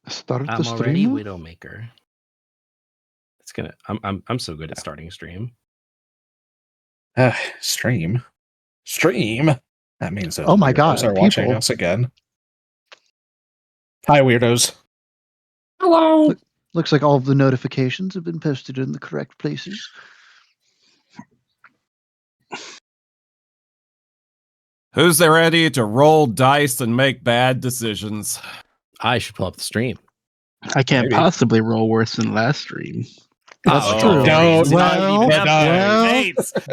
Start the I'm already stream. Widowmaker. It's gonna. I'm so good at starting a stream. Stream. That means those Oh my weirdos God, are watching people. us again. Hi, weirdos. Hello. Looks like all of the notifications have been posted in the correct places. Who's there ready to roll dice and make bad decisions? I should pull up the stream. I can't Maybe. possibly roll worse than last stream. That's Oh, true. Don't- Well,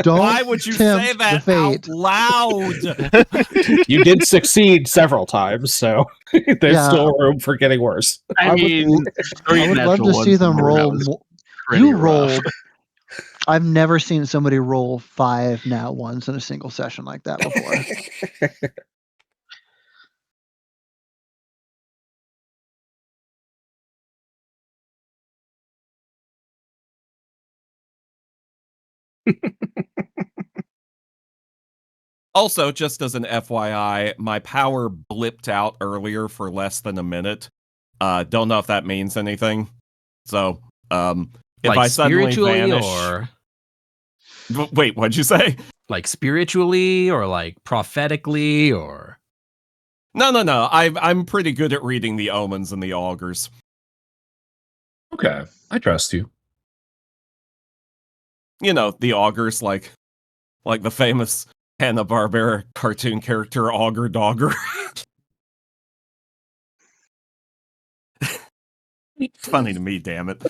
don't Why would you tempt say the that fate. out loud? You did succeed several times, so there's Yeah. still room for getting worse. I would love to see them roll. You rolled. I've never seen somebody roll 5 nat ones in a single session like that before. Also, just as an FYI, my power blipped out earlier for less than a minute. Don't know if that means anything. So, if Like I suddenly spiritually, vanish, or wait, what'd you say? like spiritually, or like prophetically, or No. I'm pretty good at reading the omens and the augurs. Okay, I trust you. You know, the augurs, like the famous Hanna-Barbera cartoon character Augur Dogger. It's funny to me, damn it.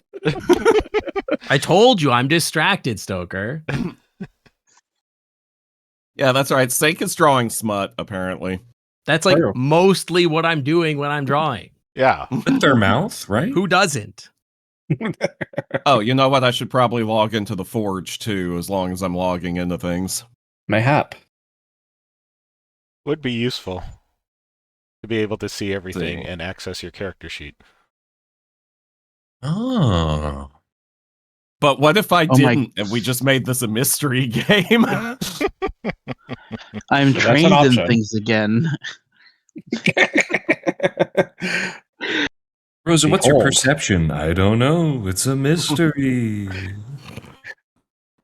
I told you I'm distracted, Stoker. Yeah, that's right. Sake is drawing smut, apparently. That's like True. mostly what I'm doing when I'm drawing. Yeah, with their mouth, right? Who doesn't? Oh, you know what? I should probably log into the Forge, too, as long as I'm logging into things. Mayhap. Would be useful to be able to see everything and access your character sheet. Oh, But what if I Oh my- didn't, and we just made this a mystery game? I'm That's an trained in option. things again. Rosa, what's your Behold. perception? I don't know. It's a mystery.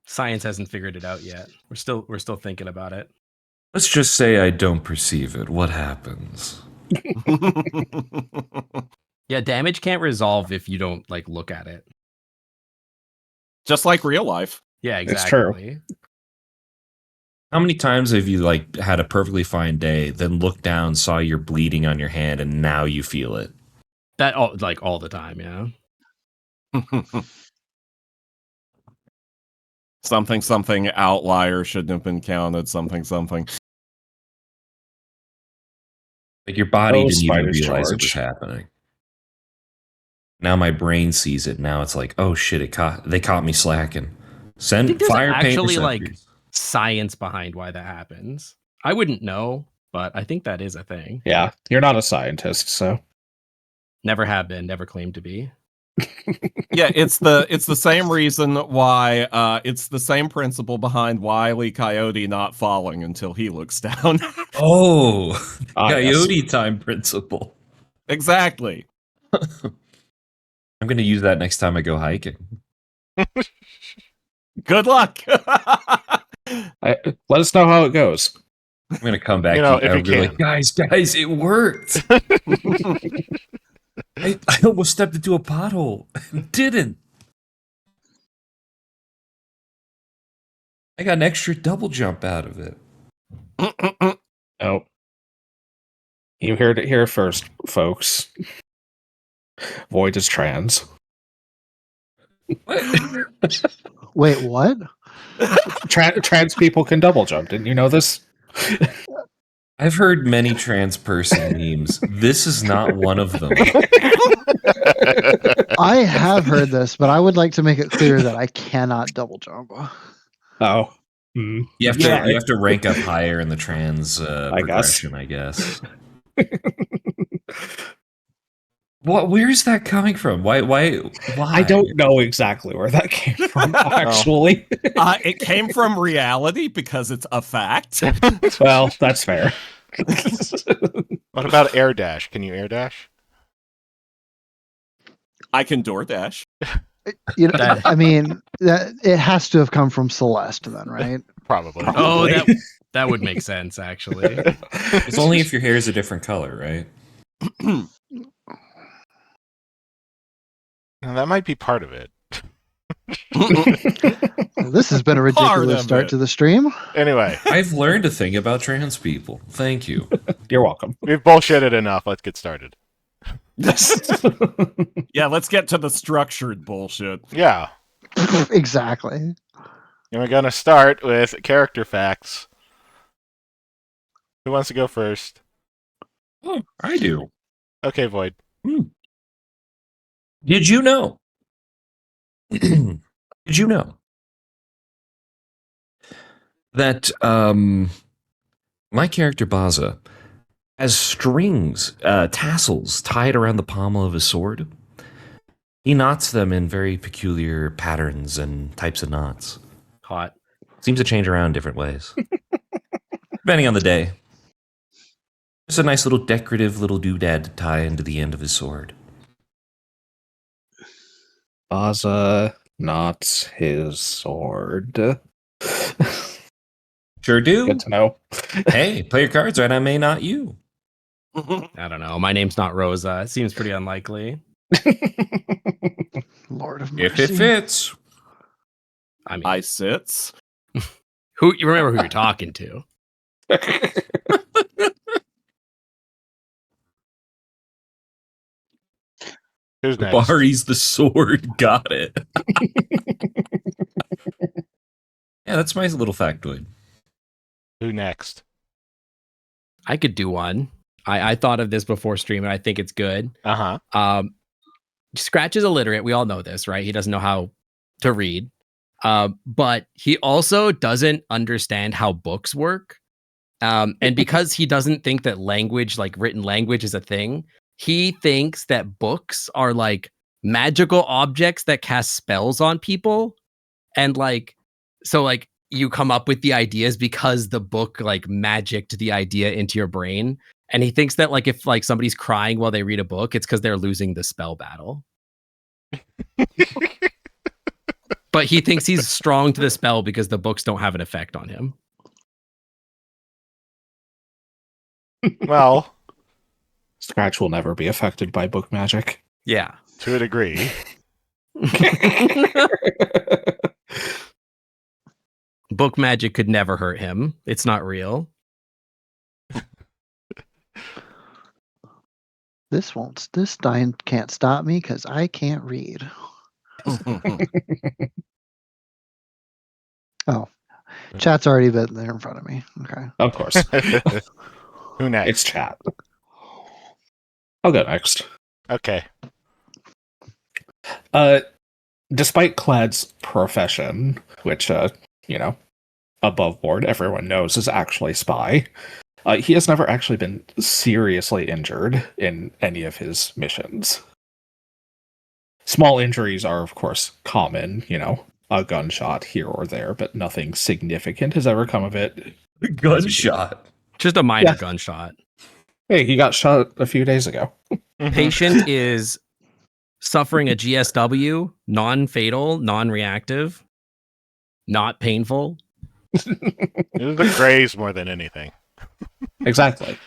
Science hasn't figured it out yet. We're still thinking about it. Let's just say I don't perceive it. What happens? Yeah, damage can't resolve if you don't like look at it. Just like real life. Yeah, It's true. exactly. How many times have you like had a perfectly fine day, then looked down, saw you're bleeding on your hand, and now you feel it? That all the time, yeah. Something outlier shouldn't have been counted. Something. Like your body Oh, didn't even spider's realize it was charge. happening. Now my brain sees it. Now it's like, oh shit! They caught me slacking. I Send think there's fire actually paint like receptors. science behind why that happens. I wouldn't know, but I think that is a thing. Yeah, you're not a scientist, so. Never have been, never claimed to be. Yeah, it's the same reason why it's the same principle behind Wile E. Coyote not falling until he looks down. Oh, Ah, yes. coyote time principle. Exactly. I'm going to use that next time I go hiking. Good luck. Let us know how it goes. I'm going to come back. You know, to if you be like, can. guys, it worked. I almost stepped into a pothole. Didn't. I got an extra double jump out of it. Oh. You heard it here first, folks. Void is trans. Wait, what? Trans people can double jump. Didn't you know this? I've heard many trans person memes. This is not one of them. I have heard this, but I would like to make it clear that I cannot double jump. Oh. Hmm. You have Yeah. to rank up higher in the trans progression, I guess. What? Where's that coming from? Why? I don't know exactly where that came from, actually. It came from reality because it's a fact. Well, that's fair. What about air dash? Can you air dash? I can DoorDash. You know, I mean, it has to have come from Celeste, then, right? Probably. Oh, that would make sense, actually. It's only if your hair is a different color, right? Now, that might be part of it. Well, this has been a ridiculous start to the stream. Anyway, I've learned a thing about trans people. Thank you. You're welcome. we've bullshitted enough. Let's get started. Yeah, let's get to the structured bullshit. Yeah. Exactly. And we're going to start with character facts. Who wants to go first? Oh, I do. Okay, Void. Did you know? Did you know that my character Baza has strings, tassels tied around the pommel of his sword? He knots them in very peculiar patterns and types of knots. Hot. Seems to change around different ways, depending on the day. Just a nice little decorative little doodad to tie into the end of his sword. Baza knots his sword. Sure do. Good to know. Hey, play your cards right. I may not you. I don't know. My name's not Rosa. It seems pretty unlikely. Lord of mercy. If it fits. I mean, I sits. you remember who you're talking to? Who's next? Bari's the sword. Got it. Yeah, that's my little factoid. Who next? I could do one. I thought of this before stream, and I think it's good. Uh-huh. Scratch is illiterate. We all know this, right? He doesn't know how to read. But he also doesn't understand how books work. And because he doesn't think that language, like written language, is a thing, he thinks that books are like magical objects that cast spells on people. And so you come up with the ideas because the book like magicked the idea into your brain. And he thinks that if somebody's crying while they read a book, it's because they're losing the spell battle. But he thinks he's strong to the spell because the books don't have an effect on him. Well, Scratch will never be affected by book magic. Yeah. to a degree. Book magic could never hurt him. It's not real. This die can't stop me because I can't read. Oh, chat's already been there in front of me. Okay. Of course. Who next? It's chat. I'll go next. Okay. Despite Clad's profession, which, above board, everyone knows is actually spy, he has never actually been seriously injured in any of his missions. Small injuries are, of course, common, a gunshot here or there, but nothing significant has ever come of it. Gunshot. Just a minor gunshot. Hey, he got shot a few days ago. Patient is suffering a GSW, non-fatal, non-reactive, not painful. It was the graze more than anything. Exactly.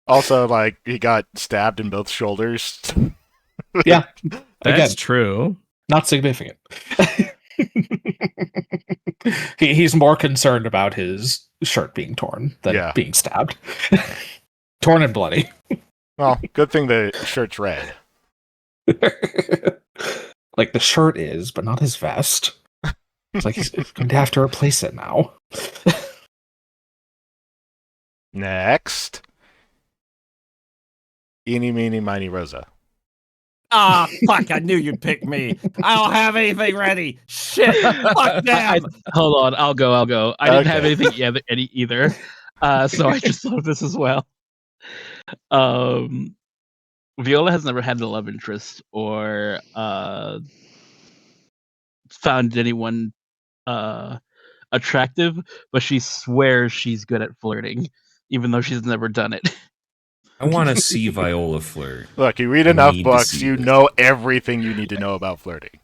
Also, he got stabbed in both shoulders. Yeah. That's true. Not significant. He's more concerned about his shirt being torn than being stabbed. Torn and bloody. Well, good thing the shirt's red. The shirt is, but not his vest. It's he's going to have to replace it now. Next. Eeny, meeny, miny, Rosa. Ah, fuck, I knew you'd pick me. I don't have anything ready. Shit. Fuck them. Hold on, I'll go. I didn't have anything either. So I just thought of this as well. Viola has never had a love interest or found anyone attractive, but she swears she's good at flirting, even though she's never done it. I want to see Viola flirt. Look, you read I enough need to books, see you this. know everything you need to know about flirting.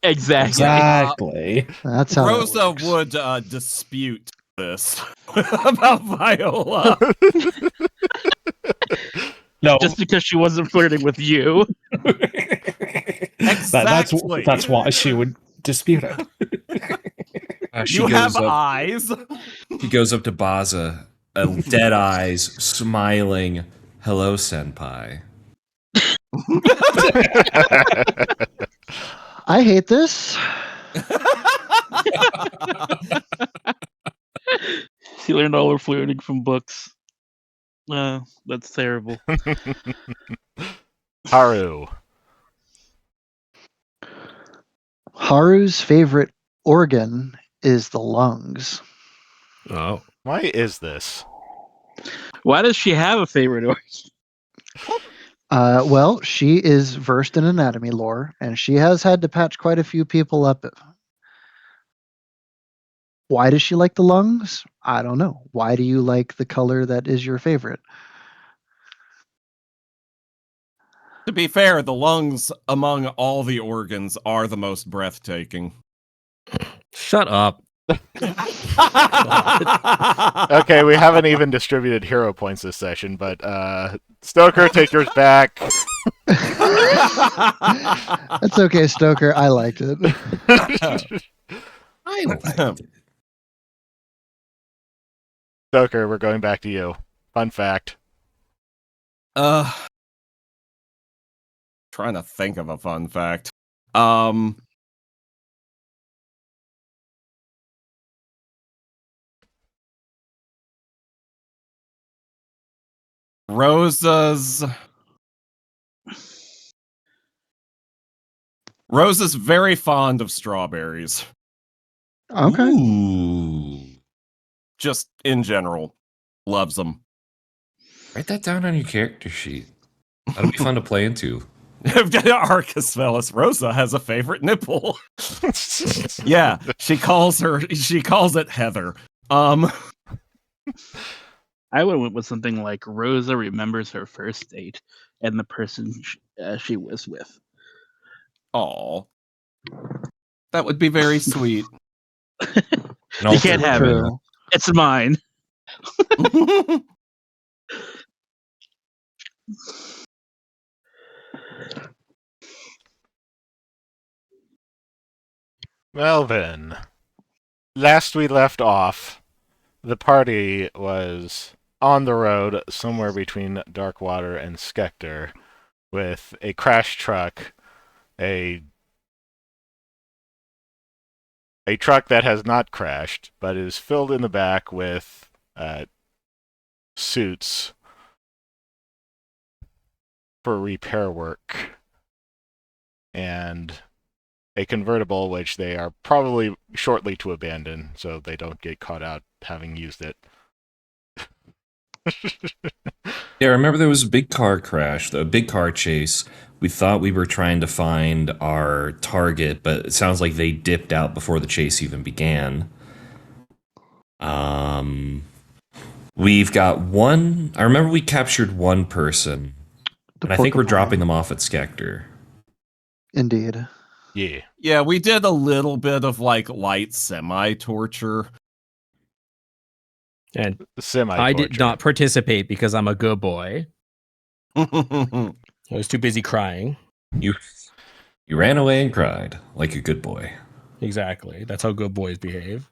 Exactly. Exactly. That's how Rosa that works. would dispute this about Viola. No, Just because she wasn't flirting with you. Exactly. That's why she would dispute it. She You have goes up. eyes. She goes up to Baza, dead eyes, smiling. Hello, senpai. I hate this. She learned all her flirting from books. That's terrible. Haru. Haru's favorite organ is the lungs. Oh. Why is this? Why does she have a favorite organ? Well, she is versed in anatomy lore, and she has had to patch quite a few people up. Why does she like the lungs? I don't know. Why do you like the color that is your favorite? To be fair, the lungs among all the organs are the most breathtaking. Shut up. Okay, we haven't even distributed hero points this session, but Stoker, take yours back. That's okay, Stoker. I liked it. I liked it. Stoker, we're going back to you. Fun fact. Trying to think of a fun fact. Rosa's very fond of strawberries. Okay. Ooh. Just in general. Loves them. Write that down on your character sheet. That'll be fun to play into. Arcus Velis, Rosa has a favorite nipple. Yeah, she calls it Heather. I would have went with something like Rosa remembers her first date and the person she was with. Aw. That would be very sweet. You can't have it. It's mine. Well then, last we left off, the party was on the road somewhere between Darkwater and Skector with a crash truck, a truck that has not crashed, but is filled in the back with suits for repair work, and a convertible which they are probably shortly to abandon so they don't get caught out having used it. Yeah, remember there was a big car crash, a big car chase. We thought we were trying to find our target, but it sounds like they dipped out before the chase even began. We've got one. I remember we captured one person, and I think we're dropping them off at Skector. Indeed. Yeah. Yeah, we did a little bit of like light semi-torture. And Semi-torture. I did not participate because I'm a good boy. I was too busy crying. You ran away and cried like a good boy. Exactly. That's how good boys behave.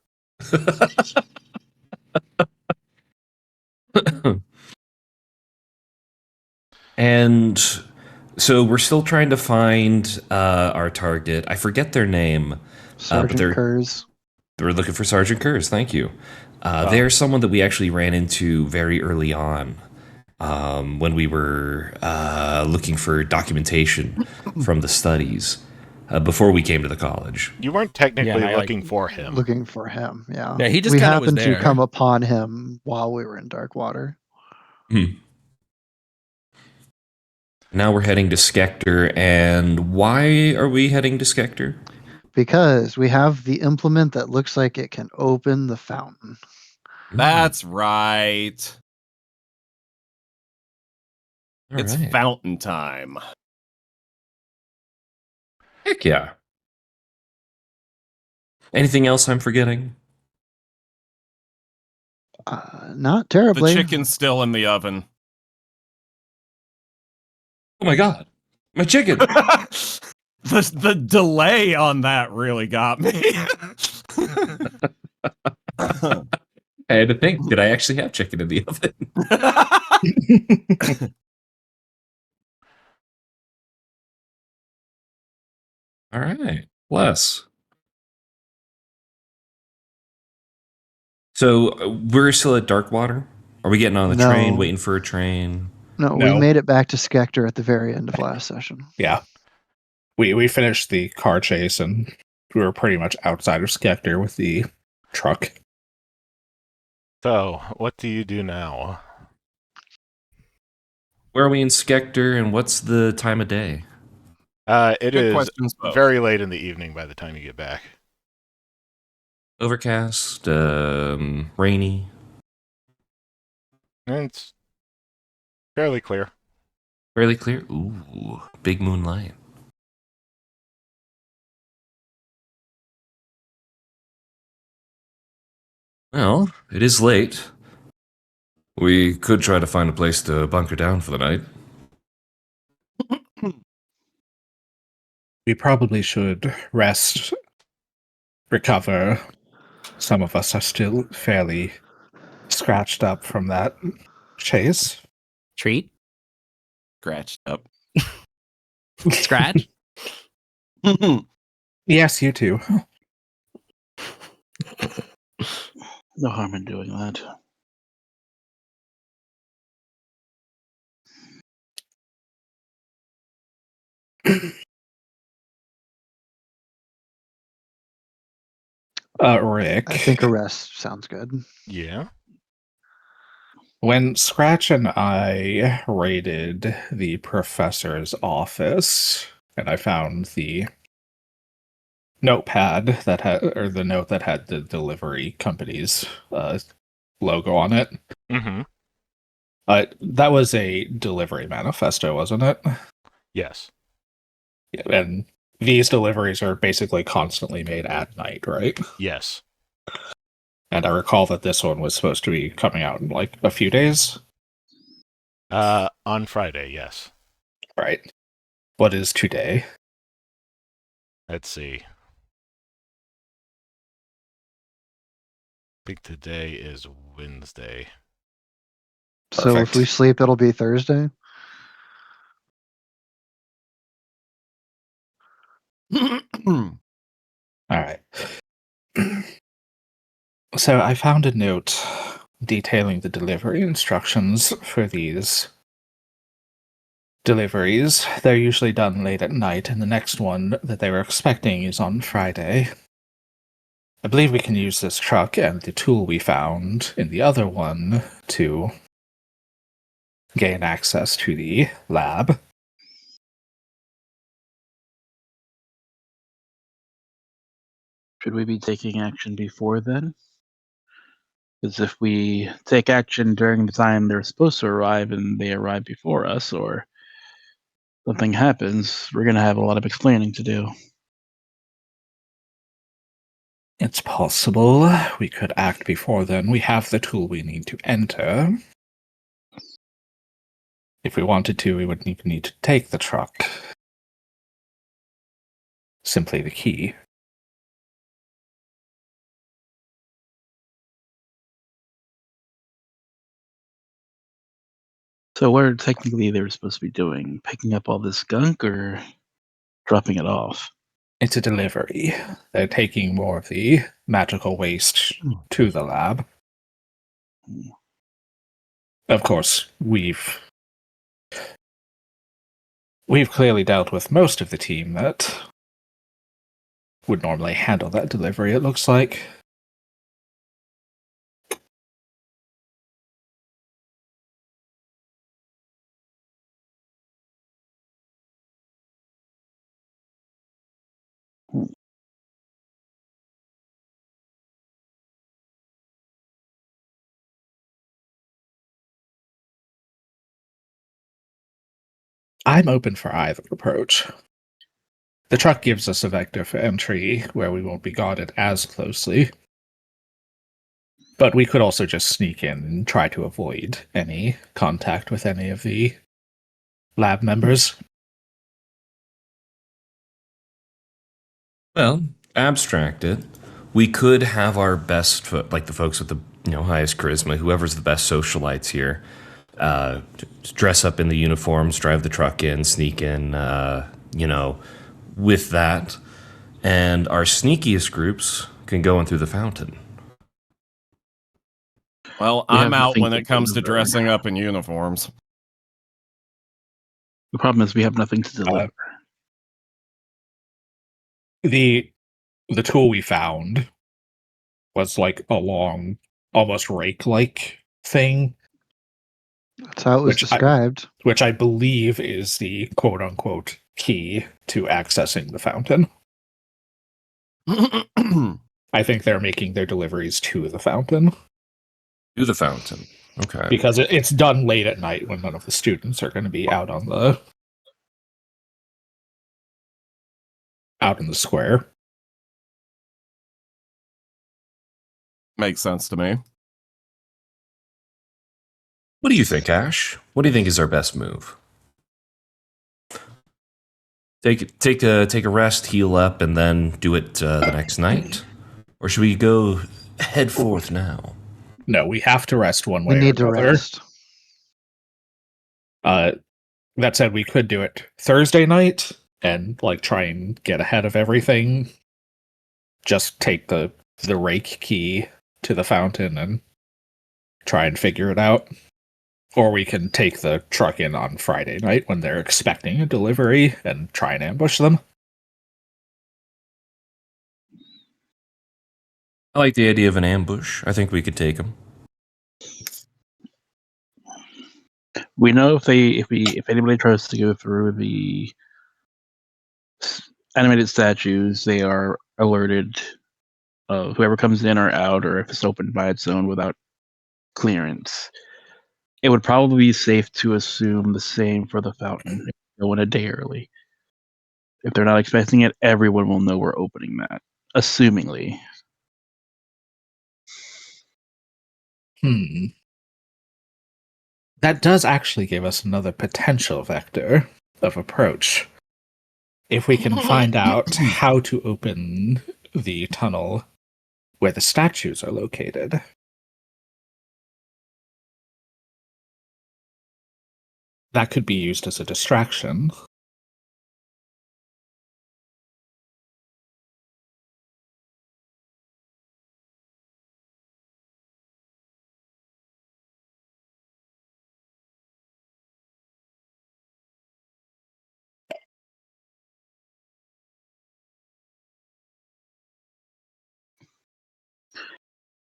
And so we're still trying to find our target. I forget their name. Sergeant Kurz. We're looking for Sergeant Kurz. Thank you. They're someone that we actually ran into very early on when we were looking for documentation from the studies before we came to the college. You weren't technically looking for him. Looking for him, yeah. Yeah, he just we kind of was happened there. to come upon him while we were in Darkwater. Now we're heading to Skector, and why are we heading to Skector? Because we have the implement that looks like it can open the fountain. That's right. It's right. fountain time. Heck yeah. Anything else I'm forgetting? Not The terribly. chicken's still in the oven. Oh my god. My chicken! The delay on that really got me. I had to think, did I actually have chicken in the oven? All right. Bless. So we're still at Darkwater? Are we getting on the train, No. waiting for a train? No, we made it back to Skector at the very end of last session. Yeah. We finished the car chase and we were pretty much outside of Skector with the truck. So, what do you do now? Where are we in Skector, and what's the time of day? It Good is questions, both. very late in the evening by the time you get back. Overcast, rainy. And it's fairly clear. Fairly clear. Ooh, big moonlight. Well, it is late. We could try to find a place to bunker down for the night. We probably should rest, recover. Some of us are still fairly scratched up from that chase. Treat? Scratched up. Scratch? Yes, you too. No harm in doing that. Rick. I think a rest sounds good. Yeah. When Scratch and I raided the professor's office, and I found the notepad that had, or the note that had the delivery company's logo on it. Mm-hmm. That was a delivery manifesto, wasn't it? Yes. Yeah, and these deliveries are basically constantly made at night, right? Yes. And I recall that this one was supposed to be coming out in like a few days. On Friday, yes. Right. What is today? Let's see. I think today is Wednesday. So if Perfect. we sleep, it'll be Thursday. All right. So I found a note detailing the delivery instructions for these deliveries. They're usually done late at night, and the next one that they were expecting is on Friday. I believe we can use this truck and the tool we found in the other one to gain access to the lab. Should we be taking action before then? Because if we take action during the time they're supposed to arrive and they arrive before us, or something happens, we're going to have a lot of explaining to do. It's possible we could act before then. We have the tool we need to enter. If we wanted to, we would even need to take the truck. Simply the key. So what are technically they were supposed to be doing? Picking up all this gunk or dropping it off? It's a delivery. They're taking more of the magical waste to the lab. Of course, we've clearly dealt with most of the team that would normally handle that delivery, it looks like. I'm open for either approach. The truck gives us a vector for entry where we won't be guarded as closely. But we could also just sneak in and try to avoid any contact with any of the lab members. Well, abstract it. We could have our best, like the folks with the highest charisma, whoever's the best socialites here, dress up in the uniforms, drive the truck in, sneak in, with that. And our sneakiest groups can go in through the fountain. Well, I'm out when it comes to dressing up in uniforms. The problem is we have nothing to deliver. The tool we found was like a long, almost rake-like thing. That's how it was described. Which I believe is the quote-unquote key to accessing the fountain. I think they're making their deliveries to the fountain. To the fountain. Okay. Because it's done late at night when none of the students are going to be out in the square. Makes sense to me. What do you think, Ash? What do you think is our best move? Take a rest, heal up, and then do it the next night? Or should we go head forth now? No, we have to rest one way. We need to rest. That said, we could do it Thursday night and try and get ahead of everything. Just take the rake key to the fountain and try and figure it out. Or we can take the truck in on Friday night when they're expecting a delivery and try and ambush them. I like the idea of an ambush. I think we could take them. We know if anybody tries to go through the animated statues, they are alerted. Whoever comes in or out, or if it's opened by its own without clearance. It would probably be safe to assume the same for the fountain. Go in a day early. If they're not expecting it, everyone will know we're opening that. Assumingly. That does actually give us another potential vector of approach. If we can find out how to open the tunnel where the statues are located. That could be used as a distraction.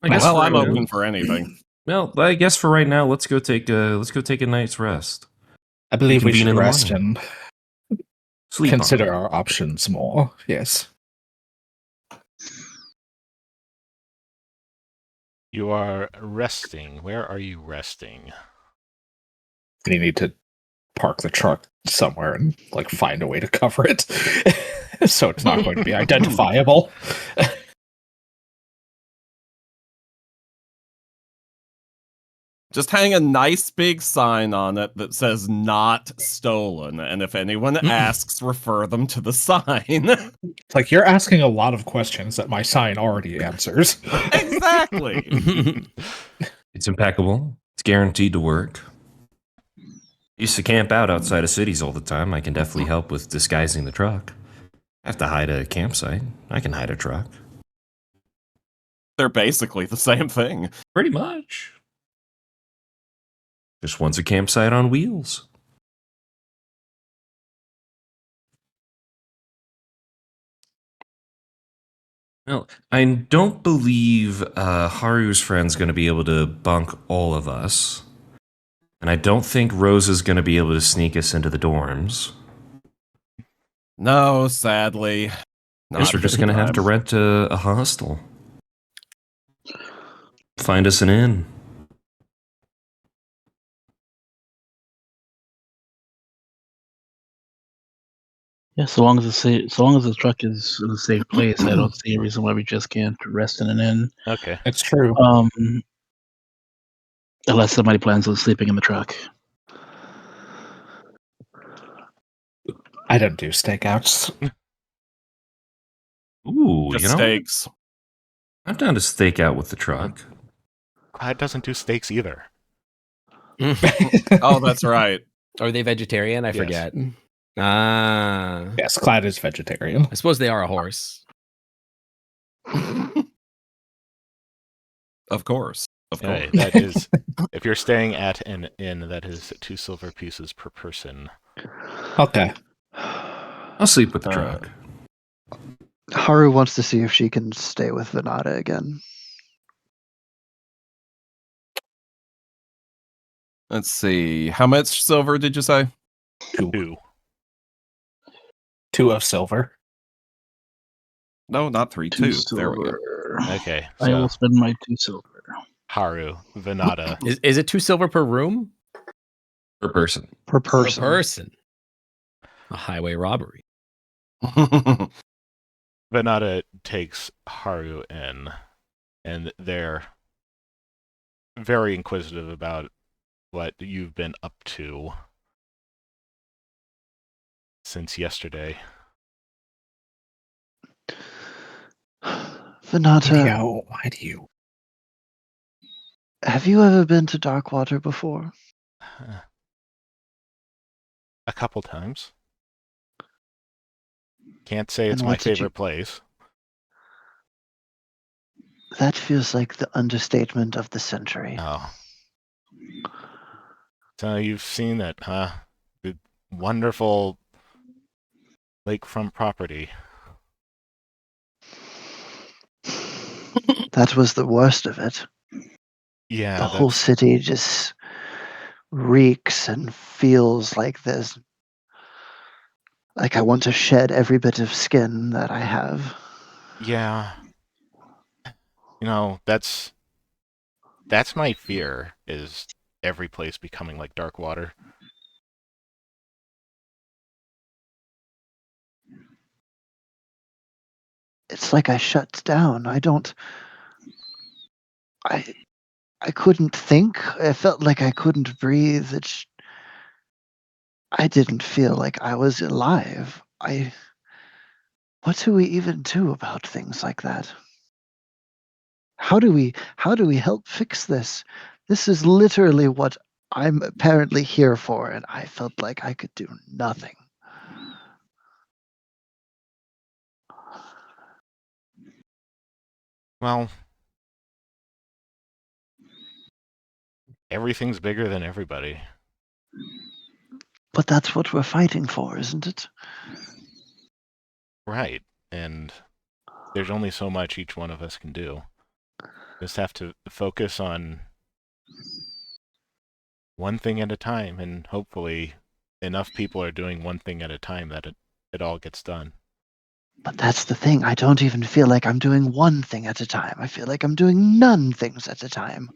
I'm open for anything. Well, I guess for right now, let's go take a night's rest. I believe we should rest and consider our options more. Yes. You are resting. Where are you resting? We need to park the truck somewhere and find a way to cover it so it's not going to be identifiable. Just hang a nice big sign on it that says "not stolen," and if anyone asks, refer them to the sign. It's you're asking a lot of questions that my sign already answers. Exactly. It's impeccable. It's guaranteed to work. Used to camp out outside of cities all the time. I can definitely help with disguising the truck. I have to hide a campsite. I can hide a truck. They're basically the same thing. Pretty much. Just one's a campsite on wheels. Well, I don't believe Haru's friend's going to be able to bunk all of us. And I don't think Rose is going to be able to sneak us into the dorms. No, sadly. Guess we're just going to have to rent a hostel. Find us an inn. Yeah, so long as the truck is in a safe place, I don't see a reason why we just can't rest in an inn. Okay. It's true. Unless somebody plans on sleeping in the truck. I don't do stakeouts. Ooh, Just you know, steaks. I'm down to stake out with the truck. Clyde doesn't do steaks either. Oh, that's right. Are they vegetarian? I Yes. forget. Ah. Yes, Clyde is vegetarian. I suppose they are a horse. Of course. Of course. Hey, that is, if you're staying at an inn, that is 2 silver pieces per person. Okay. I'll sleep with the truck. Haru wants to see if she can stay with Venata again. Let's see. How much silver did you say? 2. 2 of silver. No, not 3. 2. There we go. Okay, I will so spend my 2 silver. Haru, Venata. Is it 2 silver per room? Per person. Per Per person. person. A highway robbery. Venata takes Haru in, and they're very inquisitive about what you've been up to since yesterday. Venata, Why do you? have you ever been to Darkwater before? A couple times. Can't say it's And my what did you- favorite place. That feels like the understatement of the century. Oh. So you've seen it, huh? The wonderful lakefront property. That was the worst of it. Yeah, The whole city just reeks and feels like there's... Like I want to shed every bit of skin that I have. Yeah. You know, that's my fear, is every place becoming like Darkwater. It's like I shut down. I couldn't think. I felt like I couldn't breathe. I didn't feel like I was alive. What do we even do about things like that? How do we help fix this? This is literally what I'm apparently here for, and I felt like I could do nothing. Well, everything's bigger than everybody. But that's what we're fighting for, isn't it? Right. And there's only so much each one of us can do. Just have to focus on one thing at a time, and hopefully enough people are doing one thing at a time that it all gets done. But that's the thing. I don't even feel like I'm doing one thing at a time. I feel like I'm doing none things at a time.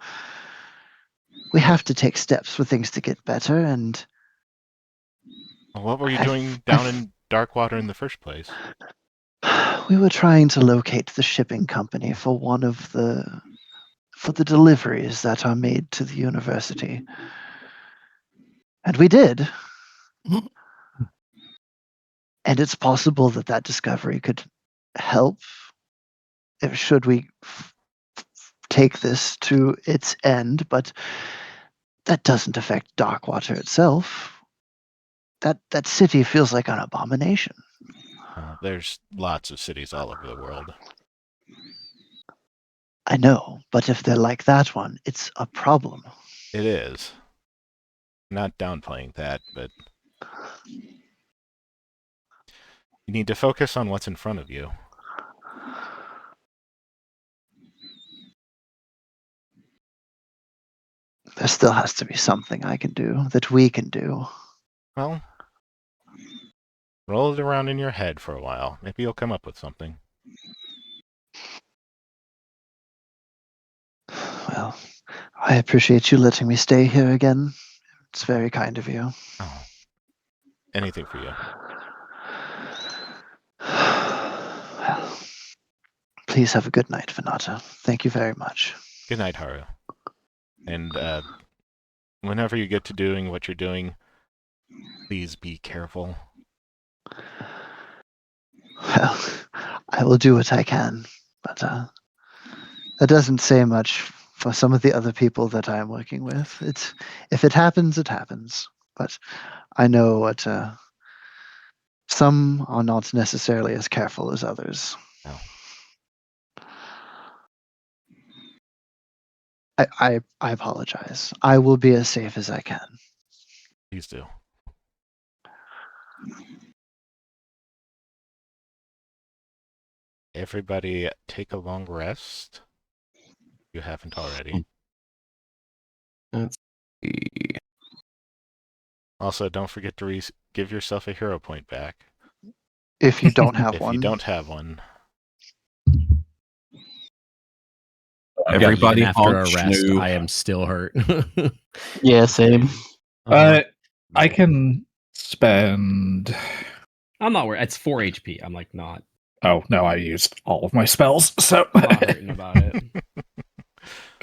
We have to take steps for things to get better, and... What were you doing down in Darkwater in the first place? We were trying to locate the shipping company for the deliveries that are made to the university. And we did. And it's possible that discovery could help should we take this to its end, but that doesn't affect Darkwater itself. That city feels like an abomination. There's lots of cities all over the world. I know, but if they're like that one, it's a problem. It is. Not downplaying that, but you need to focus on what's in front of you. There still has to be something I can do, that we can do. Well, roll it around in your head for a while. Maybe you'll come up with something. Well, I appreciate you letting me stay here again. It's very kind of you. Oh. Anything for you. Please have a good night, Venata. Thank you very much. Good night, Haru. And whenever you get to doing what you're doing, please be careful. Well, I will do what I can, but that doesn't say much for some of the other people that I am working with. If it happens, it happens. But I know what some are not necessarily as careful as others. No. I apologize. I will be as safe as I can. Please do. Everybody take a long rest. You haven't already. Let's see. Also, don't forget to give yourself a hero point back. If you don't have If one. you don't have one. Everybody Even after honk a rest, schnoo. I am still hurt. Yeah, same. I can spend. I'm not worried. It's 4 HP. I'm like not Oh no, I used all of my spells, so hurting about it.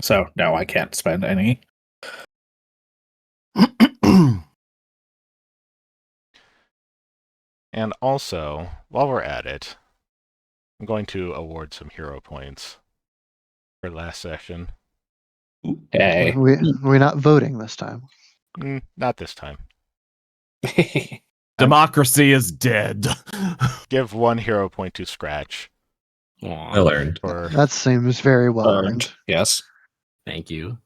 so no, I can't spend any. And also, while we're at it, I'm going to award some hero points for last session. Hey. We're not voting this time. Not this time. Democracy is dead. Give 1 hero point to Scratch. Aw, I learned. For That seems very well Earned. earned. Yes. thank you.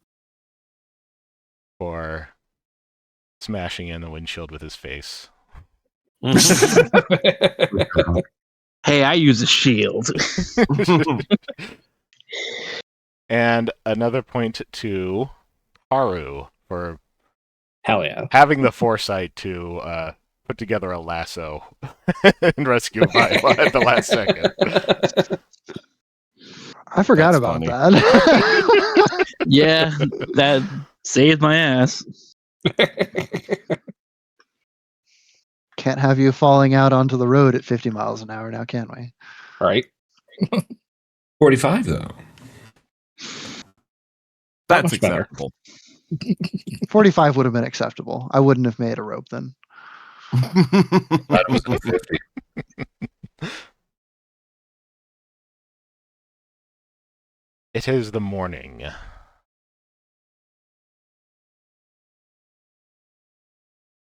for smashing in the windshield with his face. Hey, I use a shield. And another point to Haru for Hell yeah. having the foresight to put together a lasso and rescue Viva at the last second. I forgot That's about funny. that. Yeah, that saved my ass. Can't have you falling out onto the road at 50 miles an hour now, can we? Right. 45, though. That's much better. acceptable. 45 would have been acceptable. I wouldn't have made a rope then. That was a 50. It is the morning.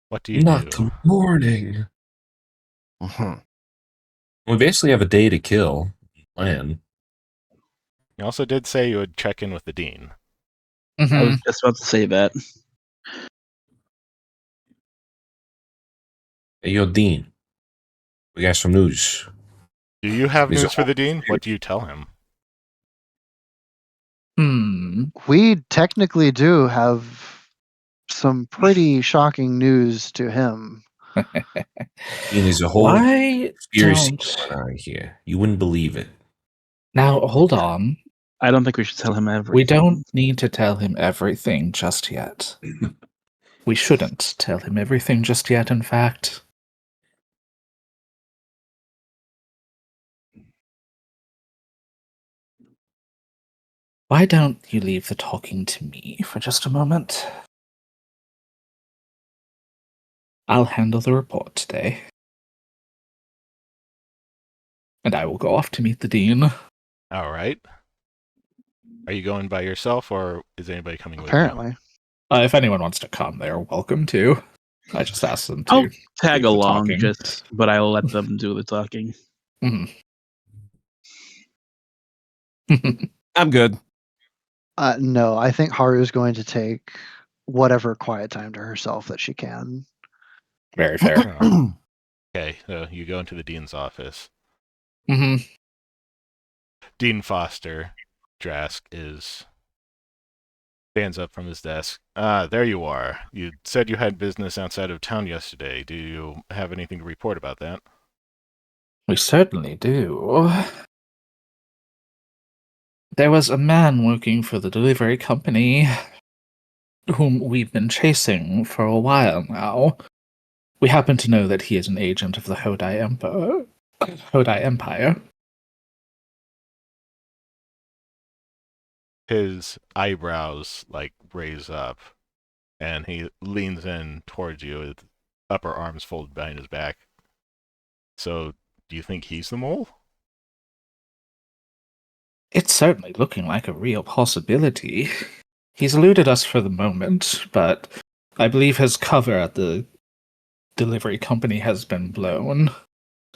What do you Not do? the morning. Mhm. We basically have a day to kill. Plan. You also did say you would check in with the dean. I Mhm. was just about to say that. Hey, yo, Dean. We got some news. Do you have These news are for the dean? What do you tell him? We technically do have some pretty shocking news to him. Dean, there's a whole Why conspiracy don't going on here. You wouldn't believe it. now hold on. I don't think we should tell him everything. We don't need to tell him everything just yet. We shouldn't tell him everything just yet, in fact. Why don't you leave the talking to me for just a moment? I'll handle the report today. And I will go off to meet the dean. All right. Are you going by yourself, or is anybody coming with Apparently. If anyone wants to come, they're welcome to. I just asked them to. I'll tag do the along, talking. but I'll let them do the talking. Mhm. I'm good. No, I think Haru's going to take whatever quiet time to herself that she can. Very fair. Okay, so you go into the dean's office. Hmm. Dean Foster, Drask, stands up from his desk. Ah, there you are. You said you had business outside of town yesterday. Do you have anything to report about that? We certainly do. There was a man working for the delivery company whom we've been chasing for a while now. We happen to know that he is an agent of the Hodai Empire. his eyebrows like raise up, and he leans in towards you with upper arms folded behind his back. So, do you think he's the mole? It's certainly looking like a real possibility. He's eluded us for the moment, but I believe his cover at the delivery company has been blown.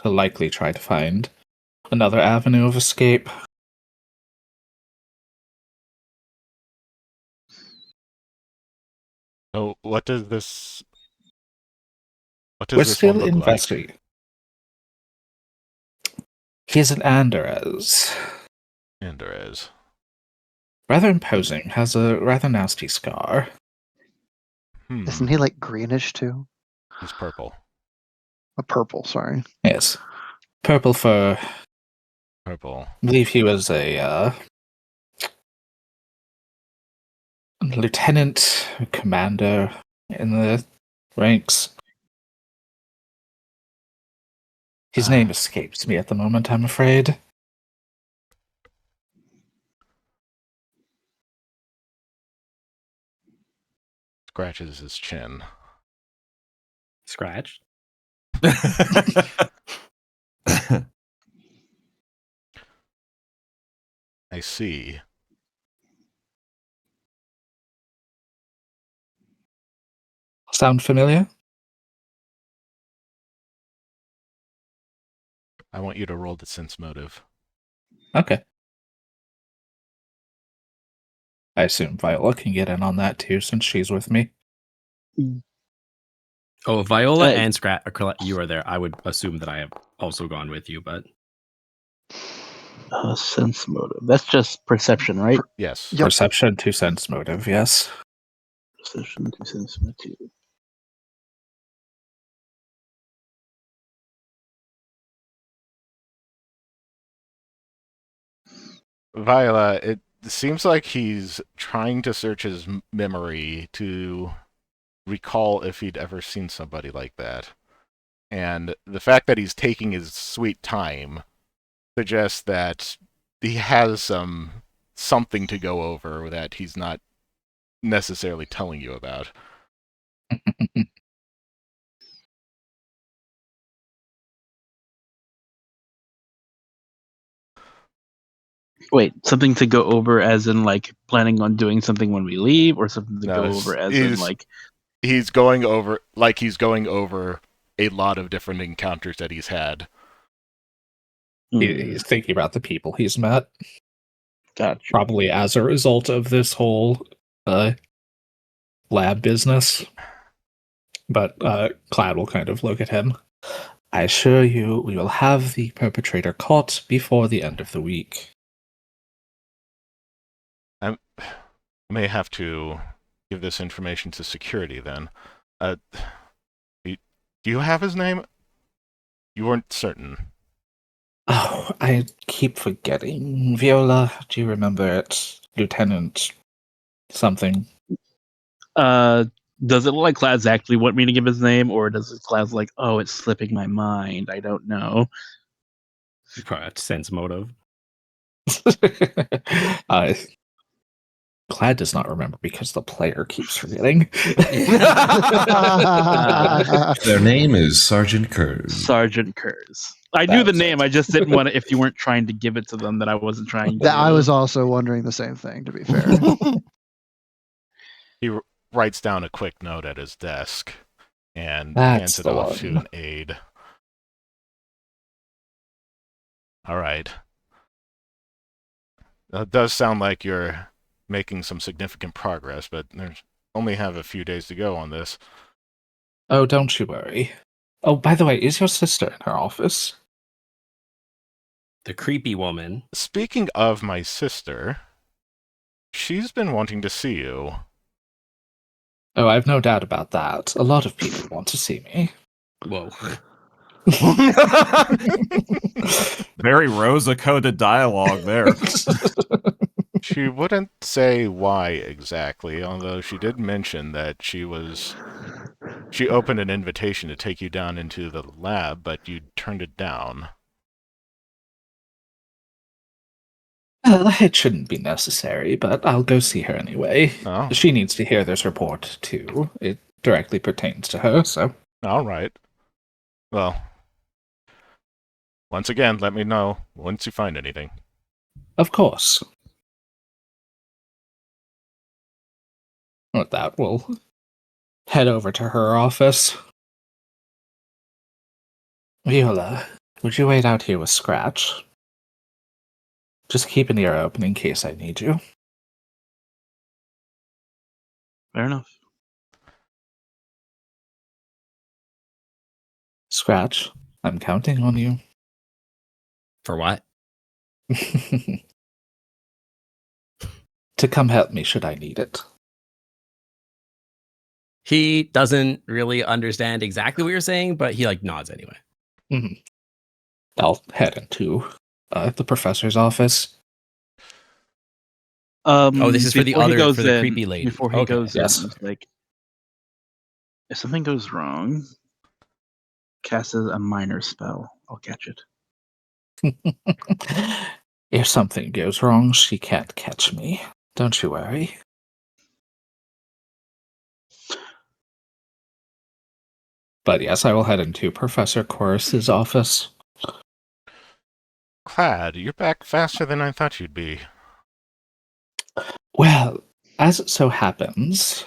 He'll likely try to find another avenue of escape. So, what does this We're one still look like? investigating. He's an Anderez. Anderez. Rather imposing, has a rather nasty scar. Isn't he like greenish too? He's purple. A purple, sorry. Yes. Purple fur. Purple. I believe he was a lieutenant, commander in the ranks. His name escapes me at the moment, I'm afraid. Scratches his chin. Scratch. I see. Sound familiar? I want you to roll the sense motive. Okay. I assume Viola can get in on that too, since she's with me. Oh, Viola Hey. and Scratch, you are there. I would assume that I have also gone with you, but Sense motive. That's just perception, right? Yes. Yep. Perception to sense motive, yes. Perception to sense motive. Viola, it seems like he's trying to search his memory to recall if he'd ever seen somebody like that. And the fact that he's taking his sweet time suggests that he has something to go over that he's not necessarily telling you about. Wait, something to go over as in like planning on doing something when we leave, or something to No, go it's- over as in he's- like He's going over a lot of different encounters that he's had. He's thinking about the people he's met, gotcha. probably as a result of this whole lab business. But Cloud will kind of look at him. I assure you, we will have the perpetrator caught before the end of the week. I may have to give this information to security then. Do you have his name? You weren't certain. Oh, I keep forgetting. Viola, do you remember it? Lieutenant something. Does it look like Clads actually want me to give his name, or does it Clads like, oh, it's slipping my mind? I don't know. probably have sense motive. Clad does not remember because the player keeps forgetting. Their name is Sergeant Kurz. Sergeant Kurz. I knew the That's name. I just didn't want to. If you weren't trying to give it to them, that I wasn't trying to. I was also wondering the same thing, to be fair. He writes down a quick note at his desk and That's hands it the off to one. an aide. All right. It does sound like you're making some significant progress, but there's only have a few days to go on this. Oh, don't you worry. Oh, by the way, is your sister in her office? The creepy woman. Speaking of my sister, she's been wanting to see you. Oh, I've no doubt about that. A lot of people want to see me. Whoa. Very Rosa-coded dialogue there. She wouldn't say why exactly, although she did mention that she opened an invitation to take you down into the lab, but you turned it down. Well, it shouldn't be necessary, but I'll go see her anyway. Oh, She needs to hear this report, too. It directly pertains to her, so... all right. Well, once again, let me know once you find anything. Of course. With that, we'll head over to her office. Viola, would you wait out here with Scratch? Just keep an ear open in case I need you. Fair enough. Scratch, I'm counting on you. For what? To come help me should I need it. He doesn't really understand exactly what you're saying, but he nods anyway. Mm-hmm. I'll head into the professor's office. Oh, this is for the Before he other, goes for the in, creepy lady. Before he Okay. goes Yes. in, he's like, if something goes wrong, cast a minor spell. I'll catch it. If something goes wrong, she can't catch me. Don't you worry. But yes, I will head into Professor Chorus's office. Clad, you're back faster than I thought you'd be. Well, as it so happens,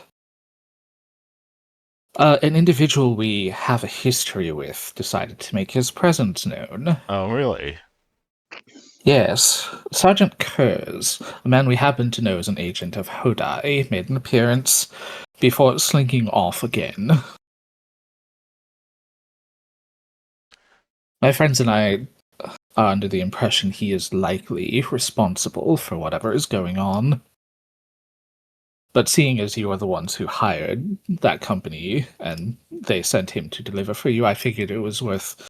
an individual we have a history with decided to make his presence known. Oh, really? Yes, Sergeant Kurz, a man we happen to know as an agent of Hodai, made an appearance before slinking off again. My friends and I are under the impression he is likely responsible for whatever is going on. But seeing as you are the ones who hired that company, and they sent him to deliver for you, I figured it was worth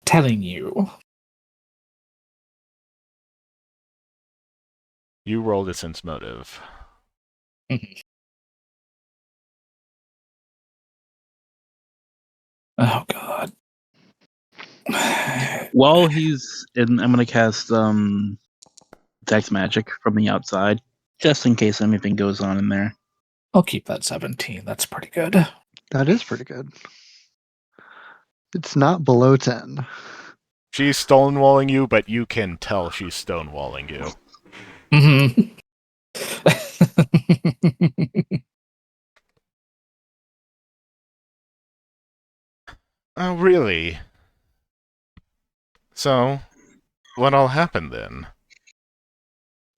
telling you. You rolled a sense motive. Oh, God. While he's in, I'm gonna cast detect magic from the outside, just in case anything goes on in there. I'll keep that 17. That's pretty good. That is pretty good. It's not below 10. She's stonewalling you, but you can tell she's stonewalling you. Mm-hmm. Oh, really? So, what all happened then?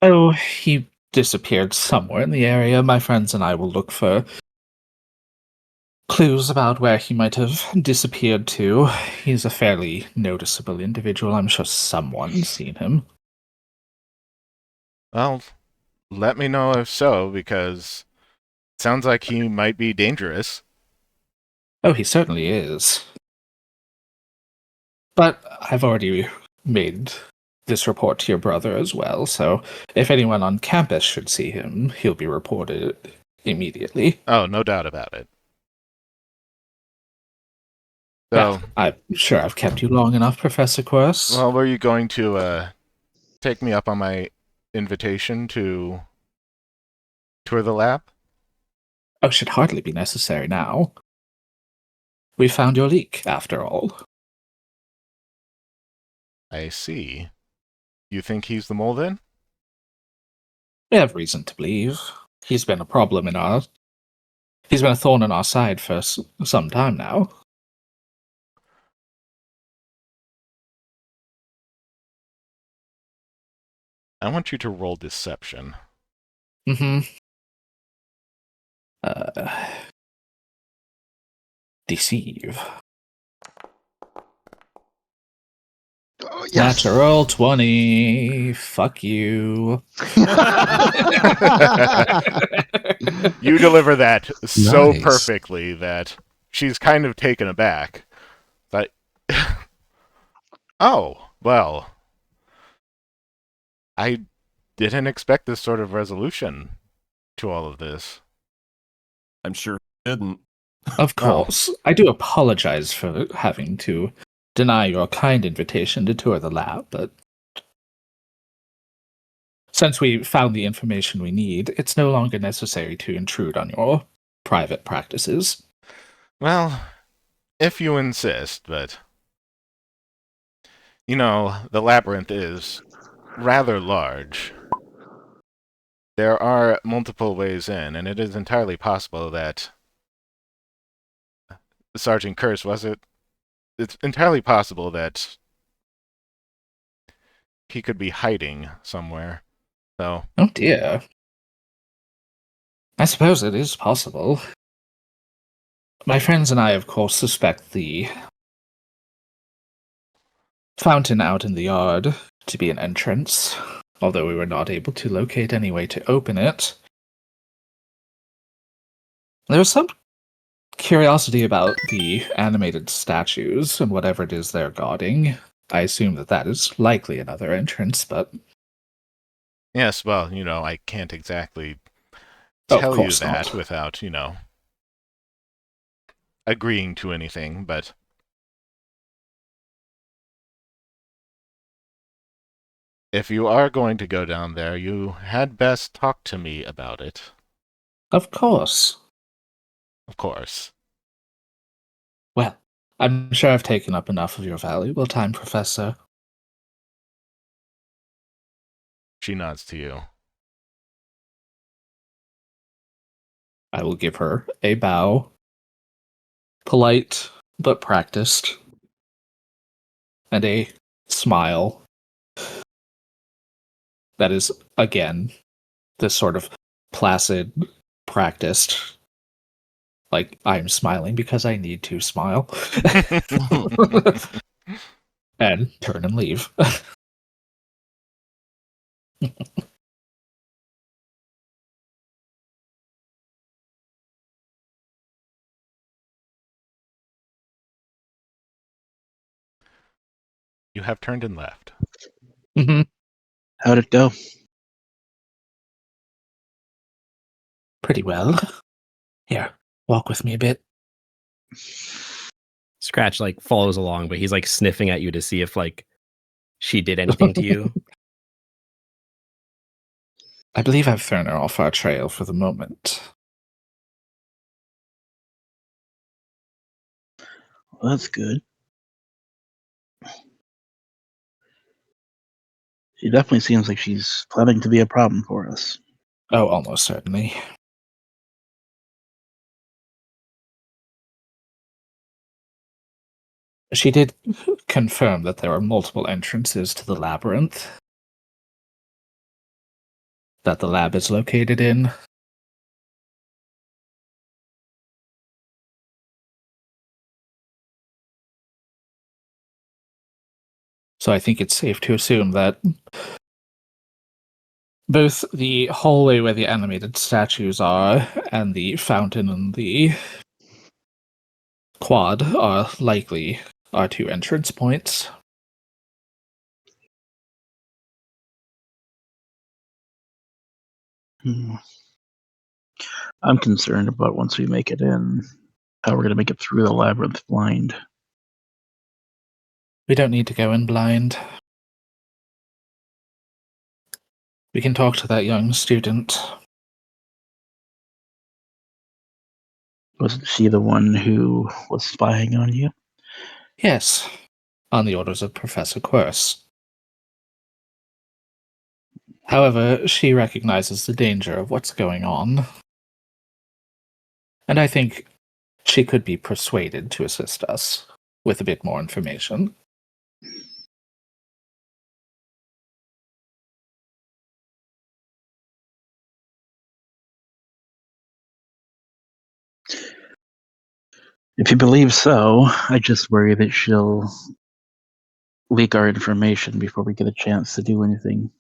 Oh, he disappeared somewhere in the area. My friends and I will look for clues about where he might have disappeared to. He's a fairly noticeable individual. I'm sure someone's seen him. Well, let me know if so, because it sounds like he might be dangerous. Oh, he certainly is. But I've already made this report to your brother as well, so if anyone on campus should see him, he'll be reported immediately. Oh, no doubt about it. So, Well, I'm sure I've kept you long enough, Professor Quirce. well, were you going to take me up on my invitation to tour the lab? Oh, should hardly be necessary now. We found your leak, after all. I see. You think he's the mole then? We have reason to believe. He's been a problem in our... He's been a thorn in our side for some time now. I want you to roll deception. Mm-hmm. Deceive. Oh, yes. Natural 20. Fuck you. You deliver that so Nice. perfectly that she's kind of taken aback. But oh, well. I didn't expect this sort of resolution to all of this. I'm sure he didn't. Of course. I do apologize for having to deny your kind invitation to tour the lab, but Since we found the information we need, it's no longer necessary to intrude on your private practices. Well, if you insist, but the labyrinth is rather large. There are multiple ways in, and it is entirely possible that Sergeant Curse it's entirely possible that he could be hiding somewhere. So, Oh dear. I suppose it is possible. My friends and I, of course, suspect the fountain out in the yard to be an entrance, although we were not able to locate any way to open it. There was some curiosity about the animated statues and whatever it is they're guarding. I assume that is likely another entrance, but... yes, well, I can't exactly Of tell you course that not. without, agreeing to anything, but if you are going to go down there, you had best talk to me about it. Of course. Of course. Well, I'm sure I've taken up enough of your valuable time, Professor. She nods to you. I will give her a bow. Polite, but practiced. And a smile. That is, again, this sort of placid, practiced. Like, I'm smiling because I need to smile. And turn and leave. You have turned and left. Mm-hmm. How'd it go? Pretty well. Here, walk with me a bit. Scratch follows along, but he's sniffing at you to see if she did anything to you. I believe I've thrown her off our trail for the moment. Well, that's good. She definitely seems like she's planning to be a problem for us. Oh, almost certainly. She did confirm that there are multiple entrances to the labyrinth that the lab is located in. So I think it's safe to assume that both the hallway where the animated statues are and the fountain and the quad are likely our two entrance points. I'm concerned about once we make it in, how we're going to make it through the labyrinth blind. We don't need to go in blind. We can talk to that young student. Wasn't she the one who was spying on you? Yes, on the orders of Professor Quirce. However, she recognizes the danger of what's going on. And I think she could be persuaded to assist us with a bit more information. If you believe so, I just worry that she'll leak our information before we get a chance to do anything.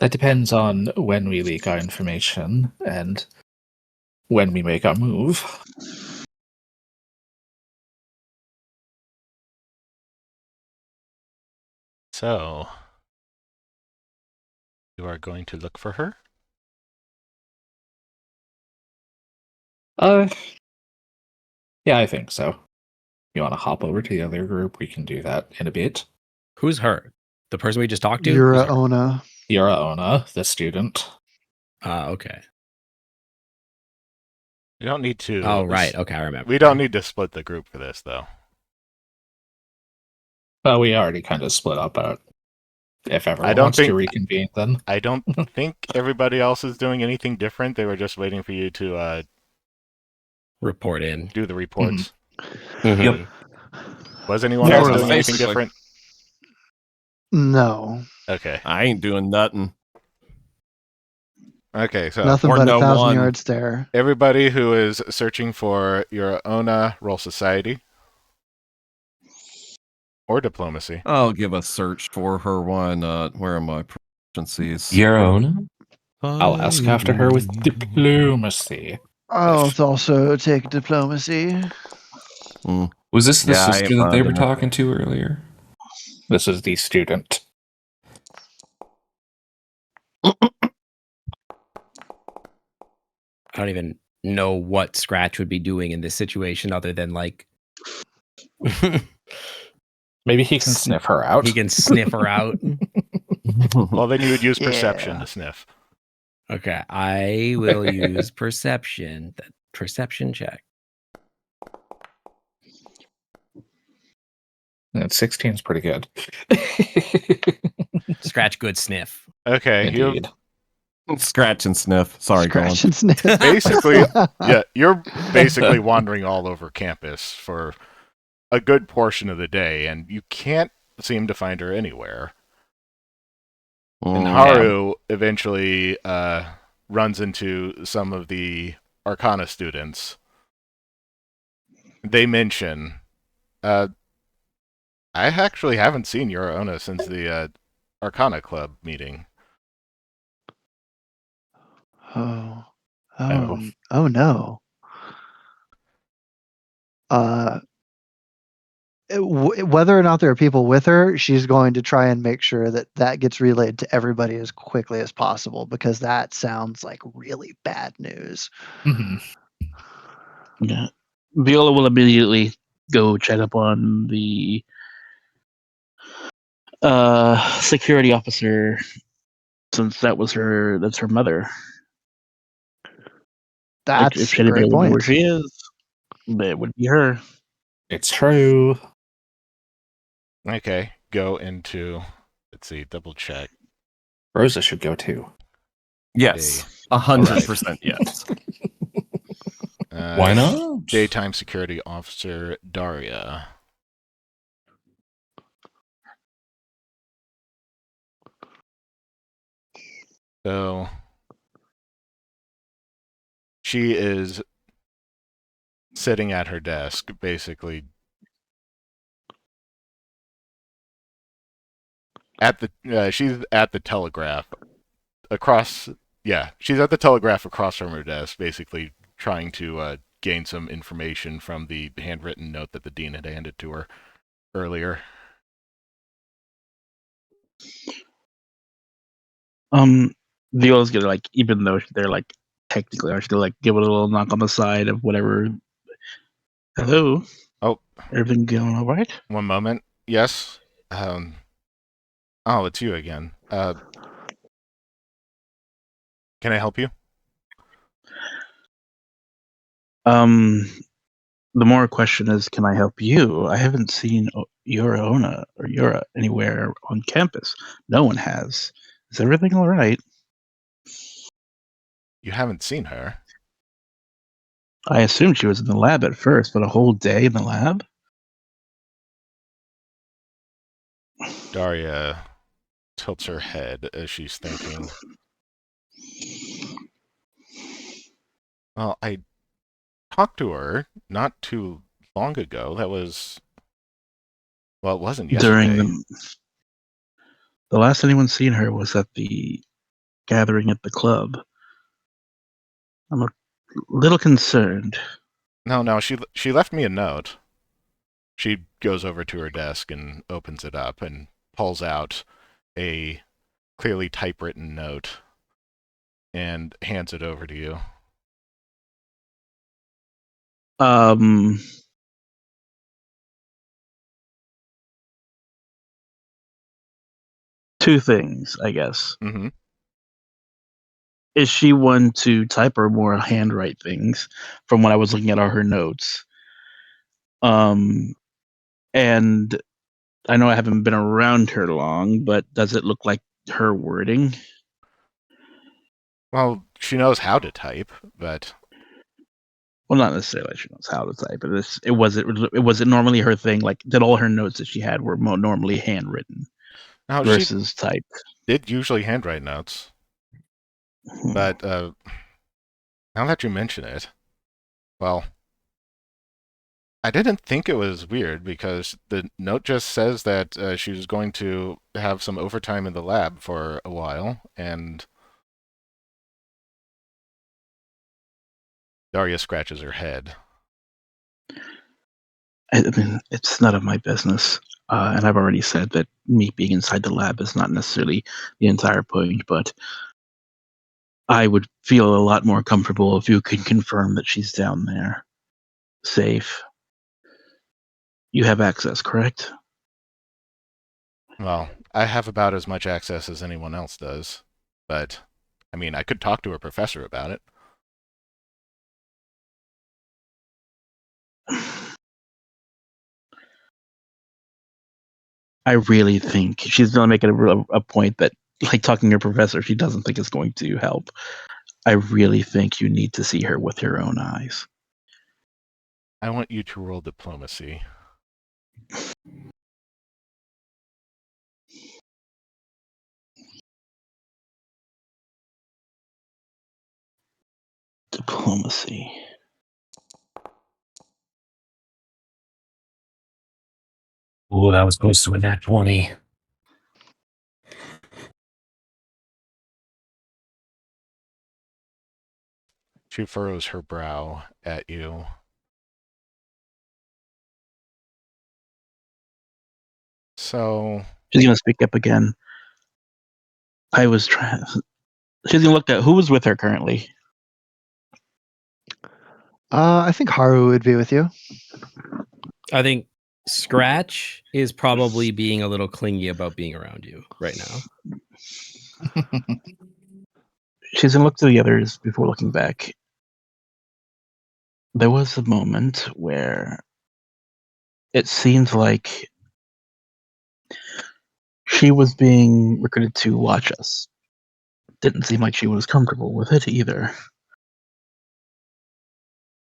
That depends on when we leak our information and when we make our move. So, you are going to look for her? Yeah, I think so. You want to hop over to the other group? We can do that in a bit. Who's her? The person we just talked to? You're Who's a her? Ona. Yuraona, the student. Okay. We don't need to. Oh, right. Okay, I remember. We don't need to split the group for this, though. Well, we already kind of split up out. If everyone don't wants to think- reconvene, then. I don't think everybody else is doing anything different. They were just waiting for you to Report in. do the reports. Yep. Was anyone More else or doing less. anything different? No, Okay. I ain't doing nothing. Okay, so nothing or but no a 1,000 one. yard stare. everybody who is searching for your Ona, roll society or diplomacy. I'll give a search for her. Why not? Where are my proficiencies? Yuraona? I'll ask after her with diplomacy. I'll also take diplomacy. Was this the Yeah, I ain't sister that they were finding it. talking to earlier? This is the student. I don't even know what Scratch would be doing in this situation other than like Maybe he can sniff her out. he can sniff her out. Well, then you would use perception Yeah. to sniff. Okay, I will use perception. The perception check. And 16 is pretty good. Scratch, good sniff. Okay, you Indeed. Scratch and sniff. Sorry, Scratch Colin. and sniff. basically, yeah, you're basically wandering all over campus for a good portion of the day, and you can't seem to find her anywhere. And Haru eventually runs into some of the Arcana students. They mention, I actually haven't seen Yuraona since the Arcana Club meeting. Oh, Oh. no. Whether or not there are people with her, she's going to try and make sure that that gets relayed to everybody as quickly as possible, because that sounds like really bad news. Mhm. Yeah. Viola will immediately go check up on the security officer, since that's her mother. Like, That's if a anybody great would know where point. she is, it would be her. It's true. Okay, go into, let's see, double check. Rosa should go too. Yes. 100% yes. Why not? Daytime security officer Daria. So she is sitting at her desk, basically at the she's at the telegraph across. Yeah, she's at the telegraph across from her desk, basically trying to gain some information from the handwritten note that the dean had handed to her earlier. Viola's gonna, like, even though they're like technically, she's gonna like give it a little knock on the side of whatever. Hello. Oh, Everything going all right? one moment. Yes. Oh, it's you again. Can I help you? The more question is, can I help you? I haven't seen Yuraona or Yura anywhere on campus. No one has. Is everything all right? You haven't seen her. I assumed she was in the lab at first, but a whole day in the lab? Daria tilts her head as she's thinking. Well, I talked to her not too long ago. That was, well, it wasn't yesterday. During the last anyone seen her was at the gathering at the club. I'm a little concerned. No, she left me a note. She goes over to her desk and opens it up and pulls out a clearly typewritten note and hands it over to you. two things, I guess. Mm-hmm. Is she one to type or more handwrite things from when I was looking at all her notes? And I know I haven't been around her long, but does it look like her wording? Well, she knows how to type, but Well, not necessarily she knows how to type, but it was normally her thing. Like, did all her notes that she had were normally handwritten now she versus typed? did usually handwrite notes. But now that you mention it, well, I didn't think it was weird because the note just says that she was going to have some overtime in the lab for a while, and Daria scratches her head. I mean, it's none of my business. And I've already said that me being inside the lab is not necessarily the entire point, but I would feel a lot more comfortable if you could confirm that she's down there, safe. You have access, correct? Well, I have about as much access as anyone else does, but I mean, I could talk to a professor about it. I really think she's going to make it a point that, like, talking to her professor, she doesn't think it's going to help. I really think you need to see her with your own eyes. I want you to roll diplomacy. Diplomacy. Oh, that was close to a nat 20. She furrows her brow at you. So, She's going to speak up again. I was trying. She's going to look at who was with her currently. I think Haru would be with you. I think Scratch is probably being a little clingy about being around you right now. She's going to look to the others before looking back. There was a moment where it seemed like she was being recruited to watch us. Didn't seem like she was comfortable with it either.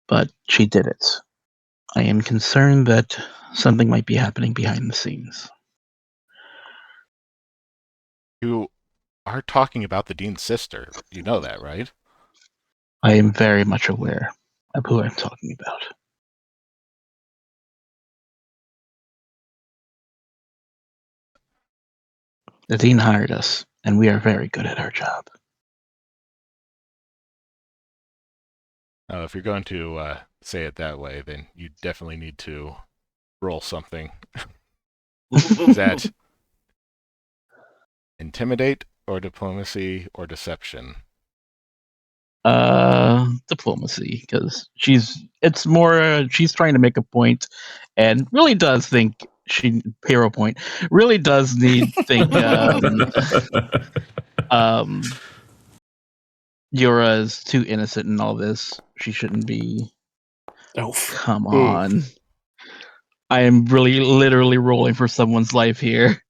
But she did it. I am concerned that something might be happening behind the scenes. you are talking about the dean's sister. You know that, right? I am very much aware of who I'm talking about. The dean hired us, and we are very good at our job. Oh, if you're going to say it that way, then you definitely need to roll something. Is that intimidate or diplomacy or deception? Diplomacy, because she's trying to make a point, and really does think hero point really does need think Yura's too innocent in all this. She shouldn't be. Oh, Come on. I am really literally rolling for someone's life here.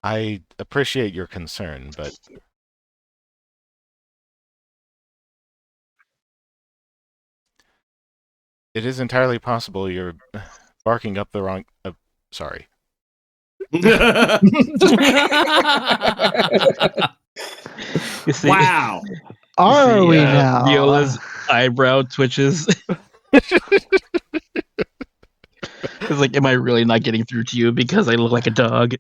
I appreciate your concern, but it is entirely possible you're barking up the wrong... sorry. You see, Wow. Are we now? Viola's eyebrow twitches. It's like, am I really not getting through to you because I look like a dog?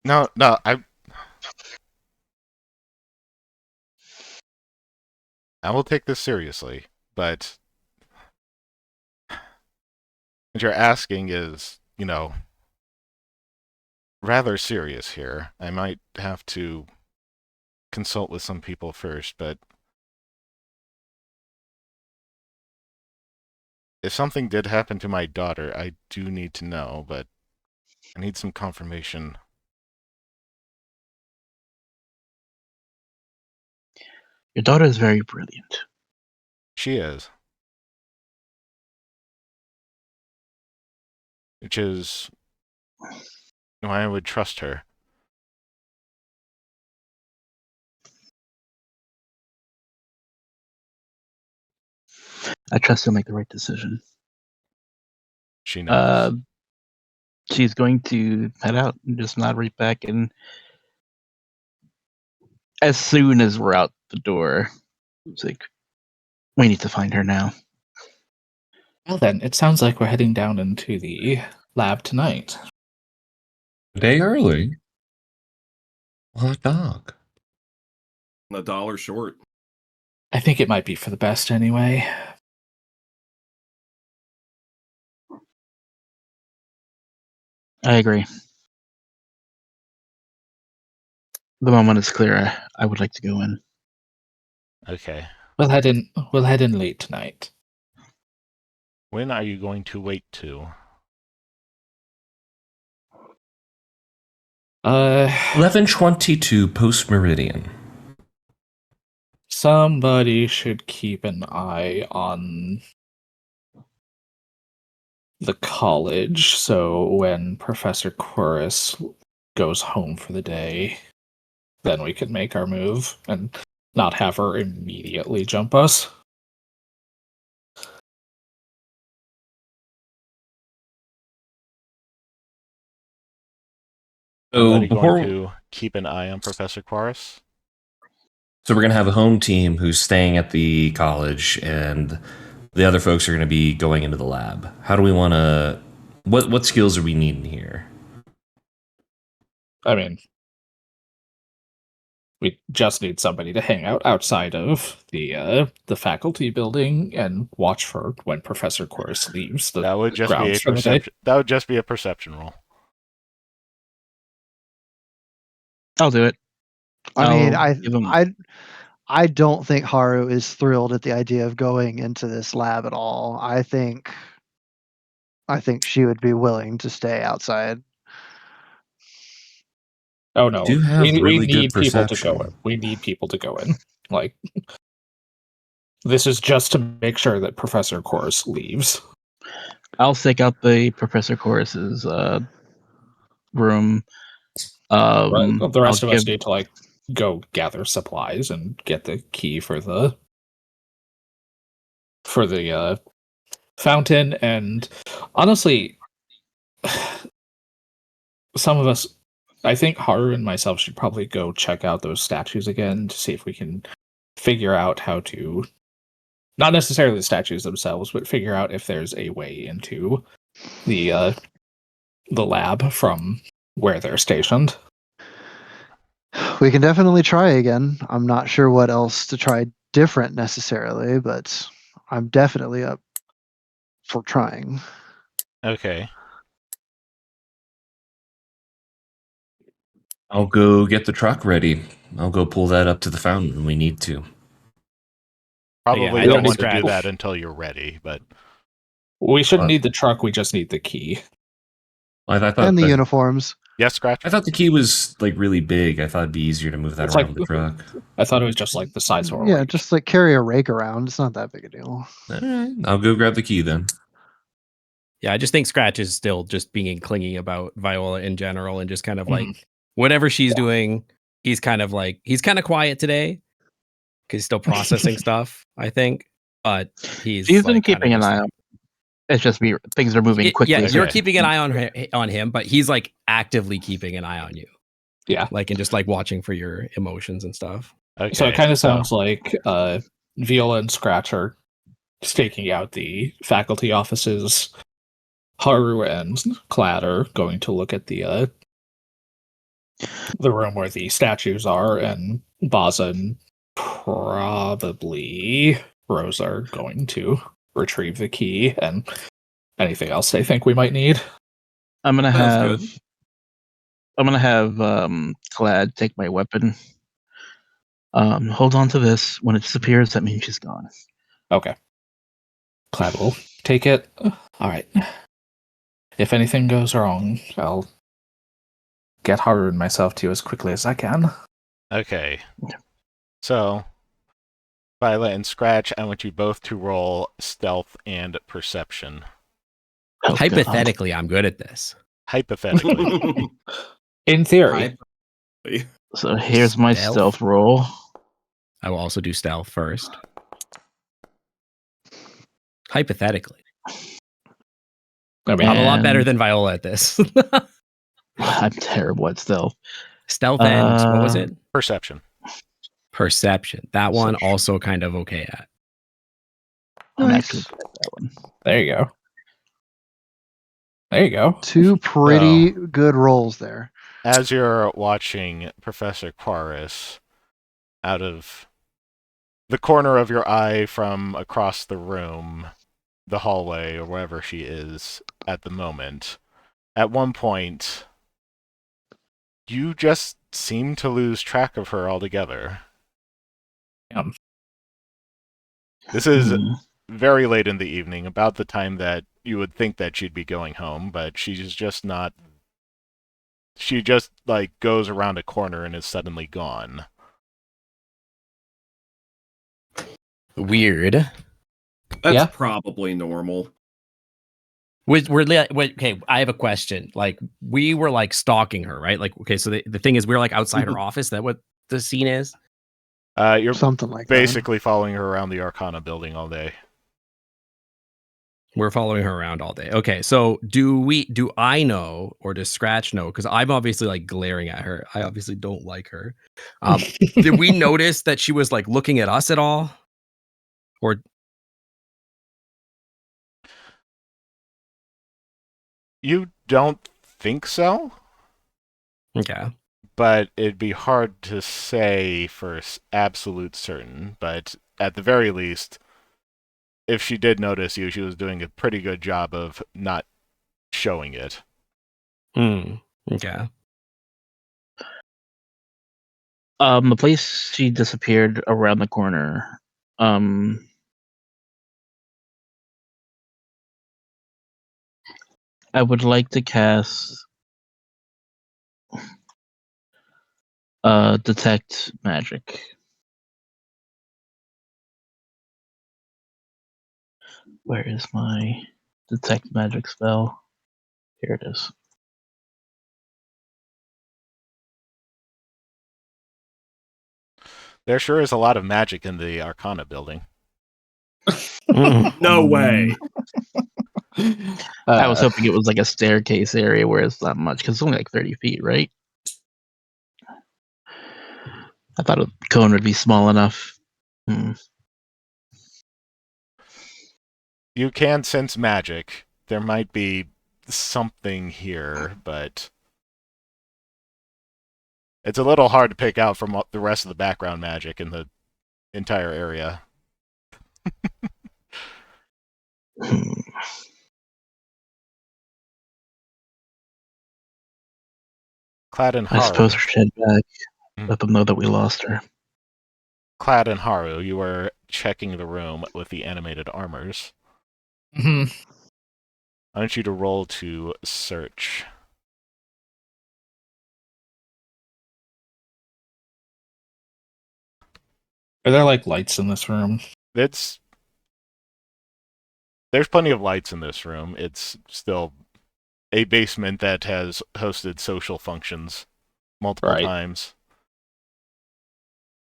No, I will take this seriously, but what you're asking is, rather serious here. I might have to consult with some people first, but if something did happen to my daughter, I do need to know, but I need some confirmation. Your daughter is very brilliant. She is. Which is why I would trust her. I trust she'll make the right decision. She knows. She's going to head out and just nod right back. And as soon as we're out the door, it's like, we need to find her now. Well then, it sounds like we're heading down into the lab tonight. A day early. Hot dog. $1 short. I think it might be for the best anyway. I agree. The moment is clear. I would like to go in. Okay. We'll head in late tonight. When are you going to wait to? 11:22 post meridian. Somebody should keep an eye on the college, so when Professor Chorus goes home for the day, then we can make our move and not have her immediately jump us. So Somebody before, going to keep an eye on Professor Quarus? so we're gonna have a home team who's staying at the college, and the other folks are gonna be going into the lab. How do we want to? What skills are we needing here? I mean, we just need somebody to hang out outside of the faculty building and watch for when Professor Chorus leaves the That would just be a grounds for the day. perception. That would just be a perception roll. I'll do it. I mean, I'll give him- I don't think Haru is thrilled at the idea of going into this lab at all. I think she would be willing to stay outside. Oh no, Do have we really good need people to go perception. in. We need people to go in. Like, this is just to make sure that Professor Chorus leaves. I'll stake out the Professor Chorus's room. The rest I'll of us give- need to like go gather supplies and get the key for the fountain. And honestly, some of us, I think Haru and myself should probably go check out those statues again to see if we can figure out how to, not necessarily the statues themselves, but figure out if there's a way into the lab from where they're stationed. We can definitely try again. I'm not sure what else to try different necessarily, but I'm definitely up for trying. Okay. I'll go get the truck ready. I'll go pull that up to the fountain when we need to. Probably I don't don't want to do scratch. that until you're ready, but We shouldn't What? need the truck, we just need the key. I thought And the that- uniforms. yes, Scratch. I thought the key was like really big. I thought it'd be easier to move that It's around like- the truck. I thought it was just like the size of a Yeah, rake. just like carry a rake around. It's not that big a deal. All right, I'll go grab the key then. Yeah, I just think Scratch is still just being clingy about Viola in general and just kind of like Mhm. whatever she's doing, he's kind of quiet today because he's still processing stuff, I think. But he's She's been like, kinda keeping an just eye like- out. It's just things are moving quickly. Yeah, you're Okay. keeping an eye on him, but he's like actively keeping an eye on you. Yeah. Like and just like watching for your emotions and stuff. Okay. So it kind of sounds like Viola and Scratch are staking out the faculty offices. Haru and Clad are going to look at the room where the statues are, and Baza and probably Rose are going to retrieve the key and anything else they think we might need. I'm gonna Sounds have Clad take my weapon Hold on to this. When it disappears, that means she's gone. Okay. Clad will take it. All right. If anything goes wrong, I'll get Haru and myself to you as quickly as I can. Okay. So, Violet and Scratch, I want you both to roll stealth and perception. Oh, God. Hypothetically, I'm good at this. Hypothetically. In theory. So here's my stealth roll. I will also do stealth first. Hypothetically. I mean, I'm a lot And- better than Viola at this. I'm terrible at stealth. Stealth and what was it? Perception. Perception. That one also kind of okay at. I'm Nice. actually good at that one. there you go. There you go. Two pretty good rolls there. As you're watching Professor Quaris out of the corner of your eye from across the room, the hallway, or wherever she is at the moment, at one point, you just seem to lose track of her altogether. This is Hmm. very late in the evening, about the time that you would think that she'd be going home, but she's just not. She just, like, goes around a corner and is suddenly gone. Weird. That's Yeah. probably normal. Wait, okay, I have a question. Like, we were like stalking her, right? Like, okay, so the thing is, we were like outside her office. Is that what the scene is? You're Something like that. basically following her around the Arcana building all day. We're following her around all day. Okay, so do I know, or does Scratch know? Because I'm obviously like glaring at her. I obviously don't like her. Did we notice that she was like looking at us at all? Or You don't think so? okay. But it'd be hard to say for absolute certain. But at the very least, if she did notice you, she was doing a pretty good job of not showing it. Okay. The place she disappeared around the corner. I would like to cast detect magic. Where is my detect magic spell? Here it is. There sure is a lot of magic in the Arcana building. No way. I was hoping it was like a staircase area where it's not much because it's only like 30 feet, right? I thought a cone would be small enough. You can sense magic. There might be something here, but it's a little hard to pick out from the rest of the background magic in the entire area. Clad and I Haru. suppose we should head back. Let them know that we lost her. Clad and Haru, you were checking the room with the animated armors. Mhm. I want you to roll to search. Are there like lights in this room? There's plenty of lights in this room. It's still a basement that has hosted social functions multiple Right. times.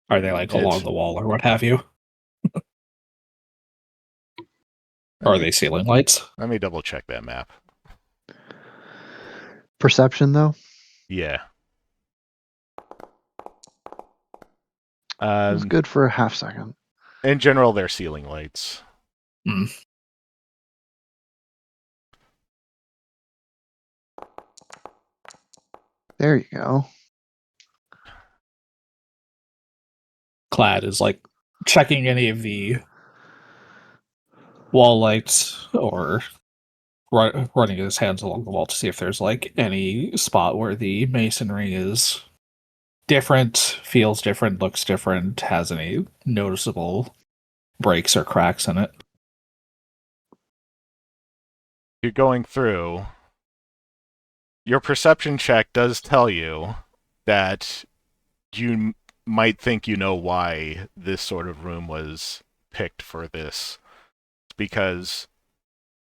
Are they like It's- along the wall or what have you? Or are they ceiling lights? Let me double check that map. Perception, though. Yeah. It was good for a half second. In general, they're ceiling lights. There you go. Clad is like checking any of the wall lights or running his hands along the wall to see if there's like any spot where the masonry is different, feels different, looks different, has any noticeable breaks or cracks in it. You're going through. Your perception check does tell you that you might think you know why this sort of room was picked for this. Because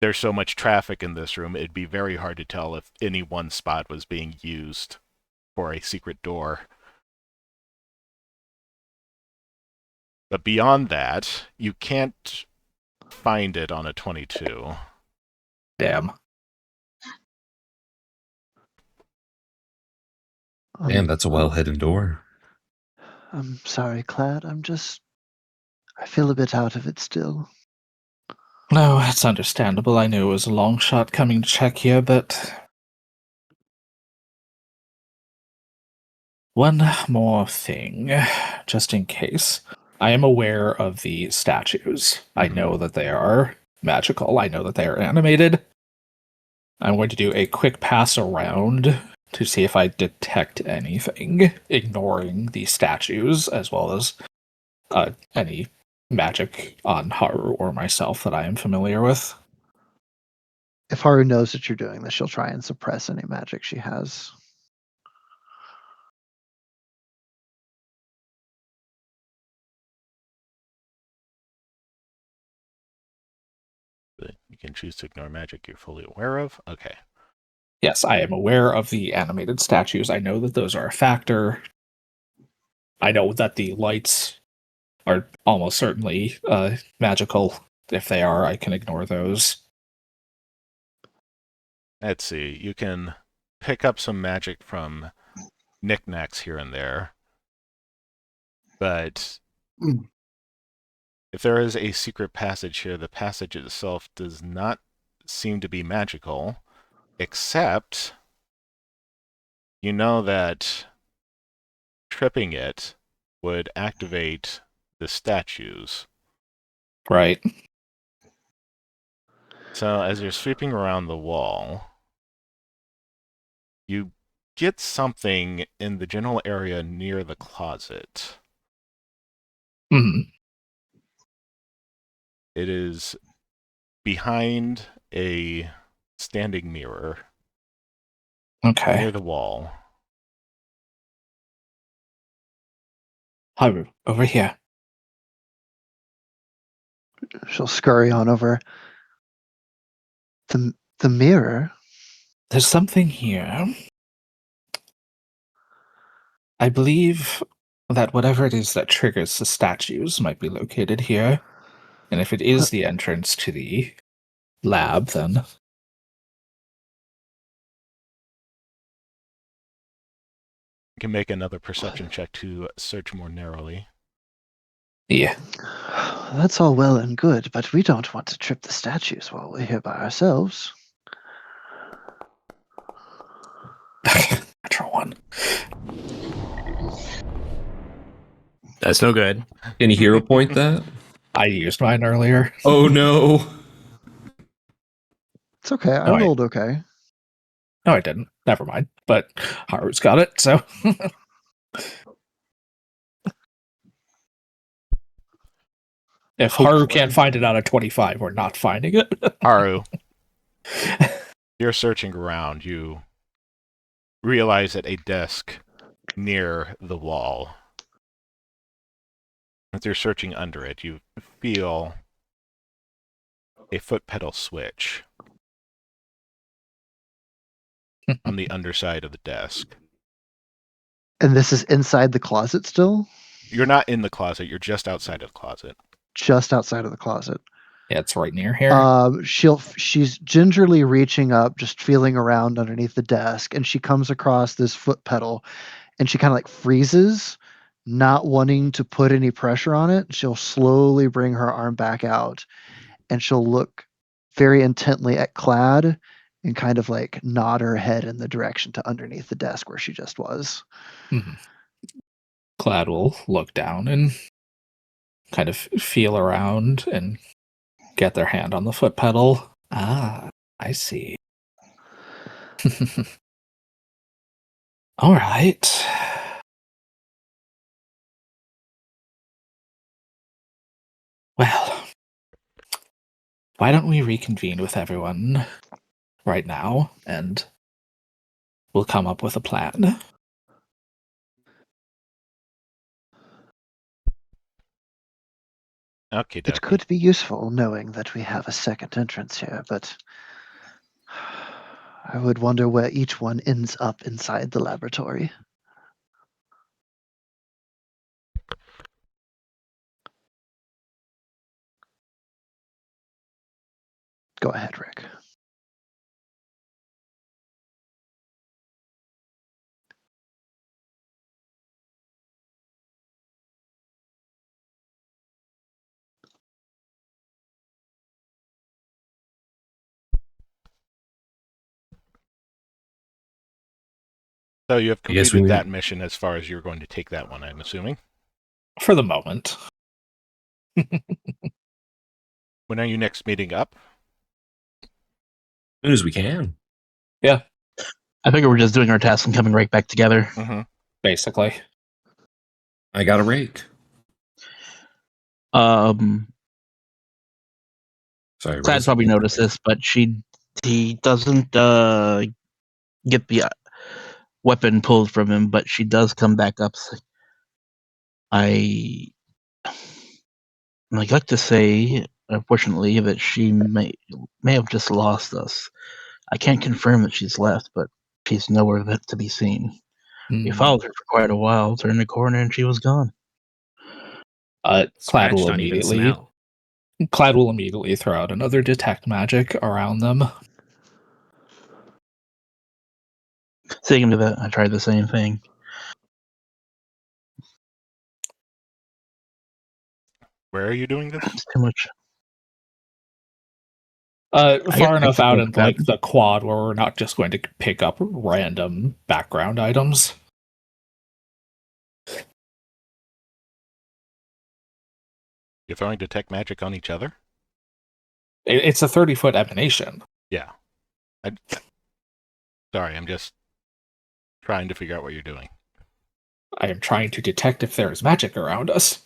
there's so much traffic in this room, it'd be very hard to tell if any one spot was being used for a secret door. But beyond that, you can't find it on a 22. Damn. Man, that's a well-hidden door. I'm sorry, Clad. I feel a bit out of it still. No, it's understandable. I knew it was a long shot coming to check here, but one more thing, just in case. I am aware of the statues. I know that they are magical. I know that they are animated. I'm going to do a quick pass around to see if I detect anything, ignoring the statues as well as any magic on Haru or myself that I am familiar with. If Haru knows that you're doing this, she'll try and suppress any magic she has. You can choose to ignore magic you're fully aware of. Okay. Yes, I am aware of the animated statues. I know that those are a factor. I know that the lights are almost certainly magical. If they are, I can ignore those. Let's see. You can pick up some magic from knickknacks here and there. But if there is a secret passage here, the passage itself does not seem to be magical, except you know that tripping it would activate the statues. Right. So as you're sweeping around the wall, you get something in the general area near the closet. Hmm. It is behind a standing mirror Okay. near the wall. Haru, over here. She'll scurry on over. The mirror? There's something here. I believe that whatever it is that triggers the statues might be located here. And if it is the entrance to the lab, then You can make another perception check to search more narrowly. yeah. That's all well and good, but we don't want to trip the statues while we're here by ourselves. Natural one. That's no good. Can you hero point that? I used mine earlier. Oh no. It's okay. I No, I- rolled okay. No, I didn't. Never mind. But Haru's got it, so if Haru can't find it out of 25, we're not finding it. Haru, you're searching around. You realize that a desk near the wall. As you're searching under it, you feel a foot pedal switch on the underside of the desk. And this is inside the closet still? You're not in the closet, you're just outside of the closet. Just outside of the closet. Yeah, it's right near here. She's gingerly reaching up, just feeling around underneath the desk, and she comes across this foot pedal, and she kind of like freezes, not wanting to put any pressure on it. She'll slowly bring her arm back out, and she'll look very intently at Clad and kind of like nod her head in the direction to underneath the desk where she just was. Mhm. Clad will look down and kind of feel around and get their hand on the foot pedal. Ah, I see. All right. why don't we reconvene with everyone right now, and we'll come up with a plan. Okay, It could be useful knowing that we have a second entrance here, but I would wonder where each one ends up inside the laboratory. Go ahead, Rick. So you have I guess completed we- that mission as far as you're going to take that one, I'm assuming. For the moment. When are you next meeting up? As soon as we can. I figure we're just doing our task and coming right back together. Mm-hmm. Basically. I got a rake. Sorry, Clad's Rose. probably noticed this, but he doesn't get the weapon pulled from him, but she does come back up. I like to say, unfortunately, that she may have just lost us. I can't confirm that she's left, but she's nowhere to be seen. We followed her for quite a while, turned the corner, and she was gone. Clad Scratch, will not even immediately smell. Clad will immediately throw out another detect magic around them. Seeing to that, I tried the same thing. Where are you doing this? It's too much. Far guess enough I out could into like the quad where we're not just going to pick up random background items. You're throwing detect magic on each other? It's a 30-foot emanation. Yeah. Sorry, I'm just trying to figure out what you're doing. I am trying to detect if there is magic around us.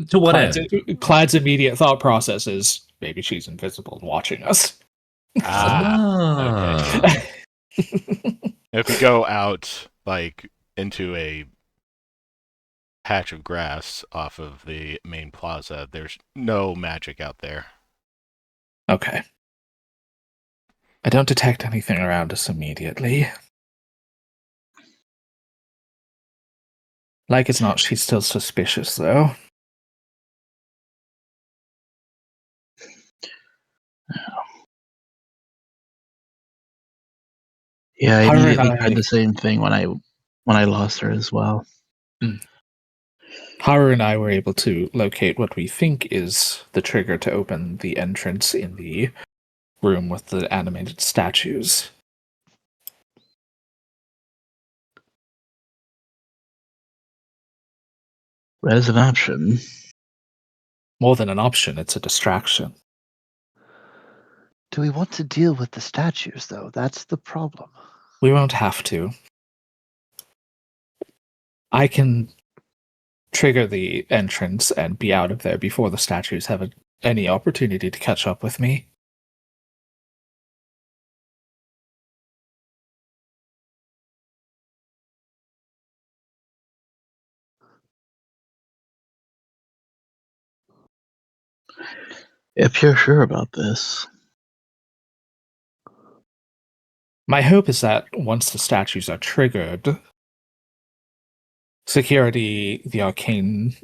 To what end? Clad's immediate thought process is maybe she's invisible and watching us. Okay. If we go out, like, into a patch of grass off of the main plaza, there's no magic out there. Okay. I don't detect anything around us immediately. Like it's not, she's still suspicious, though. Yeah, I Haru and immediately tried I- the same thing when I lost her as well. Haru and I were able to locate what we think is the trigger to open the entrance in the room with the animated statues. That is an option. More than an option, it's a distraction. Do we want to deal with the statues, though? That's the problem. We won't have to. I can trigger the entrance and be out of there before the statues have any opportunity to catch up with me. If you're sure about this. My hope is that once the statues are triggered, security, the arcane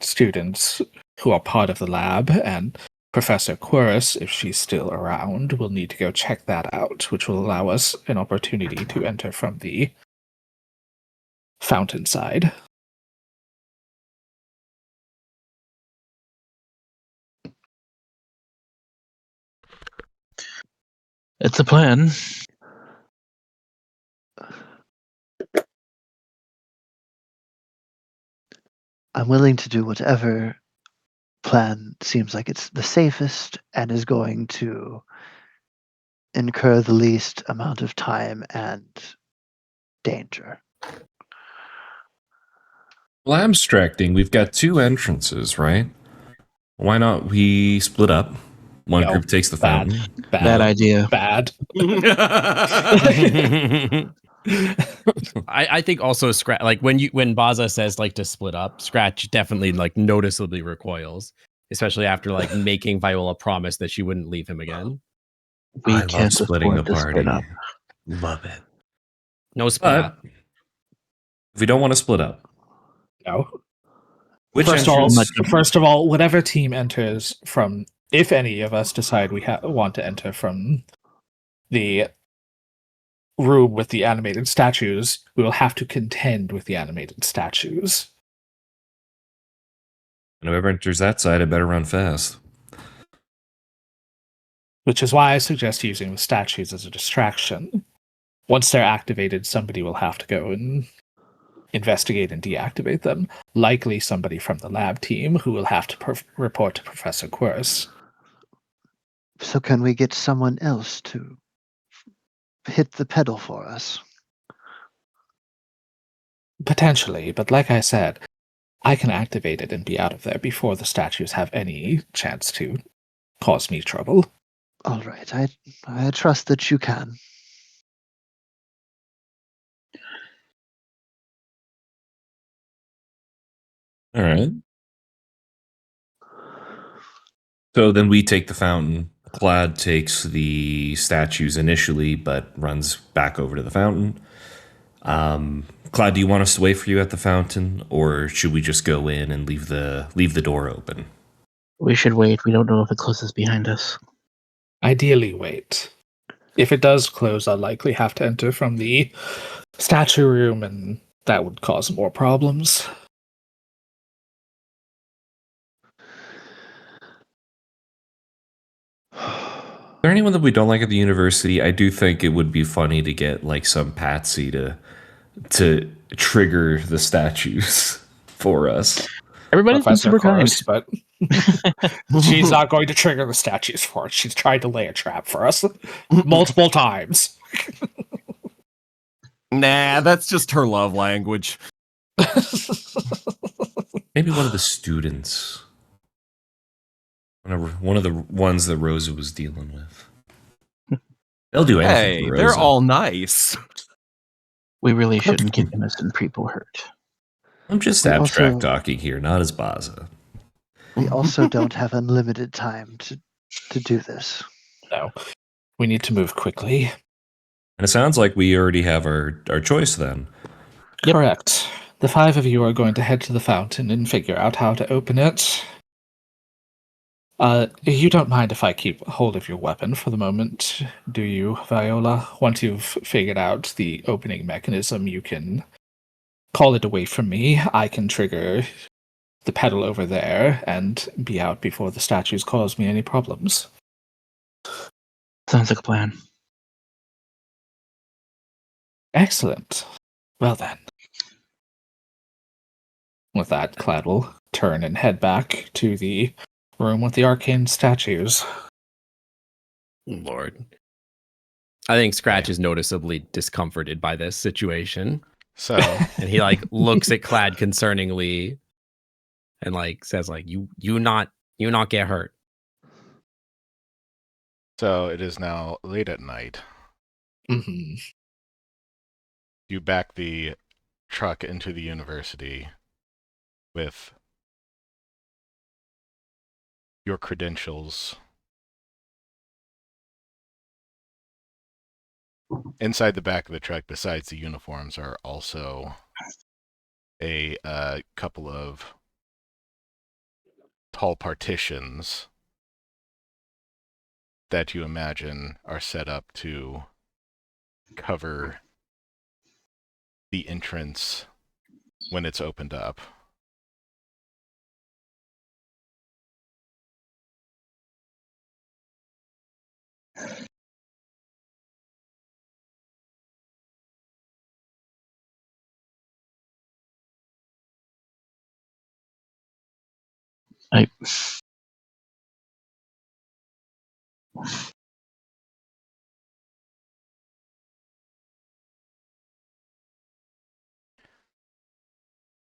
students who are part of the lab, and Professor Quirus, if she's still around, will need to go check that out, which will allow us an opportunity to enter from the fountain side. It's a plan. I'm willing to do whatever plan seems like it's the safest and is going to incur the least amount of time and danger. Well, abstracting, we've got two entrances, right? Why not we split up? One No, group takes the bad. fountain. Bad idea. Bad. I think also Scratch, like when Baza says like to split up, Scratch definitely like noticeably recoils, especially after like making Viola promise that she wouldn't leave him again. We I love can't splitting a afford to split party. up. Love it. No split But up. if we don't want to split up, No. which First entrance? of all, whatever team enters from, if any of us decide we want to enter from the room with the animated statues, we will have to contend with the animated statues. And whoever enters that side, I better run fast. Which is why I suggest using the statues as a distraction. Once they're activated, somebody will have to go and investigate and deactivate them. Likely somebody from the lab team who will have to report to Professor Quirce. So can we get someone else to hit the pedal for us? Potentially, but like I said, I can activate it and be out of there before the statues have any chance to cause me trouble. All right, I trust that you can. All right. So then we take the fountain. Clad takes the statues initially, but runs back over to the fountain. Clad, do you want us to wait for you at the fountain, or should we just go in and leave the door open? We should wait. We don't know if it closes behind us. Ideally, wait. If it does close, I'll likely have to enter from the statue room, and that would cause more problems. Is there anyone that we don't like at the university? I do think it would be funny to get like some patsy to trigger the statues for us. Everybody's been super kind. But she's not going to trigger the statues for us. She's tried to lay a trap for us multiple times. Nah, that's just her love language. Maybe one of the students. One of the ones that Rosa was dealing with. They'll do anything Hey, for they're Rosa. all nice. We really shouldn't get innocent people hurt. I'm just We abstract also- talking here, not as Baza. We also don't have unlimited time to do this. No. We need to move quickly. And it sounds like we already have our choice then. Correct. The 5 of you are going to head to the fountain and figure out how to open it. You don't mind if I keep hold of your weapon for the moment, do you, Viola? Once you've figured out the opening mechanism, you can call it away from me. I can trigger the pedal over there and be out before the statues cause me any problems. Sounds like a plan. Excellent. Well then. With that, Clad will turn and head back to the room with the arcane statues. Lord. I think Scratch is noticeably discomforted by this situation. So, And he like looks at Clad concerningly and like says like you not get hurt. so it is now late at night. Mm-hmm. You back the truck into the university with your credentials. Inside the back of the truck, besides the uniforms, are also a couple of tall partitions that you imagine are set up to cover the entrance when it's opened up. I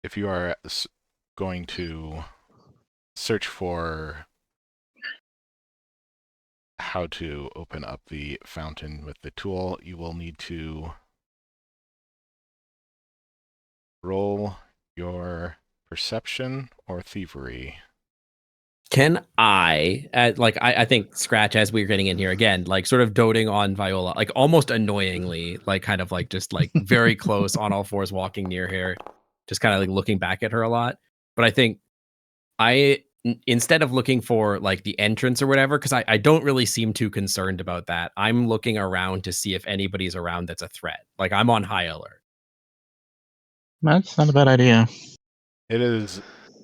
If you are going to search for how to open up the fountain with the tool, you will need to roll your perception or thievery. Can I think Scratch, as we were getting in here again, like sort of doting on Viola, like almost annoyingly, like kind of like just like very close on all fours walking near her, just kind of like looking back at her a lot. But I think instead of looking for like the entrance or whatever, because I don't really seem too concerned about that, I'm looking around to see if anybody's around that's a threat. Like I'm on high alert. That's not a bad idea. It is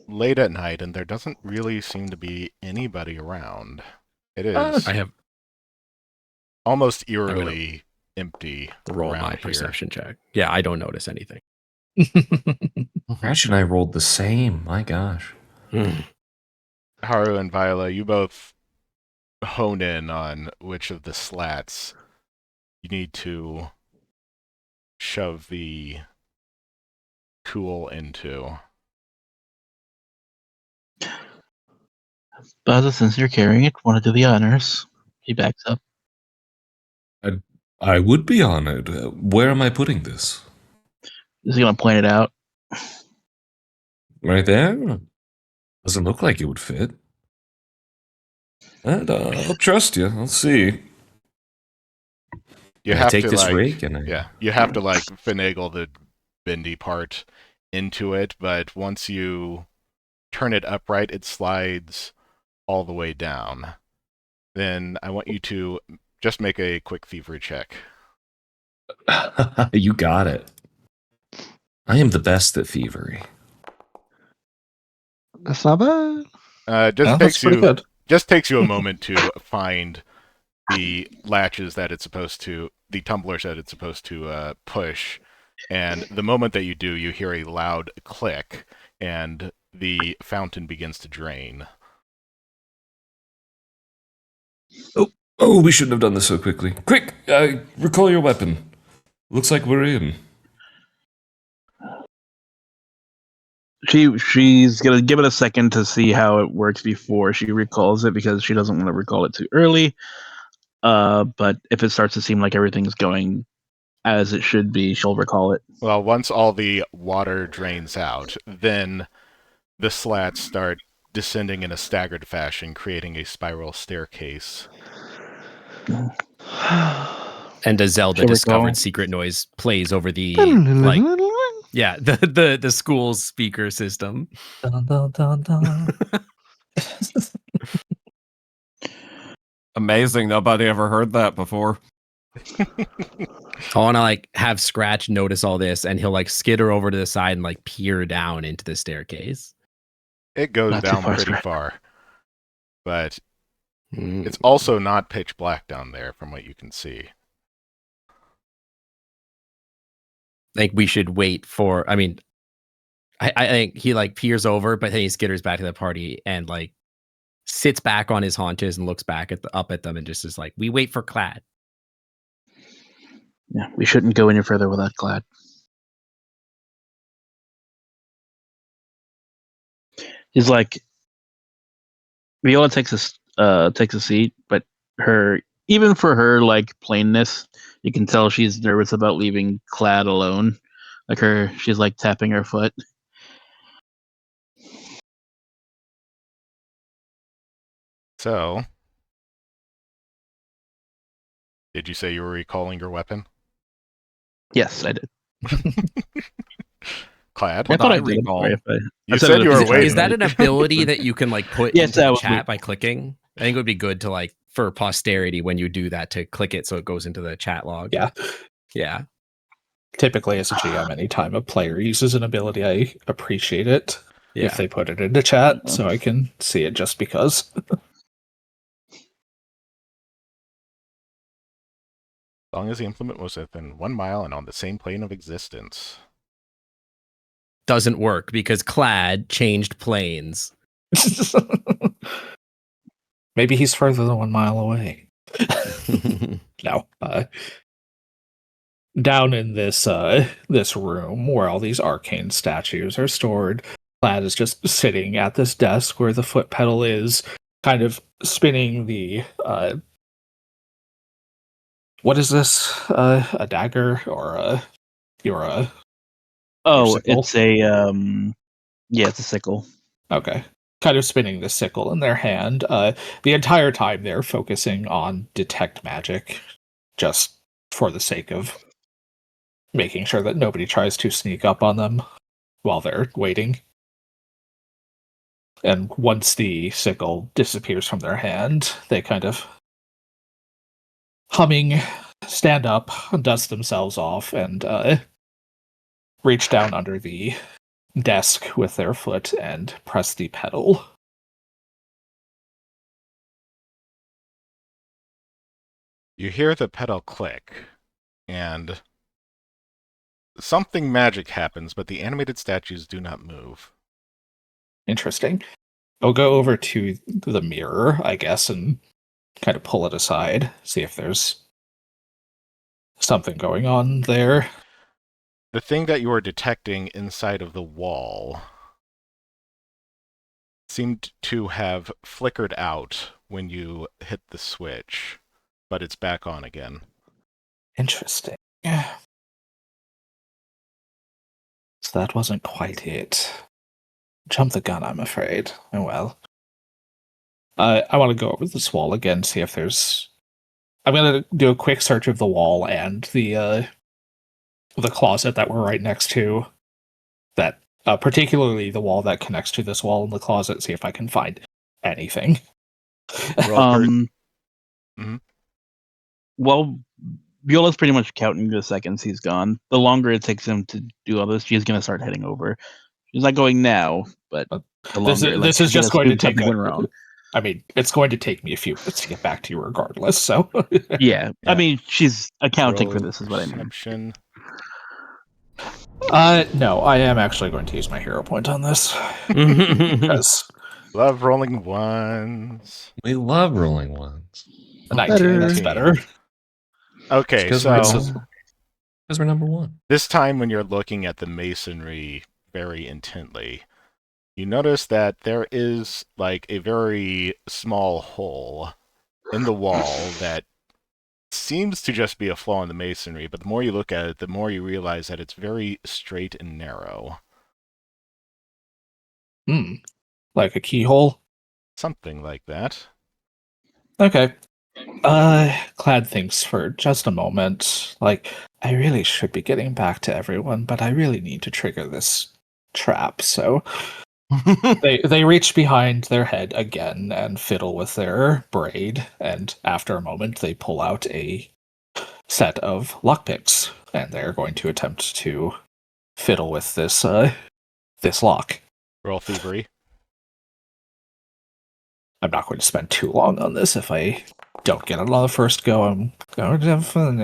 late at night, and there doesn't really seem to be anybody around. It is I have almost eerily empty roll around my here. perception check. Yeah, I don't notice anything. Crash and I rolled the same. My gosh. Haru and Viola, you both hone in on which of the slats you need to shove the tool into. Baza, since you're carrying it, want to do the honors? He backs up. I would be honored. Where am I putting this? Is he going to point it out? Right there? Doesn't look like it would fit. And I'll trust you. I'll see. You Can I have take to this like, rake and you have to like finagle the bendy part into it, but once you turn it upright, it slides all the way down. Then I want you to just make a quick thievery check. You got it. I am the best at thievery. That's not bad. That's pretty good. Just takes you a moment to find the latches that it's supposed to, the tumblers that it's supposed to push. And the moment that you do, you hear a loud click, and the fountain begins to drain. Oh, we shouldn't have done this so quickly. Quick, recall your weapon. Looks like we're in. She's gonna give it a second to see how it works before she recalls it, because she doesn't want to recall it too early. But if it starts to seem like everything's going as it should be, she'll recall it. Well, once all the water drains out, then the slats start descending in a staggered fashion, creating a spiral staircase. And a Zelda She'll discovered recall. secret noise plays over the like the school's speaker system. Dun, dun, dun, dun. Amazing. Nobody ever heard that before. I want to like have Scratch notice all this, and he'll like skitter over to the side and like peer down into the staircase. It goes Not too down far, pretty Scratch. far. But it's also not pitch black down there from what you can see. Like we should wait for. I mean, I think he like peers over, but then he skitters back to the party and like sits back on his haunches and looks back up at them and just is like, "We wait for Clad." Yeah, we shouldn't go any further without Glad. He's like, Viola takes a seat, but even for her like plainness, you can tell she's nervous about leaving Clad alone. She's like tapping her foot. So, did you say you were recalling your weapon? Yes, I did. Clad? I thought I I did. recall. Sorry if I You said said it you a were few times. waiting. Is that an ability that you can like put Yes, into that the was chat me. by clicking? I think it would be good to like for posterity when you do that to click it so it goes into the chat log. Yeah. Yeah. Typically, as a GM, anytime a player uses an ability, I appreciate it Yeah. if they put it into chat so I can see it just because. As long as the implement was within 1 mile and on the same plane of existence. Doesn't work because Clad changed planes. Maybe he's further than 1 mile away. No. Down in this this room where all these arcane statues are stored, Plaid is just sitting at this desk where the foot pedal is, kind of spinning the What is this? A dagger or a Oh, sickle? it's a yeah, it's a sickle. Okay. Kind of spinning the sickle in their hand. The entire time they're focusing on detect magic, just for the sake of making sure that nobody tries to sneak up on them while they're waiting. And once the sickle disappears from their hand, they kind of humming stand up, dust themselves off, and reach down under the desk with their foot and press the pedal. You hear the pedal click, and something magic happens, but the animated statues do not move. Interesting. I'll go over to the mirror, I guess, and kind of pull it aside, see if there's something going on there. The thing that you are detecting inside of the wall seemed to have flickered out when you hit the switch, but it's back on again. Interesting. So that wasn't quite it. Jump the gun, I'm afraid. Oh well. I want to go over this wall again, see if there's... I'm going to do a quick search of the wall and the closet that we're right next to. That, particularly the wall that connects to this wall in the closet, see if I can find anything. Mhm. Well, Viola's pretty much counting the seconds he's gone. The longer it takes him to do all this, she's gonna start heading over. She's not going now, but the longer This is she's just gonna going to assume take something went wrong. I mean, it's going to take me a few minutes to get back to you regardless, so... Yeah, I Yeah. mean, she's accounting for Roll this, is what I mean. perception. No, I am actually going to use my hero point on this. Because Love rolling ones. We love rolling ones. a 19, that's better. Okay, Because so we're number one. this time when you're looking at the masonry very intently, you notice that there is like a very small hole in the wall that seems to just be a flaw in the masonry, but the more you look at it, the more you realize that it's very straight and narrow. Like a keyhole? Something like that. Okay. Clad thinks for just a moment. Like, I really should be getting back to everyone, but I really need to trigger this trap, so... They reach behind their head again and fiddle with their braid, and after a moment they pull out a set of lockpicks, and they're going to attempt to fiddle with this lock. Roll thievery. I'm not going to spend too long on this. If I don't get it on the first go, I'm going to have fun.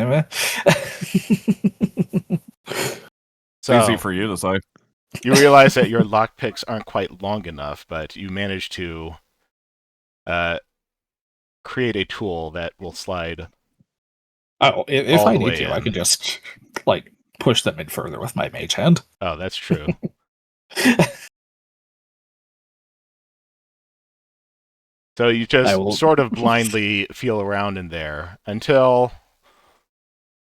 So, Easy for you to say. you realize that your lockpicks aren't quite long enough, but you manage to create a tool that will slide. Oh, if All I the need way to, I in. can just like push them in further with my mage hand. Oh, that's true. So you I just will- sort of blindly feel around in there until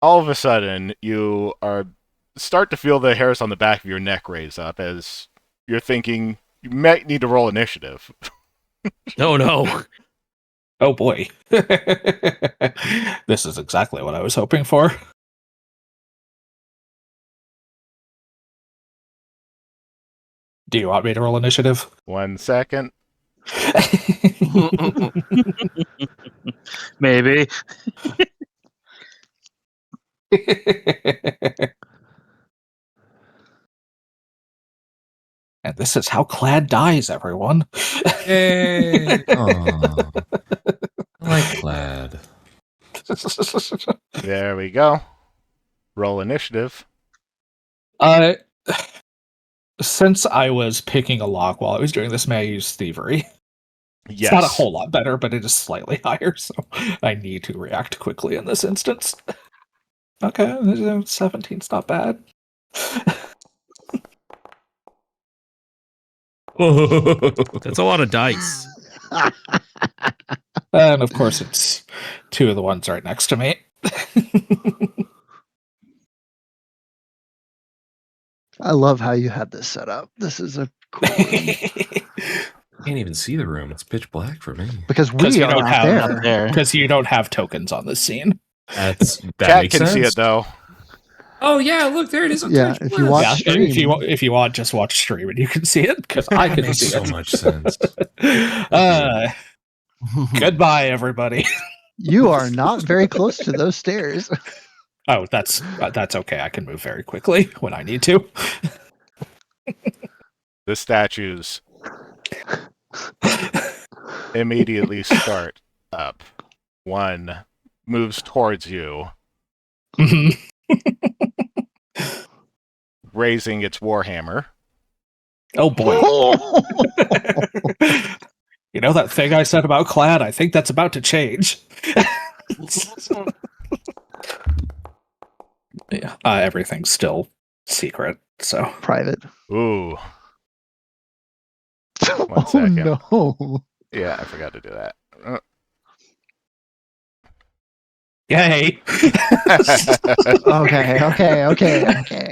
all of a sudden you start to feel the hairs on the back of your neck raise up as you're thinking you might need to roll initiative. Oh no. Oh boy. This is exactly what I was hoping for. Do you want me to roll initiative? 1 second. Maybe. And this is how Clad dies, everyone. Yay! Aw. I like Plaid. There we go. Roll initiative. Since I was picking a lock while I was doing this, may I use thievery? Yes. It's not a whole lot better, but it is slightly higher, so I need to react quickly in this instance. Okay, 17's not bad. That's a lot of dice. And of course, it's two of the ones right next to me. I love how you had this set up. This is a cool room. Can't even see the room. It's pitch black for me. Because Because we you are don't not have Not there. there. because you don't have tokens on this scene. That Cat makes can sense. see it though. Oh yeah, look there it is. On Yeah, Twitch if you Plus. watch stream. if you want, just watch stream and you can see it because I That can makes see so it. much sense. Goodbye, everybody. You are not very close to those stairs. Oh, that's okay. I can move very quickly when I need to. The statues immediately start up. One moves towards you, Mhm. raising its warhammer. Oh boy. You know that thing I said about Clad? I think that's about to change. Yeah, everything's still secret, so. Private. Ooh, Oh second. no. yeah, I forgot to do that. Yay!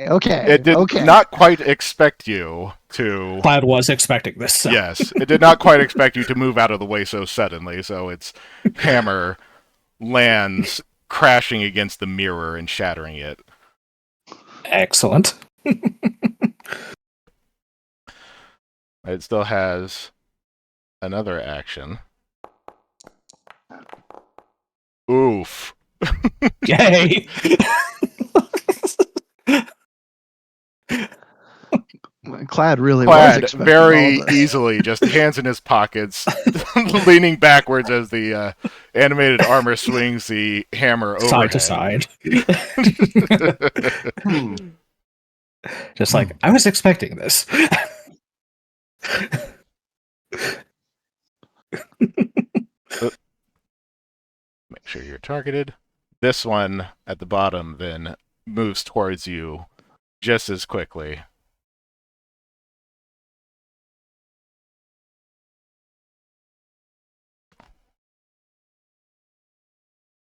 Okay. It did okay. not quite expect you to. Clad was expecting this. So. Yes, it did not quite expect you to move out of the way so suddenly, so its hammer lands crashing against the mirror and shattering it. Excellent. It still has another action. Oof. Yay! Clad really was Plaid expecting very all this. easily, just hands in his pockets, leaning backwards as the animated armor swings the hammer overhead. Side to side. Just like, I was expecting this. Make sure you're targeted. This one at the bottom then moves towards you just as quickly.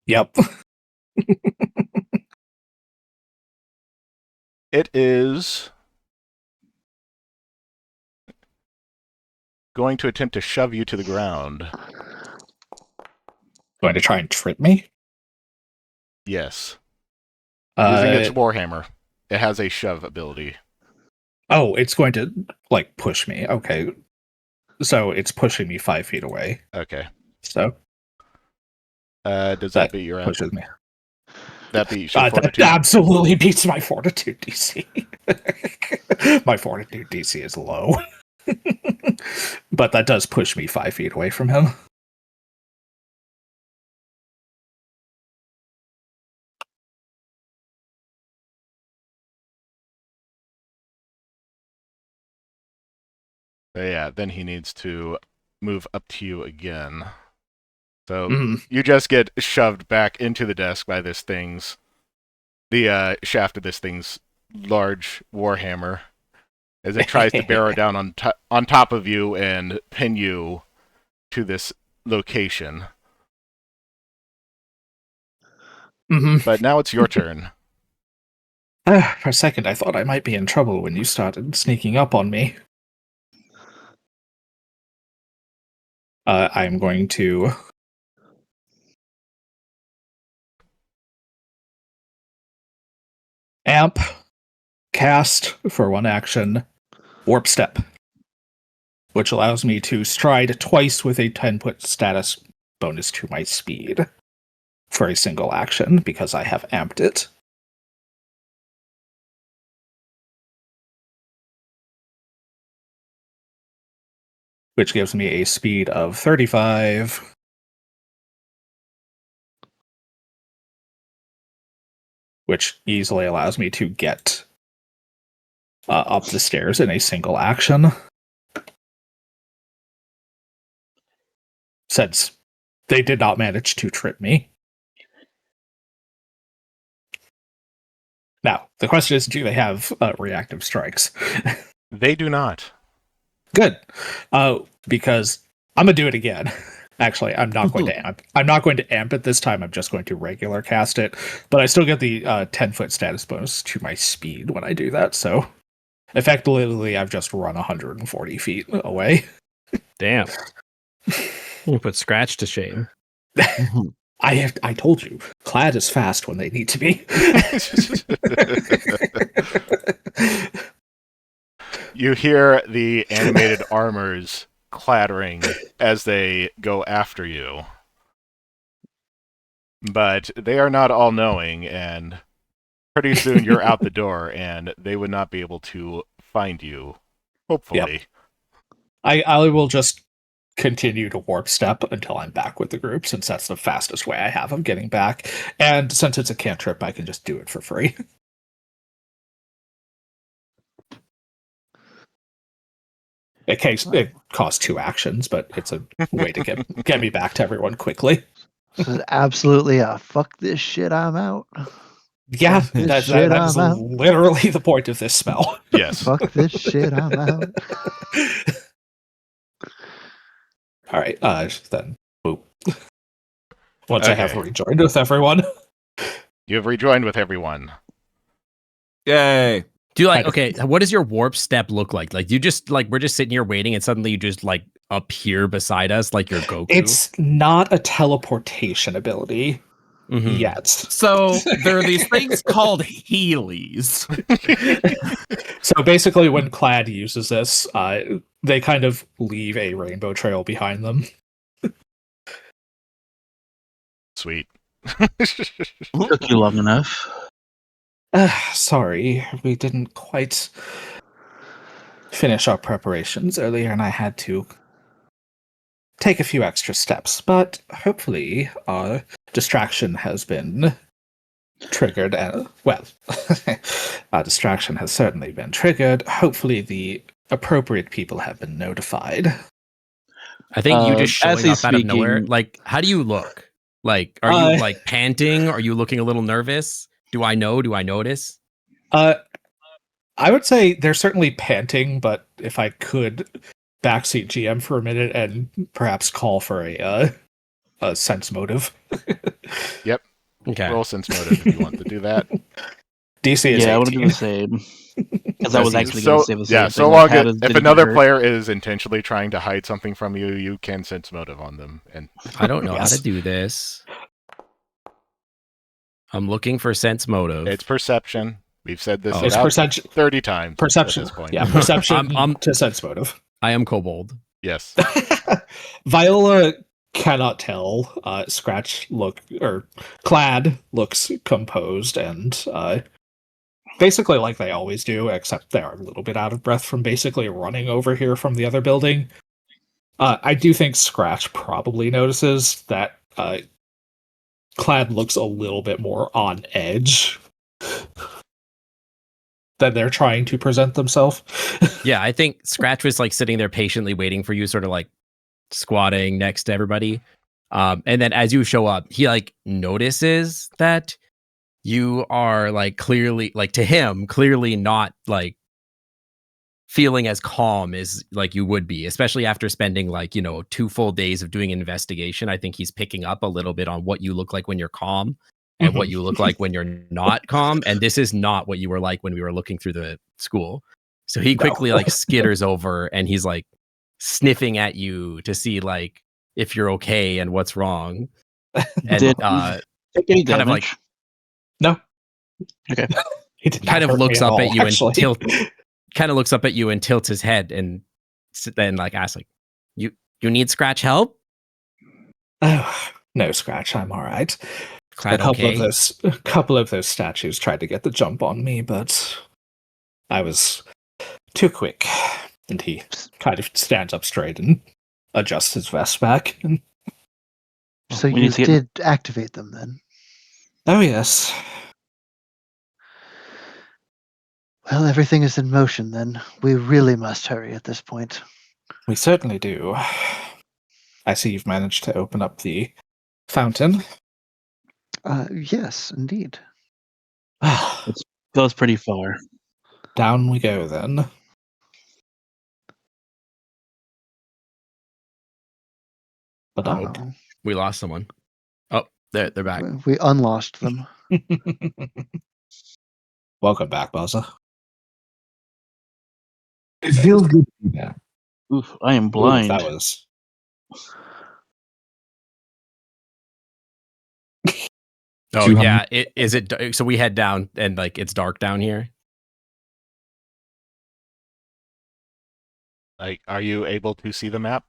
Yep. It is going to attempt to shove you to the ground. Going to try and trip me? Yes. Using its Uh, warhammer. It has a shove ability. oh, it's going to, like, push me. Okay. So it's pushing me 5 feet away. Okay. So Does that beat your pushes me. That beats your That fortitude? absolutely beats my fortitude DC. My fortitude DC is low. But that does push me 5 feet away from him. Yeah, then he needs to move up to you again. So Mhm. you just get shoved back into the desk by the shaft of this thing's large warhammer as it tries to barrel down on top of you and pin you to this location. Mhm. But now it's your turn. For a second, I thought I might be in trouble when you started sneaking up on me. I'm going to amp, cast for one action, warp step, which allows me to stride twice with a 10-foot status bonus to my speed for a single action because I have amped it. Which gives me a speed of 35. Which easily allows me to get up the stairs in a single action. Since they did not manage to trip me. Now, the question is, do they have reactive strikes? They do not. Good. Because I'm going to do it again. Actually, I'm not going to amp. I'm not going to amp it this time. I'm just going to regular cast it. But I still get the 10-foot status bonus to my speed when I do that. So effectively, I've just run 140 feet away. Damn. You put Scratch to shame. I told you, Clad is fast when they need to be. You hear the animated armors clattering as they go after you. But they are not all-knowing, and pretty soon you're out the door, and they would not be able to find you. Hopefully. Yep. I will just continue to warp step until I'm back with the group, since that's the fastest way I have of getting back. And since it's a cantrip, I can just do it for free. It costs 2 actions, but it's a way to get me back to everyone quickly. This is absolutely a fuck this shit, I'm out. Yeah, Fuck this that shit, is I'm out. literally the point of this spell. Yes. Fuck this shit, I'm out. All right, then boop. Once I have Okay. rejoined with everyone. You have rejoined with everyone. Yay! Do you like, okay, what does your warp step look like? Like, you just, like, we're just sitting here waiting and suddenly you just, like, appear beside us like you're Goku? It's not a teleportation ability Mhm. yet. So there are these things called Heelys. So basically, when Clad uses this, they kind of leave a rainbow trail behind them. Sweet. Took you long enough. Sorry, we didn't quite finish our preparations earlier, and I had to take a few extra steps. But hopefully, our distraction has been triggered. Our distraction has certainly been triggered. Hopefully, the appropriate people have been notified. I think you just as showing he's up out of nowhere. speaking- Like, how do you look? Like, are you like panting? Are you looking a little nervous? Do I know? Do I notice? I would say they're certainly panting, but if I could backseat GM for a minute and perhaps call for a sense motive. Okay. Roll sense motive if you want to do that. DC is 18. Yeah, I want to do the same. Because I was actually going to say the same Yeah, thing. so like, long how does if it another hurt? player is intentionally trying to hide something from you, you can sense motive on them. And I don't know Yes. how to do this. I'm looking for sense motive. it's perception. We've said this Oh. It's about perception. 30 times Perception. at this point. Yeah, perception I'm- to sense motive. I am kobold. Yes. Viola cannot tell. Clad looks composed and basically like they always do, except they're a little bit out of breath from basically running over here from the other building. I do think Scratch probably notices that Clad looks a little bit more on edge than they're trying to present themselves. Yeah, I think Scratch was like sitting there patiently waiting for you, sort of like squatting next to everybody. And then as you show up, he like notices that you are like clearly, like to him, clearly not like feeling as calm as like you would be, especially after spending like, 2 full days of doing investigation. I think he's picking up a little bit on what you look like when you're calm and what you look like when you're not calm. And this is not what you were like when we were looking through the school. So he quickly like skitters over and he's like sniffing at you to see like if you're okay and what's wrong. And Did take any kind of like damage? No. Okay. He did not kind of hurt me looks at up all, at you actually. and looks up at you and tilts his head and then like asks like, you need Scratch help? Oh, no, Scratch, I'm all right. Clad, a okay. couple of those statues tried to get the jump on me, but I was too quick. And he kind of stands up straight and adjusts his vest back. So We you need to get- did activate them then? Oh, yes. Well, everything is in motion then. We really must hurry at this point. We certainly do. I see you've managed to open up the fountain. Yes, indeed. Goes pretty far. Down we go, then. But Uh-oh. We lost someone. Oh, they're back. We unlost them. welcome back, Baza. It feels good to be back. Oof, I am Ooh, blind. that was. Oh Too high. yeah, is it? So we head down and like it's dark down here. Like, are you able to see the map?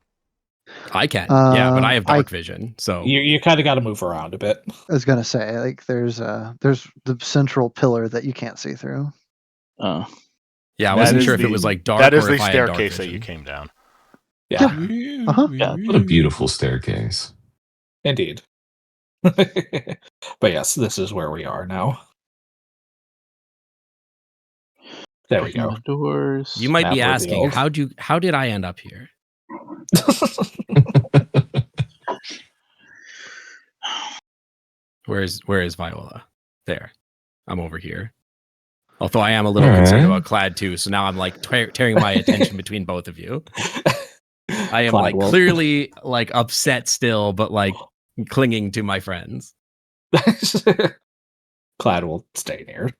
I can, yeah, but I have I dark vision, so You kind of got to move around a bit. was gonna say, like, there's the central pillar that you can't see through. Oh, yeah, I That wasn't is sure if it the- was like dark That is or the if I had dark staircase that you vision. came down. Yeah, Uh-huh. yeah. What a beautiful staircase. indeed. But yes, this is where we are now. There we Checking go. the doors. You might be Map asking, revealed. how did I end up here? Where is Viola? There, I'm over here. Although I am a little concerned Alright. about Clad too, so now I'm like tearing my attention between both of you. I am like Cladwell. clearly like upset still, but like clinging to my friends. Clad will stay near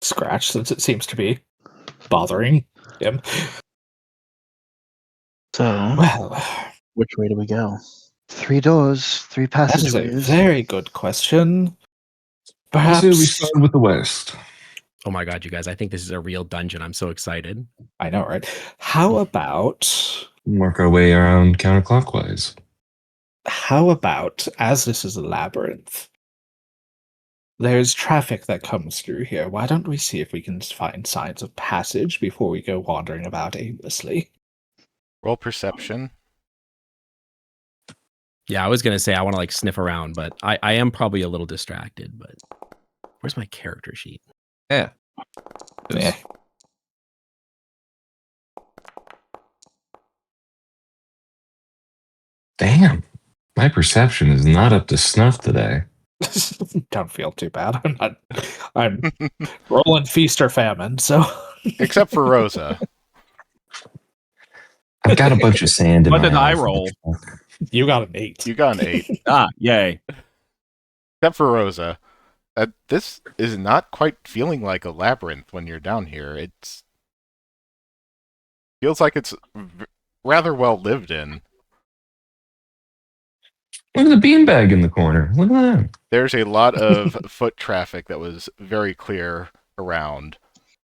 Scratch since it seems to be bothering him. So, Well, which way do we go? 3 doors, 3 that is a passageways. very good question. I say we Perhaps start with the west. Oh my god, you guys! I think this is a real dungeon. I'm so excited. I know, right? How about Work our way around counterclockwise. as this is a labyrinth, there's traffic that comes through here. Why don't we see if we can find signs of passage before we go wandering about aimlessly? Roll perception. Yeah, I was gonna say I want to like sniff around, but I am probably a little distracted. But where's my character sheet? Yeah. Yeah. Damn. My perception is not up to snuff today. Don't feel too bad. I'm rolling feast or famine, so Except for Rosa. I've got a bunch of sand in What my did I eyes. roll? you got an 8. You got an 8. Yay. Except for Rosa. This is not quite feeling like a labyrinth when you're down here. It's feels like it's rather well lived in. Look at the beanbag in the corner. Look at that. There's a lot of foot traffic that was very clear around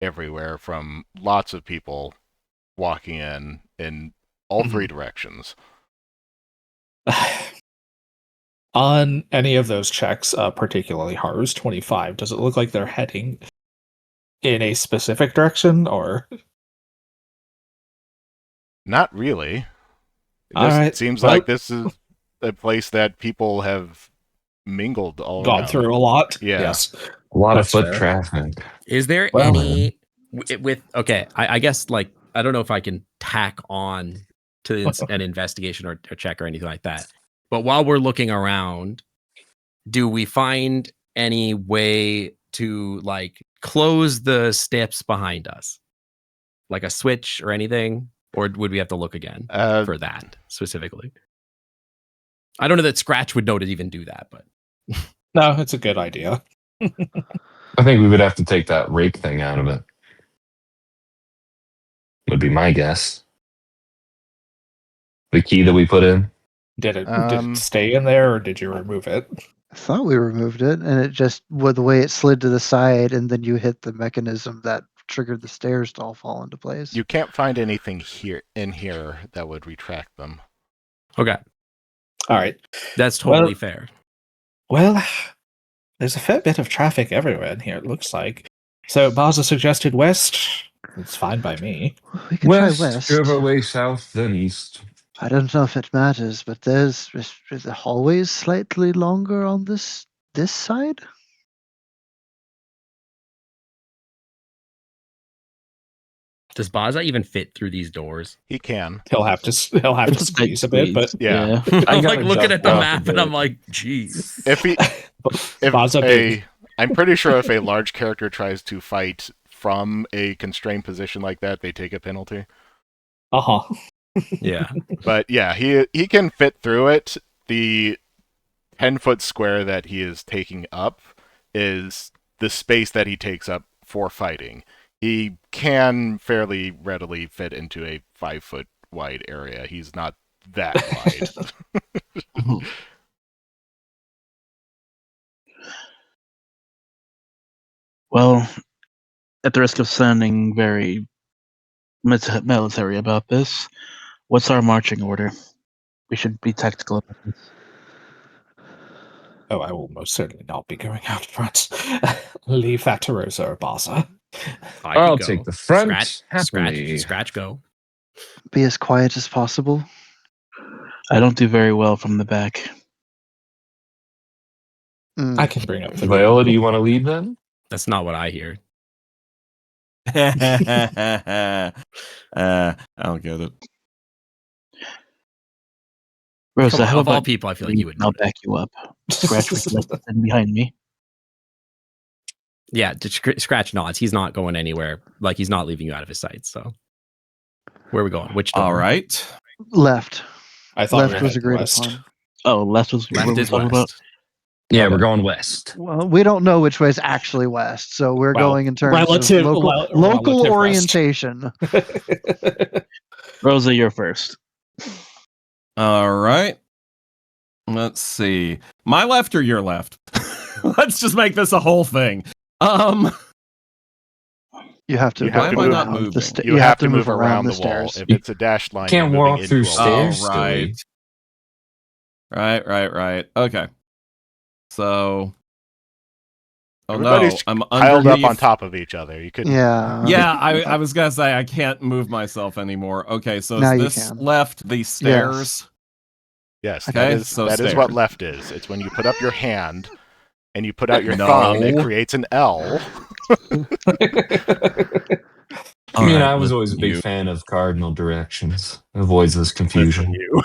everywhere from lots of people walking in all three directions. On any of those checks, particularly Haru's 25, does it look like they're heading in a specific direction, or? Not really. It All just right. seems Well- like this is a place that people have mingled all Gone around. through a lot. Yeah. Yes. A lot That's of foot fair. traffic. Is there Well, any with okay? I guess like I don't know if I can tack on to an investigation or check or anything like that. But while we're looking around, do we find any way to like close the steps behind us, like a switch or anything, or would we have to look again for that specifically? I don't know that Scratch would know to even do that, but No, it's a good idea. I think we would have to take that rake thing out of it. Would be my guess. The key that we put in. Did it stay in there, or did you remove it? I thought we removed it, and it just with the way it slid to the side, and then you hit the mechanism that triggered the stairs to all fall into place. You can't find anything here that would retract them. okay, All right. that's totally Well- fair. Well, there's a fair bit of traffic everywhere in here, it looks like. So Baza suggested west. It's fine by me. We can try west. Go our way south, then east. I don't know if it matters, but there's the hallways slightly longer on this side. Does Baza even fit through these doors? He can. He'll have to It's a tight squeeze a bit, but squeeze. Yeah. I'm gotta like looking at the jump map off and a I'm bit. like, geez. If Baza big. I'm pretty sure if a large character tries to fight from a constrained position like that, they take a penalty. Uh-huh. Yeah. But yeah, he can fit through it. The 10-foot square that he is taking up is the space that he takes up for fighting. He can fairly readily fit into a 5-foot wide area. He's not that wide. Well, at the risk of sounding very military about this, what's our marching order? We should be tactical about this. Oh, I will most certainly not be going out front. Leave that to Rosa or Baza. I could I'll go. take the front Scratch, happily. scratch, go. Be as quiet as possible. I don't do very well from the back. I can bring up the Viola, do rear. you want to lead then? That's not what I hear. I don't get it. Rosa, Come on, how of all about people, I feel like you would know I'll that. back you up. Scratch would like to stand behind me. Yeah, Scratch nods. He's not going anywhere. Like, he's not leaving you out of his sight. So, where are we going? Which door? All right. Left. I thought we Left were was heading agreed west. upon. Oh, left was what Left we're is talking west. about. Yeah, Okay. we're going west. Well, we don't know which way is actually west, so we're Well, going in terms relative- of local, relative local west. orientation. Rosa, you're first. All right. Let's see. My left or your left? Let's just make this a whole thing. You have to You go have to Why am I move- not around the moving? sta- You have to move around the wall. stairs. If it's a dashed line, Can't you're moving walk through into a wall. stairs. Oh, right. Right. Okay. So. Oh Everybody's no, I'm piled up on underneath. top of each other. You could. Yeah. Yeah, I was gonna say I can't move myself anymore. Okay, so Now is you this can. left the stairs? Yes, Okay, that is so that is stairs. what left is. It's when you put up your hand and you put out your No. thumb, it creates an L. I mean, Alright, I was always a listen, big you. fan of cardinal directions. Avoids this confusion. You.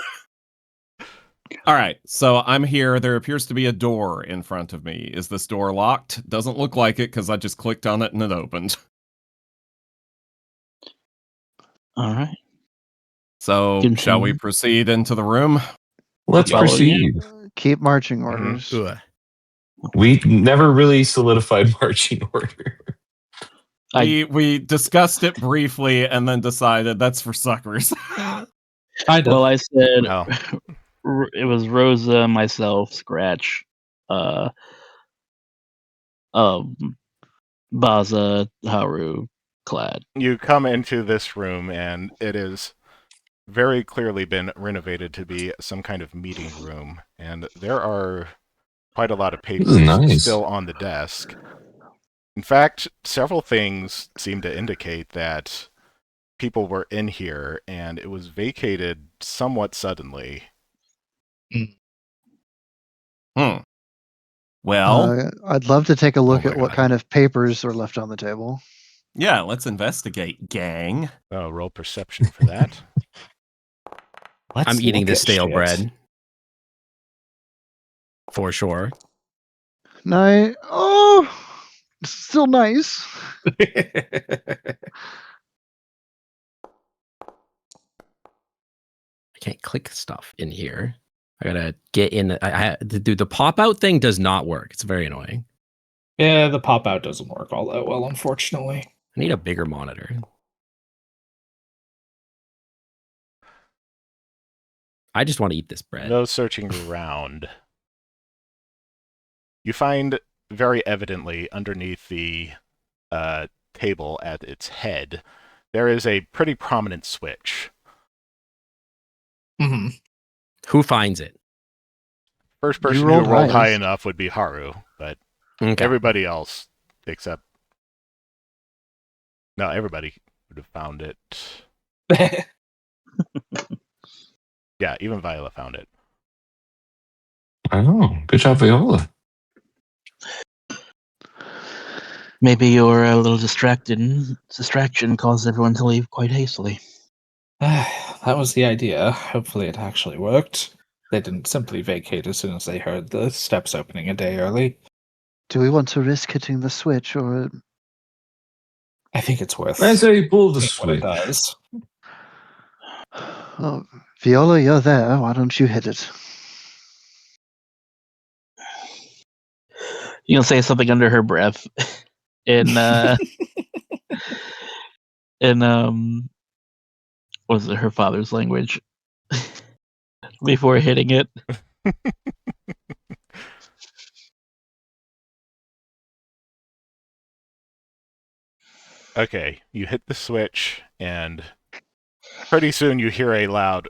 All right, so I'm here. There appears to be a door in front of me. Is this door locked? Doesn't look like it because I just clicked on it and it opened. All right. So, Continue. shall we proceed into the room? Let's Follow proceed. Keep marching Mm-hmm. orders. Ugh. We never really solidified marching order. We discussed it briefly and then decided that's for suckers. Well, I said No. it was Rosa, myself, Scratch, Baza, Haru, Clad. You come into this room and it is very clearly been renovated to be some kind of meeting room, and there are quite a lot of This is papers nice. still on the desk. In fact, several things seem to indicate that people were in here and it was vacated somewhat suddenly. Well, I'd love to take a look Oh at my what God. kind of papers are left on the table. yeah, let's investigate, gang. Oh, roll perception for that. I'm eating look this at stale shit. bread. For sure. It's still nice. I can't click stuff in here. I gotta get in. Dude, the pop out thing does not work. It's very annoying. Yeah, the pop out doesn't work all that well, unfortunately. I need a bigger monitor. I just want to eat this bread. No searching around. You find very evidently underneath the table at its head, there is a pretty prominent switch. Mm-hmm. Who finds it? First You person who rolled rolled high highest. enough would be Haru, but Okay. everybody else except... No, everybody would have found it. Yeah, even Viola found it. Oh, good job, Viola. Maybe your little distraction caused everyone to leave quite hastily. That was the idea. Hopefully it actually worked. They didn't simply vacate as soon as they heard the steps opening a day early. Do we want to risk hitting the switch, or I think it's worth I say pull the seeing what it switch. does. Oh, Viola, you're there. Why don't you hit it? You'll say something under her breath in what was it, her father's language before hitting it. Okay, you hit the switch, and pretty soon you hear a loud.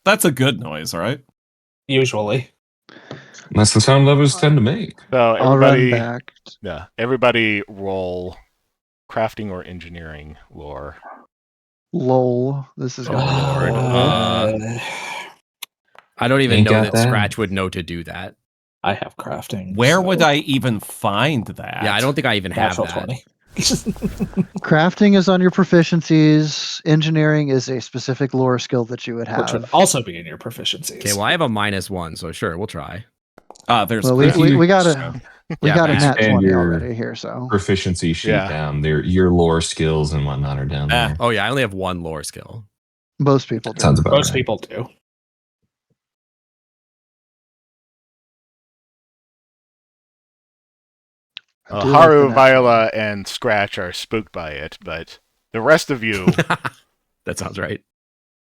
That's a good noise, right? Usually. That's the sound lovers tend to make. So I'll run everybody, back. yeah, everybody roll crafting or engineering lore. Lol. This is gonna be Lord. horrible. I don't even Ain't know got that that. Scratch would know to do that. I have crafting. Where so would I even find that? Yeah, I don't think I even have natural that. 20. Crafting is on your proficiencies. Engineering is a specific lore skill that you would Which would have. also be in your proficiencies. Okay, well, I have a -1, so sure, we'll try. There's Well, we got a Yeah, got a Matt. nat And 20 your already here, so proficiency sheet Yeah. down there. Your lore skills and whatnot are down there. Oh, yeah, I only have one lore skill. most people do. Sounds about Most right. people do. I do like the Haru, nat Viola, and Scratch are spooked by it, but the rest of you, That sounds right.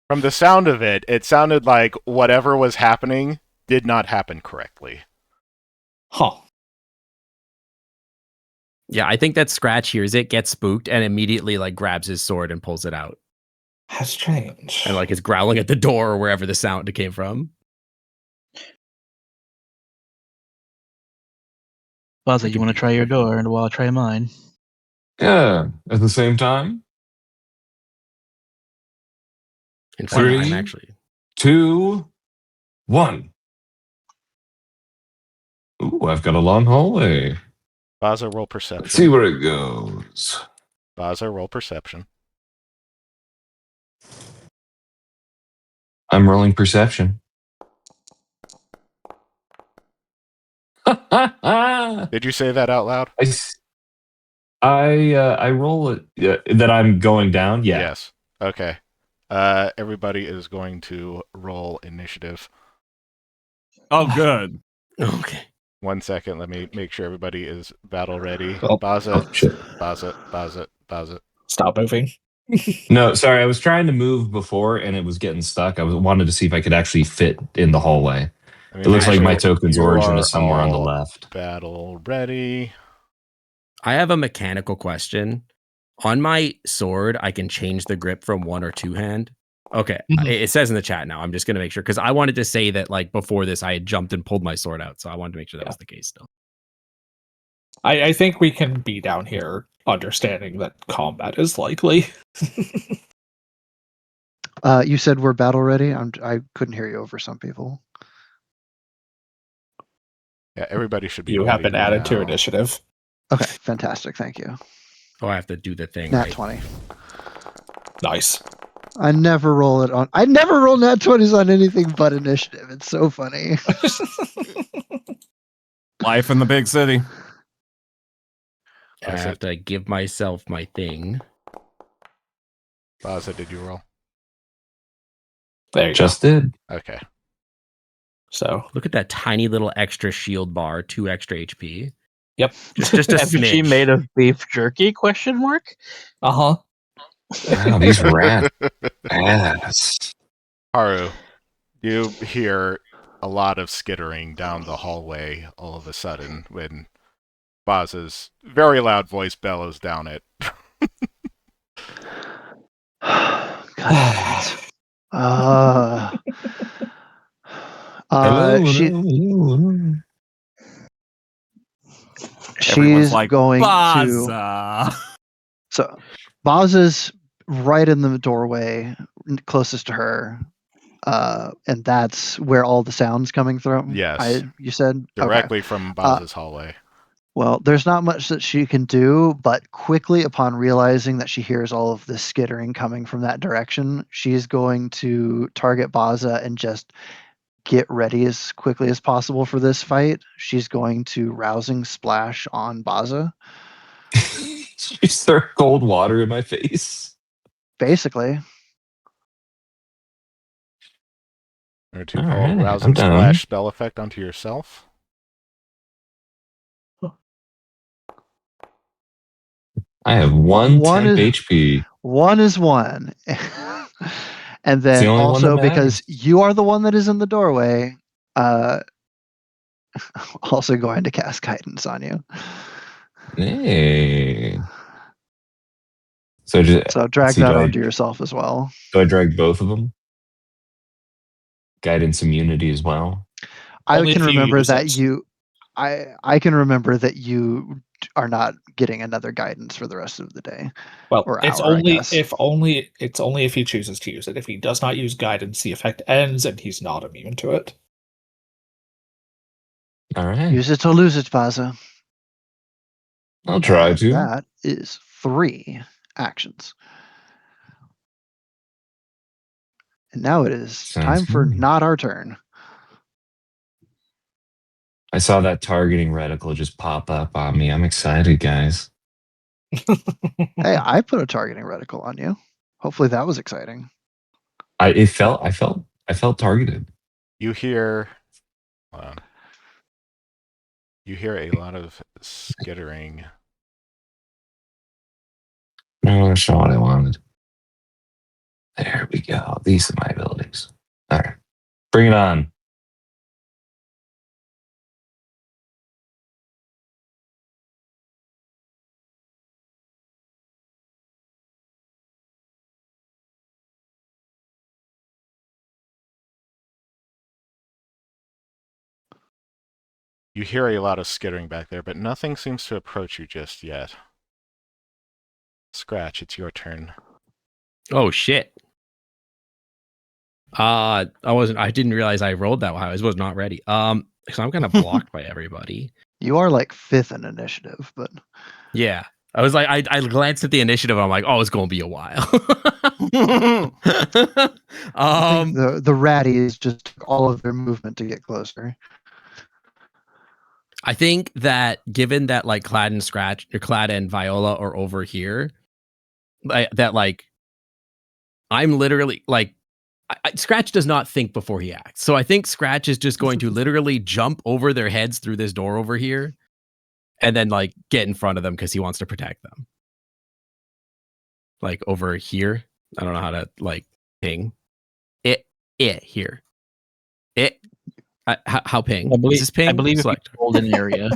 from the sound of it, it sounded like whatever was happening did not happen correctly. Huh. Yeah, I think that Scratch hears it, gets spooked, and immediately like grabs his sword and pulls it out, How strange. and like is growling at the door or wherever the sound came from. Baza, you want to try your door, and while I try mine. Yeah. At the same time, In fact, I'm Three. actually 2, 1. Ooh, I've got a long hallway. Baza, roll Let's see perception. where it goes. Baza, roll perception. I'm rolling perception. I Did you say that out loud? roll it that I'm going down. Yeah. Yes. Okay. Everybody is going to roll initiative. Oh, good. okay. 1 second. Let me make sure everybody is battle ready. Oh. Baza, Oh shit. Baza. Stop moving. No, sorry. I was trying to move before and it was getting stuck. I wanted to see if I could actually fit in the hallway. Let me It looks make like my sure token's you origin are is somewhere on the all left. Battle ready. I have a mechanical question. On my sword, I can change the grip from one or two hand. Okay, Mhm. it says in the chat now. I'm just gonna make sure because I wanted to say that like before this, I had jumped and pulled my sword out, so I wanted to make sure that was the case still. I think we can be down here understanding that combat is likely. You said we're battle ready. I couldn't hear you over some people. Yeah, everybody should be You have ready been added to now. initiative. Okay, fantastic. Thank you. Oh, I have to do the thing. Nat Right? 20. Nice. I never roll it on. I never roll nat 20s on anything but initiative. It's so funny. Life in the big city. I have to give myself my thing. Baza, did you roll? There you Just did. Okay. go. So, Look at that tiny little extra shield bar, 2 extra HP. yep. Just a Effigy smidge. made of beef jerky? Question mark. Uh-huh. Wow, these rats ass. Haru, you hear a lot of skittering down the hallway all of a sudden when Baza's very loud voice bellows down it. God damn it. Hello, She hello. Everyone's she's like, going to. Baza. So Boz right in the doorway closest to her. And that's where all the sound's coming from. Yes. You said Directly okay. from Baza's hallway. Well, there's not much that she can do, but quickly upon realizing that she hears all of this skittering coming from that direction, she's going to target Baza and just get ready as quickly as possible for this fight. She's going to rousing splash on Baza. You throw cold water in my face. Basically. Or to All call right, Rousing I'm done. Splash spell effect onto yourself. I have one One temp is- HP. One is one. And It's then the only one that also because matters. you are the one that is in the doorway, also going to cast guidance on you. Hey. So just So drag see, that onto yourself as well. do I drag both of them? Guidance immunity as well. I Only can if you remember use that it. I can remember that you are not getting another guidance for the rest of the day. Well, Or it's hour, I only guess. if he chooses to use it. If he does not use guidance, the effect ends and he's not immune to it. All right. Use it to lose it, Vaza. I'll try And to. that is 3 actions. And now it is Sounds time for good. not our turn. I saw that targeting reticle just pop up on me. I'm excited, guys. Hey, I put a targeting reticle on you. Hopefully that was exciting. I felt targeted. You hear, you hear a lot of skittering. No, that's not what I wanted. There we go. These are my abilities. All right. Bring it on. You hear a lot of skittering back there, but nothing seems to approach you just yet. Scratch, it's your turn. Oh shit. I didn't realize I rolled that high. I was not ready. So I'm kind of blocked by everybody. You are like 5th in initiative, but Yeah. I was like, I glanced at the initiative. I'm like, oh, it's going to be a while. I think the ratties just took all of their movement to get closer. I think that given that like Clad and Scratch, or Clad and Viola are over here, that like I'm literally like Scratch does not think before he acts. So I think Scratch is just going to literally jump over their heads through this door over here and then like get in front of them because he wants to protect them. Like over here. I don't know how to like ping. It here. How ping? Is this ping? I believe if you Select hold an area.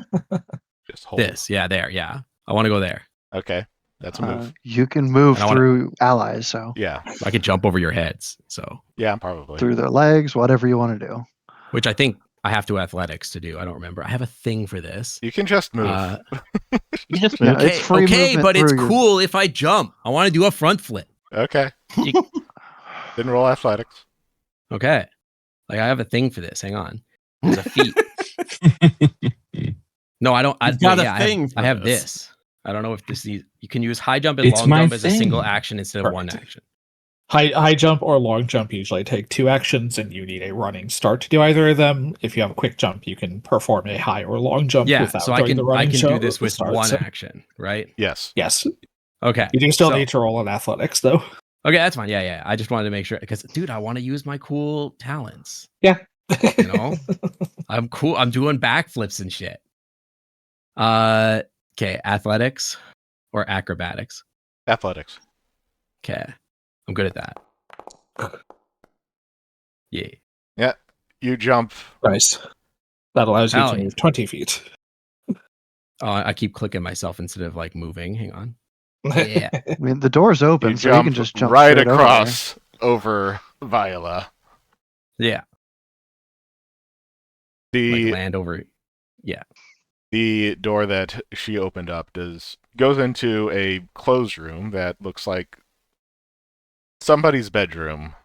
Just hold. this. Yeah, there. Yeah. I want to go there. Okay, that's a move. You can move And I wanna- through allies, so Yeah, I could jump over your heads. So, yeah, probably. through their legs, whatever you want to do. which I think I have to athletics to do. I don't remember. I have a thing for this. You can just move. You just Yeah, move. it's free movement but it's through your- cool if I jump. I want to do a front flip. Okay. Didn't roll athletics. Okay. Like I have a thing for this. Hang on. There's a feat. No, I don't. You've got a I thing have, for I have this. this. I don't know if this needs. You can use high jump and It's long my jump as a single thing. action instead of one Correct. action. High jump or long jump usually take 2 actions, and you need a running start to do either of them. If you have a quick jump, you can perform a high or long jump Yeah, without so I doing can the running do jump this at the with start, one so- action, right? Yes. Yes, Okay. you do still So- need to roll an athletics though. Okay, that's fine. Yeah. I just wanted to make sure because, dude, I want to use my cool talents. Yeah, You know, I'm cool. I'm doing backflips and shit. Okay, athletics or acrobatics. Athletics. Okay, I'm good at that. Yeah. Yeah. You jump. Nice. That allows you Hell to yeah. move 20 feet. Oh, I keep clicking myself instead of like moving. Hang on. Yeah. I mean, the door's open, You so you jump can just jump right straight across over Viola. Yeah. Like The land over. Yeah. the door that she opened up goes into a closed room that looks like somebody's bedroom.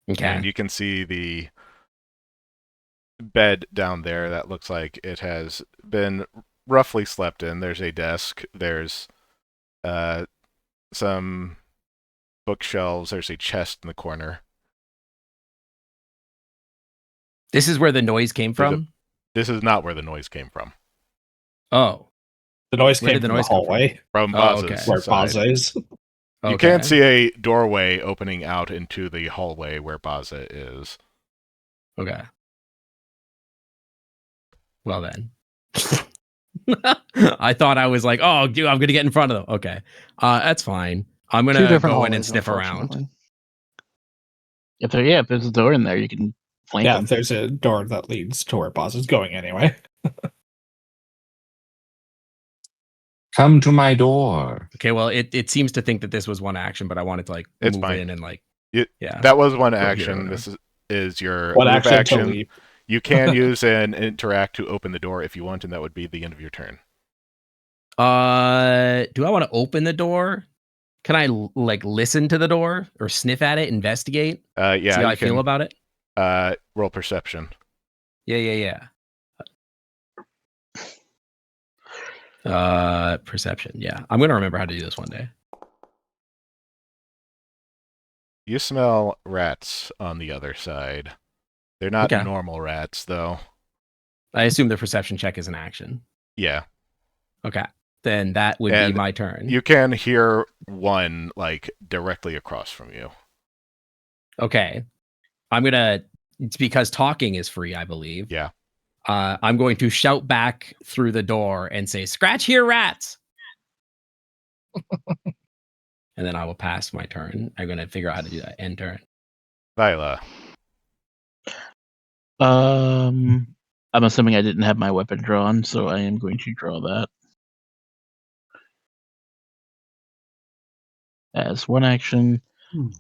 Okay. And you can see the bed down there that looks like it has been roughly slept in. There's a desk. There's some bookshelves. There's a chest in the corner. This is where the noise came There's a- from. This is not where the noise came from. Oh, The noise Where came did the from noise the come from? hallway From Oh, Baz's okay. where side. Baza is. You can see a doorway opening out into the hallway where Baza is. Okay. Well then. I thought I was like, oh, dude, I'm gonna get in front of them. Okay. That's fine. I'm Two gonna different go in and hallways, sniff around. unfortunately. If there's a door in there, you can flank Yeah, them. there's a door that leads to where Baza's going anyway. Come to my door. Okay, well, it seems to think that this was one action, but I wanted to like It's move fine. in and like Yeah. That was one Go here, action. whatever. This is your What move action to action. leave? You can use an interact to open the door if you want, and that would be the end of your turn. do I want to open the door? Can I like listen to the door or sniff at it, investigate? Yeah, See how you I feel can about it? roll perception. Yeah. Perception. Yeah. I'm gonna remember how to do this one day. You smell rats on the other side. They're not Okay. normal rats, though. I assume the perception check is an action. Yeah. Okay. Then that would And be my turn. You can hear one, like, directly across from you. Okay. It's because talking is free, I believe. Yeah. I'm going to shout back through the door and say, "Scratch here, rats!" And then I will pass my turn. I'm going to figure out how to do that. End turn. Viola. I'm assuming I didn't have my weapon drawn, so I am going to draw that. As one action,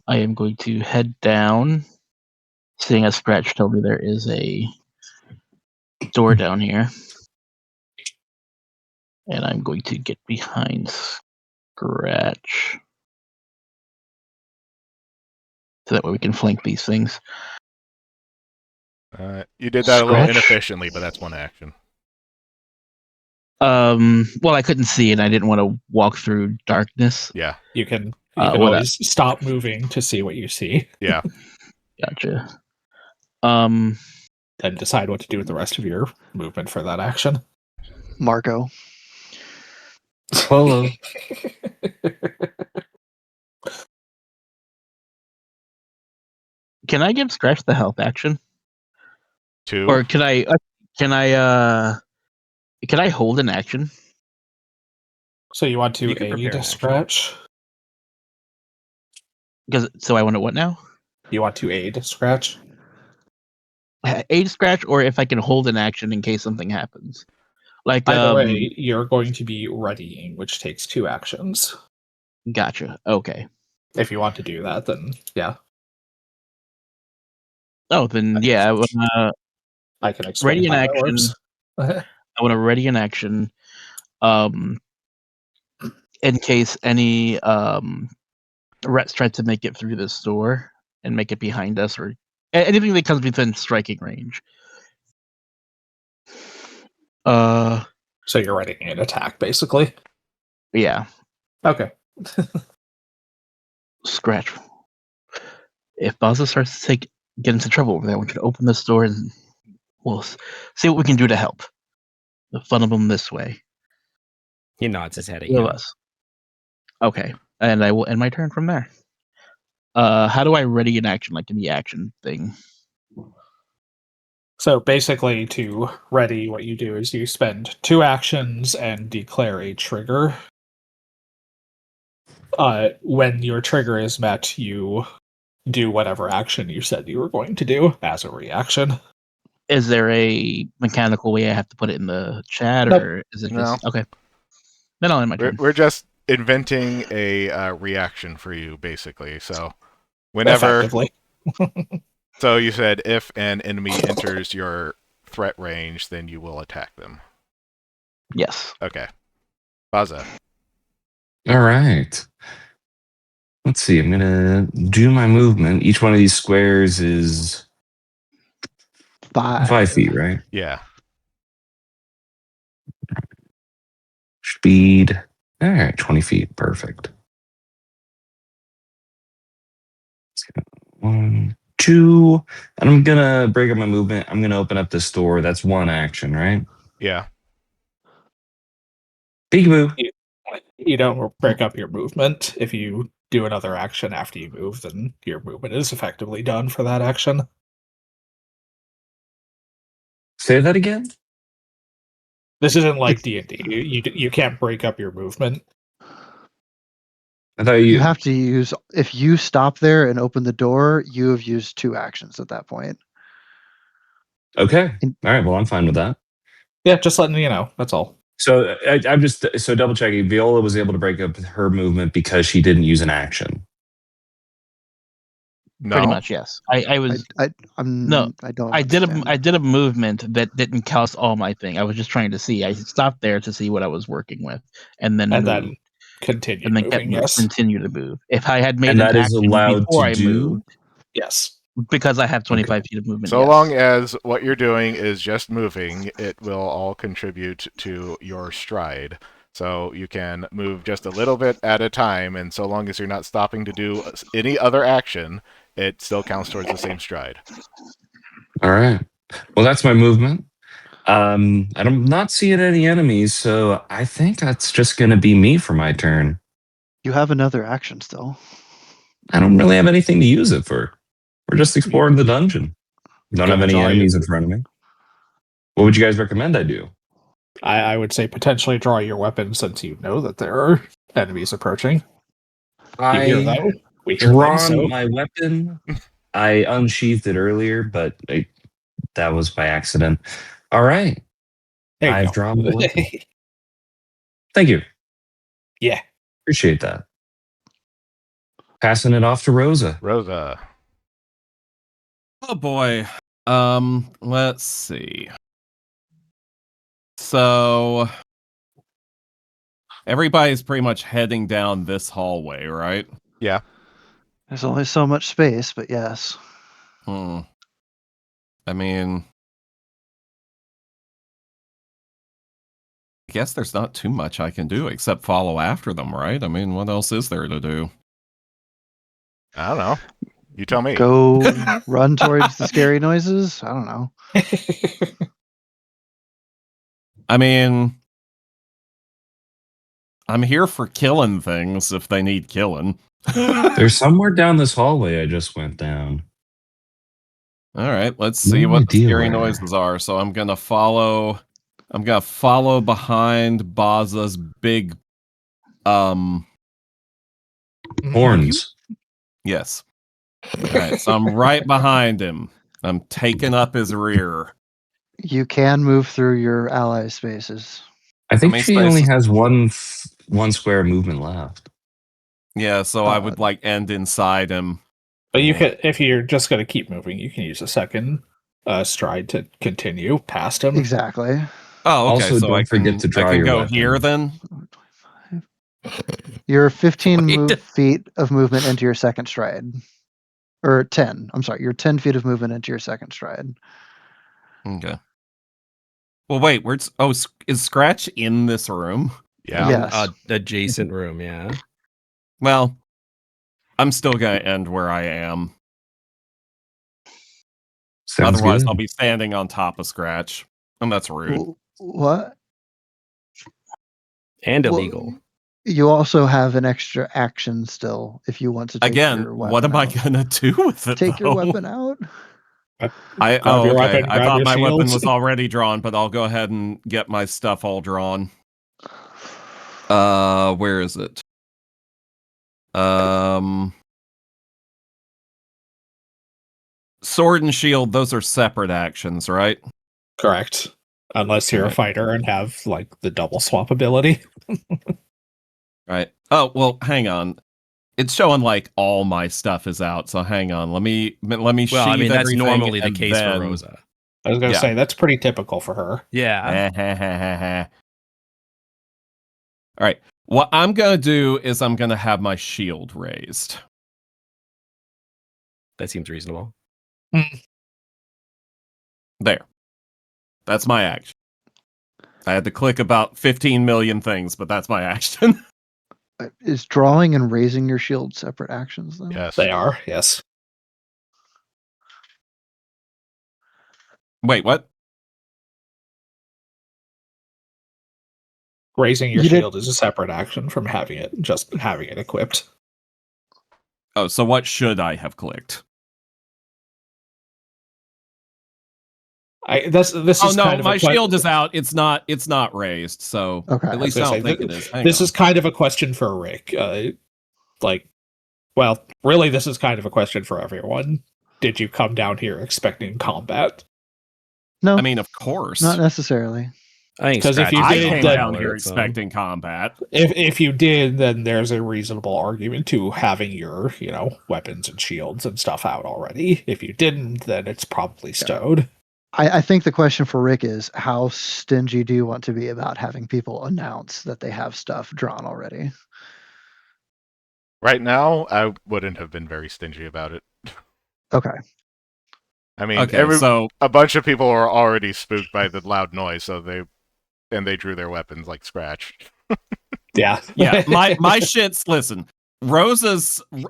I am going to head down, seeing as Scratch told me there is a door down here. And I'm going to get behind Scratch. So that way we can flank these things. You did that a little Scratch? inefficiently, but that's one action. Well, I couldn't see and I didn't want to walk through darkness. Yeah. You can what always stop moving to see what you see, Yeah. Gotcha. then decide what to do with the rest of your movement for that action. Marco. Hello. Can I give Scratch the help action? 2. Or can I hold an action? So you want to You can prepare aid an a action. Scratch? So I want to what now? You want to aid a Scratch? Aid Scratch, or if I can hold an action in case something happens. Like Either way, you're going to be readying, which takes 2 actions. Gotcha. Okay. If you want to do that, then yeah, Oh, then yeah. I can explain Ready in how that action. works. I want to ready in action. In case any rats try to make it through this door and make it behind us, or anything that comes within striking range. So you're readying an attack, basically. Yeah. Okay. Scratch. If Baza starts to get into trouble over there, we can open this door and we'll see what we can do to help. Funnel them this way. He nods his head at Two of you. us. Okay, and I will end my turn from there. How do I ready an action, like in the action thing? So basically, to ready, what you do is you spend 2 actions and declare a trigger. When your trigger is met, you do whatever action you said you were going to do as a reaction. Is there a mechanical way I have to put it in the chat, Nope. or is it No. just okay? Then I'll end my turn. We're just inventing a reaction for you, basically. So whenever... Effectively. So you said if an enemy enters your threat range, then you will attack them. Yes. Okay. Baza. All right. Let's see. I'm gonna do my movement. Each one of these squares is 5 feet, right? Yeah. Speed. All right, 20 feet. Perfect. Let's go. 1, 2. And I'm gonna break up my movement. I'm gonna open up this door. That's one action, right? Yeah. Peekaboo. You don't break up your movement. If you do another action after you move, then your movement is effectively done for that action. Say that again? This isn't like D&D. You can't break up your movement. I thought You have to use, if you stop there and open the door, you have used 2 actions at that point. Okay. All right. Well, I'm fine with that. Yeah, just letting you know. That's all. So I'm just double checking. Viola was able to break up her movement because she didn't use an action. No. Pretty much, yes. I was No, I don't. I did understand. a movement that didn't cast all my thing. I was just trying to see. I stopped there to see what I was working with, and then And moved, then continue and then kept moving, yes. continue to move. If I had made And an that is action allowed before to I do? moved, Yes. because I have 25 Okay. feet of movement. So yes. long as what you're doing is just moving, it will all contribute to your stride. So you can move just a little bit at a time, and so long as you're not stopping to do any other action, it still counts towards the same stride. All right. Well, that's my movement. And I'm not seeing any enemies, so I think that's just going to be me for my turn. You have another action still. I don't really have anything to use it for. We're just exploring the dungeon. Don't have any Draw enemies your- in front of me. What would you guys recommend I do? I would say potentially draw your weapon since you know that there are enemies approaching. You hear I them? We hear them, drawn so my weapon. I unsheathed it earlier, but that was by accident. All right. there you I've go. drawn my weapon. Thank you. Yeah. Appreciate that. Passing it off to Rosa. Rosa. Oh boy. Let's see. So everybody's pretty much heading down this hallway, right? Yeah. There's only so much space, but yes. I mean, I guess there's not too much I can do except follow after them, right? I mean, what else is there to do? I don't know. You tell me. Go run towards the scary noises. I don't know. I mean, I'm here for killing things if they need killing. There's somewhere down this hallway I just went down. All right, let's see No what the idea scary where. noises are. So I'm gonna follow behind Baza's big Horns. yes. All right, so I'm right behind him. I'm taking up his rear. You can move through your ally spaces. I think many she only spaces? has one square movement left. Yeah, so I would like end inside him. But you can, if you're just going to keep moving, you can use a second stride to continue past him. Exactly. Oh, okay. Also, so don't I forget to draw I can your go weapon. here then. You're 15 Wait. feet of movement into your second stride. Or 10. I'm sorry. You're 10 feet of movement into your second stride. Okay. Well, wait. Where's is Scratch in this room? Yeah. Yes. Adjacent room, yeah. Well, I'm still gonna end where I am. Sounds Otherwise, good. I'll be standing on top of Scratch, and that's rude. What? And Well, illegal. You also have an extra action still if you want to take Again, your weapon what am I out. gonna do with it? Take your though? weapon out? Grab your weapon, I grab thought your my weapon shields. was already drawn, but I'll go ahead and get my stuff all drawn. Where is it? Sword and shield, those are separate actions, right? Correct. Unless you're a Right. fighter and have like the double swap ability. Right. Oh, well, hang on. It's showing like all my stuff is out, so hang on. Let me Well, I sheathe mean, that's everything normally the and case then... for Rosa. I was gonna Yeah. say that's pretty typical for her. Yeah. All right. What I'm gonna do is I'm gonna have my shield raised. That seems reasonable. There. That's my action. I had to click about 15 million things, but that's my action. Is drawing and raising your shield separate actions though? Yes. They are, yes. Wait, what? Raising your You did- shield is a separate action from having it equipped. Oh, so what should I have clicked? This Oh is no, kind of my a que- shield is out. It's not raised. So Okay. at I least was I gonna don't say, think it is. Hang this on. is kind of a question for Rick. Well, really, this is kind of a question for everyone. Did you come down here expecting combat? No, I mean, of course. not necessarily. I think 'Cause if you Scratch I is did, came then- down here so- expecting combat. If you did, then there's a reasonable argument to having your, weapons and shields and stuff out already. If you didn't, then it's probably stowed. I think the question for Rick is, how stingy do you want to be about having people announce that they have stuff drawn already? Right now, I wouldn't have been very stingy about it. Okay. I mean, Okay, so a bunch of people were already spooked by the loud noise, so they drew their weapons like Scratch. Yeah. yeah, my shit's listen.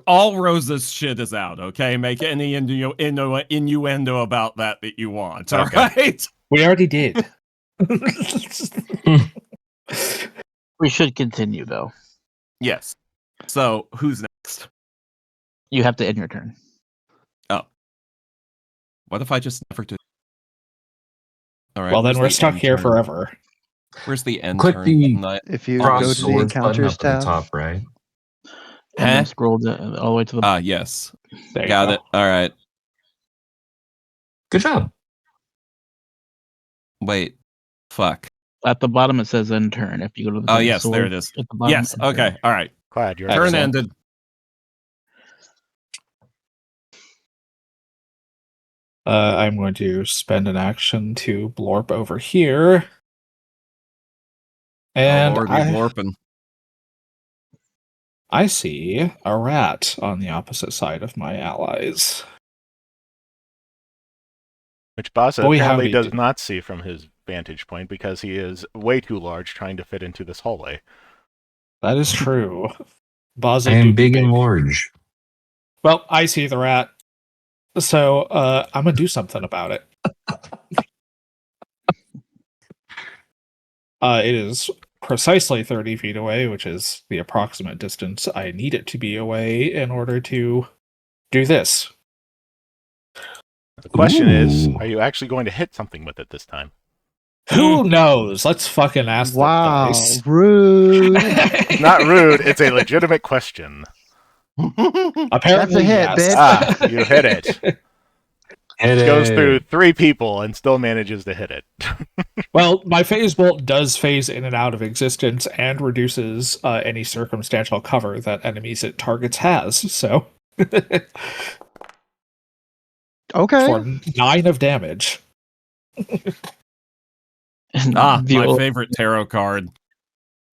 All Rosa's shit is out. Okay, make any innuendo about that you want. All Okay. right. We already did. We should continue, though. Yes. So who's next? You have to end your turn. What if I just never do? All right. Well, then where's we're the stuck end here turn? Wherever. Where's the end Click turn? the Not- If you cross go to the swords button encounters up at tab, the top right. And Huh? then scroll all the way to the Yes. There you Got go. it. All right. Good job. Wait. Fuck. at the bottom. It says end turn. If you go to the Oh, double yes, there sword it is. at the bottom, Yes. end turn. Okay. All right. Glad you're Turn Excellent. ended. I'm going to spend an action to blorp over here. And oh, Lord, we blorping. I see a rat on the opposite side of my allies. Which Baza Boy, apparently howdy does do. not see from his vantage point because he is way too large trying to fit into this hallway. That is true. Baza I do am be big and large. Well, I see the rat. So I'm going to do something about it. It is precisely 30 feet away, which is the approximate distance I need it to be away in order to do this. The question is, Ooh. are you actually going to hit something with it this time? Who knows? Let's fucking ask wow, the dice. rude. Not rude, it's a legitimate question. Apparently, That's a hit, yes. bitch. Ah, you hit it. Hit It goes it. through 3 people and still manages to hit it. Well, my phase bolt does phase in and out of existence and reduces any circumstantial cover that enemies it targets has. So, Okay. for 9 of damage. My The- favorite tarot card.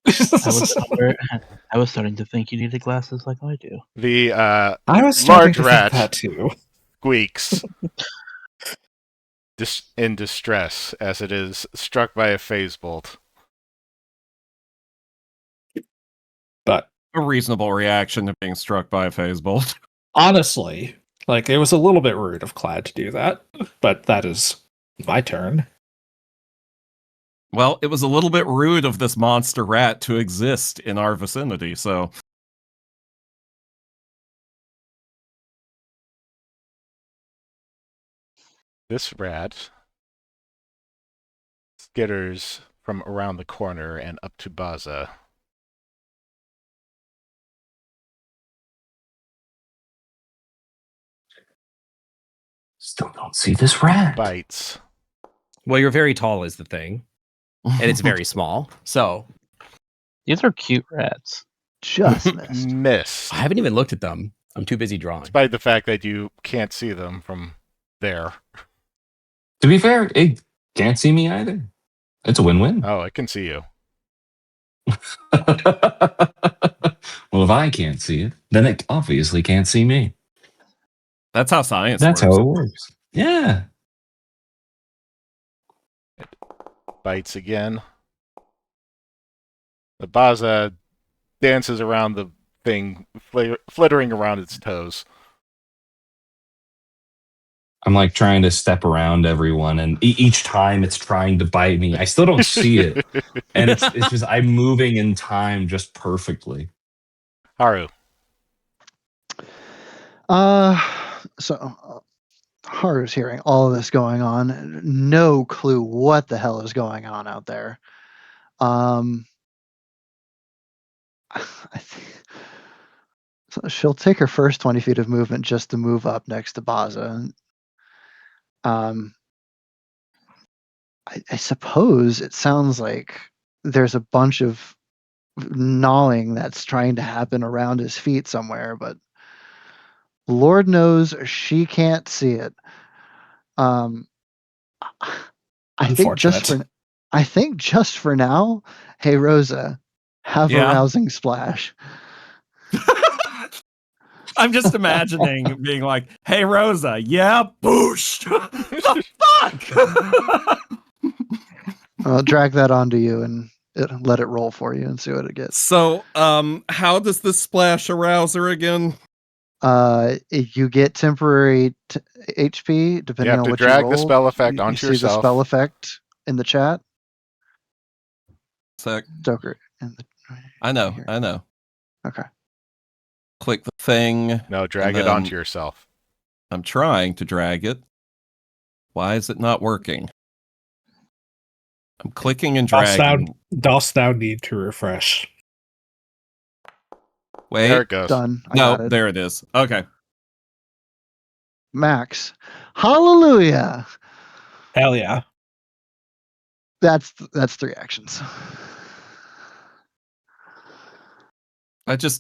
I was starting to think you needed glasses like I do. The I was starting large to rat think that too. squeaks in distress as it is struck by a phase bolt. But A reasonable reaction to being struck by a phase bolt. honestly, it was a little bit rude of Clad to do that. But that is my turn. Well, it was a little bit rude of this monster rat to exist in our vicinity, so This rat skitters from around the corner and up to Baza. Still don't see this rat. Bites. Well, you're very tall is the thing, and it's very small. So These are cute rats. Just missed. Miss. I haven't even looked at them. I'm too busy drawing. Despite the fact that you can't see them from there. To be fair, it can't see me either. It's a win-win. Oh, it can see you. Well, if I can't see it, then it obviously can't see me. that's how science That's works. how it works. Yeah. Bites again. The Baza dances around the thing, flittering around its toes. I'm like trying to step around everyone, and each time it's trying to bite me. I still don't see it, and it's just I'm moving in time just perfectly. Haru. So Haru's hearing all of this going on. No clue what the hell is going on out there. I think so she'll take her first 20 feet of movement just to move up next to Baza. I suppose it sounds like there's a bunch of gnawing that's trying to happen around his feet somewhere, but Lord knows she can't see it. I think just for now, hey Rosa, have a rousing splash. I'm just imagining being like, "Hey Rosa, yeah, boosh, the fuck." I'll drag that onto you and let it roll for you and see what it gets. So, how does this splash arouse her again? You get temporary HP depending on to what you drag roll. the spell effect you onto see yourself. the spell effect in the chat. Sec. Stoker. I know. Okay. Click the thing. No, drag it onto yourself. I'm trying to drag it. Why is it not working? I'm clicking and dragging. Dost thou need to refresh? Wait. There it goes. Done. I No, got it. there it is. Okay. Max. Hallelujah. Hell yeah. That's 3 actions.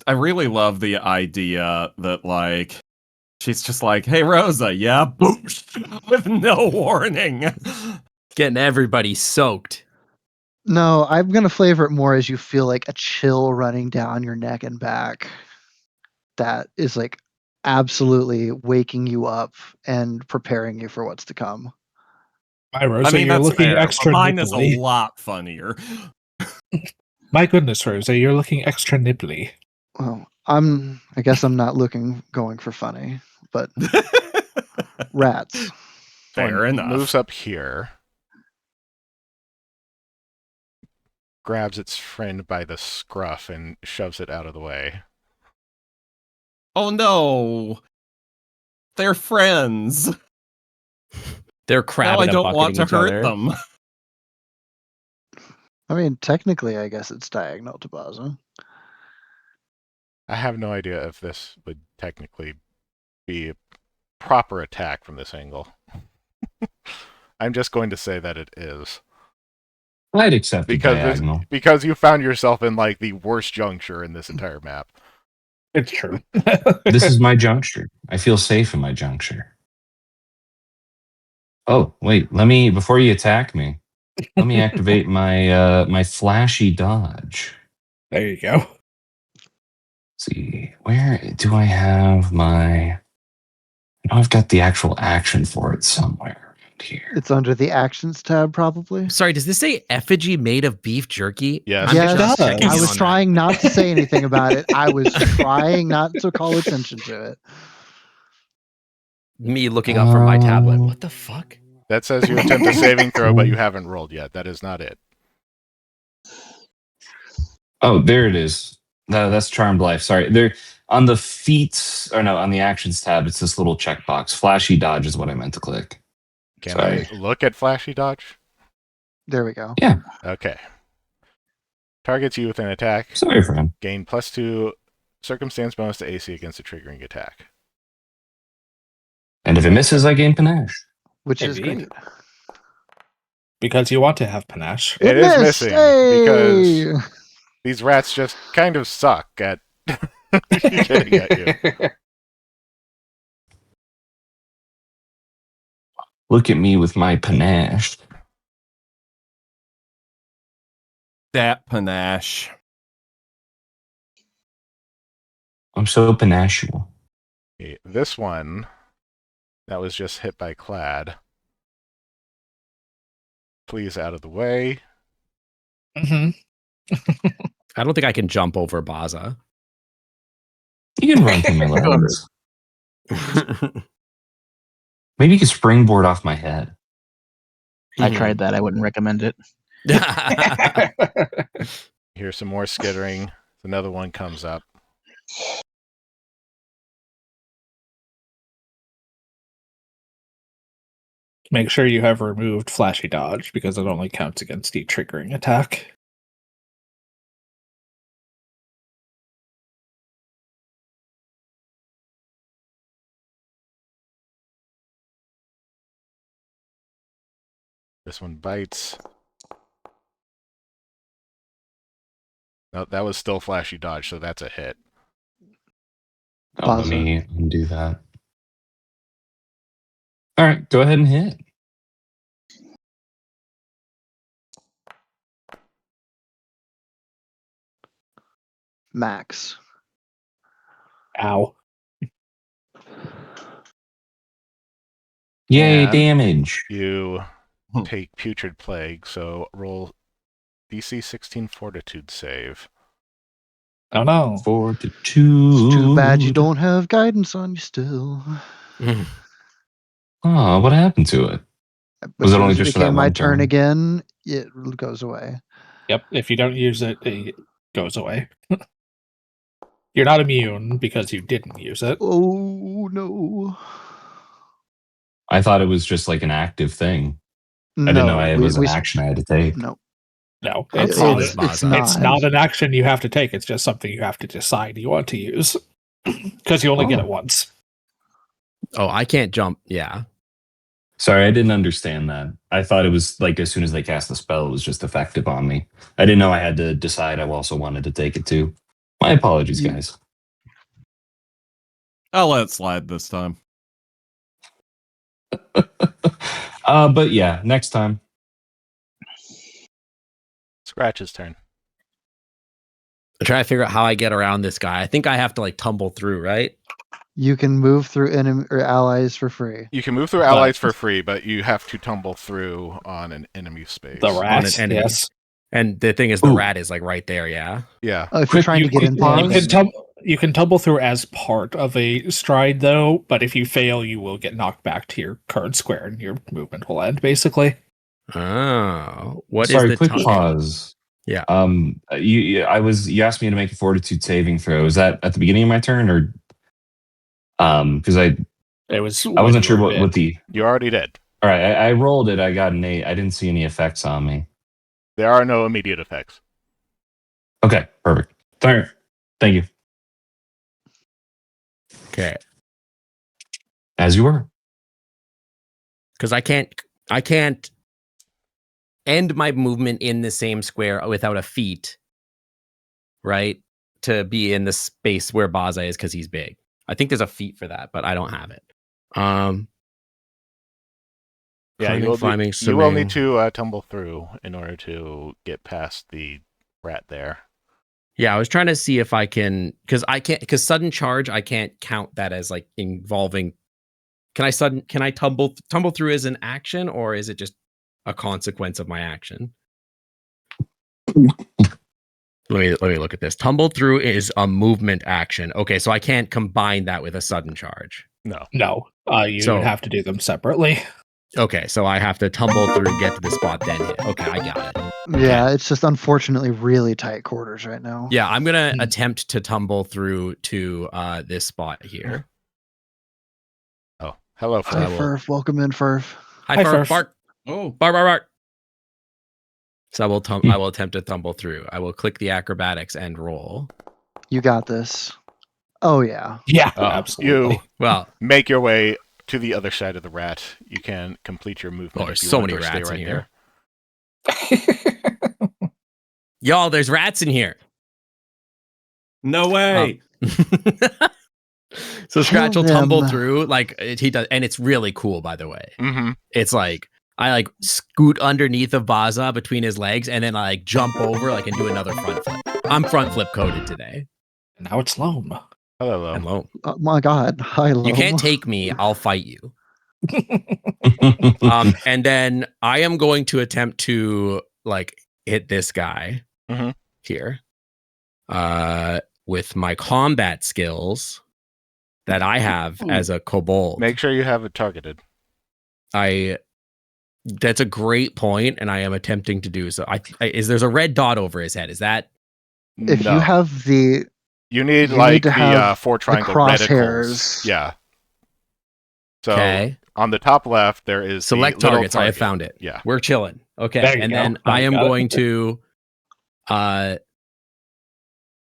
I really love the idea that, like, she's just like, "Hey Rosa, yeah, boosh," with no warning. Getting everybody soaked. No, I'm going to flavor it more as you feel like a chill running down your neck and back. That is like absolutely waking you up and preparing you for what's to come. My Rosa, I mean, you're that's looking fair, extra but mine is a nipply. lot funnier. My goodness, Rosa, you're looking extra nipply. Well, I guess I'm not going for funny, but rats. Fair One enough. moves up here, grabs its friend by the scruff and shoves it out of the way. Oh no! They're friends. They're Now crabbing I and don't want bucketing to each hurt other. them. I mean, technically, I guess it's diagonal to Baza. I have no idea if this would technically be a proper attack from this angle. I'm just going to say that it is. I'd accept the diagonal. Because you found yourself in like the worst juncture in this entire map. It's true. This is my juncture. I feel safe in my juncture. Oh, wait, before you attack me, let me activate my my flashy dodge. There you go. Let's see, where do I have my... I've got the actual action for it somewhere around here. It's under the actions tab, probably. Sorry, does this say effigy made of beef jerky? Yes. I'm Yes, just checking I in was on trying not to say anything about it. I was trying not to call attention to it. that. Me looking up from my tablet. What the fuck? That says you attempt a saving throw, but you haven't rolled yet. That is not it. Oh, there it is. No, that's Charmed Life. Sorry. There on the feats, or no, on the actions tab, it's this little checkbox. Flashy dodge is what I meant to click. Can Sorry. I look at flashy dodge? There we go. Yeah. Okay. Targets you with an attack. Sorry, friend. Gain +2 circumstance bonus to AC against a triggering attack. And if it misses, I gain panache. Which is Indeed. great. Because you want to have panache. It is missed! missing Hey! because these rats just kind of suck at getting at you. Look at me with my panache. That panache. I'm so panacheable. Okay, this one that was just hit by Clad. Please out of the way. Mm-hmm. I don't think I can jump over Baza. You can run through my legs. Maybe you could springboard off my head. I tried that. I wouldn't recommend it. Here's some more skittering. Another one comes up. Make sure you have removed flashy dodge because it only counts against each triggering attack. This one bites. No, that was still flashy dodge, so that's a hit. Oh, let me undo that. All right, go ahead and hit. Max. Ow. Yay, And damage. You take Putrid Plague, so roll DC 16 Fortitude save. Oh no. Fortitude. It's too bad you don't have guidance on you still. Oh, what happened to it? Was it only just for that became my one turn turn? again? It goes away. Yep, if you don't use it, it goes away. You're not immune because you didn't use it. Oh no. I thought it was just like an active thing. I No, didn't know it was an action I had to take. No, No, I'll it's, call it's, it it's, Baza. it's not an action you have to take. It's just something you have to decide you want to use. Because you only get it once. Oh, I can't jump. Yeah. Sorry, I didn't understand that. I thought it was like as soon as they cast the spell, it was just effective on me. I didn't know I had to decide I also wanted to take it too. My apologies, guys. I'll let it slide this time. But yeah, next time. Scratch's turn. I'm trying to figure out how I get around this guy. I think I have to like tumble through, right? You can move through enemy or allies for free. You can move through allies for free, but you have to tumble through on an enemy space. The On rat, an enemy. yes. And the thing is, the rat is like right there. Yeah. Yeah. If you're trying to get in there, You can tumble through as part of a stride, though, but if you fail, you will get knocked back to your current square and your movement will end, basically. Oh, what is Sorry, the quick pause. Yeah. You asked me to make a fortitude saving throw. Is that at the beginning of my turn or because I wasn't sure what the You already did. All right, I rolled it. I got an 8. I didn't see any effects on me. There are no immediate effects. Okay, perfect. All right, thank you. Okay. As you were. Because I can't end my movement in the same square without a feat, right? To be in the space where Baza is because he's big. I think there's a feat for that, but I don't have it. Yeah, climbing, you will, climbing, you swimming. will need to tumble through in order to get past the rat there. Yeah, I was trying to see if I can, because sudden charge, I can't count that as like involving. Can I tumble through as an action, or is it just a consequence of my action? Let me look at this. Tumble through is a movement action. Okay, so I can't combine that with a sudden charge. No. You would have to do them separately. Okay, so I have to tumble through, get to the spot, then hit. Okay, I got it. Yeah, it's just unfortunately really tight quarters right now. Yeah, I'm gonna attempt to tumble through to this spot here. Oh, hello, Hi, Furf. Welcome in, Furf. Hi, Furf. Bark. Oh, Bark. So I will attempt to tumble through. I will click the acrobatics and roll. You got this. Oh yeah. Yeah, absolutely. You well make your way to the other side of the rat. You can complete your movement. Oh, there's so many rats in here. Y'all, there's rats in here. no way. So Scratch will Kill tumble them. through like he does, and it's really cool, by the way. Mm-hmm. It's like I like scoot underneath of Baza between his legs, and then I like jump over like and do another front flip. I'm front flip coded today. Now it's Loam. Hello, And Loam. Oh my God. Hi, Loam. You can't take me. I'll fight you. And then I am going to attempt to like hit this guy here with my combat skills that I have as a kobold. Make sure you have it targeted. That's a great point, and I am attempting to do so. There's a red dot over his head. Is that If No. you have the You need you like need to the have 4 the triangle crosshairs. reticles. Yeah. So okay? on the top left there is Select the little targets. I have target. found it. Yeah. We're chilling. Okay, There you and go. then Now I you am got it. going to,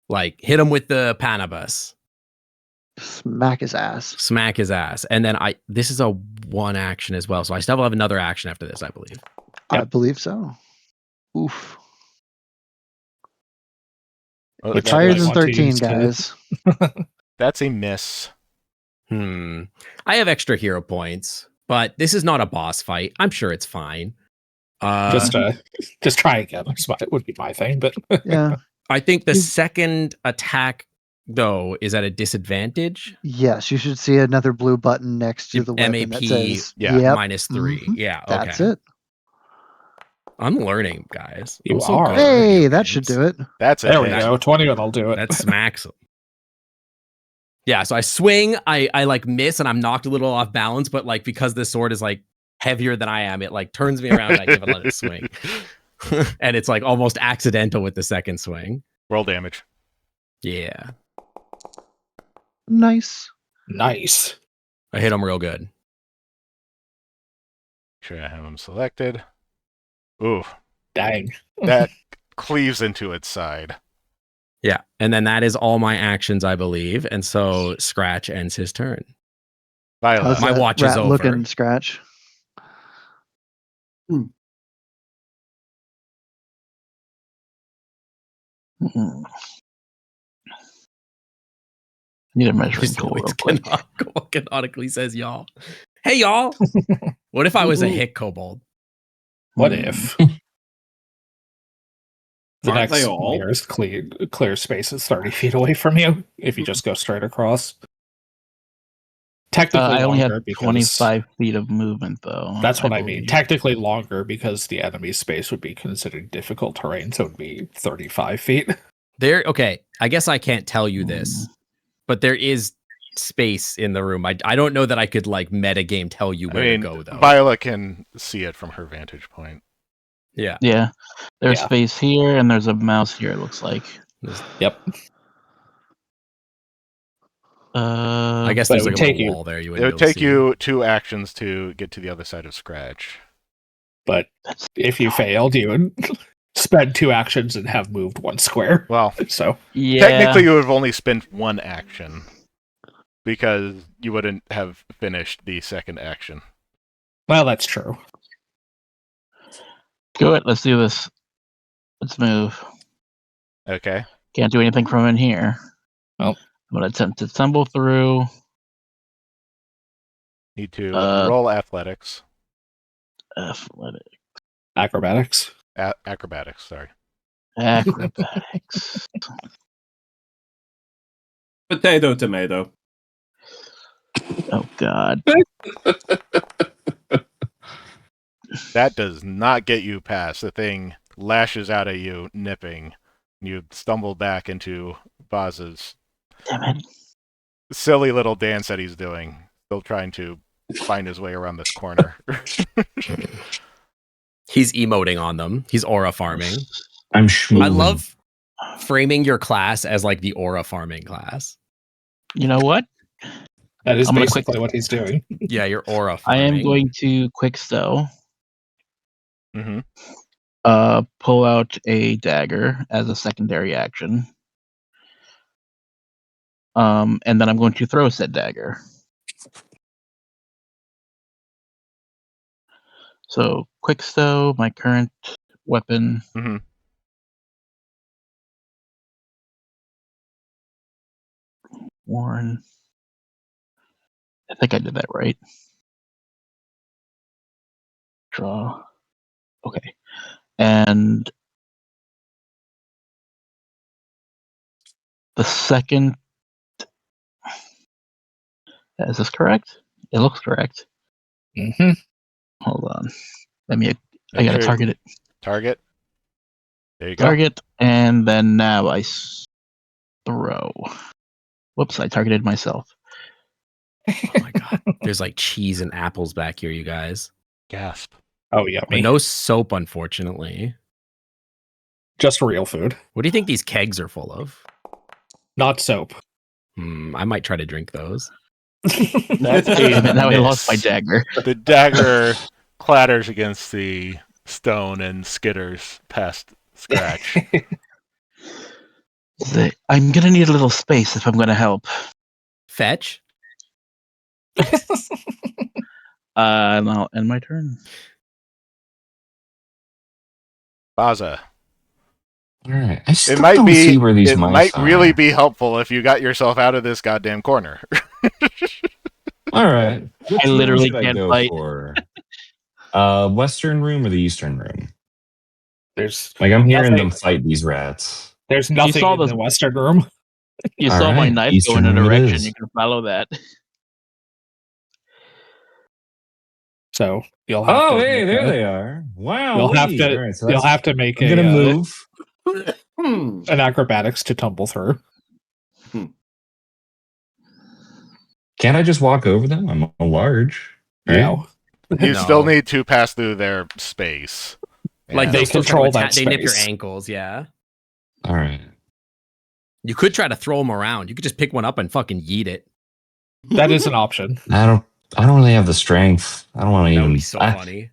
like hit him with the panabus, Smack his ass. smack his ass, and then this is a 1 action as well, so I still have another action after this, I believe. I believe so. Oof. Oh, Which that Higher might is- than want to 13, use to- guys. That's a miss. I have extra hero points, but this is not a boss fight. I'm sure it's fine. Just try again. It would be my thing, but Yeah. I think the You- second attack, though, is at a disadvantage. Yes, you should see another blue button next to the weapon that MAP, says, yeah, yep, -3. mhm, Yeah, okay. that's it. I'm learning, guys. You I'm so are. good at Hey, video that should games. do it. That's a there we hit. go. 20 will do it. That smacks him. Yeah, so I swing, I like miss, and I'm knocked a little off balance, but like because this sword is like heavier than I am, it like turns me around and I give it a swing. And it's like almost accidental with the second swing. Roll damage. Yeah. Nice. Nice. I hit him real good. Make sure I have him selected. Ooh, Dang. that cleaves into its side. Yeah. And then that is all my actions, I believe. And so Scratch ends his turn. How's Violet. My that watch is rat over. looking, Scratch? Mm. Need a measuring Just tool real always quick. canonically says y'all. Hey, y'all. What if I was a hick kobold? What Hmm. if the Aren't next they all? nearest clear space is 30 feet away from you if you just go straight across? Technically I only have longer because 25 feet of movement, though. that's what I mean. believe. Technically longer because the enemy space would be considered difficult terrain, so it would be 35 feet. Okay, I guess I can't tell you this, but there is space in the room. I don't know that I could like metagame tell you where to go though. Violet can see it from her vantage point. Yeah. Yeah, there's Yeah. space here, and there's a mouse here. It looks like. Yep. I guess But there's it like would a take little you- wall there. You It would take you 2 actions to get to the other side of Scratch. But if you failed, you would spend 2 actions and have moved 1 square. Well, So Yeah. technically you would have only spent 1 action because you wouldn't have finished the second action. well, that's true. Do it. Let's do this. Let's move. Okay. Can't do anything from in here. Well. I'm gonna attempt to tumble through. Need to Uh, roll athletics. Athletic. Acrobatics. Acrobatics, sorry. Acrobatics. Potato, tomato. Oh God. That does not get you past. The thing lashes out at you, nipping. You stumble back into Baz's Damn it. silly little dance that he's doing. Still trying to find his way around this corner. He's emoting on them. He's aura farming. I'm schmooling. I love framing your class as like the aura farming class. You know what? That is I'm gonna basically what he's doing. Yeah, you're aura I farming. am going to quick stow. Mm-hmm. Pull out a dagger as a secondary action. And then I'm going to throw said dagger. So quick stow, my current weapon. Mm-hmm. Warren. I think I did that right. Draw. Okay. And the second. Is this correct? It looks correct. Mm-hmm. Hold on. I gotta target it. Target. There you go. Target, and then now I throw. Whoops, I targeted myself. Oh my god. There's like cheese and apples back here, you guys. Gasp. Oh, But yummy. no soap, unfortunately. Just real food. What do you think these kegs are full of? Not soap. I might try to drink those. That's Damn it, now I miss. lost my dagger. The dagger clatters against the stone and skitters past Scratch. I'm gonna need a little space if I'm gonna help. Fetch? And I'll end my turn. Baza. All right. I still It might don't be. see where these It mice might are. really be helpful if you got yourself out of this goddamn corner. All right. Which I room literally should I can't go fight. for? Western room or the eastern room? There's Like I'm hearing Nothing. them fight these rats. there's nothing saw in those- the western room. You All saw my right, knife Eastern go in a room it direction. is. You can follow that. So you'll have Oh, to hey, make there a- they are. Wow. You'll have to All right, so you'll that's- have to make I'm gonna move. an acrobatics to tumble through. Can't I just walk over them? I'm a large. Right? Yeah. You No. still need to pass through their space. Like And They they'll still try to control attack- that They nip your space. ankles, yeah. All right. You could try to throw them around. You could just pick one up and fucking yeet it. That is an option. I don't really have the strength. I don't want to That even. would be so funny.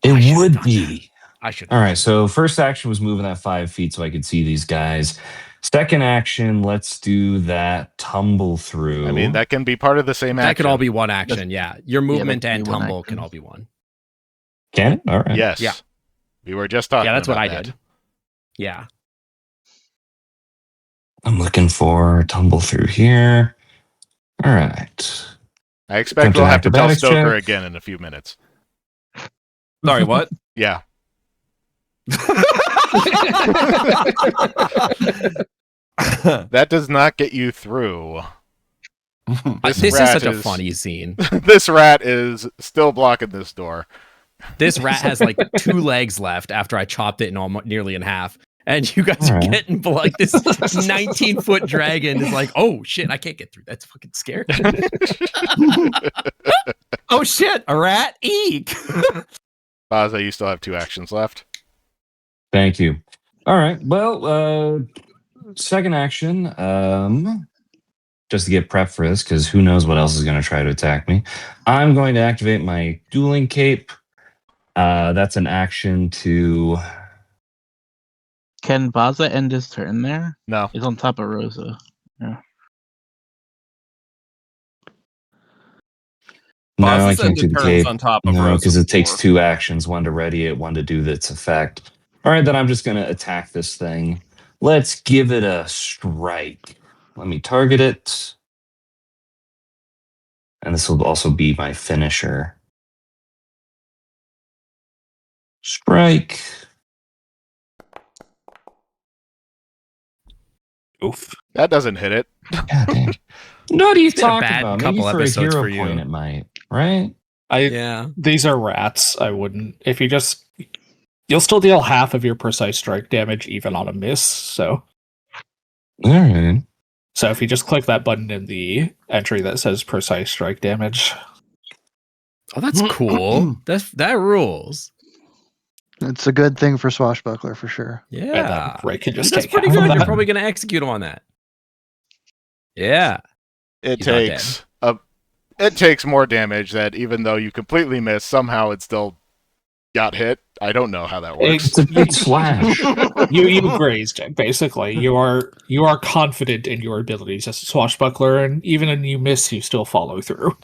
I It should've would done be. I should. All right. So first action was moving that 5 feet so I could see these guys. Second action, let's do that tumble through. I mean, that can be part of the same That action. could all be one action, yeah. Your movement that could and be one tumble action. can all be one. Can it? All right. Yes. Yeah. We were just talking Yeah, that's what about I that. did. Yeah. I'm looking for tumble through here. All right. I expect Attempt we'll an have to tell acrobatics Stoker check. again in a few minutes. Sorry, what? Yeah. That does not get you through. This is rat such a funny scene. This rat is still blocking this door. This rat has like 2 legs left after I chopped it in almost nearly in half. And you guys are Alright. getting like this 19-foot dragon is like, oh shit, I can't get through. That's fucking scary. Oh shit, a rat! Eek! Baza, you still have 2 actions left. Thank you. All right. Well, second action. Just to get prepped for this, because who knows what else is going to try to attack me. I'm going to activate my dueling cape. That's an action to. Can Baza end his turn there? No. He's on top of Rosa. No, Boss I said can't the do the turns cape. on top of No, Rosa because it takes before. 2 actions, one to ready it, one to do its effect. All right, then I'm just going to attack this thing. Let's give it a strike. Let me target it. And this will also be my finisher. Strike. Oof. That doesn't hit it. God damn. What are you been a talking bad about? Maybe couple for a episodes hero for you. point it might, right? Yeah. These are rats. I wouldn't. If you just, you'll still deal half of your precise strike damage even on a miss. So All right. if you just click that button in the entry that says precise strike damage, Oh, that's cool. That rules. It's a good thing for Swashbuckler for sure. and Yeah. then Ray can just That's take pretty half of good. You're that. probably going to execute him on that. Yeah. It He's not takes it takes more damage that even though you completely miss, somehow it still got hit. I don't know how that works. It's a big slash. You grazed it. Basically, you are confident in your abilities as a swashbuckler, and even when you miss, you still follow through.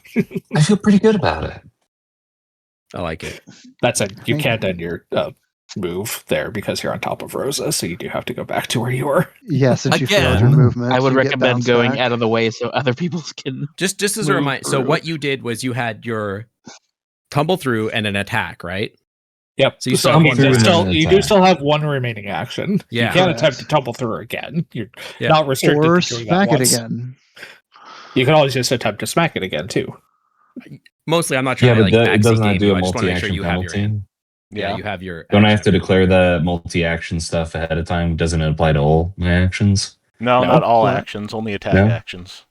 I feel pretty good about it. I like it. That said, you can't end your move there because you're on top of Rosa, so you do have to go back to where you were. Yeah, since you failed Again. your movement, I would you get recommend bounced going back. out of the way so other people can. Just as a Move reminder, so through. what you did was you had your tumble through and an attack, right? Yep. So you So still you, have do one still, attack. you do still have one remaining action. Yeah. You can't Correct. attempt to tumble through again. You're Yeah. not restricted Or to doing smack that it once. again. You can always just attempt to smack it again too. Mostly, I'm not trying Yeah, to but like it backseat doesn't game do you. a I just want to make sure multi-action you have your penalty. yeah, you have your. Don't I have to action. declare the multi-action stuff ahead of time? Doesn't it apply to all my actions? No, No. not all What? actions, only attack No? actions.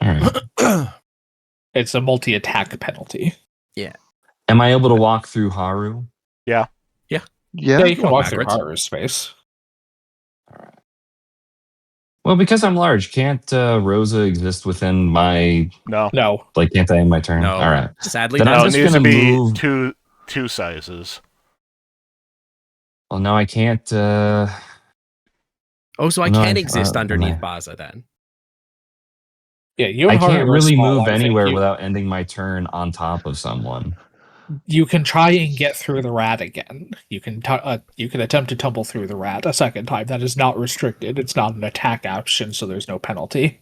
All right. It's a multi-attack penalty. Am I able to walk through Haru? Yeah, Yeah. you can walk backwards. through Haru's space. Well, because I'm large, can't Rosa exist within my... No. Like, can't I end my turn? No. All right. Sadly, Then no. I'm No, it just needs to gonna be move- two sizes. Well, no, I can't... Oh, so I No, can I- exist am underneath I- Baza then. Yeah, you I and Haru can't are really small. move I think anywhere you, without ending my turn on top of someone. You can try and get through the rat again. You can attempt to tumble through the rat a second time. That is not restricted. It's not an attack action, so there's no penalty.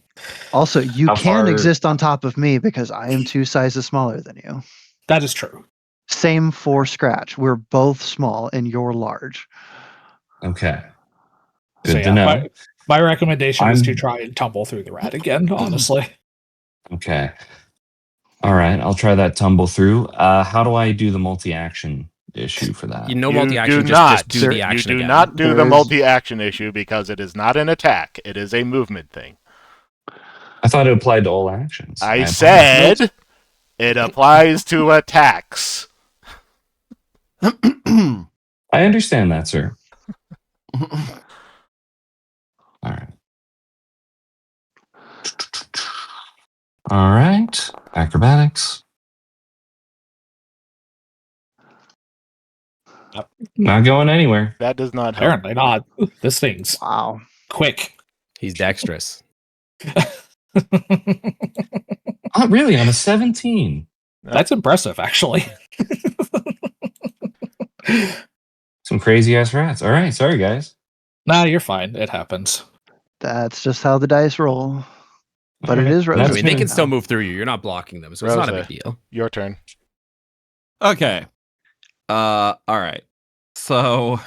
Also, you How can far- exist on top of me because I am 2 sizes smaller than you. That is true. Same for Scratch. We're both small and you're large. Okay. So Good to know. My recommendation is to I'm- try and tumble through the rat again, honestly. Okay. All right, I'll try that tumble through. How do I do the multi-action issue for that? You know, You multi-action, do just not. do the action You do again. not do the There is- multi-action issue because it is not an attack. It is a movement thing. I thought it applied to all actions. I apologize. said it applies to attacks. I understand that, sir. All right. All right. Acrobatics. Not going anywhere. That does not help. Apparently not. This thing's Wow. quick. He's dexterous. Oh, really? On a 17. That's impressive, actually. Some crazy ass rats. All right. Sorry, guys. Nah, you're fine. It happens. That's just how the dice roll. But it is I Rosa. mean, they can now. still move through you. You're not blocking them, so it's not a Rosa. big deal. Your turn. Okay. All right. So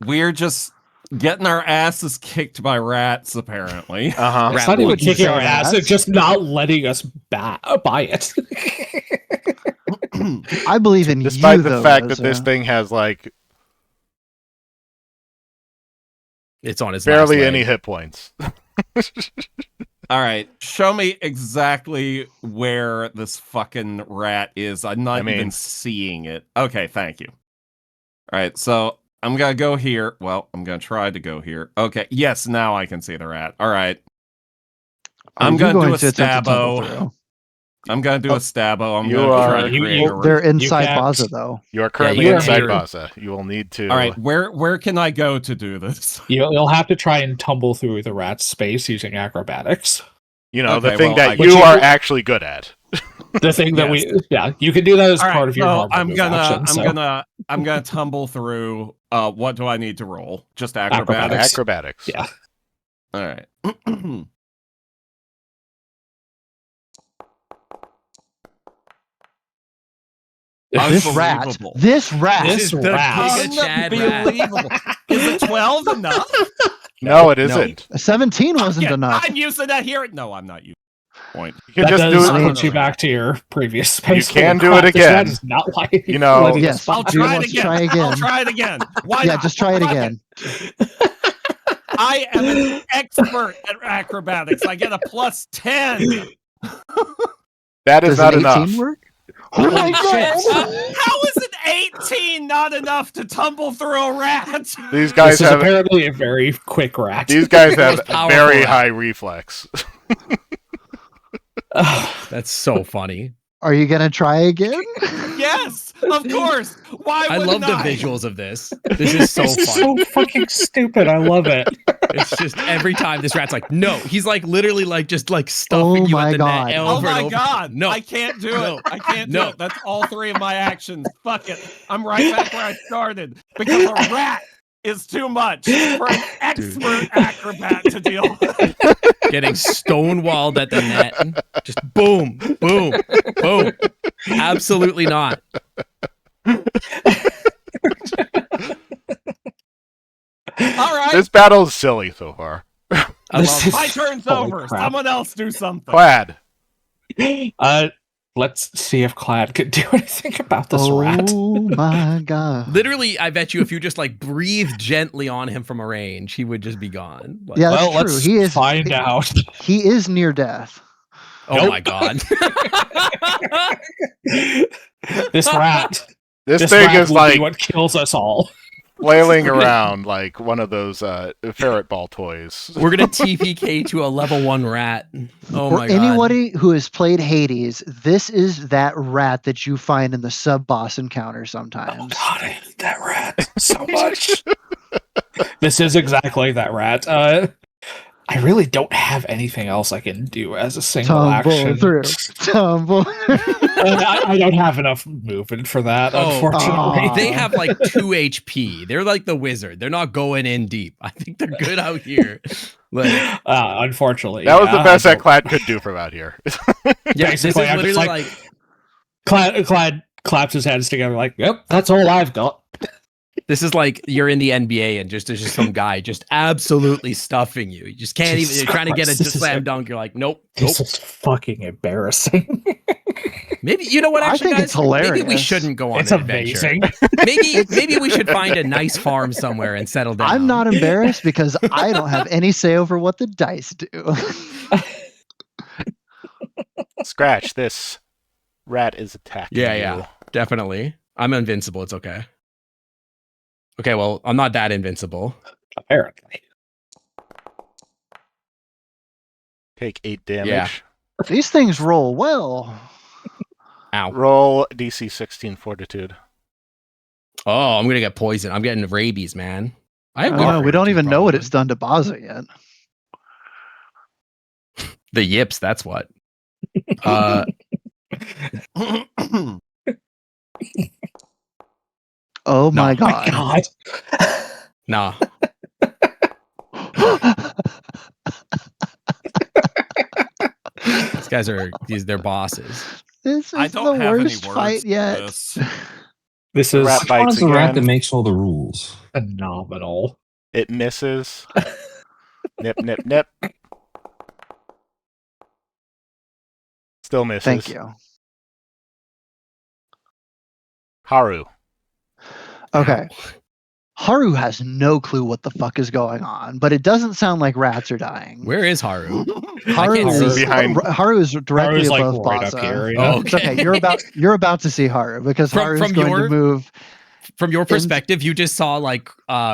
we're just getting our asses kicked by rats, apparently. Uh-huh. It's Rat not even walking kicking our fast. ass. It's just not letting us buy it. I believe in Despite you, the though, fact that this Rosa. thing has like It's on his barely last any leg. hit points. All right. Show me exactly where this fucking rat is. I'm not even seeing it. Okay, thank you. All right, so I'm going to go here. Well, I'm going to try to go here. Okay, yes, now I can see the rat. All right. I'm Are you going to do a attempt to tumble stabbo. through? I'm going to do a stabbo. I'm You going to try are- to create a They're inside can't- Baza, though. You are currently you inside are- Baza. You will need to. All right, where can I go to do this? You'll have to try and tumble through the rat's space using acrobatics. You know, Okay, the thing well, that I- you Which are you- actually good at. The thing that Yes. you can do that as All right, part of your so normal I'm move gonna action, so. I'm gonna tumble through. What do I need to roll? Just acrobatics. Acrobatics. Acrobatics. Yeah. All right. This rat. Unbelievable. This rat. This is the rat. Giga Chad rat. Unbelievable. Is a 12 enough? No, it isn't. A 17 wasn't Yeah, enough. I'm using that here. No, I'm not using point. You can That just does do it. put you back to your previous space. can Holy do it crap, this again. rat is not like, You know- letting Yes, us buy I'll Do you try it want to again. try again? I'll try it again. Why Yeah, not? just try it Fuck again. I am an expert at acrobatics. I get a plus 10. That is Does not an 18 enough. work? Oh my god! How is an 18 not enough to tumble through a rat? These guys This is have apparently a very quick rat. these guys have Most powerful very rat. high reflex. That's so funny. Are you gonna try again? Yes, of course. Why I wouldn't love the visuals of this. This is so This is funny. so fucking stupid. I love it. It's just every time this rat's like, no. He's like literally like just like stuffing Oh you my at the God. net Oh over and my over. god! No. I can't do No. it. I can't do No. it. That's all 3 of my actions. Fuck it. I'm right back where I started because a rat is too much for an expert acrobat to deal with. Getting stonewalled at the net. Just boom, boom, boom. Absolutely not. All right, This battle is silly so far. I This love is- my turn's Holy over. crap. Someone else do something. Plaid. Let's see if Clad can do anything about this rat. Oh my god! Literally, I bet you if you just like breathe gently on him from a range, he would just be gone. Like, Yeah, that's Well, true. let's He is find out. He is near death. Oh my god. This rat. This This thing rat is will like be what kills us all. flailing around like one of those ferret ball toys. We're gonna TPK to a level 1 rat. Oh For my god. anybody who has played Hades, this is that rat that you find in the sub-boss encounter sometimes. God, I hate that rat so much. This is exactly that rat. I really don't have anything else I can do as a single Tumble action. through. Tumble. I don't have enough movement for that, unfortunately. Aw. They have like 2 HP. They're like the wizard. They're not going in deep. I think they're good out here. Like, Unfortunately. That was the best I that Clad could do from out here. yeah, this is Basically, I'm literally just like Clyde claps his hands together like, yep, that's all I've got. this is like you're in the NBA and there's just some guy just absolutely stuffing you. You just can't Jesus even. You're trying to get Christ, a this is slam a- dunk. You're like, nope. This is fucking embarrassing. Maybe you know what? I Actually, think guys, it's hilarious. maybe we shouldn't go on It's an adventure. amazing. Maybe we should find a nice farm somewhere and settle down. I'm not embarrassed because I don't have any say over what the dice do. Scratch, this rat is attacking you. Yeah, definitely. I'm invincible. It's okay. Okay, well, I'm not that invincible. Apparently. Take 8 damage. Yeah. These things roll well. Ow. Roll DC 16 Fortitude. Oh, I'm gonna get poisoned. I'm getting rabies, man. I have good Oh, we don't fortitude, even know what probably. it's done to Baza yet. The yips. That's what. Oh my No. god. Nah. These guys are they're bosses. This is I the don't have any worst words fight for yet. this. This The is rat Which bites one's the rat that again. makes all the rules? phenomenal. It misses. Nip, nip, nip. Still misses. Thank you. Haru. Okay. Haru has no clue what the fuck is going on, but it doesn't sound like rats are dying. Where is Haru? Haru can't is see. Behind- Haru is directly Haru's like above right Baza. up here. You Oh, know? It's okay. You're about to see Haru because From- Haru's from going your- to move. From your perspective, you just saw like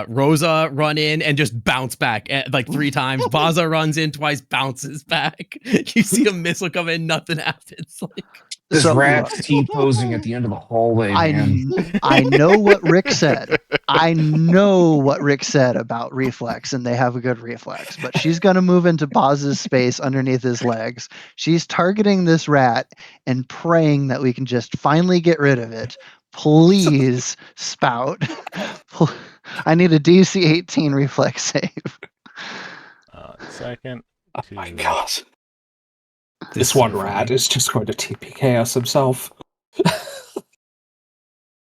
Rosa run in and just bounce back like 3 times. Baza runs in twice, bounces back. You see a missile come in, nothing happens. Like, This So- rat's T-posing at the end of the hallway, man. I know what Rick said. I know what Rick said about reflex, and they have a good reflex. But she's going to move into Baz's space underneath his legs. She's targeting this rat and praying that we can just finally get rid of it. Please, Spout. I need a DC 18 reflex save. Second. Oh my Two. god. this This is one so rat funny. is just going to TPK us himself.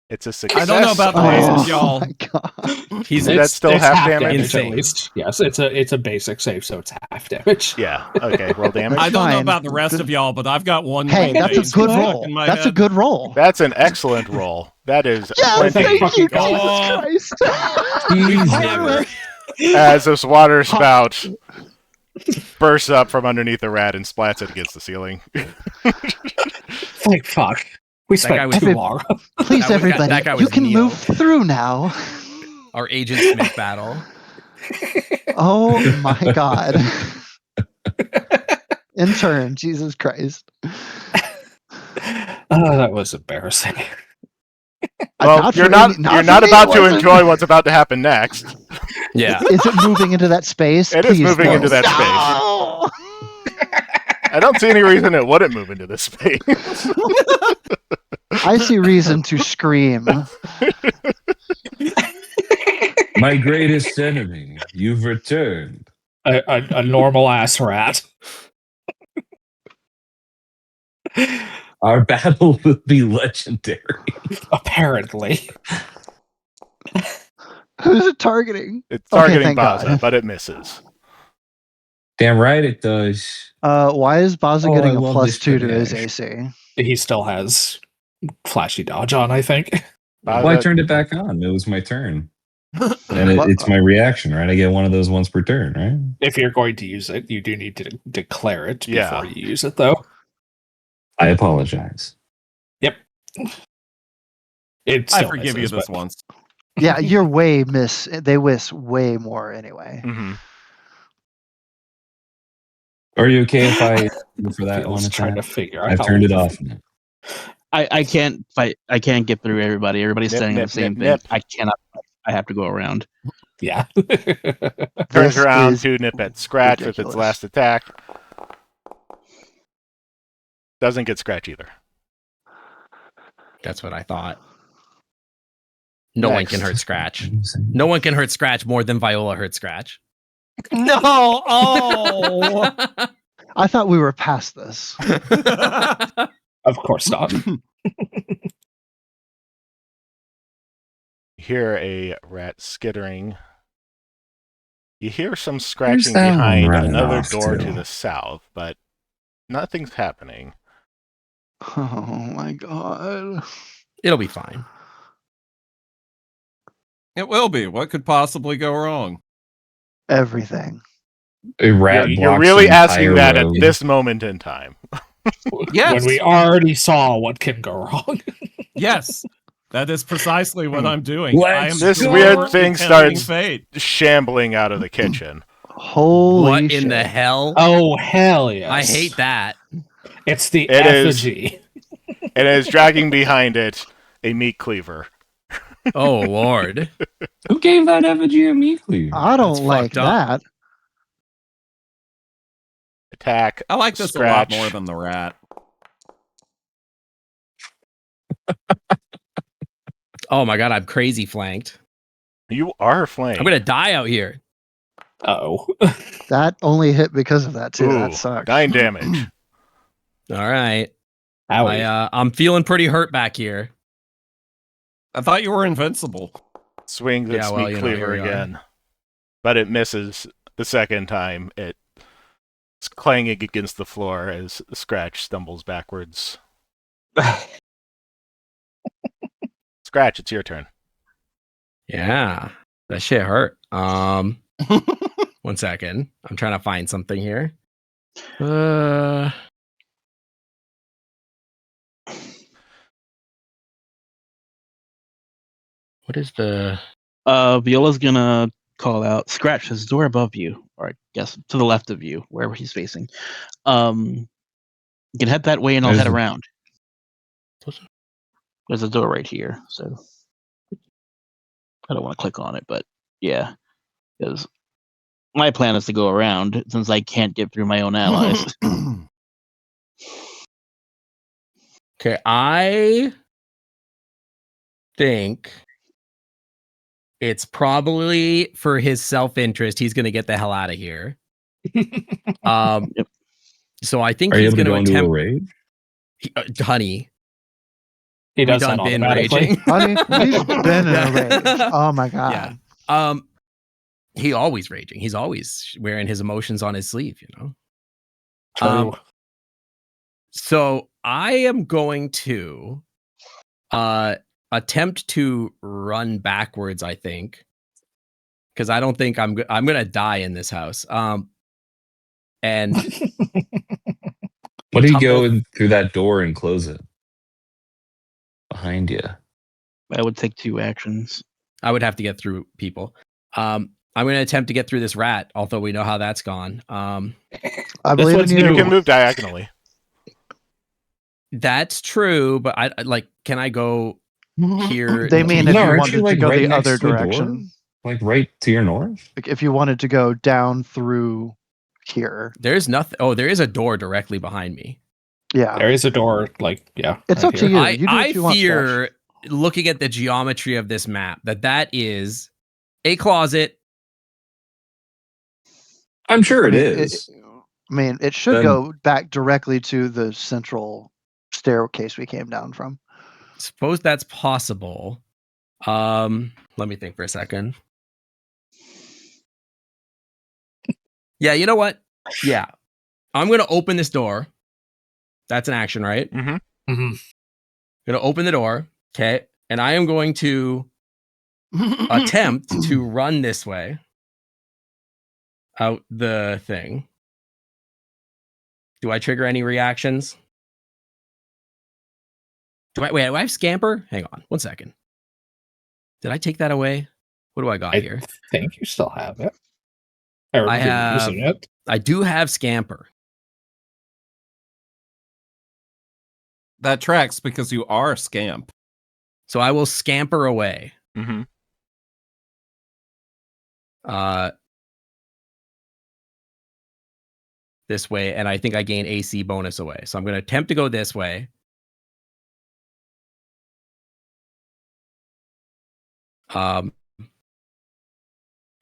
It's a success. I don't know about the and Hazes, y'all. my god. He's Is that still it's half damage? Insane. at least. Yes, it's a basic save, so it's half damage. Yeah. Okay. Roll damage. I don't know Fine. about the rest of y'all, but I've got one. Hey, main that's a thing good stuck roll. in my That's a head. good roll. That's an excellent roll. That is Yeah, plenty. thank you, Oh. Jesus Christ. never. As this water spout bursts up from underneath the rat and splats it against the ceiling. Thank fuck. We That guy spent was- too long. Please, That everybody, guy you was can Neo. move through now. Our Agent Smith battle. Oh my god. In turn, Jesus Christ. Oh, that was embarrassing. Well, Not you're for not any- you're for not me, about it to wasn't. enjoy what's about to happen next. Yeah. Is it moving into that space? It is Please, moving no. into that No! I don't see any reason it wouldn't move into this space. I see reason to scream. My greatest enemy, you've returned. A normal ass rat. Our battle will be legendary. Apparently. Who's it targeting? It's Okay, targeting thank Baza, God. but it misses. Damn right it does. Why is Baza Oh, getting I a love plus this 2 to his panache. AC? He still has flashy dodge on, I think. Baza, Well, I turned it back on. It was my turn. And What- it's my reaction, right? I get one of those once per turn, right? If you're going to use it, you do need to declare it Yeah. before you use it, though. I apologize. Yep. It I still forgive you misses, this but- once. Yeah, you're they miss way more anyway. Mm-hmm. Are you okay if I go for that Feels one trying to attack? figure out I've how- turned it off now. I can't fight. I can't get through everybody. Everybody's Nip, saying nip, the same nip, thing. nip. I cannot fight. I have to go around. Yeah. Turns This around is to nip at Scratch with its ridiculous. last attack. Doesn't get Scratch either. That's what I thought. No one can Next. hurt Scratch. No one can hurt Scratch more than Viola hurt Scratch. No! Oh! I thought we were past this. Of course not. You hear a rat skittering. You hear some scratching that one behind running another off door to? to the south, but nothing's happening. Oh my god. It'll be fine. It will be. What could possibly go wrong? Everything. A rat You're blocks really the asking entire that road. at this moment in time. Yes. When we already saw what can go wrong. Yes. That is precisely what I'm doing. Let's I am This go. weird thing tempting starts fate. shambling out of the kitchen. Holy What shit. in the hell? Oh, hell yes. I hate that. It's the It is. effigy. And it is dragging behind it a meat cleaver. Oh Lord. Who gave that effigy a meat cleaver? I That's don't like fucked up. that. Attack. I like this Scratch. a lot more than the rat. Oh my god, I'm crazy flanked. You are flanked. I'm gonna die out here. Oh. That only hit because of that too. Ooh, That sucks. 9 damage. All right. Owie. I'm feeling pretty hurt back here. I thought you were invincible. Swings its Yeah, well, meat you know, here cleaver we are. again. But it misses the second time. It's clanging against the floor as Scratch stumbles backwards. Scratch, it's your turn. Yeah. That shit hurt. 1 second. I'm trying to find something here. What is the Viola's gonna call out, Scratch, there's a door above you, or I guess to the left of you, wherever he's facing. You can head that way and I'll head around. There's a door right here, so I don't want to click on it, but yeah. Because my plan is to go around since I can't get through my own allies. Okay, I think it's probably for his self-interest. He's going to get the hell out of here. Yep. So I think Are you he's able to going go to into a attempt. raid? Honey, He we does done that been automatically. raging. Honey, we've been in a rage. Oh my god. Yeah. He always raging. He's always wearing his emotions on his sleeve, you know. True. So I am going to attempt to run backwards, I think. Because I don't think I'm gonna die in this house. And What do you go tumble- in through that door and close it behind you? I would take 2 actions. I would have to get through people. I'm going to attempt to get through this rat, although we know how that's gone. I believe in one's you. You can move diagonally. That's true, but I like. Can I go here? They mean if No, you aren't wanted you, like, to go right the next other to a door? direction. Like right to your north? Like if you wanted to go down through here. There's nothing. Oh, there is a door directly behind me. Yeah. There is a door, like, yeah. It's right up to here. you. I, You do what I you want, fear, looking at the geometry of this map, that is a closet. I'm sure it I mean, is. I mean, it should Then- go back directly to the central staircase we came down from. Suppose that's possible. Let me think for a second. Yeah, you know what? Yeah. I'm going to open this door. That's an action, right? Mm-hmm. Mhm. Going to open the door. Okay. And I am going to attempt to run this way out the thing. Do I trigger any reactions? Do I have scamper? Hang on 1 second. Did I take that away? What do I got here? I think you still have it. I remember have- using it. I do have scamper. That tracks because you are a scamp. So I will scamper away. Mm-hmm. This way, and I think I gain AC bonus away. So I'm going to attempt to go this way.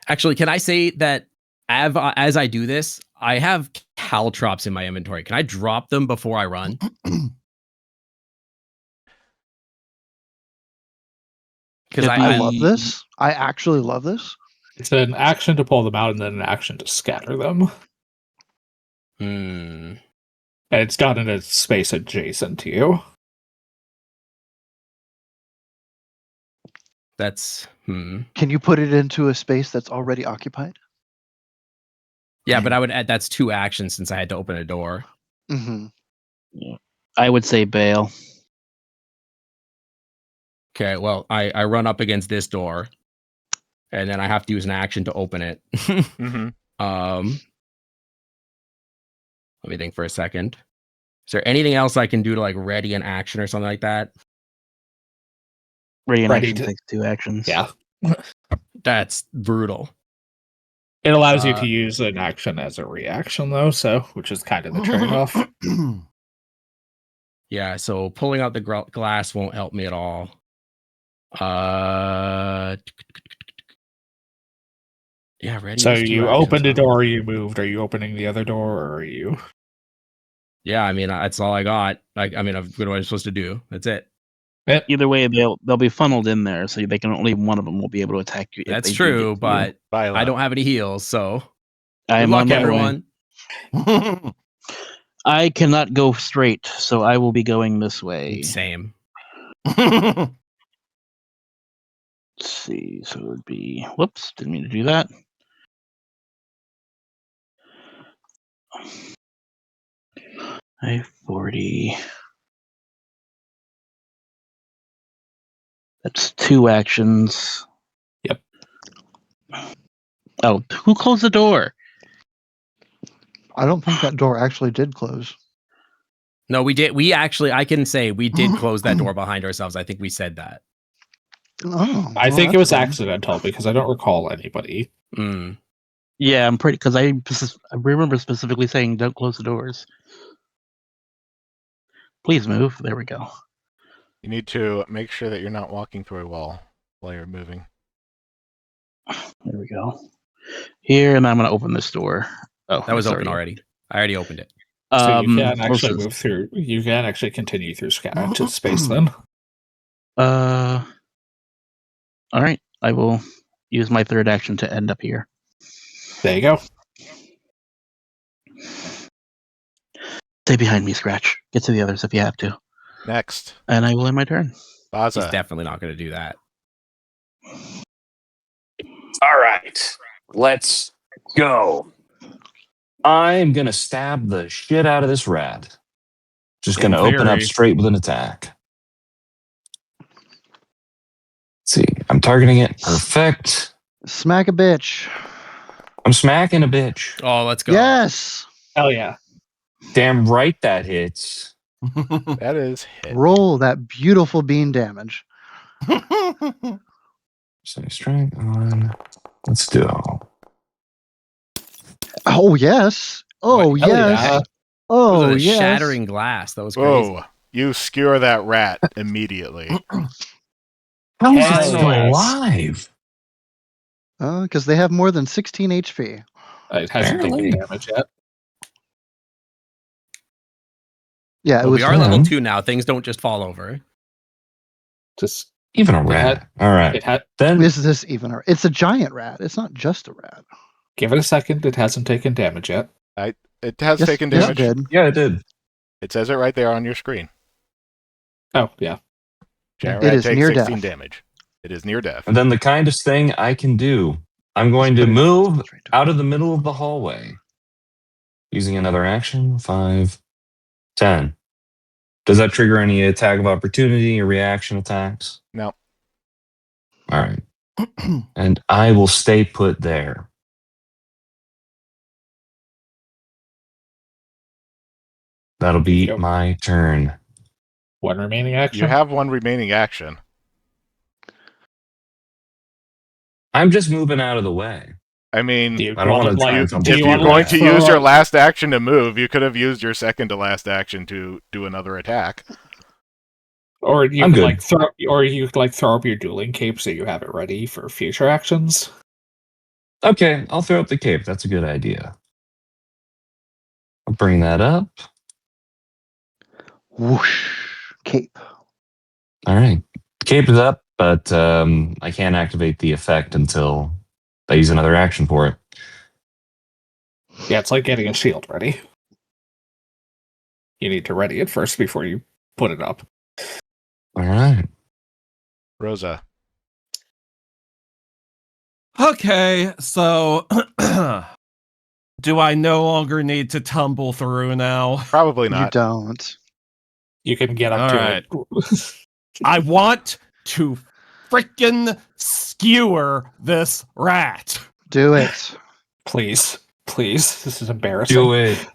Actually, can I say that as I do this, I have caltrops in my inventory. Can I drop them before I run? Because I love this. I actually love this. It's an action to pull them out and then an action to scatter them. Hmm. And it's done in a space adjacent to you. That's Can you put it into a space that's already occupied? Yeah, but I would add that's 2 actions since I had to open a door. Mm-hmm. Yeah. I would say bail. Okay, well, I run up against this door, and then I have to use an action to open it. Mm-hmm. Let me think for a second. Is there anything else I can do to like ready an action or something like that? Ready in Ready action to- takes 2 actions. Yeah. That's brutal. It allows you to use an action as a reaction, though, so which is kind of the trade-off. Yeah, so pulling out the glass won't help me at all. Yeah, ready. So is 2 you actions, opened a huh? door, you moved. Are you opening the other door, or are you? Yeah, I mean that's all I got. Like, I mean, what am I supposed to do? That's it. Either way, they'll be funneled in there, so they can only one of them will be able to attack you. If That's they do true, get to you. but I don't have any heals, so good I'm luck, on my way. everyone. I cannot go straight, so I will be going this way. Same. Let's see. So it would be. Whoops! Didn't mean to do that. I have 40. That's 2 actions. Yep. Oh, who closed the door? I don't think that door actually did close. No, we did. We actually, I can say we did close that door behind ourselves. I think we said that. Oh, I well, think it that's was fun. accidental because I don't recall anybody. Mm. Yeah, I'm pretty because I remember specifically saying don't close the doors. Please move. There we go. You need to make sure that you're not walking through a wall while you're moving. There we go. Here, and I'm going to open this door. Oh, That was sorry. open already. I already opened it. So you can this actually is- move through. You can actually continue through to space then. All right. I will use my 3rd action to end up here. There you go. Stay behind me, Scratch. Get to the others if you have to. Next, And I will end my turn. He's Baza. definitely not going to do that. All right, let's go. I'm gonna stab the shit out of this rat. Just gonna open up theory. straight with an attack. Let's see, I'm targeting it. Perfect. Smack a bitch. I'm smacking a bitch. Oh, let's go. Yes. Hell yeah. Damn right that hits. That is hit. Roll that beautiful bean damage. So strike on. Let's do. Oh yes. Oh Hell yes. yeah. It Oh was a yes. shattering glass. That was crazy. Whoa! You skewer that rat immediately. How is Hell it still yes. alive? Because they have more than 16 HP. It hasn't taken Barely. damage yet. Yeah, it Well, was. we are level fun. 2 now. Things don't just fall over. Just Even a It rat. had- All right. it had. Then Is this even? It's a giant rat. It's not just a rat. Give it a second. It hasn't taken damage yet. It has Yes, taken yes, damage. it did. yeah, it did. It says it right there on your screen. Oh yeah. Giant It rat is takes near 16 death. damage. It is near death. And then the kindest thing I can do, I'm going to Put it move straight to- out of the middle of the hallway using another action. 5, 10. Does that trigger any attack of opportunity or reaction attacks? No. All right. And I will stay put there. That'll be Yep. my turn. One remaining action. You have one remaining action. I'm just moving out of the way. I mean, Do you I don't wanna, want to try and like, tumble do if you through you're wanna, going that. to throw use your up- last action to move, you could have used your second to last action to do another attack. Or you I'm could good. throw up your dueling cape so you have it ready for future actions. Okay, I'll throw up the cape. That's a good idea. I'll bring that up. Whoosh. Cape. All right. Cape is up, but I can't activate the effect until I use another action for it. Yeah, it's like getting a shield ready. You need to ready it first before you put it up. All right. Rosa. Okay, so do I no longer need to tumble through now? Probably You not. don't. You can get up All to right. it. I want to freaking skewer this rat. Do it. Please. Please. This is embarrassing. Do it.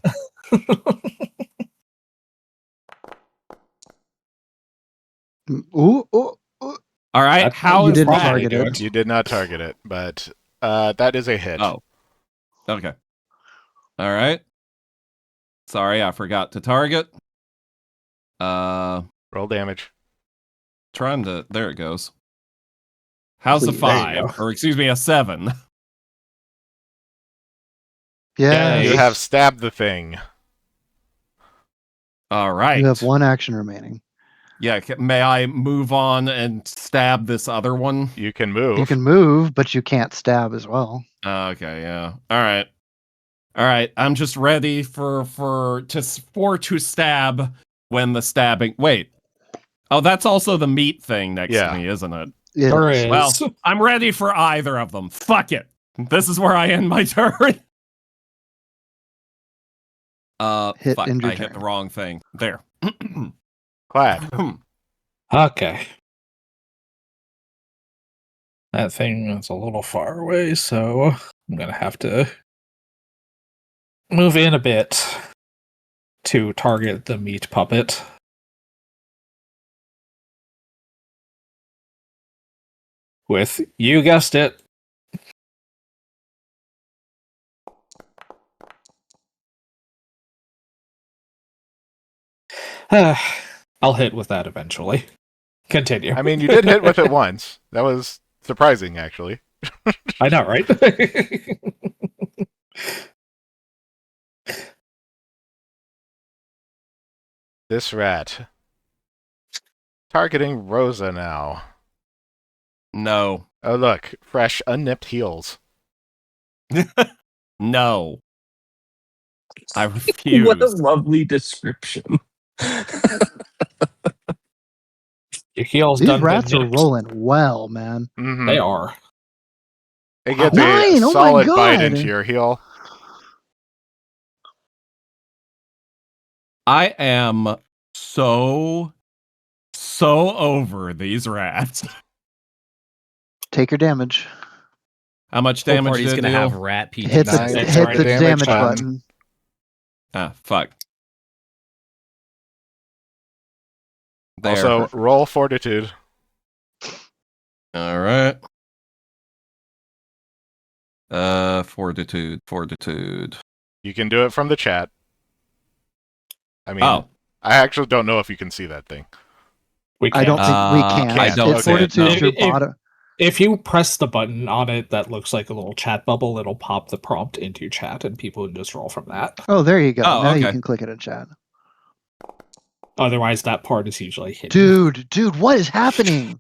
Ooh, ooh, ooh. All right, That's how you is didn't that? target do it. You did not target it, but that is a hit. Oh, okay. All right. Sorry, I forgot to target. Roll damage. Trying to. There it goes. How's a Please, there you 5? Or excuse me, a 7. Yeah. You have stabbed the thing. All right. You have one action remaining. Yeah, may I move on and stab this other one? You can move. You can move, but you can't stab as well. Okay, yeah. All right. All right, I'm just ready for to stab when the stabbing. Wait. Oh, that's also the meat thing next Yeah. to me, isn't it? It There is. is. Well, I'm ready for either of them. Fuck it. This is where I end my turn. Hit, Fuck, end your I hit the turn. wrong thing. There. Clad. Okay. That thing is a little far away, so I'm going to have to move in a bit to target the meat puppet. With, you guessed it, I'll hit with that eventually. Continue. I mean, you did hit with it once. That was surprising, actually. I know, right? This rat. Targeting Rosa now. No. Oh, look. Fresh, unnipped heels. No. I refuse. What a lovely description. Your heels These done been rats are nipped. rolling well, man. Mm-hmm. They are. It gets Nine! a Oh my solid bite God! into your heel. I am so over these rats. Take your damage. How much Whole damage party's did gonna it have deal? rat PTSD. Hit the, Nine hit extra the damage damage done. button. Ah, fuck. There. Also, roll fortitude. All right. Fortitude. You can do it from the chat. I mean, Oh, I actually don't know if you can see that thing. We I don't can't. think we can. I don't It's see it, no. fortitude your If- bottom. If you press the button on it that looks like a little chat bubble, it'll pop the prompt into chat and people can just roll from that. Oh, there you go. Oh, Now you okay. can click it in chat. Otherwise, that part is usually hidden. Dude, what is happening?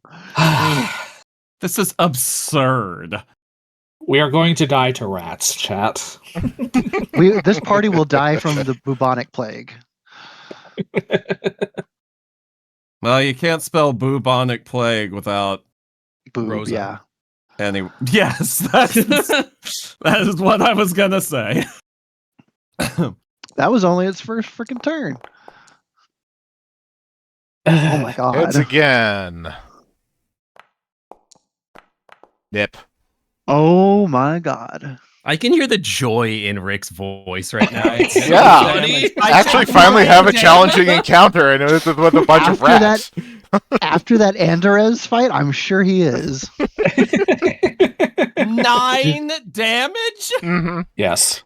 this is absurd. We are going to die to rats, chat. This party will die from the bubonic plague. Well, you can't spell bubonic plague without Boob, Rosa. yeah. any. Yes, that is what I was gonna say. That was only its first freaking turn. Oh my Hits god. again. Nip. Oh my god. I can hear the joy in Rick's voice right now. It's so Yeah. funny. Actually, finally have a challenging encounter, and it's with a bunch of After rats. After that Andorez fight, I'm sure he is. 9 damage? Mm-hmm. Yes.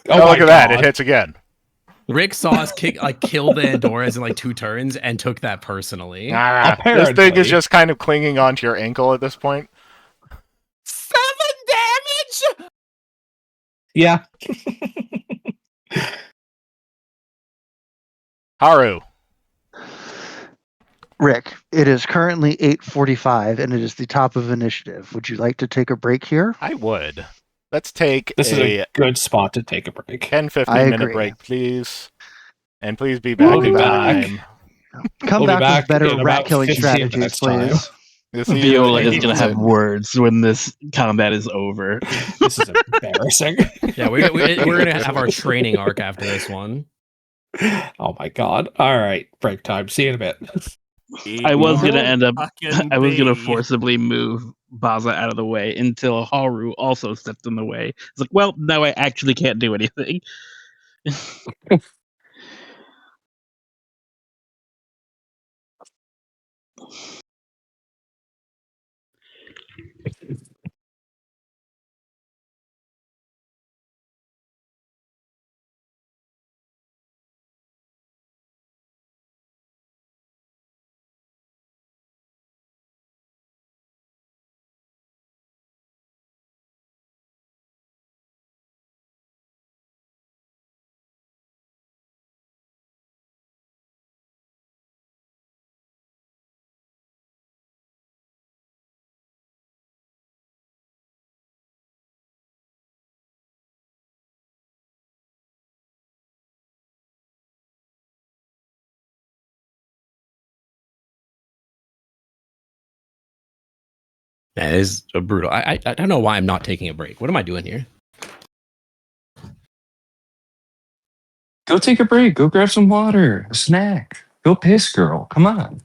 Oh, look at that. It hits again. Rick saw us kill the Andorras in like 2 turns and took that personally. This Apparently. thing is just kind of clinging onto your ankle at this point. 7 damage? Yeah. Haru. Rick, it is currently 8:45 and it is the top of initiative. Would you like to take a break here? I would. Let's take This is a a good spot to take a break. 10-15 I minute agree. break, please. And please be back We'll be in back. time. Come We'll be back with back better in rat about killing 15 strategies, minutes time. please. You'll see Viola you is in- going to have words when this combat is over. This is embarrassing. Yeah, we're gonna have our training arc after this one. Oh my god. All right. Break time. See you in a bit. I was going to Will end up, fucking I was going to be. forcibly move Baza out of the way until Haru also stepped in the way. It's like, well, now I actually can't do anything. That is a brutal. I don't know why I'm not taking a break. What am I doing here? Go take a break. Go grab some water, a snack. Go piss, girl. Come on.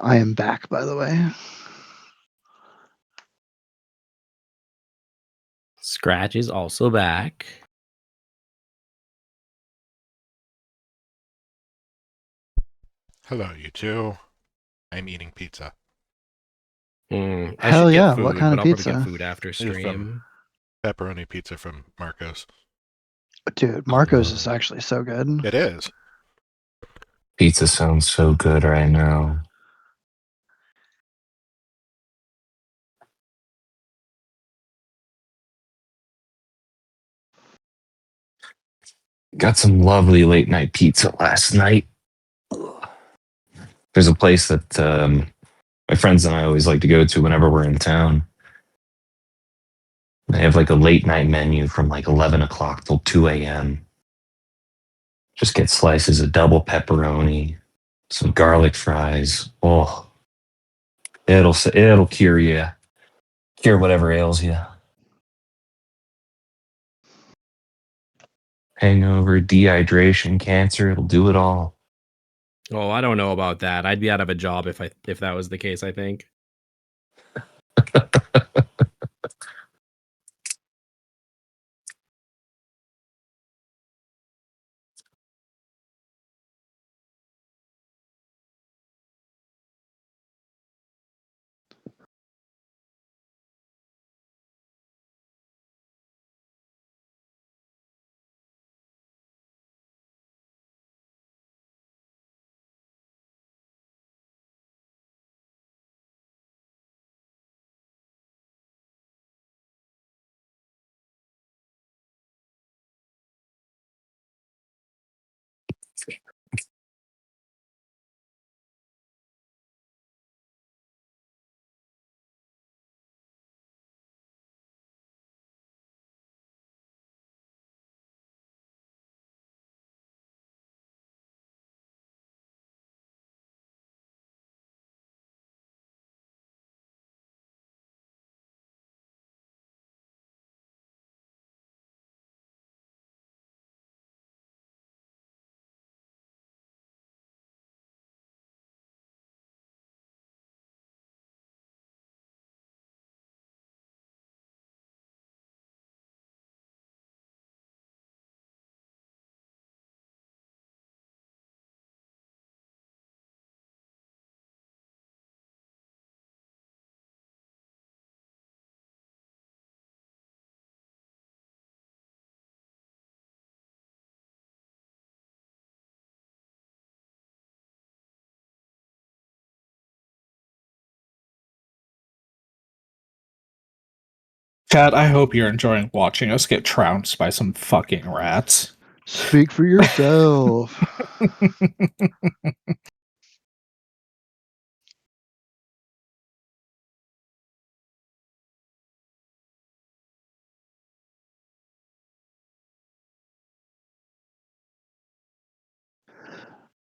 I am back, by the way. Scratch is also back. Hello, you two. I'm eating pizza. I Hell should get yeah, food, what kind but of I'll probably get pizza? food after These are from- stream. Pepperoni pizza from Marco's. Dude, Marco's is actually so good. It is. Pizza sounds so good right now. Got some lovely late night pizza last night. There's a place that my friends and I always like to go to whenever we're in town. They have like a late night menu from like 11 o'clock till 2 a.m. Just get slices of double pepperoni, some garlic fries. Oh, it'll cure whatever ails you. Hangover, dehydration, cancer, it'll do it all. Oh, I don't know about that. I'd be out of a job if that was the case, I think. Chat, I hope you're enjoying watching us get trounced by some fucking rats. Speak for yourself.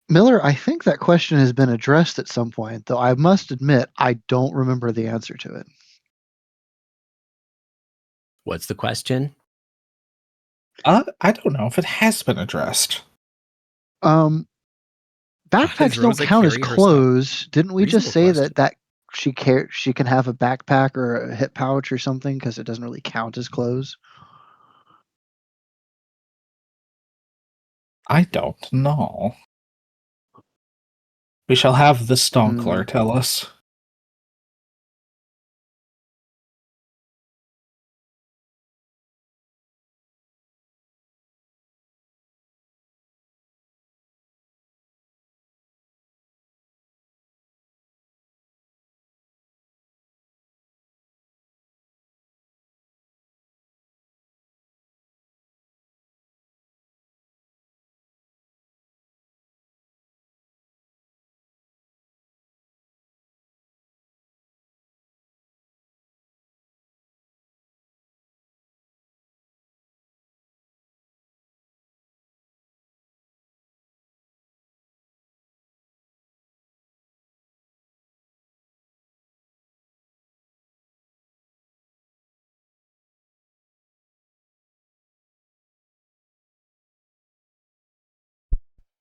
Miller, I think that question has been addressed at some point, though I must admit I don't remember the answer to it. What's the question? I don't know if it has been addressed. Backpacks don't Rosa count as carry her stuff? clothes. Didn't we just Reasonable say question. that she can have a backpack or a hip pouch or something because it doesn't really count as clothes? I don't know. We shall have the Stonkler tell us.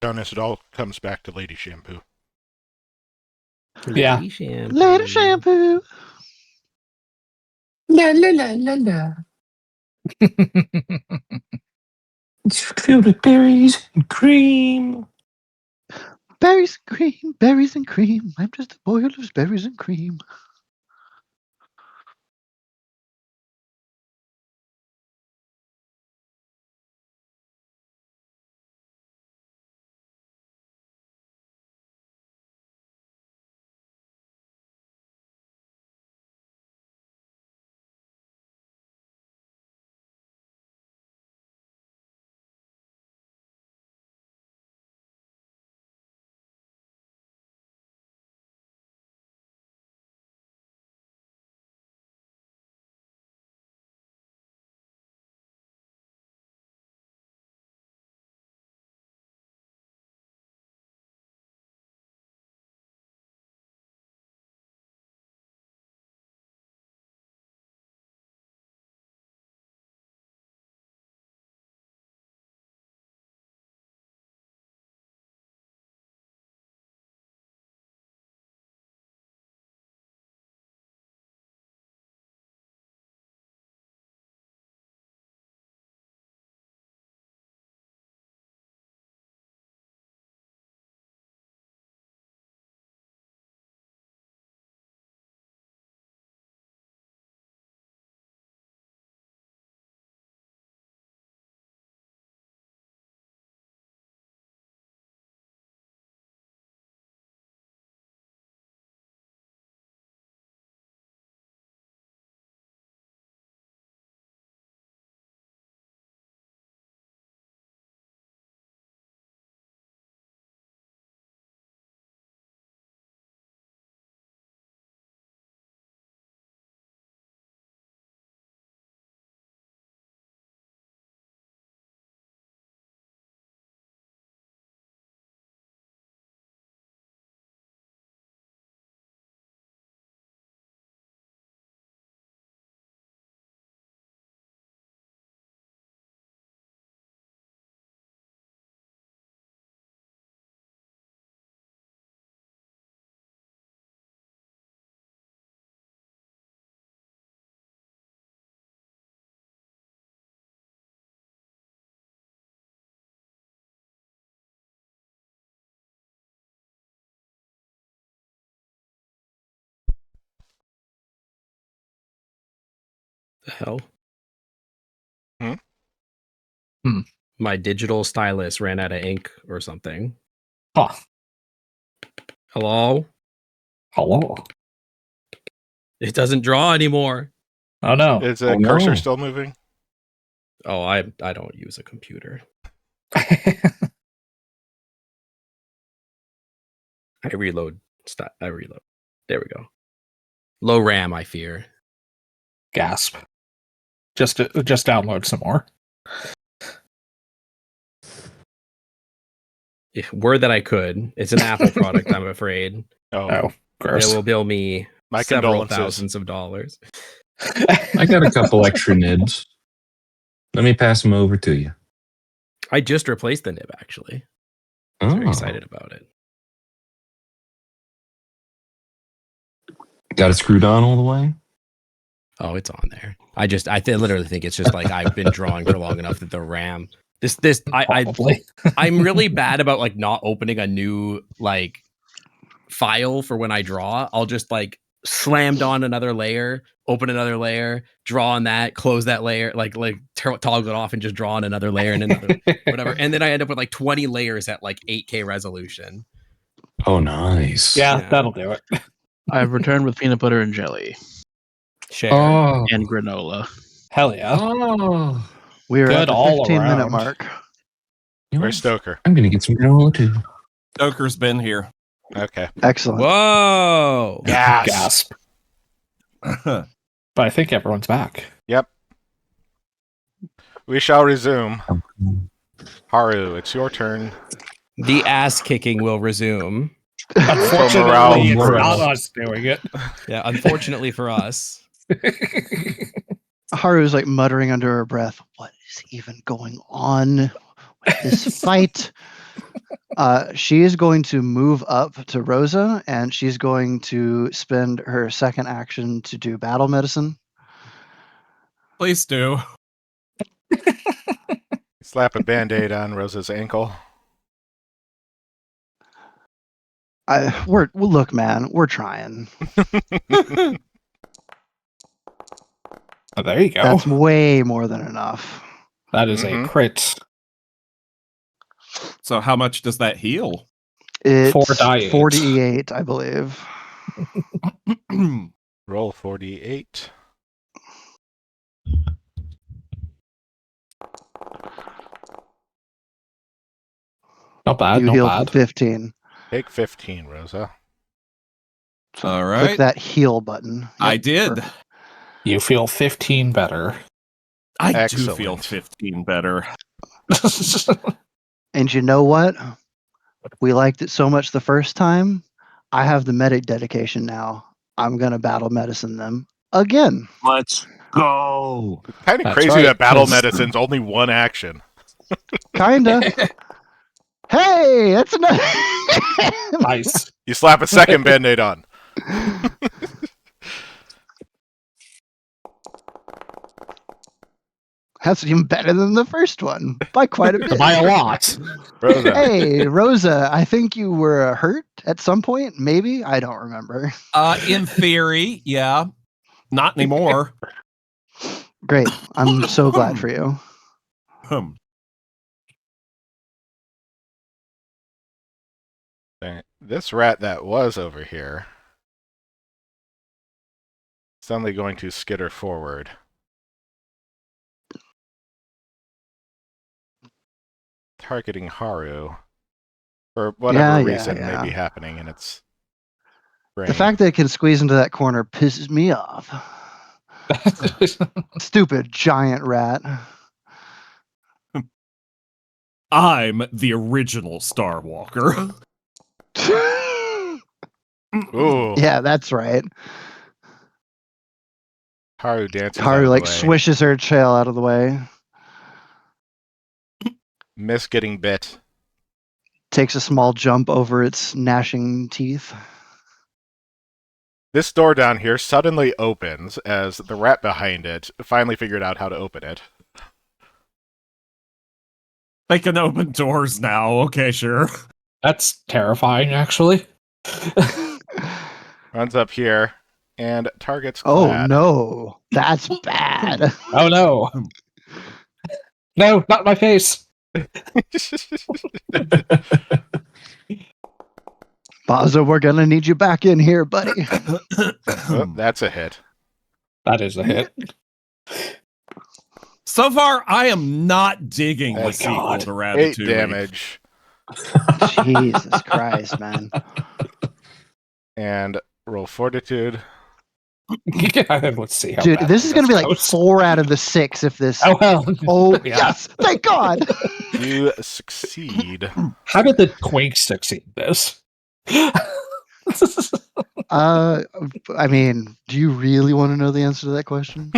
Jonas, it all comes back to Lady Shampoo. Yeah. Lady shampoo. Lady shampoo. La la la la la. It's filled with berries and cream. Berries and cream, berries and cream. I'm just a boy who loves berries and cream. The hell? Hmm? My digital stylus ran out of ink or something. Huh. Hello? Hello. It doesn't draw anymore. Oh no. Is the Oh, no. cursor still moving? Oh, I don't use a computer. I reload. I reload. There we go. Low RAM, I fear. Gasp. Just download some more. Word that I could. It's an Apple product, I'm afraid. Oh, Oh, It gross. will bill me my several condolences. thousands of dollars. I got a couple extra nibs. Let me pass them over to you. I just replaced the nib, actually. I'm very excited about it. Got it screwed on all the way? Oh, it's on there. I literally think it's just like I've been drawing for long enough that the RAM. Probably. I'm really bad about like not opening a new like file for when I draw. I'll just like slammed on another layer, open another layer, draw on that, close that layer, toggle it off and just draw on another layer and another whatever. And then I end up with like 20 layers at like 8K resolution. Oh, nice. Yeah, that'll do it. I've returned with peanut butter and jelly Share. Oh, and granola. Hell yeah. oh. We're Good at the all 15-minute around. mark. You know Where's what? Stoker? I'm going to get some granola too. Stoker's been here. Okay. Excellent. Whoa. Gasp. But I think everyone's back. Yep. We shall resume. Haru, it's your turn. The ass kicking will resume. Unfortunately, it's morale. not us doing it. Yeah, unfortunately for us. Haru's like muttering under her breath, what is even going on with this fight? She is going to move up to Rosa, and she's going to spend her second action to do battle medicine. Please do. Slap a band-aid on Rosa's ankle. Look, man, we're trying. Oh, there you go. That's way more than enough. That is a crit. So how much does that heal? It's 4d8. 48, I believe. Roll 48. Not bad, You not healed bad. 15. Take 15, Rosa. So All click right. that heal button. I did. Perfect. You feel 15 better. I do Excellent. feel 15 better. And you know what? We liked it so much the first time. I have the medic dedication now. I'm going to battle medicine them again. Let's go. Kind of That's crazy right, that battle 'cause- medicine's only one action. Kinda. Hey, that's enough. Nice. You slap a second band-aid on. That's even better than the first one by quite a bit. By a lot. Rosa. Hey, Rosa, I think you were hurt at some point. Maybe I don't remember. In theory, yeah. Not anymore. Great. I'm so glad for you. This rat that was over here suddenly going to skitter forward. Targeting Haru for whatever reason may be happening in its brain. The fact that it can squeeze into that corner pisses me off. Stupid giant rat. I'm the original Starwalker. Ooh. Yeah, that's right. Haru dances out Haru of like the way. swishes her tail out of the way. Miss getting bit. Takes a small jump over its gnashing teeth. This door down here suddenly opens as the rat behind it finally figured out how to open it. They can open doors now. Okay, sure. That's terrifying, actually. Runs up here and targets Oh Clad. no, that's bad. Oh no. No, not my face. Baza, we're gonna need you back in here, buddy. Oh, that's a hit. That is a hit. So far, I am not digging the Oh, sequel God. to 8 Ratatouille. damage. Jesus Christ, man. And roll fortitude. Let's see how Dude, bad this is gonna be like goes. 4 out of the 6 if this. Oh well. Oh Yeah. yes, thank God. You succeed. How did the Quake succeed this? I mean, do you really want to know the answer to that question?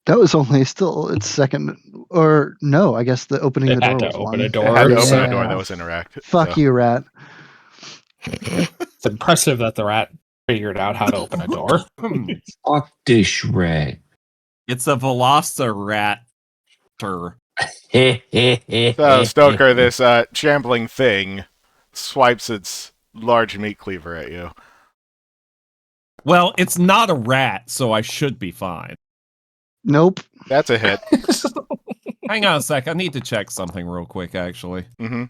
That was only still its second, or no, I guess the opening the It door had to was open one. a It door. had to open Yeah. a door that was interact. Fuck you, rat. It's impressive that the rat figured out how to open a door. Fuck this rat. It's a Velociraptor. So, Stoker, this shambling thing swipes its large meat cleaver at you. Well, it's not a rat, so I should be fine. Nope. That's a hit. Hang on a sec. I need to check something real quick, actually. Mm-hmm.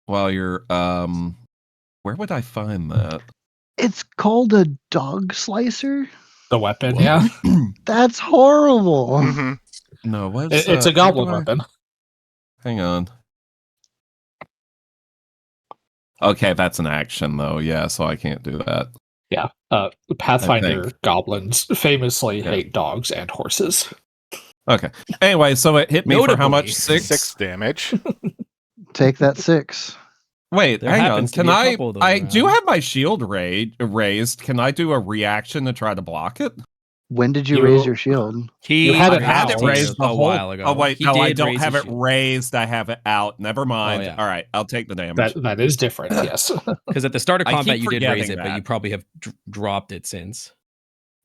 While you're, where would I find that? It's called a dog slicer. The weapon, yeah. That's horrible. Mm-hmm. No, what's It's a goblin where do I- weapon. Hang on. Okay, that's an action, though. Yeah, so I can't do that. Yeah. Pathfinder goblins famously hate dogs and horses. Okay. Anyway, so it hit me for how much? Notably, 6 damage. Take that 6. Wait, There hang on. happens to Can be a I? couple of those I do around. have my shield raised. Can I do a reaction to try to block it? When did you You- raise your shield? He You had it raised out. it raised the a whole. while ago. Oh wait, He no, I did don't raise have his it shield. raised. I have it out. Never mind. yeah. All right, I'll take the damage. That is different. Yes. Because at the start of I combat keep you did raise forgetting it, but that. you probably have dropped it since.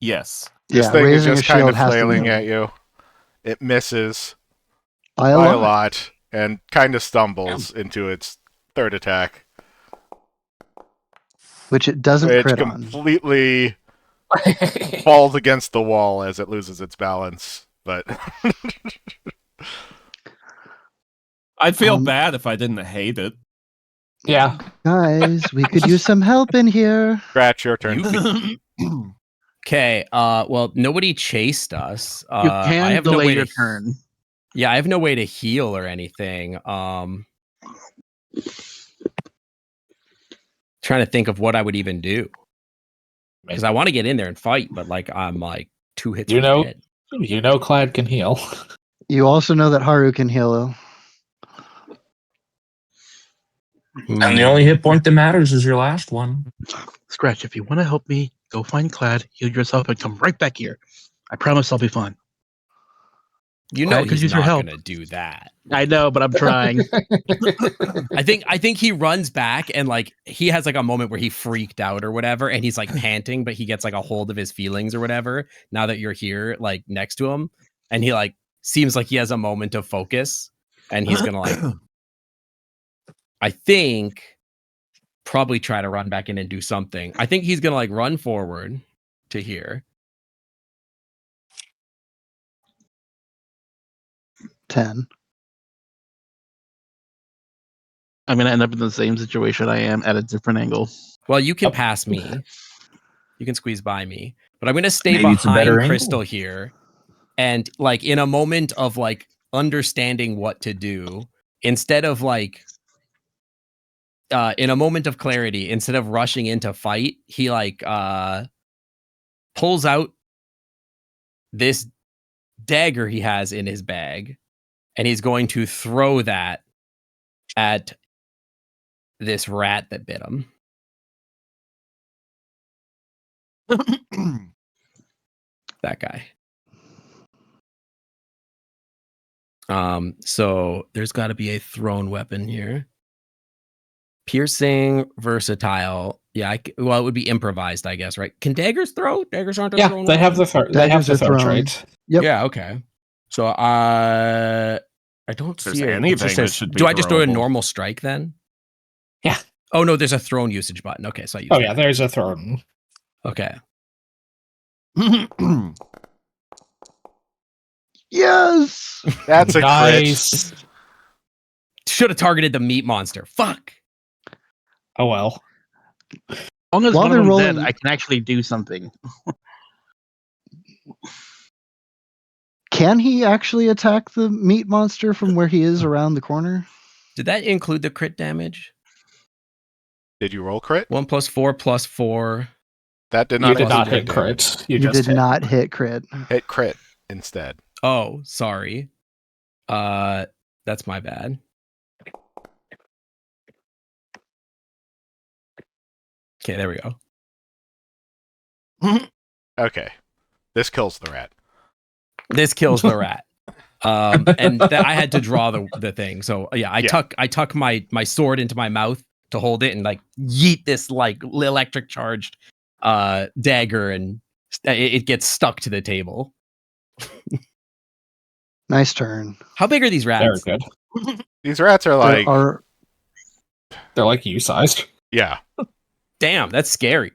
Yes. This Yeah, thing is raising a just kind shield of has to be flailing done. at you. It misses by by a a lot. lot and kind of stumbles into its third attack. Which it doesn't Which crit on. completely falls against the wall as it loses its balance. But I'd feel Um, bad if I didn't hate it. Yeah. Guys, we could use some help in here. Scratch, your turn. Okay. Well, nobody chased us. You I can have no delay way your to. turn. Yeah, I have no way to heal or anything. Trying to think of what I would even do because I want to get in there and fight, but like I'm like 2 hits. You from know- dead. You know Clad can heal. You also know that Haru can heal. And the only hit point that matters is your last one. Scratch, if you want to help me, go find Clad, heal yourself, and come right back here. I promise I'll be fine. You Glad know could he's use your not help. gonna do that. I know, but I'm trying. I think he runs back and like he has like a moment where he freaked out or whatever, and he's like panting, but he gets like a hold of his feelings or whatever. Now that you're here, like next to him, and he like seems like he has a moment of focus, and he's gonna like, I think, probably try to run back in and do something. I think he's gonna like run forward to here. 10. I'm going to end up in the same situation I am at a different angle. Well, you can Yep. pass me. You can squeeze by me. But I'm going to stay Maybe it's a better behind angle. Crystal here. And like in a moment of like understanding what to do, instead of like in a moment of clarity, instead of rushing into fight, he like pulls out this dagger he has in his bag, and he's going to throw that at this rat that bit him. That guy. So there's got to be a thrown weapon here. Piercing, versatile. Yeah, well, it would be improvised, I guess, right? Can daggers throw? Daggers aren't a Yeah, thrown they have weapon? the they have Daggers the are throw thrown. trait. Yep. Yeah, okay. So I don't There's see it. It anything just that says, should be do I just do a throwable. normal strike then? Yeah. Oh no, there's a thrown usage button. Okay, so I use Oh that. yeah, there's a thrown. Okay. Yes! That's a Nice. crit. Should have targeted the meat monster. Fuck. Oh well. As long as While one of they're them's rolling- dead, I can actually do something. Can he actually attack the meat monster from where he is around the corner? Did that include the crit damage? Did you roll crit? 1 + 4 + 4. That did You not did not include hit damage. crit. You You just did hit. not hit crit. Hit crit instead. Oh, sorry. That's my bad. Okay, there we go. Okay. This kills the rat. This kills the rat. And I had to draw the thing. So yeah, I tuck my sword into my mouth to hold it and like yeet this like electric charged dagger, and it gets stuck to the table. Nice turn. How big are these Very rats? good. These rats are like, They're like you sized. yeah. Damn, that's scary.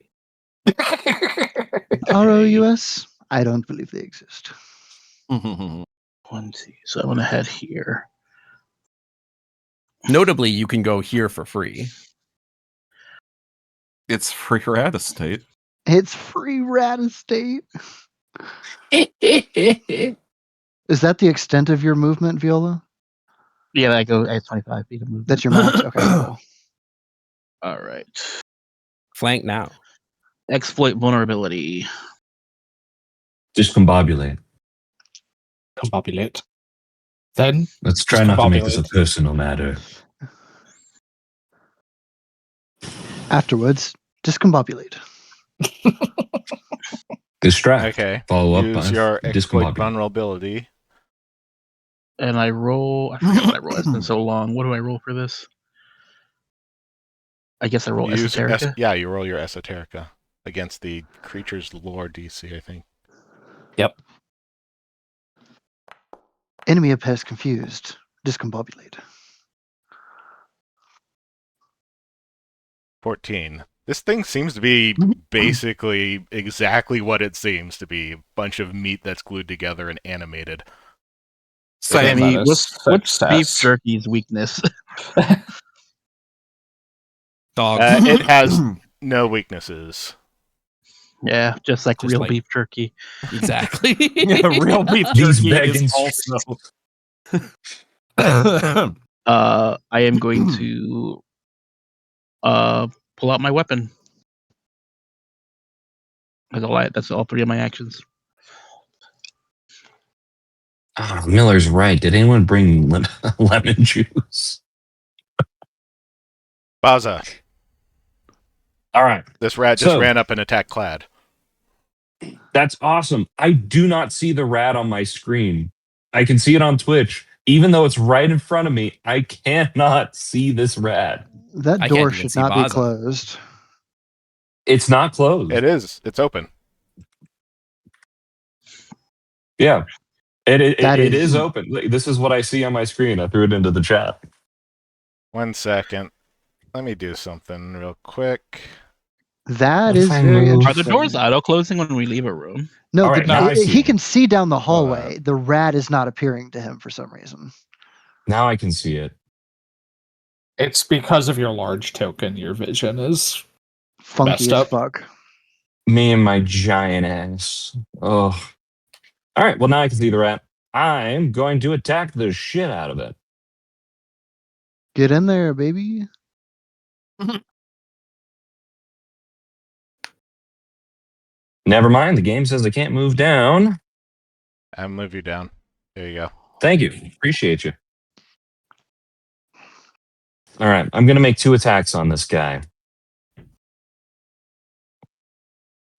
ROUS? I don't believe they exist. 20. So I'm going to head here. Notably, you can go here for free. It's free rat estate. It's free rat estate. Is that the extent of your movement, Viola? Yeah, I have 25 feet of movement. That's your max? Okay, cool. All right. Flank now. Exploit vulnerability. Discombobulate. Combobulate. Then Let's try not to make this a Discombobulate. personal matter. Afterwards, discombobulate. Distract. Okay. Follow up Use by your exploit discombobulate. vulnerability. And I roll. I forget what I roll. It's been so long. What do I roll for this? I guess I roll Esoterica. You roll your Esoterica against the creature's lore DC, I think. Yep. Enemy appears confused. Discombobulate. 14. This thing seems to be basically exactly what it seems to be. A bunch of meat that's glued together and animated. Sammy, That is what's beef success. jerky's weakness? Dog. It has no weaknesses. Yeah, just like Just real like- beef jerky. Exactly. Yeah, real beef These jerky begging is also. I am going to pull out my weapon. That's all 3 of my actions. Ah, Miller's right. Did anyone bring lemon juice? Baza, All right. this rat just So- ran up and attacked Clad. That's awesome. I do not see the rat on my screen. I can see it on Twitch. Even though it's right in front of me, I cannot see this rat. That I can't door even should see not be Baza. closed. It's not closed. It is. It's open. Yeah. It That is is- open. This is what I see on my screen. I threw it into the chat. 1 second. Let me do something real quick. That What if is I very move- Are interesting. the doors auto closing when we leave a room? No, All right, now I see he him. can see down the hallway. The rat is not appearing to him for some reason. Now I can see it. It's because of your large token. Your vision is Funky Messed as up. fuck. Me and my giant ass. Oh. All right. Well, now I can see the rat. I'm going to attack the shit out of it. Get in there, baby. Never mind. The game says I can't move down. I'll move you down. There you go. Thank you. Appreciate you. All right. I'm going to make 2 attacks on this guy.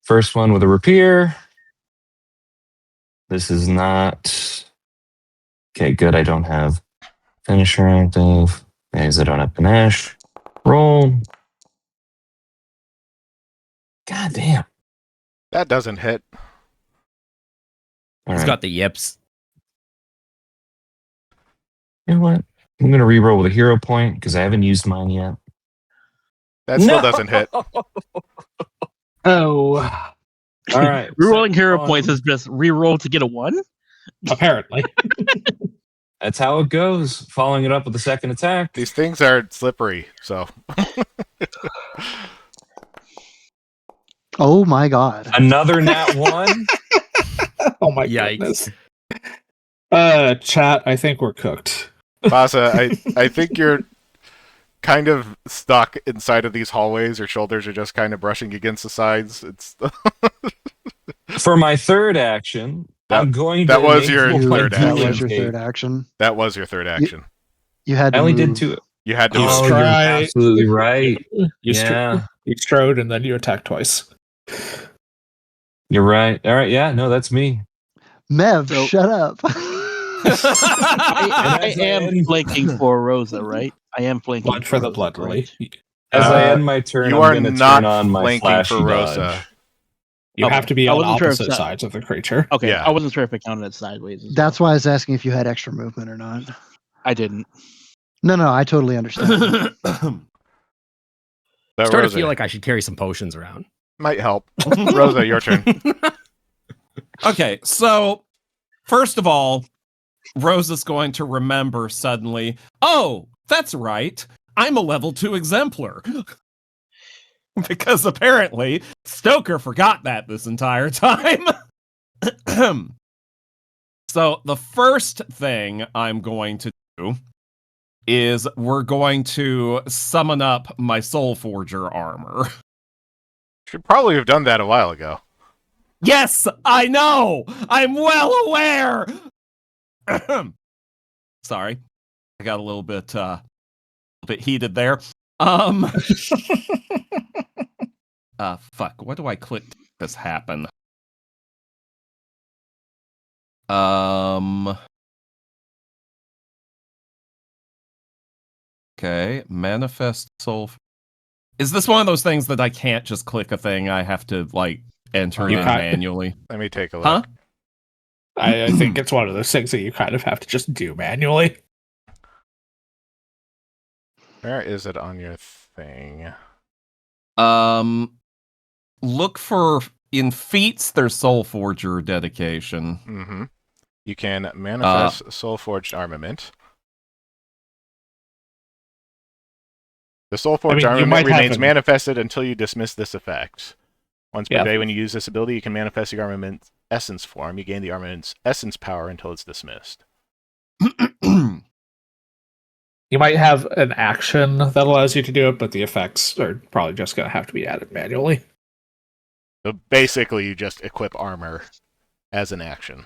First one with a rapier. This is not. Okay, good. I don't have finisher active. Because I don't have panache. Roll. God damn. That doesn't hit. All He's right. got the yips. You know what? I'm going to reroll with a hero point because I haven't used mine yet. That still doesn't hit. oh, All right. Rerolling hero Second points one. is just reroll to get a 1? apparently. That's how it goes. Following it up with a second attack. These things are slippery, so. Oh my god. Another nat 1. Oh my Yikes. goodness. Chat, I think we're cooked. Baza, I think you're kind of stuck inside of these hallways. Your shoulders are just kind of brushing against the sides. It's For my third action, I'm going to. that was make your full third That action. was your escape. thord action. That was your third action. You had I to only move. did 2. You had to You move. Oh, you're stride. absolutely right. You Yeah, you strode and then you attack twice. you're right. All right, yeah, no, that's me. Mev, So- shut up. I am end- flanking for Rosa, right? I am flanking Blood for the Rosa, blood correct? lily. As I Uh, end my turn, you I'm are going to not turn on my flanking flashy for Rosa. dodge. You Okay. have to be I on wasn't sure if opposite that- sides of the creature. Okay, Yeah. I wasn't sure if it counted as sideways. as That's well. why I was asking if you had extra movement or not. I didn't. No, I totally understand. That Starting to Rosa feel like I should carry some potions around. might help. Rosa, your turn. Okay, so first of all, Rosa's going to remember suddenly, oh, that's right. I'm a level 2 exemplar. Because apparently Stoker forgot that this entire time. So the first thing I'm going to do is we're going to summon up my Soul Forger armor. Should probably have done that a while ago. Yes, I know. I'm well aware. Sorry, I got a little bit heated there. Fuck. What do I click to make this happen? Okay, manifest soul. Is this one of those things that I can't just click a thing? I have to like enter it in manually. Let me take a look. Huh? I think it's one of those things that you kind of have to just do manually. Where is it on your thing? Look for in feats. There's Soul Forger dedication. Mm-hmm. You can manifest Soul Forged armament. The Soul Forged armament remains manifested until you dismiss this effect. Once per day, when you use this ability, you can manifest your armament's essence form. You gain the armament's essence power until it's dismissed. You might have an action that allows you to do it, but the effects are probably just going to have to be added manually. So basically, you just equip armor as an action.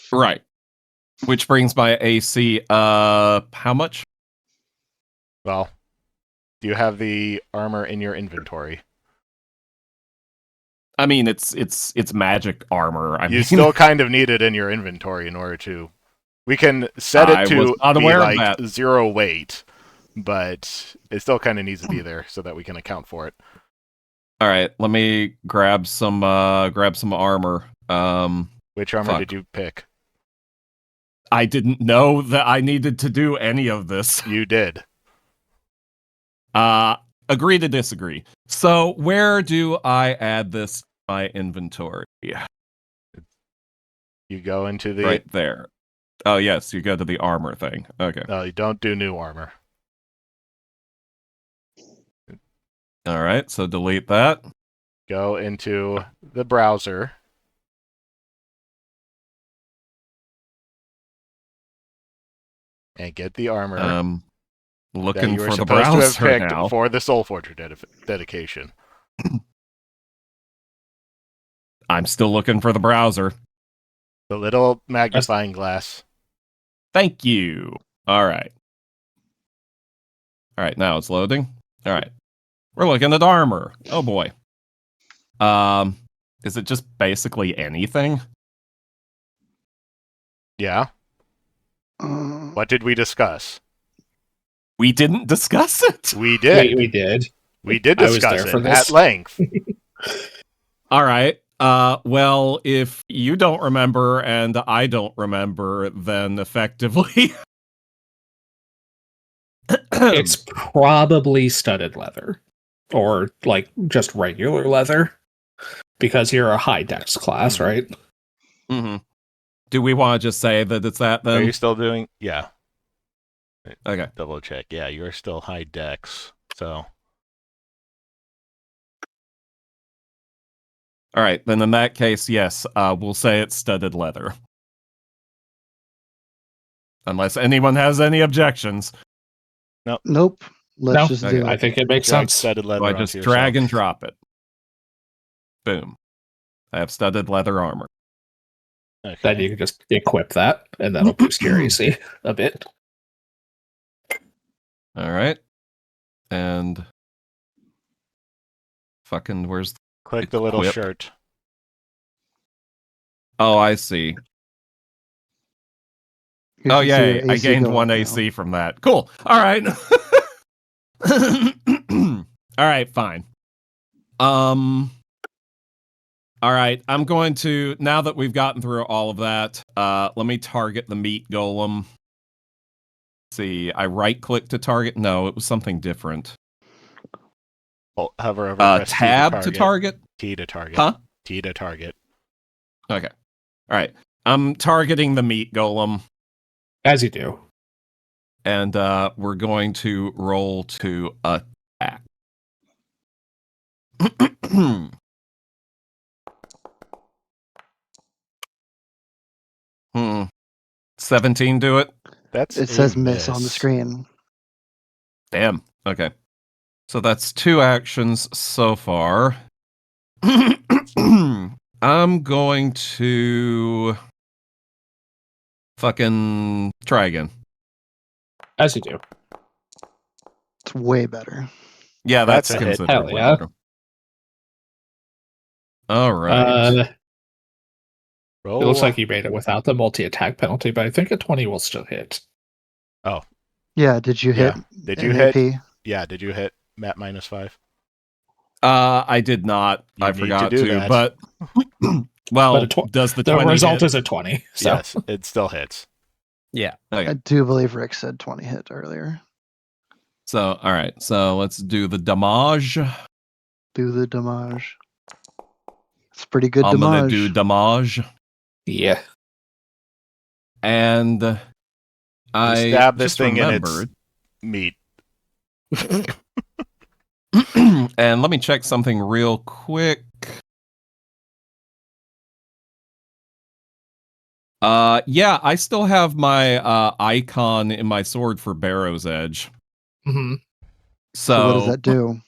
Right. Which brings my AC, how much? Well, do you have the armor in your inventory? I mean, it's magic armor. I you mean, still kind of need it in your inventory in order to. We can set it to be like 0 weight, but it still kind of needs to be there so that we can account for it. All right, let me grab some armor. Which armor did you pick? I didn't know that I needed to do any of this. You did. Agree to disagree. So where do I add this to my inventory? You go into the... Right there. Oh, yes, you go to the armor thing. Okay. No, you don't do new armor. All right, so delete that. Go into the browser. And get the armor. Looking for the browser to have picked now. For the Soul Forger dedication. I'm still looking for the browser. The little magnifying glass. Thank you. All right. All right, now it's loading. All right. We're looking at armor. Oh boy. Is it just basically anything? Yeah. What did we discuss? We didn't discuss it. We did. We did. We did discuss it at length. All right. Well, if you don't remember and I don't remember, then effectively... It's probably studded leather. Or, like, just regular leather. Because you're a high dex class, right? Mm-hmm. Do we want to just say that it's that then? Are you still doing... Yeah. Okay. Double check. Yeah, you're still high dex, so... All right, then in that case, yes, we'll say it's studded leather. Unless anyone has any objections. Nope. Let's just do it. I think it makes sense. Studded leather So I just drag and drop it. Boom. I have studded leather armor. Okay. Then you can just equip that, and that'll boost your AC a bit. All right. And fucking where's Click the little shirt. Oh, I see. Oh, yay. I gained 1 AC from that. Cool. All right. All right, fine. All right, I'm going to, now that we've gotten through all of that, let me target the meat golem. Let's see, I right-click to target? No, it was something different. Well, hover over tab to target? T to target. Huh? T to target. Okay. All right. I'm targeting the meat golem. As you do. And we're going to roll to attack. 17 do it? It says miss on the screen. Damn. Okay. So that's 2 actions so far. I'm going to fucking try again. As you do. It's way better. Yeah, that's a hit. considerably Hell yeah. better. All right. Roll. It looks like you made it without the multi-attack penalty, but I think a 20 will still hit. Yeah, did you hit? Did you an hit? AP? Yeah, did you hit Matt -5? I did not. You I need forgot to do to, that. but well, But does the The 20 result hit? is a 20. So. Yes, it still hits. Yeah. Okay. I do believe Rick said 20 hit earlier. So, all right. So let's do the damage. Do the damage. It's pretty good I'm gonna damage. do damage, Yeah. and I stab this just thing in its remembered. meat. And let me check something real quick. Yeah, I still have my icon in my sword for Barrow's Edge. Mm-hmm. So what does that do?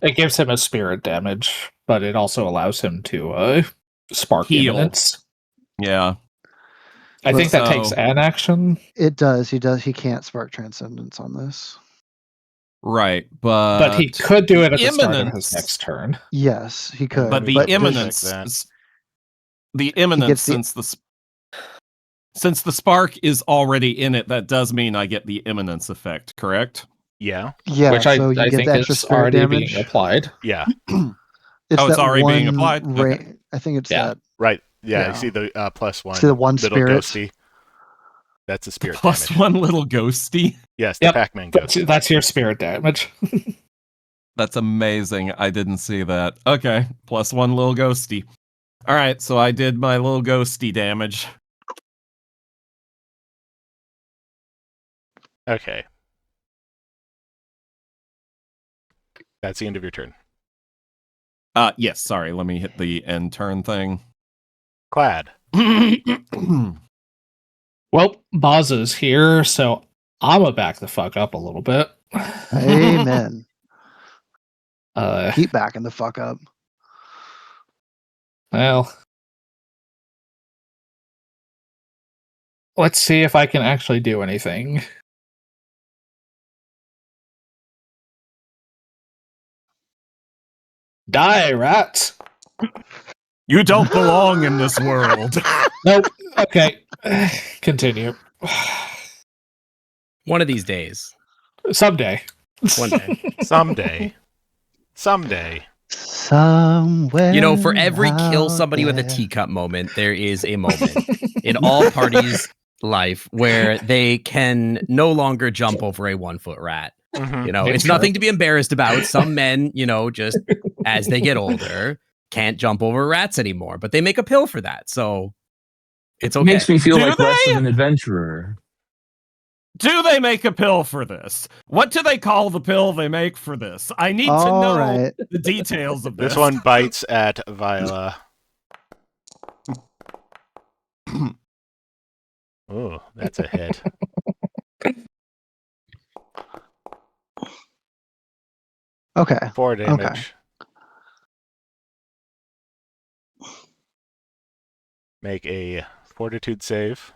It gives him a spirit damage, but it also allows him to spark Heal. imminence. Yeah. I think that So- takes an action, It does. He does. He can't spark transcendence on this. Right, but he could do it at the start of imminence- his next turn. Yes, he could. But the But does- imminence, Check the imminence, gets the- since the spark is already in it, that does mean I get the imminence effect, correct? Yeah, Yeah, which so you I get think the extra is spirit already damage. being applied. yeah, It's Oh, it's that already being one applied? Okay. I think it's Yeah. that. right. Yeah, Yeah. you see the +1. See the one little spirit? ghosty. That's a spirit Plus damage. one little ghosty. Yes, the Yep. Pac-Man ghost. That's your spirit damage. That's amazing. I didn't see that. Okay, plus one little ghosty. All right, so I did my little ghosty damage. Okay. That's the end of your turn. Yes, sorry, let me hit the end turn thing. Clad. Well, Boz is here, so I'm gonna back the fuck up a little bit. Amen. Uh, Keep backing the fuck up. well, let's see if I can actually do anything. Die, rats! You don't belong in this world. Nope. Okay. Continue. One of these days. Someday. One day. Someday. Someday. Somewhere. You know, for every kill out somebody with a there. teacup moment, there is a moment in all parties' life where they can no longer jump over a 1 foot rat. Mhm. You know, It's it's true. nothing to be embarrassed about. Some men, you know, just as they get older, can't jump over rats anymore, but they make a pill for that. So it's It okay. makes me feel Do like less they? of an adventurer. Do they make a pill for this? What do they call the pill they make for this? I need to All know right. the details of this. This one bites at Viola. Oh, that's a hit. Okay. 4 damage. Make a fortitude save.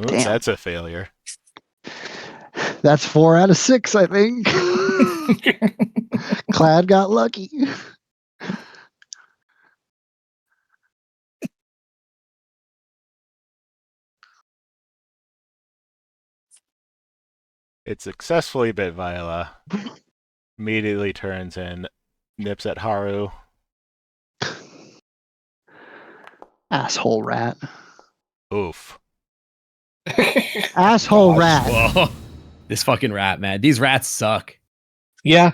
Oops, Damn. that's a failure. That's 4 out of 6, I think. Clad got lucky. It successfully bit Viola. Immediately turns and nips at Haru. Asshole rat. Oof. Asshole rat. Whoa. This fucking rat, man. These rats suck. Yeah.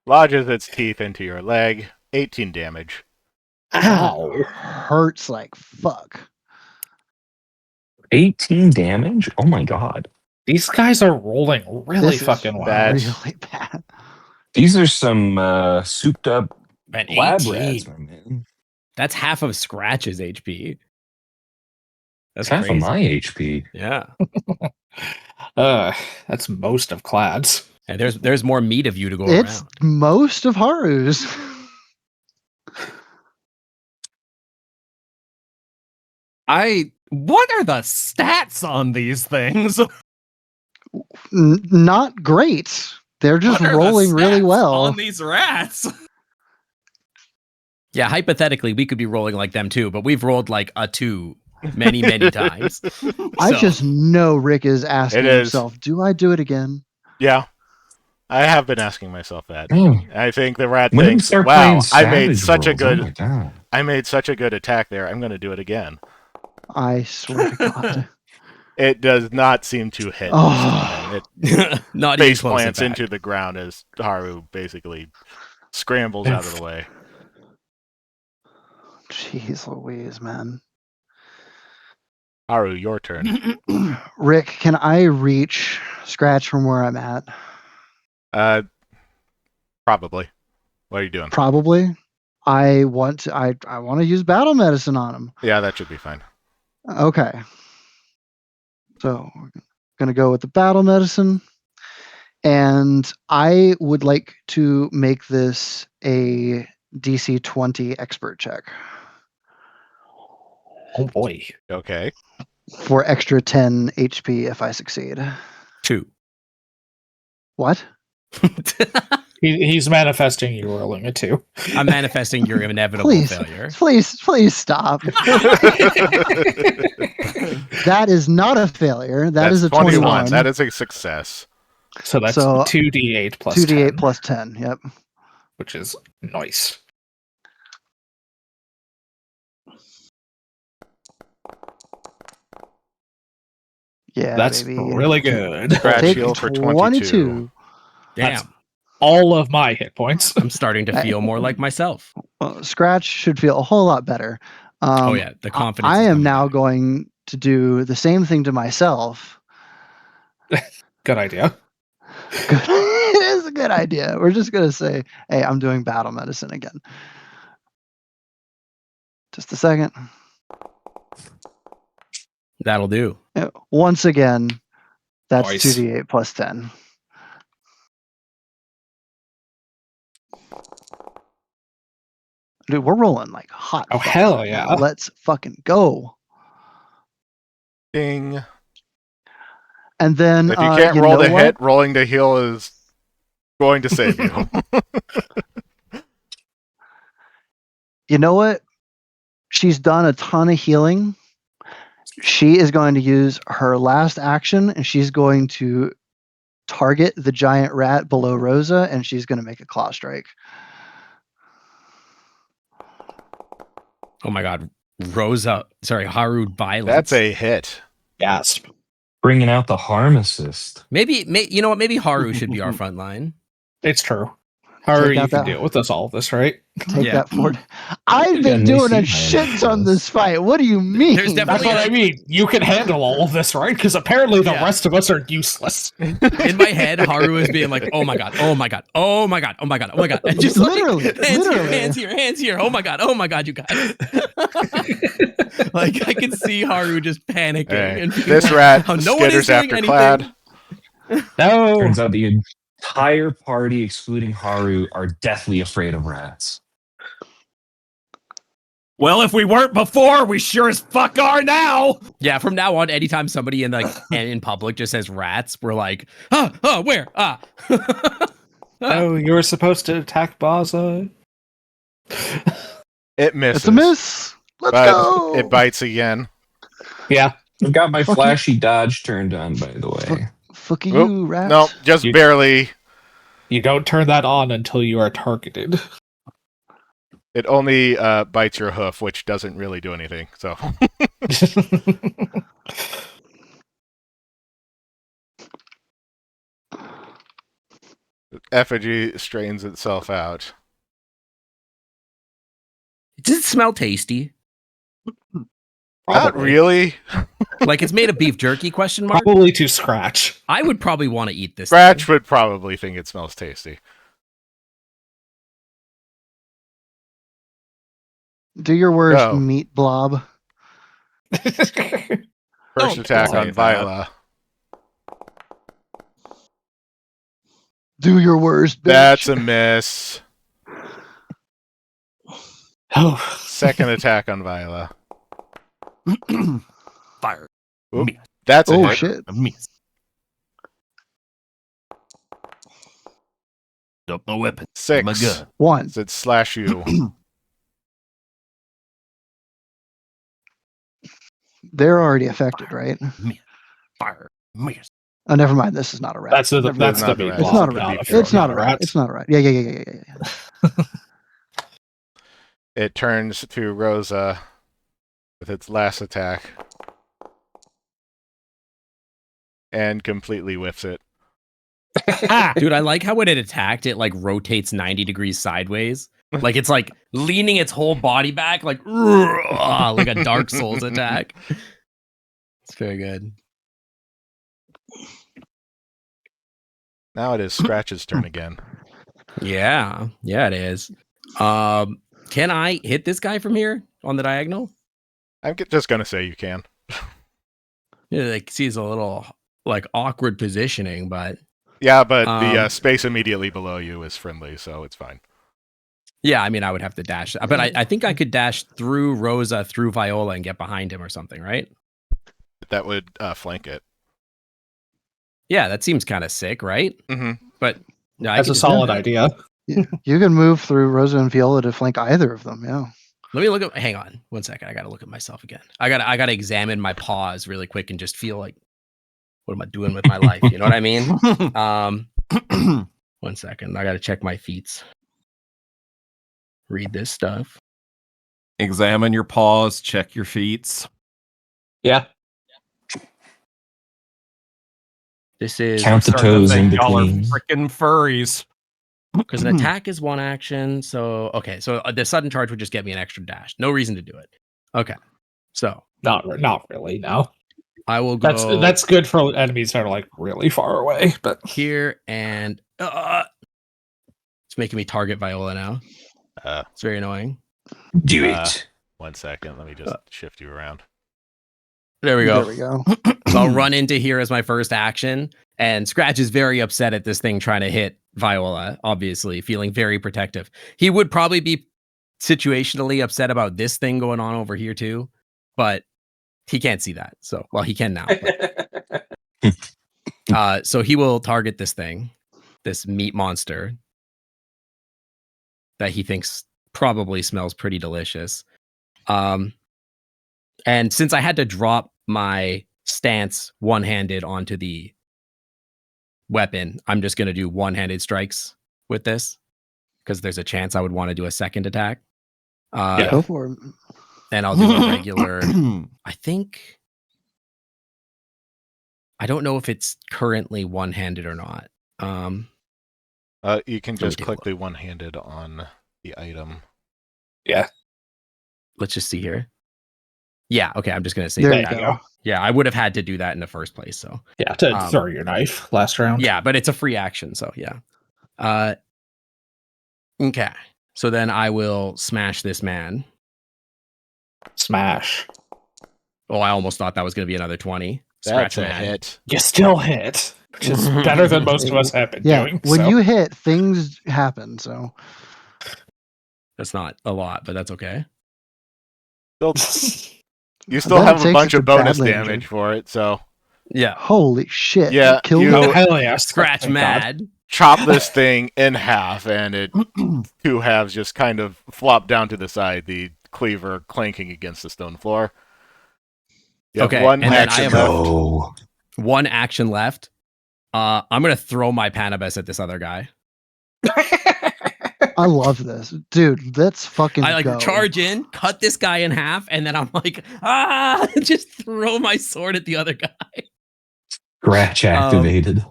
Lodges its teeth into your leg. 18 damage. Ow. Hurts like fuck. 18 damage? Oh my god. These guys are rolling really This is fucking well. bad. Really bad. These are some souped up Man, lab 18. rats, my man. That's half of Scratch's HP. That's That's half crazy. of my HP. Yeah. That's most of Clad's. And there's more meat of you to go It's around. most of Haru's. What are the stats on these things? Not great. They're just What are the rolling really stats well. on these rats. Yeah, hypothetically, we could be rolling like them too, but we've rolled like a 2 many, many times. I So- just know Rick is asking It is. himself, "Do I do it again?" Yeah. I have been asking myself that. Man, I think the rat when do we thinks, start "Wow, playing I made Savage such a Worlds? Oh good my God. I made such a good attack there. I'm going to do it again." I swear to God. It does not seem to hit Oh. this time. It Not even face close. plants in fact. into the ground as Haru basically scrambles out of the way. Jeez Louise, man. Haru, your turn. Rick, can I reach Scratch from where I'm at? Probably. What are you doing? Probably. I want to use battle medicine on him. Yeah, that should be fine. Okay. So we're gonna go with the battle medicine. And I would like to make this a DC 20 expert check Oh boy. Okay. for extra 10 HP if I succeed. 2. What? He's manifesting you rolling a 2. I'm manifesting your inevitable Please, failure. please stop. That is not a failure. That's is a 21. That is a success. So that's So, 2d8 plus 2d8 10, plus 10. Yep. which is nice. Yeah, That's baby. really good. Scratch Take heal for 22. 22. Damn. That's all of my hit points. I'm starting to feel more like myself. Well, Scratch should feel a whole lot better. Oh yeah, the confidence. I is am coming now back. going to do the same thing to myself. Good idea. It is a good idea. We're just going to say, hey, I'm doing battle medicine again. Just a second. That'll do. Once again, that's Nice. 2d8 plus 10. Dude, we're rolling like hot. Oh, fuck hell right yeah. now. Let's fucking go. Ding. And then If you can't roll know to what? hit, rolling to heal is going to save you. You know what? She's done a ton of healing. She is going to use her last action and she's going to target the giant rat below Rosa and she's going to make a claw strike. Oh my god, Haru violence. That's a hit. Gasp. Bringing out the harm assist. Maybe you know what? Maybe Haru should be our front line. It's true. Haru, Take you out can that- deal with us all this, right? Take Yeah. that forward. I've Yeah, been they doing a see shit ton this fight. What do you mean? There's That's definitely what I mean. You can handle all of this, right? Because apparently the Yeah. rest of us are useless. In my head, Haru is being like, "Oh my god, oh my god, oh my god, oh my god, oh my god," and just Literally, like, hands literally. here, hands here. Oh my god, you guys. Like I can see Haru just panicking. Hey, And being this like, rat "Oh, no one is skitters doing after anything." Clad. No. Turns out the entire party, excluding Haru, are deathly afraid of rats. Well, if we weren't before, we sure as fuck are now. Yeah, from now on, anytime somebody in public just says rats, we're like, where? No, you were supposed to attack Baza. It misses. It's a miss. Let's but go. it bites again. Yeah. I've got my Fuck you. flashy dodge turned on, by the way. Fuck Oop, you, rat. No, just You- barely. You don't turn that on until you are targeted. It only bites your hoof, which doesn't really do anything. So effigy strains itself out. Does it smell tasty? Not really. Like it's made of beef jerky? Question mark. Probably to Scratch. I would probably want to eat this. Scratch would probably think it smells tasty. Do your worst, Oh. meat blob. First Don't attack say on that. Viola. Do your worst, bitch. That's a miss. Oh, Second attack on Viola. Fire. Oop, that's a Oh hit. shit. A miss. Don't no weapon. 6. My gun. One. Does it slash you? they're already affected, right? Fire. Miss. Oh, never mind. This is not a rat. That's the Never that's mind. the big rat. It's block, not a Could rat. be It's not a rat. rat. It's not a rat. Yeah. It turns to Rosa with its last attack and completely whiffs it. Dude, I like how when it attacked, it like rotates 90 degrees sideways. Like it's like leaning its whole body back, like a Dark Souls attack. It's very good. Now it is Scratch's turn again. Yeah, it is. Can I hit this guy from here on the diagonal? I'm just gonna say you can. Yeah, like sees a little like awkward positioning, but Yeah, but the space immediately below you is friendly, so it's fine. yeah, I mean, I would have to dash, but I think I could dash through Rosa, through Viola, and get behind him or something, right? That would flank it. Yeah, that seems kind of sick, right? Mm-hmm. But no, That's a solid idea. You can move through Rosa and Viola to flank either of them. Yeah. Let me look at. Hang on, 1 second. I gotta look at myself again. I gotta examine my paws really quick and just feel like, what am I doing with my life? You know what I mean? 1 second. I gotta check my feats. Read this stuff. Examine your paws. Check your feet. Yeah. This is Count the toes in Y'all are between. freaking furries. because an attack is one action. So okay, so the sudden charge would just get me an extra dash. No reason to do it. Okay, so Not really. No. I will go. That's good for enemies that are like really far away. But here and it's making me target Viola now. It's very annoying. Do it. 1 second. Let me just shift you around. There we go. There we go. So I'll run into here as my first action, and Scratch is very upset at this thing trying to hit Viola, obviously, feeling very protective. He would probably be situationally upset about this thing going on over here too, but he can't see that. So, well, he can now. So he will target this thing, this meat monster that he thinks probably smells pretty delicious. And since I had to drop my stance one-handed onto the weapon, I'm just going to do one-handed strikes with this because there's a chance I would want to do a second attack. Go for it. And I'll do a regular. I think. I don't know if it's currently one-handed or not. You can just click the one-handed on the item. yeah. Let's just see here. Yeah, okay, I'm just going to say There that. you go. Yeah, I would have had to do that in the first place, so. Yeah, to throw your knife last round. Yeah, but it's a free action, so yeah. Okay, so then I will smash this man. Smash. Oh, I almost thought that was going to be another 20. That's a man. hit. You still hit, which is better than most of us have been doing. When so. you hit, things happen. So That's not a lot, but that's okay. You still bet it have a takes bunch it of to bonus badly damage injured. for it, so Yeah. holy shit! Yeah, it killed you- me. Hell yeah. Scratch Thank God. mad. chop this thing in half, and it two halves just kind of flop down to the side, the cleaver clanking against the stone floor. You have Okay, one and then action I have left. Oh. One action left. I'm going to throw my Panabus at this other guy. I love this, dude. Let's fucking I go. charge in, cut this guy in half, and then I'm like, just throw my sword at the other guy. Scratch activated.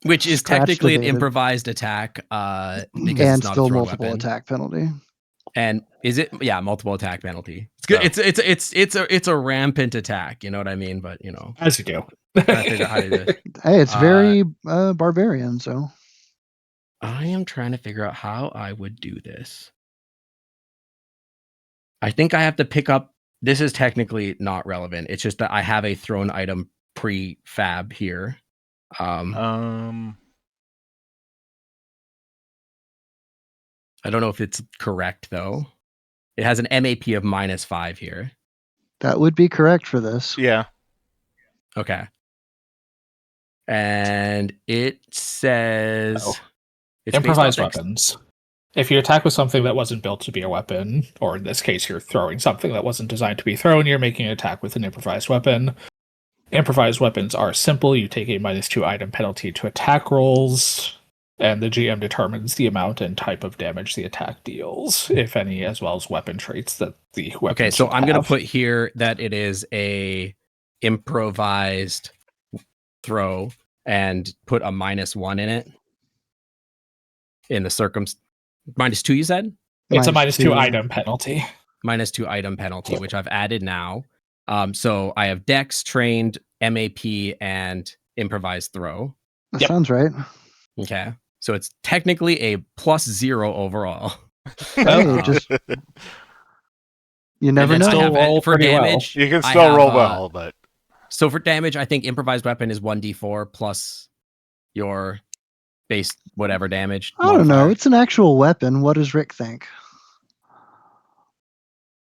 Which is Scratch technically an activated. improvised attack, because and it's not still a throw multiple weapon. attack penalty. And is it? Yeah, multiple attack penalty. It's good. Oh. It's a rampant attack. You know what I mean? But As you do. trying to figure out how to do it. Hey, it's very barbarian. So I am trying to figure out how I would do this. I think I have to pick up. This is technically not relevant. It's just that I have a thrown item prefab here. I don't know if it's correct though. It has an MAP of -5 here. that would be correct for this. Yeah. Okay. And it says it's based Improvised off weapons. If you attack with something that wasn't built to be a weapon, or in this case, you're throwing something that wasn't designed to be thrown, you're making an attack with an improvised weapon. Improvised weapons are simple. You take a -2 item penalty to attack rolls, and the GM determines the amount and type of damage the attack deals, if any, as well as weapon traits that the weapon. Okay, so I'm going to put here that it is a improvised throw and put a -1 in it. In the -2, you said? It's a -2 item penalty. -2 item penalty, which I've added now. So I have Dex, Trained, MAP, and Improvised Throw. That sounds right. Okay. So it's technically a +0 overall. Hey, just you never know. still roll for pretty well. damage. You can still roll well, but So for damage, I think Improvised Weapon is 1d4 plus your base whatever damage. I don't know. modifier. It's an actual weapon. What does Rick think?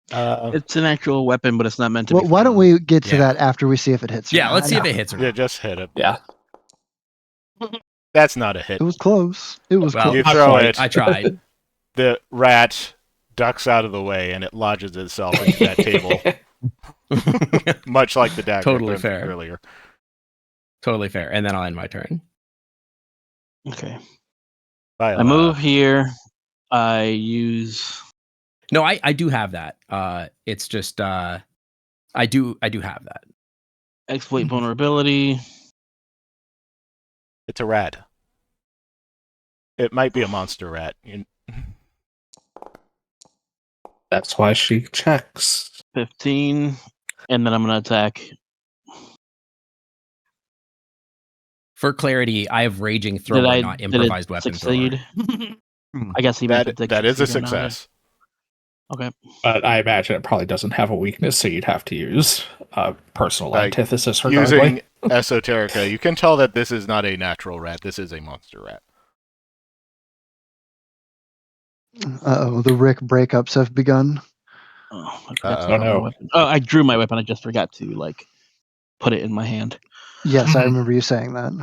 It's an actual weapon, but it's not meant to Well, be. why don't we get to Yeah. that after we see if it hits? or Yeah, not? let's see if it hits or yeah, not. just hit it. Yeah. That's not a hit. It was close. It was Well, close. You Not throw quite. it. I tried. The rat ducks out of the way and it lodges itself into that table, much like the dagger Totally from fair. earlier. Totally fair. And then I'll end my turn. Okay. Viola. I move here. I use. No, I do have that. It's just I do have that. Exploit vulnerability. It's a rat. It might be a monster rat. That's why she checks. 15. And then I'm going to attack. For clarity, I have Raging Thrower, not Improvised Weapon succeed? Thrower. I guess even if That, it did that is a succeed or not. success. Okay. But I imagine it probably doesn't have a weakness, so you'd have to use personal Like, antithesis for Using Esoterica, you can tell that this is not a natural rat. This is a monster rat. Uh-oh, the Rick breakups have begun. Oh, I forgot Uh-oh. to draw Oh, no. my weapon. Oh, I drew my weapon. I just forgot to put it in my hand. Yes, I remember you saying that.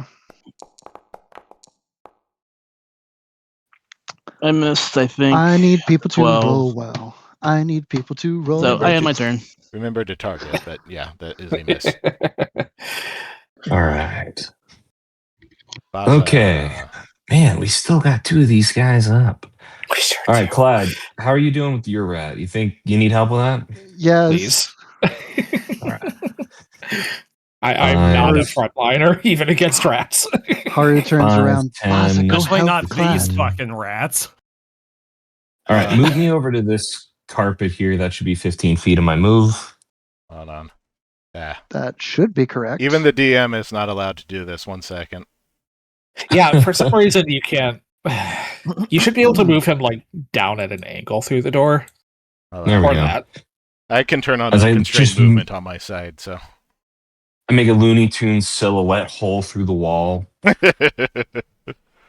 I missed, I think. I need people to 12. roll well. I need people to roll So well. I end my turn. Remember to target, but yeah, that is a miss. All right. Baza. Okay. Man, we still got 2 of these guys up. All right, Clyde, how are you doing with your rat? You think you need help with that? Yes. Please. All right. I'm not a frontliner, even against rats. Haru turns 5, around. 10. Baza, go Definitely help not the these class. fucking rats. All right, move me over to this carpet here. That should be 15 feet of my move. Hold on. Yeah. That should be correct. Even the DM is not allowed to do this. 1 second. Yeah, for some reason you can't. You should be able to move him down at an angle through the door. Hold There on. we Or go. that. I can turn on As the I constrained just- movement on my side, so. I make a Looney Tunes silhouette hole through the wall.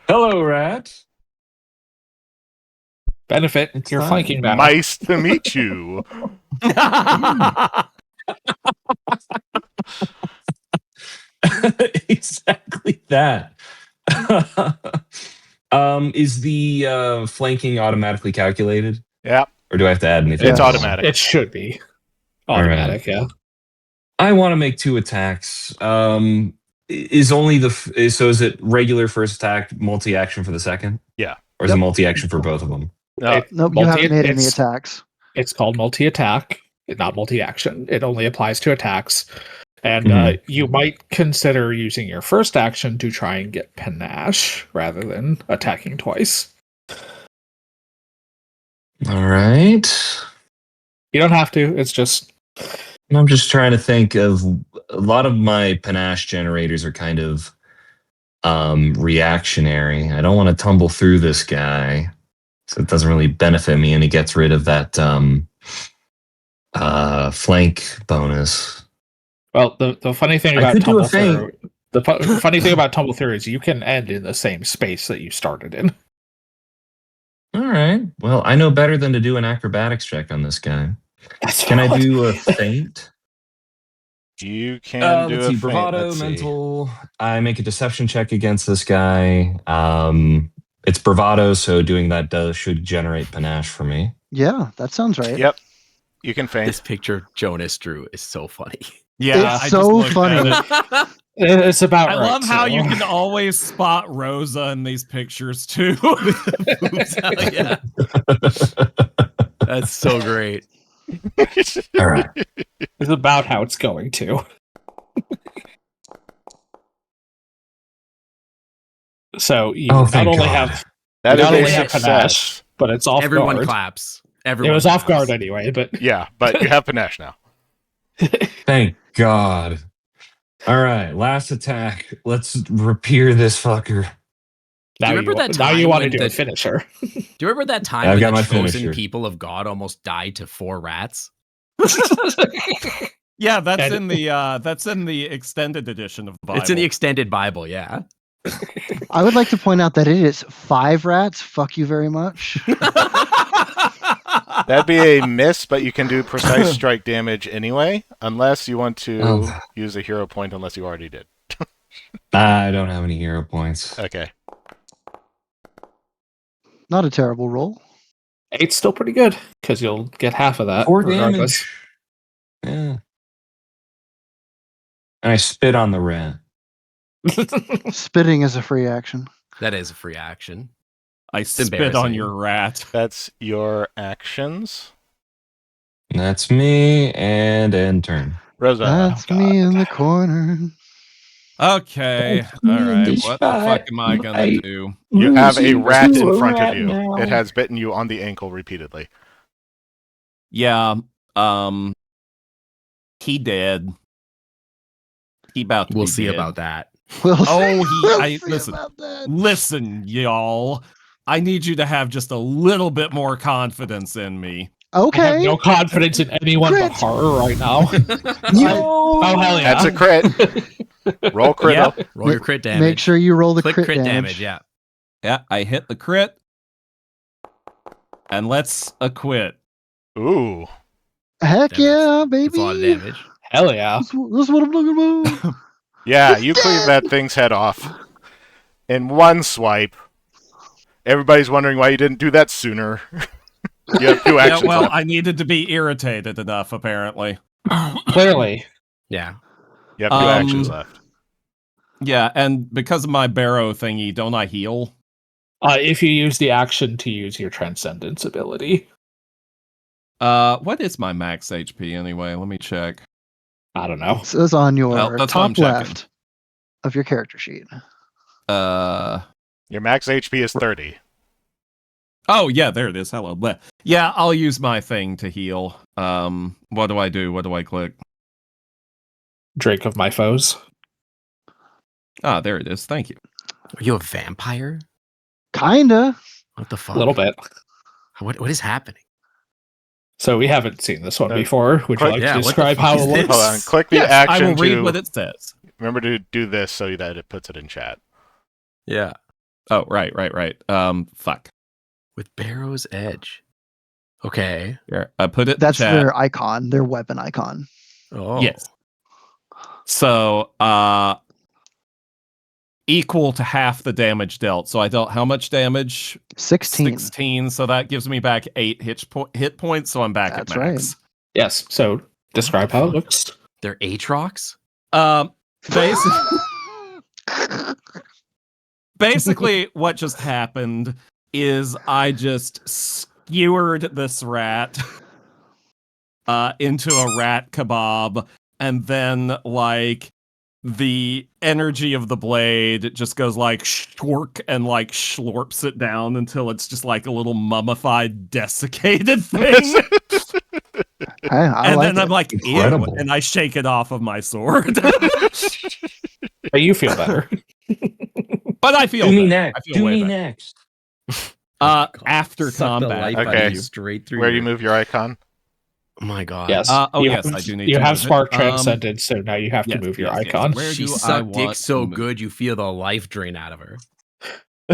Hello, rat. Benefit, It's you're fine. flanking that. Nice to meet you. Exactly that. Is the flanking automatically calculated, Yeah, or do I have to add anything? it's Yes. automatic. It should be All right. automatic, yeah. I want to make 2 attacks. Is only so is it regular first attack, multi-action for the second? Yeah. Or is it multi-action for both of them? No, Nope, you haven't made any it's- attacks. It's called multi-attack, not multi-action. It only applies to attacks. And Mhm. you might consider using your first action to try and get panache rather than attacking twice. All right. You don't have to. It's just I'm just trying to think of a lot of my panache generators are kind of reactionary. I don't want to tumble through this guy, so it doesn't really benefit me, and it gets rid of that flank bonus. well. The funny thing I about could do a tumble through. The funny thing about tumble through is you can end in the same space that you started in. All right. Well, I know better than to do an acrobatics check on this guy. Can I do a feint? you can do Let's a see, feint. bravado, Let's see. mental. I make a deception check against this guy. It's bravado, so doing that should generate panache for me. Yeah, that sounds right. Yep. You can feint. This picture Jonas drew is so funny. Yeah, It's I so just looked funny. at it. It's about I right. love how so. you can always spot Rosa in these pictures too. Oops, yeah. That's so great. All right. It's about how it's going to. So you not thank only God. have That not is only a have success. panache, but it's off Everyone guard. claps. It Everyone was off claps. guard anyway, but Yeah, but you have panache now. Thank God. All right, last attack. Let's rapier this fucker. now remember you, that now time you want to when do the- a finisher. Do you remember that time I've when got the my chosen finisher. people of God almost died to 4 rats? Yeah, that's And- in the extended edition of the Bible. It's in the extended Bible, yeah. I would like to point out that it is 5 rats. Fuck you very much. That'd be a miss, but you can do precise strike damage anyway, unless you want to Oh. use a hero point, unless you already did. I don't have any hero points. Okay. Not a terrible roll. 8's still pretty good because you'll get half of that. 4 regardless. damage. Yeah. And I spit on the rat. Spitting is a free action. That is a free action. I spit on embarrassing. your rat. That's your actions. That's me, and end turn. Rosa. That's me in the corner. Okay, Oh, all right. this What the fuck am I gonna fight. do? You have a Losing rat to in a front of rat you. now. It has bitten you on the ankle repeatedly. Yeah, he dead. He about to We'll be see dead. about that. We'll Oh, we'll see listen. about that. Listen, y'all. I need you to have just a little bit more confidence in me. I have Okay. no confidence in anyone Crit. but her right now. Yo! Oh hell yeah! That's a crit. Roll crit. Yep. Roll your crit damage. Make sure you roll the Click crit damage. yeah. Yeah, I hit the crit. And let's acquit. Ooh. Heck Damn, yeah, baby. That's a lot of damage. Hell yeah! That's what I'm looking for. Yeah, He's you cleave dead. that thing's head off in one swipe. Everybody's wondering why you didn't do that sooner. You have 2 Yeah, actions well, left. I needed to be irritated enough, apparently. Clearly, Yeah. You have 2 actions left. Yeah, and because of my barrow thingy, don't I heal? if you use the action to use your transcendence ability, What is my max HP anyway? Let me check. I don't know. It says on your Well, that's what I'm top checking. left of your character sheet. Your max HP is 30. Oh yeah, there it is. Hello. Bleh. Yeah, I'll use my thing to heal. What do I do? What do I click? Drink of my foes. Ah, there it is. Thank you. Are you a vampire? Kinda. What the fuck? A little bit. What is happening? So we haven't seen this one Uh, before. Would you quick- like yeah, to what the describe fuck how is it this? looks? Hold on. Click the Yes, action I will read to what it says. remember to do this so that it puts it in chat. Yeah. Oh, right. Fuck. With Barrow's Edge. Okay. Here, I put it in That's chat. their icon, their weapon icon. Oh. Yes. So, equal to half the damage dealt. So I dealt how much damage? 16. 16. So that gives me back 8 hit points. So I'm back That's at max. Yes. So describe how it looks. They're Aatrox? Basically, what just happened is I just skewered this rat into a rat kebab, and then like the energy of the blade just goes like shork and like slurps it down until it's just like a little mummified, desiccated thing. I And like then it. I'm like, ew, Incredible. and I shake it off of my sword. But you feel better. But I feel Do me better. I next. feel Do way me better. next. After Suck the combat. life out Okay. of you straight through. Where do you move your icon? Oh my god. Yes. Oh, You yes, have- I do need You to have move it. Spark Transcendence, so now you have to yes, move your yes, yes. icon. Where She do I sucked dick want so to move? good you feel the life drain out of her.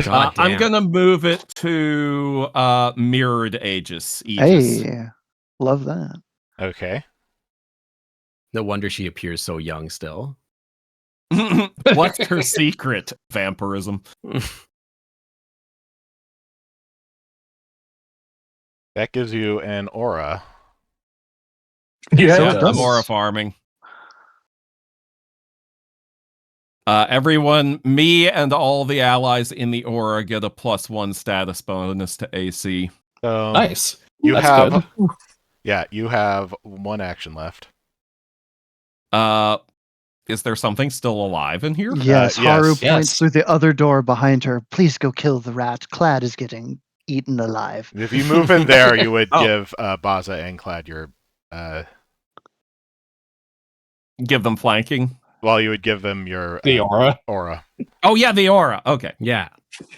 God I'm damn. gonna move it to mirrored Aegis. Hey, love that. Okay. No wonder she appears so young still. What's her secret? Vampirism. That gives you an aura. Yeah, So it it does. does. I'm aura farming. Everyone, me and all the allies in the aura get a +1 status bonus to AC. So Nice. you That's have, good. yeah, you have 1 action left. Is there something still alive in here? Yes, yes. Haru points Yes. through the other door behind her. Please go kill the rat. Clad is getting eaten alive. If you move in there, you would Oh. give Baza and Clad your, Give them flanking. well, you would give them your The aura. aura. Oh yeah, the aura. Okay. Yeah.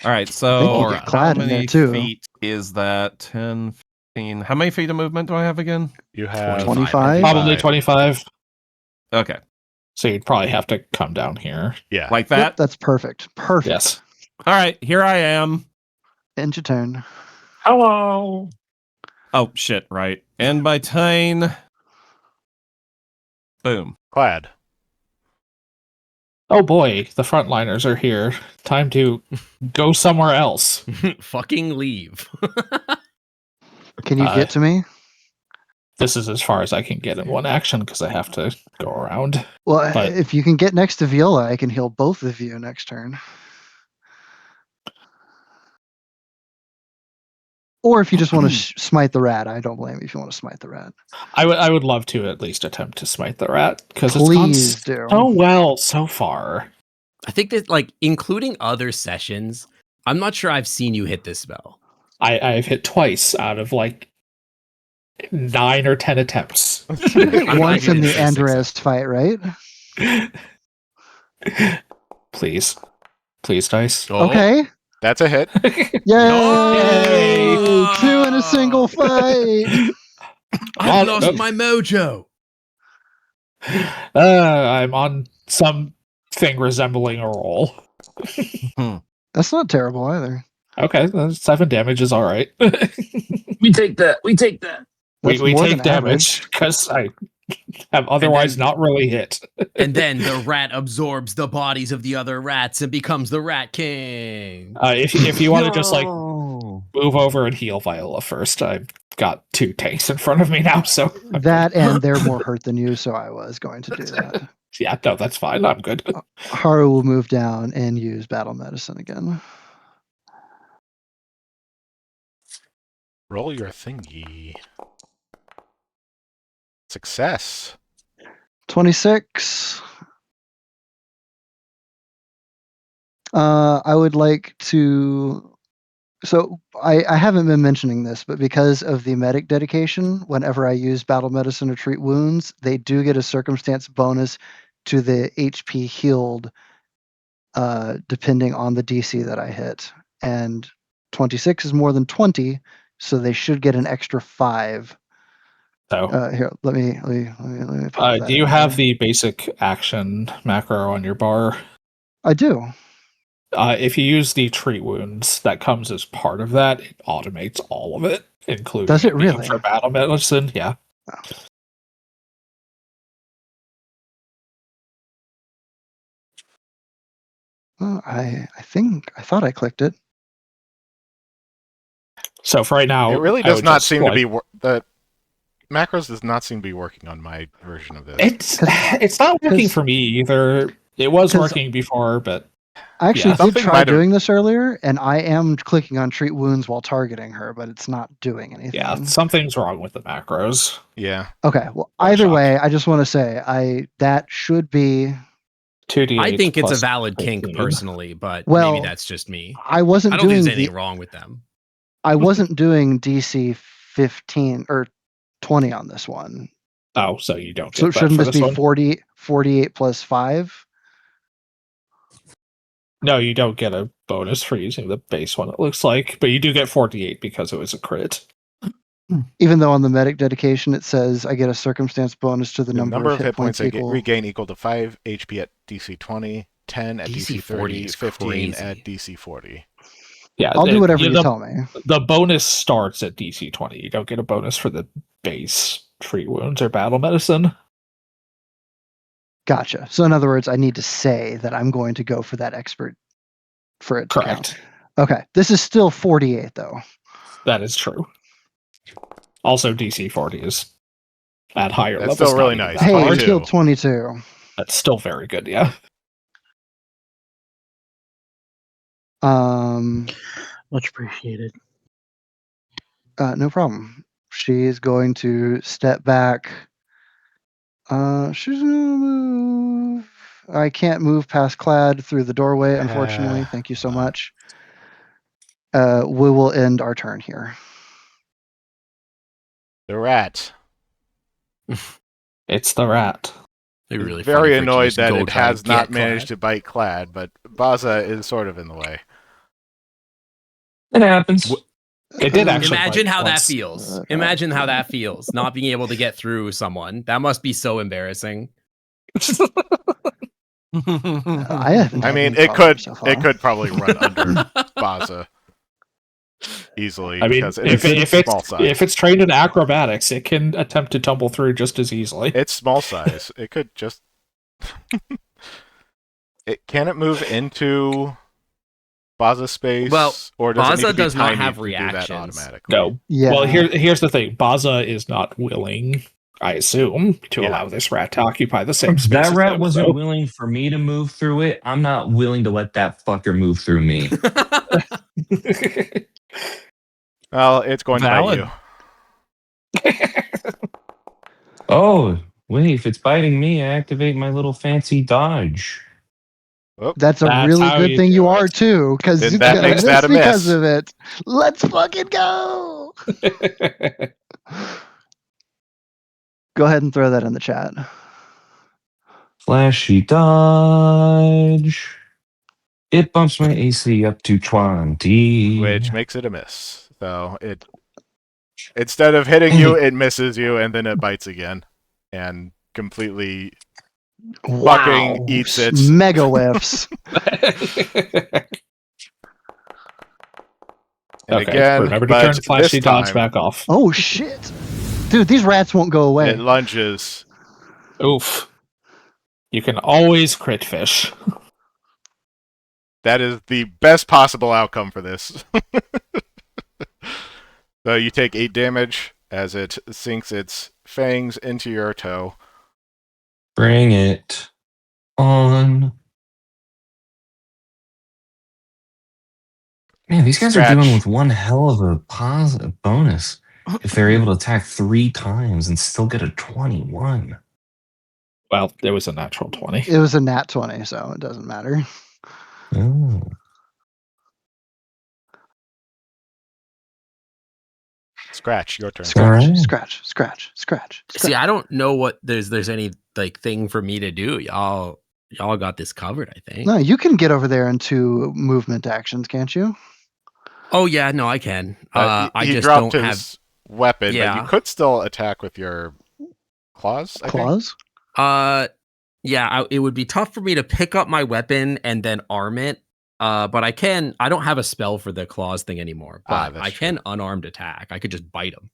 All right. I So think you Aura. get how Clad in there many too. feet is that? 10, 15. How many feet of movement do I have again? You have 25? Probably 25. Okay. So you'd probably have to come down here. Yeah. Like Yep, that? that's perfect. Perfect. Yes. All right. Here I am. End your turn. Hello. Oh, shit. Right. End my turn. Boom. Clad. Oh boy, the frontliners are here. Time to go somewhere else. Fucking leave. Can you get to me? This is as far as I can get in one action because I have to go around. Well, But- if you can get next to Viola, I can heal both of you next turn. Or if you just want to smite the rat, I don't blame you if you want to smite the rat. I would love to at least attempt to smite the rat because it's gone Please do. so well so far. I think that, like, including other sessions, I'm not sure I've seen you hit this spell. I've hit twice out of like 9 or 10 attempts. Once in the Say six. Andres fight, right? Please, dice. Oh, Okay. That's a hit. Yay! No! 2 in a single fight. I've Oh, lost no. my mojo. I'm on something resembling a roll. That's not terrible either. Okay, 7 damage is all right. We take that. We take that. we That's more take than damage because I have otherwise not really hit. And then the rat absorbs the bodies of the other rats and becomes the Rat King. If you want to just like No. move over and heal Viola first, I've got 2 tanks in front of me now, so That and they're more hurt than you, so I was going to do that. yeah, no, that's fine. I'm good. Haru will move down and use battle medicine again. Roll your thingy. Success. 26. I would like to. So I haven't been mentioning this, but because of the medic dedication, whenever I use battle medicine or treat wounds, they do get a circumstance bonus to the HP healed, depending on the DC that I hit. And 26 is more than 20, so they should get an extra 5. So, Here, let me pop that do you in have here. the basic action macro on your bar? I do. If you use the treat wounds, that comes as part of that. It automates all of it, including Does it being really? for battle medicine. Yeah. Well, I thought I clicked it. So for right now, It really I does would not just, seem to like, be the macros does not seem to be working on my version of this. It's not working 'cause- for me either. It was 'cause- working before, but I actually Yeah. did Something try might have- doing this earlier, and I am clicking on treat wounds while targeting her, but it's not doing anything. yeah, something's wrong with the macros. Yeah. Okay. Well, I'm either shocked. way, I just want to say that should be. 2d8 I think it's a plus valid kink 15. personally, but Well, maybe that's just me. I wasn't I don't think doing there's anything the, wrong with them. I wasn't doing DC 15 or 20 on this one. Oh, so you don't get So that shouldn't for this this be one? 48 plus 5? No, you don't get a bonus for using the base one, it looks like, but you do get 48 because it was a crit. Even though on the medic dedication it says I get a circumstance bonus to the The number of hit points I equal. regain equal to 5 HP at DC 20, 10 at DC DC 40 30, is 15 crazy. at DC 40. Yeah, I'll do whatever you the, tell me. the bonus starts at DC 20. You don't get a bonus for the base treat wounds or battle medicine. Gotcha. So in other words, I need to say that I'm going to go for that expert for it to count. Correct. Okay. This is still 48 though. That is true. Also, DC 40 is at higher That's levels. still really not even nice. that Hey, hard. I 22. killed 22. That's still very good, yeah. Much appreciated. No problem. She is going to step back. She's gonna move. I can't move past Clad through the doorway, unfortunately. Thank you so much. We will end our turn here. The rat. It's the rat. It'd be Is really very funny for it to annoyed just that go it try has and not get managed Clad. to bite Clad, but Baza is sort of in the way. It happens. It did actually. Imagine bite how that once. feels. Okay. Imagine how that feels. Not being able to get through someone. That must be so embarrassing. I haven't. I had mean, any problems so far. it could probably run under Baza easily. I mean, because it's small size. if it's trained in acrobatics, it can attempt to tumble through just as easily. It's small size. It could just. Can it move into Baza space? Well, or does it Baza need to be does not tiny have to do that reactions. automatically? No. Yeah. Well, here's the thing. Baza is not willing, I assume, to Yeah. allow this rat to occupy the same space. That as rat them, wasn't so- willing for me to move through it. I'm not willing to let that fucker move through me. Well, it's going Valid. to bite you. Oh, wait, if it's biting me, I activate my little fancy dodge. That's a That's really how good you thing do you it. are too, because Then you're that gonna makes miss that a because miss. of it. Let's fucking go. Go ahead and throw that in the chat. Flashy dodge. It bumps my AC up to 20. Which makes it a miss. So it instead of hitting you, it misses you, and then it bites again, and completely fucking eats it. Mega whiffs. And Okay, again, remember to but turn flashy this dodge time back off. Oh shit, dude! These rats won't go away. it lunges. Oof. You can always crit fish. That is the best possible outcome for this. So you take 8 damage as it sinks its fangs into your toe. Bring it on. Man, these guys are Scratch. dealing with one hell of a positive bonus if they're able to attack 3 times and still get a 21. Well, it was a natural 20. It was a nat 20, so it doesn't matter. Oh. Scratch, your turn. Scratch, Alright. scratch. See, I don't know what there's any like thing for me to do. Y'all got this covered, I think. No, you can get over there into movement actions, can't you? Oh yeah, no, I can. I He just dropped don't his weapon, but Yeah. you could still attack with your claws. I think. Claws? Yeah, it would be tough for me to pick up my weapon and then arm it. But I don't have a spell for the claws thing anymore, but that's I can unarmed attack. I could just bite him.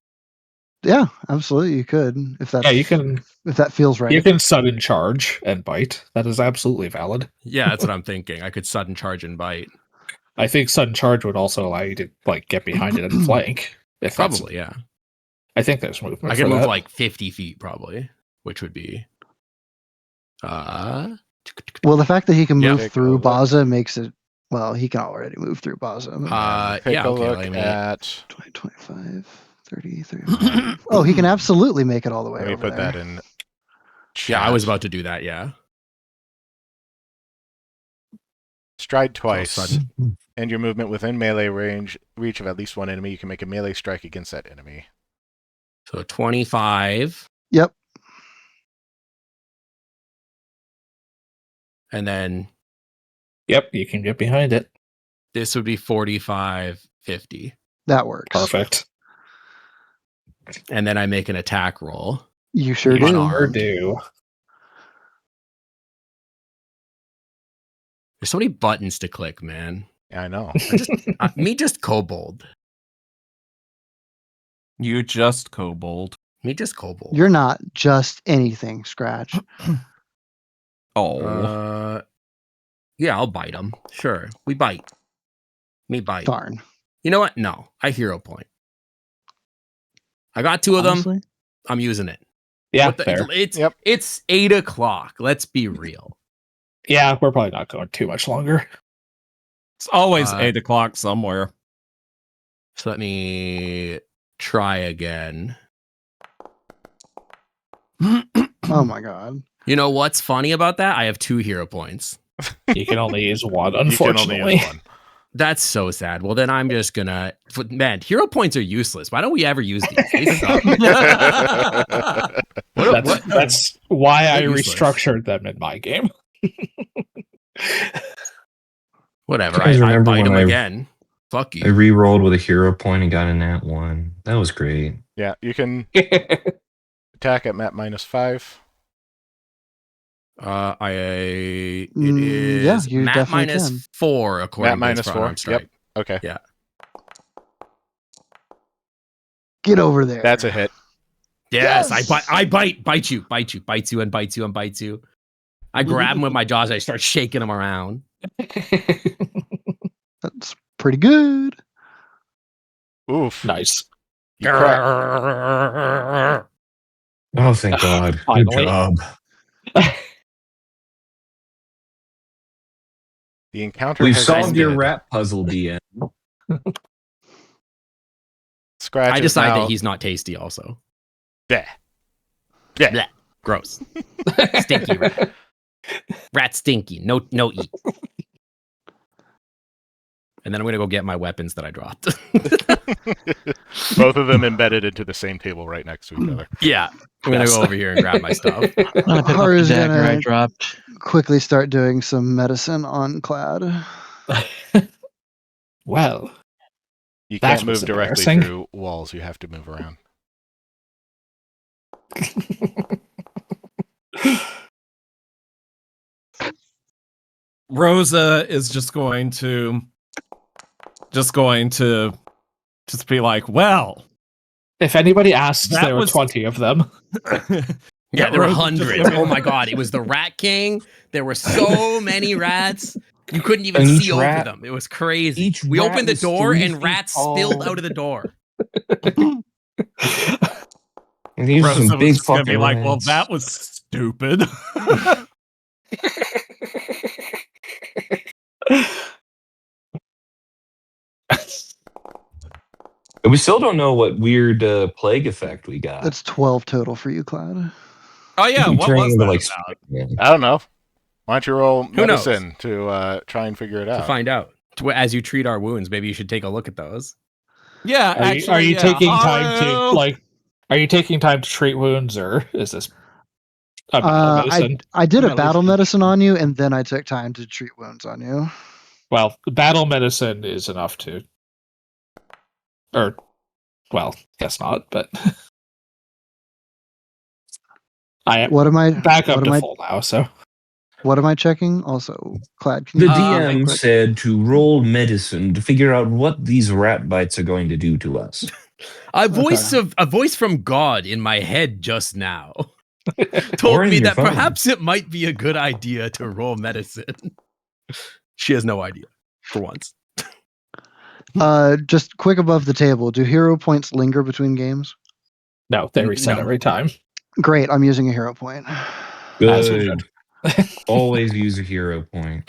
Yeah, absolutely. You could if that's Yeah, you can. if that feels right. You can sudden charge and bite. That is absolutely valid. Yeah, that's what I'm thinking. I could sudden charge and bite. I think sudden charge would also allow you to get behind it and flank. If that's- Probably, yeah. I think there's movement. I for could move that. like 50 feet probably, which would be Well, the fact that he can Yeah. move Take a through look. Baza makes it. Well, he can already move through Baza. Take yeah, a okay, look let me, at. 20, 25, 30, 35. Oh, he can absolutely make it all the way Let me over put there. that in. Yeah, I was chat. about to do that, yeah. Stride All of a twice. sudden. And your movement within melee reach of at least one enemy. You can make a melee strike against that enemy. So 25. Yep. And then Yep, you can get behind it. this would be 45, 50. That works. Perfect. And then I make an attack roll. You sure You do. sure Sure do. There's so many buttons to click, man. Yeah, I know. Me just kobold. You just kobold. Me just kobold. You're not just anything, Scratch. Oh. Yeah, I'll bite him. Sure. We bite. Me bite. Darn. You know what? No. I hero point. I got 2 of them. Honestly? I'm using it. Yeah, fair. It's 8 o'clock. Let's be real. Yeah, we're probably not going too much longer. It's always 8 o'clock somewhere. So let me try again. Oh my god. You know what's funny about that? I have 2 hero points. You can only use one, You can only unfortunately. use one. That's so sad. Well, then I'm just gonna. Man, hero points are useless. Why don't we ever use these? They suck. That's why I They're useless. restructured them in my game. Whatever. You guys I remember bite when them I- again. Fuck I you. re-rolled with a hero point and got a nat 1. That was great. Yeah, you can attack at map -5. It Yeah, is you map definitely can. -4 according Map to this -4. firearm strike. Yep. Okay. Yeah. Get over there. That's a hit. Yes, Yes! I bite you, and bites you. I grab him with my jaws. I start shaking him around. That's pretty good. Oof. Nice. You crack. Oh, thank God. Good Finally. job. The encounter We've has solved your ended. rat puzzle, DM. Scratch. I is decide now- that he's not tasty. Also, Bleh. Bleh. Bleh. Gross, stinky rat. Rat stinky. No eat. And then I'm gonna go get my weapons that I dropped. Both of them embedded into the same table right next to each other. Yeah, I'm gonna go over here and grab my stuff. I'm gonna pick up the Haru's dagger I gonna dropped. quickly start doing some medicine on Clad. Well, You That can't was move directly embarrassing. through walls. You have to move around. Rosa is just going to be like, well, if anybody asks, That there were was- 20 of them. Yeah, there were Rosa's just hundreds. gonna be Oh like- my god, it was the Rat King. There were so many rats. You couldn't even And each see over rat- them. It was crazy. each We rat opened the was door 3 and feet rats tall. spilled out of the door. And these are Rosa some was big just gonna fucking be like, well, rats. that was stupid. We still don't know what weird plague effect we got. That's 12 total for you, Clad. Oh yeah, I'm what turning was into, that like, about? Spider-Man. I don't know. Why don't you roll Who knows? medicine to try and figure it To out? find out. As you treat our wounds, maybe you should take a look at those. Yeah, Are you yeah. taking time to Haru! like? Are you taking time to treat wounds, or is this a battle medicine? I did I'm a at battle least- medicine on you, and then I took time to treat wounds on you. Well, battle medicine is enough to, or, well, guess not. But I am What am I back up what to am I, full now. So what am I checking? Also, Clad, can The you DM quick? said to roll medicine to figure out what these rat bites are going to do to us. A voice from God in my head just now told Or in me your that phone. perhaps it might be a good idea to roll medicine. She has no idea for once. Just quick above the table. Do hero points linger between games? no, they reset No. every time. Great, I'm using a hero point. As we Good. Always use a hero point.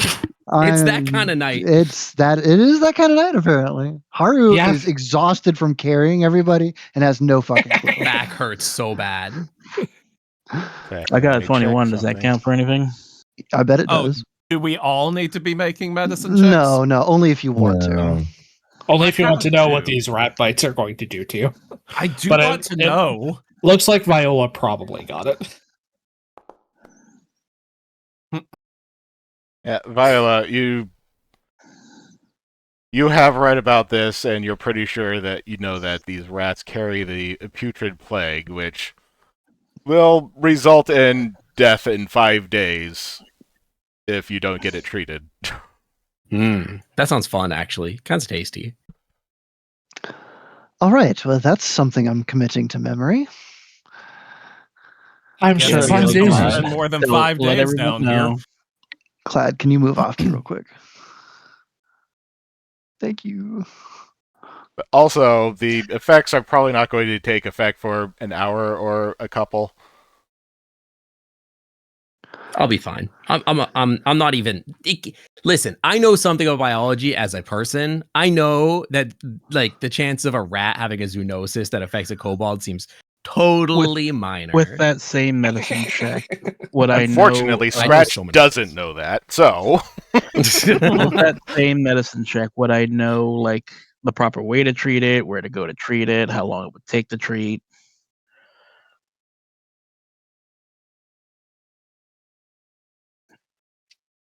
It's that kind of night. It is that kind of night, apparently. Haru Yeah. is exhausted from carrying everybody and has no fucking clue. Back hurts so bad. Okay, I got let a me 21. check Does that something. count for anything? I bet it Oh, does. Do we all need to be making medicine checks? No, only if you want to. No. Only if you want to kinda know what do. these rat bites are going to do to you. I do But want to know. Looks like Viola probably got it. Yeah, Viola, you have read about this, and you're pretty sure that you know that these rats carry the putrid plague, which will result in death in 5 days if you don't get it treated. That sounds fun, actually. Kind of tasty. All right, well, that's something I'm committing to memory. I'm Guess sure. we five don't days spend is- more than Still 5 let days everyone down know. here. Clad, can you move off me real quick? Thank you. But also, the effects are probably not going to take effect for an hour or a couple. I'll be fine. I'm not even. Listen, I know something about biology as a person. I know that like the chance of a rat having a zoonosis that affects a kobold seems totally minor. With that same medicine check, what I know, Unfortunately, Scratch doesn't know that. So, with that same medicine check, what I know, like the proper way to treat it, where to go to treat it, how long it would take to treat.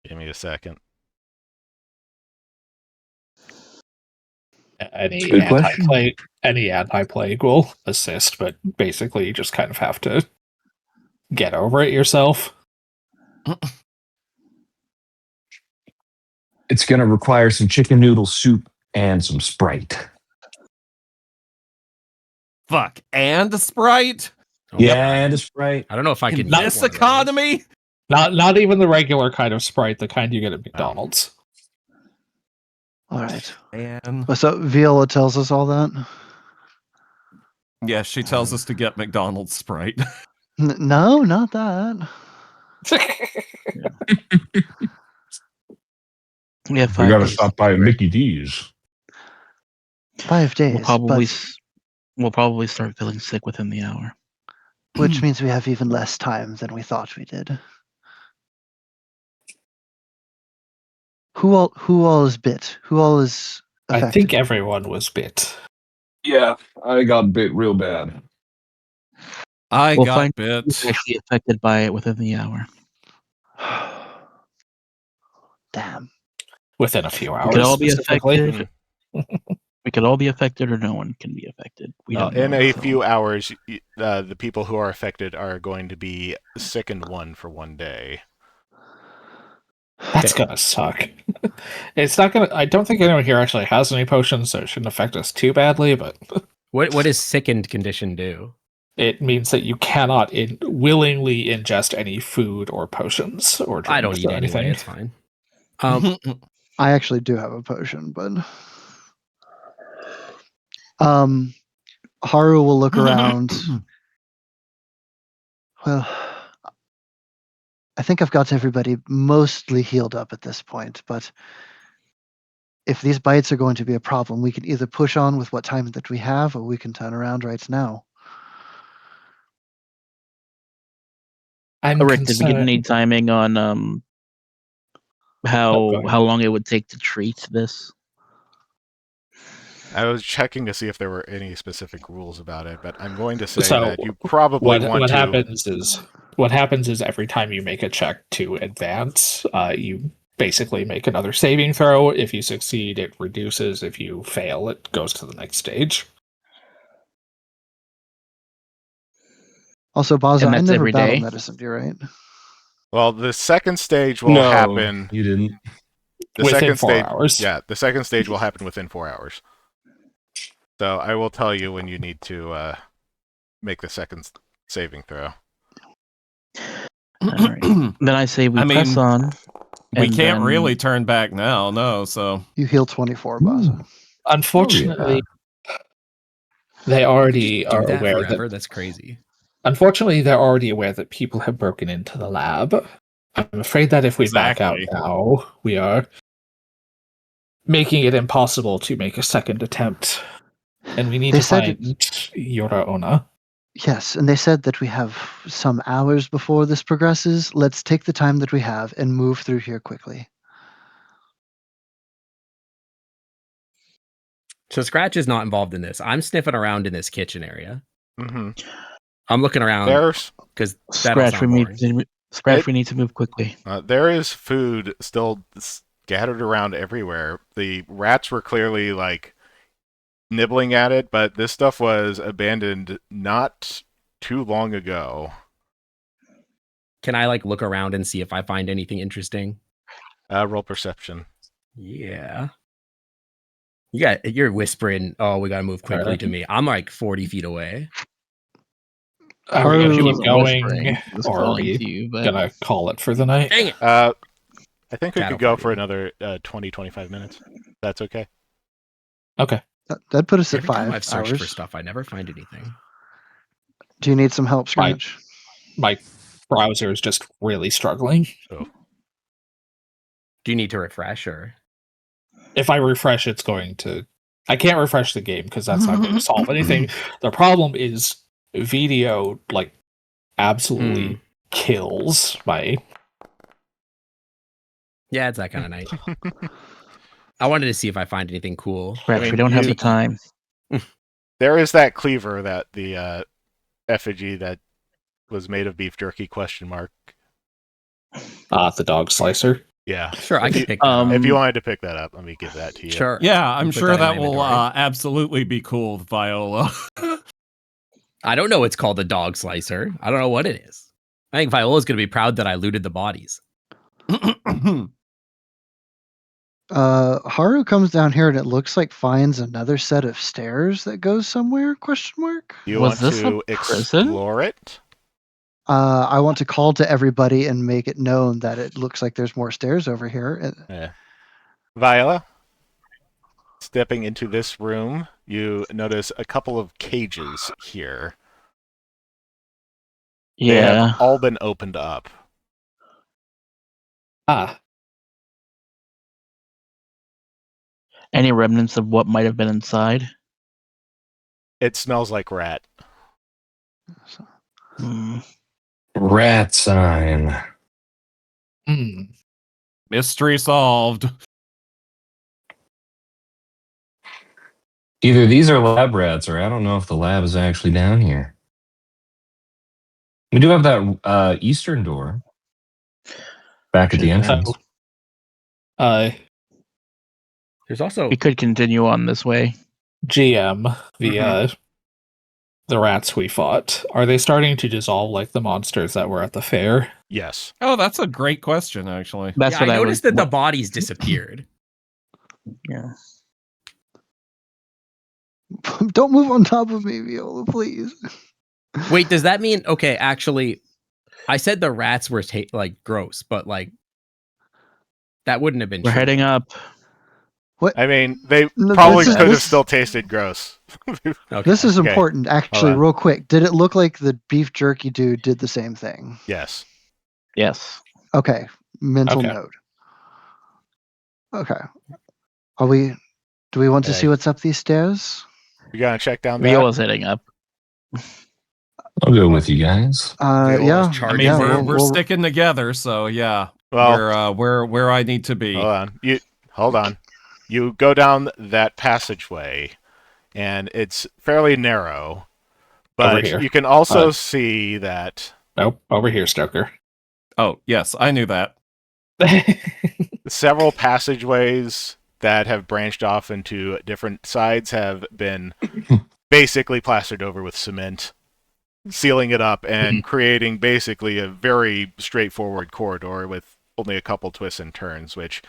give me a second. Any Good question. anti-plague will assist, but basically you just kind of have to get over it yourself. It's going to require some chicken noodle soup and some Sprite. Fuck, and a Sprite? Oh, Yeah, God. and a Sprite. I don't know if I In could this get one of those. economy? Not even the regular kind of Sprite, the kind you get at McDonald's. All right. And So Viola tells us all that. yeah, she tells us to get McDonald's Sprite. No, not that. We have We 5 got to days. stop by Mickey D's. 5 days. We'll probably start feeling sick within the hour. Which means we have even less time than we thought we did. Who all is bit? Who all is affected? I think everyone was bit. Yeah, I got bit real bad. I We'll got find bit. who's actually affected by it within the hour. Damn. Within a few hours. We could all be specifically. affected. We could all be affected, or no one can be affected. We don't know In a until- few hours, the people who are affected are going to be sickened one for 1 day. That's gonna suck. It's not gonna. I don't think anyone here actually has any potions, so it shouldn't affect us too badly. But What does sickened condition do? it means that you cannot willingly ingest any food or potions or drinks I don't eat or anything. anyway. It's fine. I actually do have a potion, but Haru will look around. Well, I think I've got everybody mostly healed up at this point, but if these bites are going to be a problem, we can either push on with what time that we have, or we can turn around right now. I'm Rick, did we get concerned- any timing on how go ahead. long it would take to treat this? I was checking to see if there were any specific rules about it, but I'm going to say So, that you probably want what to. happens is every time you make a check to advance, you basically make another saving throw. If you succeed, it reduces. If you fail, it goes to the next stage. Also, Baza, And I that's never every battle day? medicine, you right? Well, the second stage will No, happen. you didn't. The Within second 4 stage, hours. Yeah, the second stage will happen within 4 hours. So I will tell you when you need to make the second saving throw. All right. Then I say we press on. We and can't then- really turn back now, no, so You heal 24, Baza. Unfortunately, they already Do are that aware forever? that. That's crazy. Unfortunately, they're already aware that people have broken into the lab. I'm afraid that if we back out Exactly. now, we are making it impossible to make a second attempt. And we need They to said find Yoraona. Yes, and they said that we have some hours before this progresses. Let's take the time that we have and move through here quickly. So Scratch is not involved in this. I'm sniffing around in this kitchen area. Mm-hmm. I'm looking around There's because Scratch, we need to move quickly. there is food still scattered around everywhere. The rats were clearly like nibbling at it, but this stuff was abandoned not too long ago. Can I like look around and see if I find anything interesting? Roll perception. Yeah. You're whispering, oh, we gotta move quickly to me. I'm like 40 feet away. Are we She going to keep wasn't going, whispering, she was or are calling we to you, but going to call it for the night? Dang it. I think we That'll could go fight for you. another 20-25 minutes. That's okay. Okay. That'd put us at Every time 5 I've searched for hours. stuff, I never find anything. Do you need some help, Scratch? My browser is just really struggling. Oh. Do you need to refresh or? If I refresh, it's going to... I can't refresh the game because that's not going to solve anything. The problem is video, like, absolutely kills my... Yeah, it's that kind of night. I wanted to see if I find anything cool. Perhaps mean, we don't have you- the time. There is that cleaver that the effigy that was made of beef jerky ? The dog slicer. Yeah. Sure, I If can you- pick that up. If you wanted to pick that up, let me give that to you. Sure. Yeah, I'm Put sure that in that my will inventory. absolutely be cool, Viola. I don't know. It's called the dog slicer. I don't know what it is. I think Viola's going to be proud that I looted the bodies. Haru comes down here and it looks like finds another set of stairs that goes somewhere? Question mark. You Was want this to a prison? explore it? I want to call to everybody and make it known that it looks like there's more stairs over here. Yeah. Viola, stepping into this room, you notice a couple of cages here. They Yeah. have all been opened up. Any remnants of what might have been inside? It smells like rat. Hmm. Rat sign. Mystery solved. Either these are lab rats, or I don't know if the lab is actually down here. We do have that eastern door back at the entrance. There's also We could continue on this way. GM, the rats we fought, are they starting to dissolve like the monsters that were at the fair? Yes. Oh, that's a great question, actually. That's yeah, what I I noticed was. that the bodies disappeared. Yeah. Don't move on top of me, Viola, please. Wait, does that mean okay? Actually, I said the rats were like gross, but like that wouldn't have been. We're true. heading up. I mean, they No, probably this is- could have this- still tasted gross. Okay. This is Okay. important, actually, on. real quick. Did it look like the beef jerky dude did the same thing? Yes. Yes. Okay, mental Okay. note. Okay. Do we want to Hey. see what's up these stairs? You gonna check down there? Viola's heading up. I'll go with you guys. Viola's Yeah. I charging mean, yeah, for we're we'll- sticking together, so yeah. Well, We're where I need to be. hold on. You go down that passageway, and it's fairly narrow, Over but here. you can also see that Nope, over here, Stoker. Oh, yes, I knew that. several passageways that have branched off into different sides have been basically plastered over with cement, sealing it up and creating basically a very straightforward corridor with only a couple twists and turns, which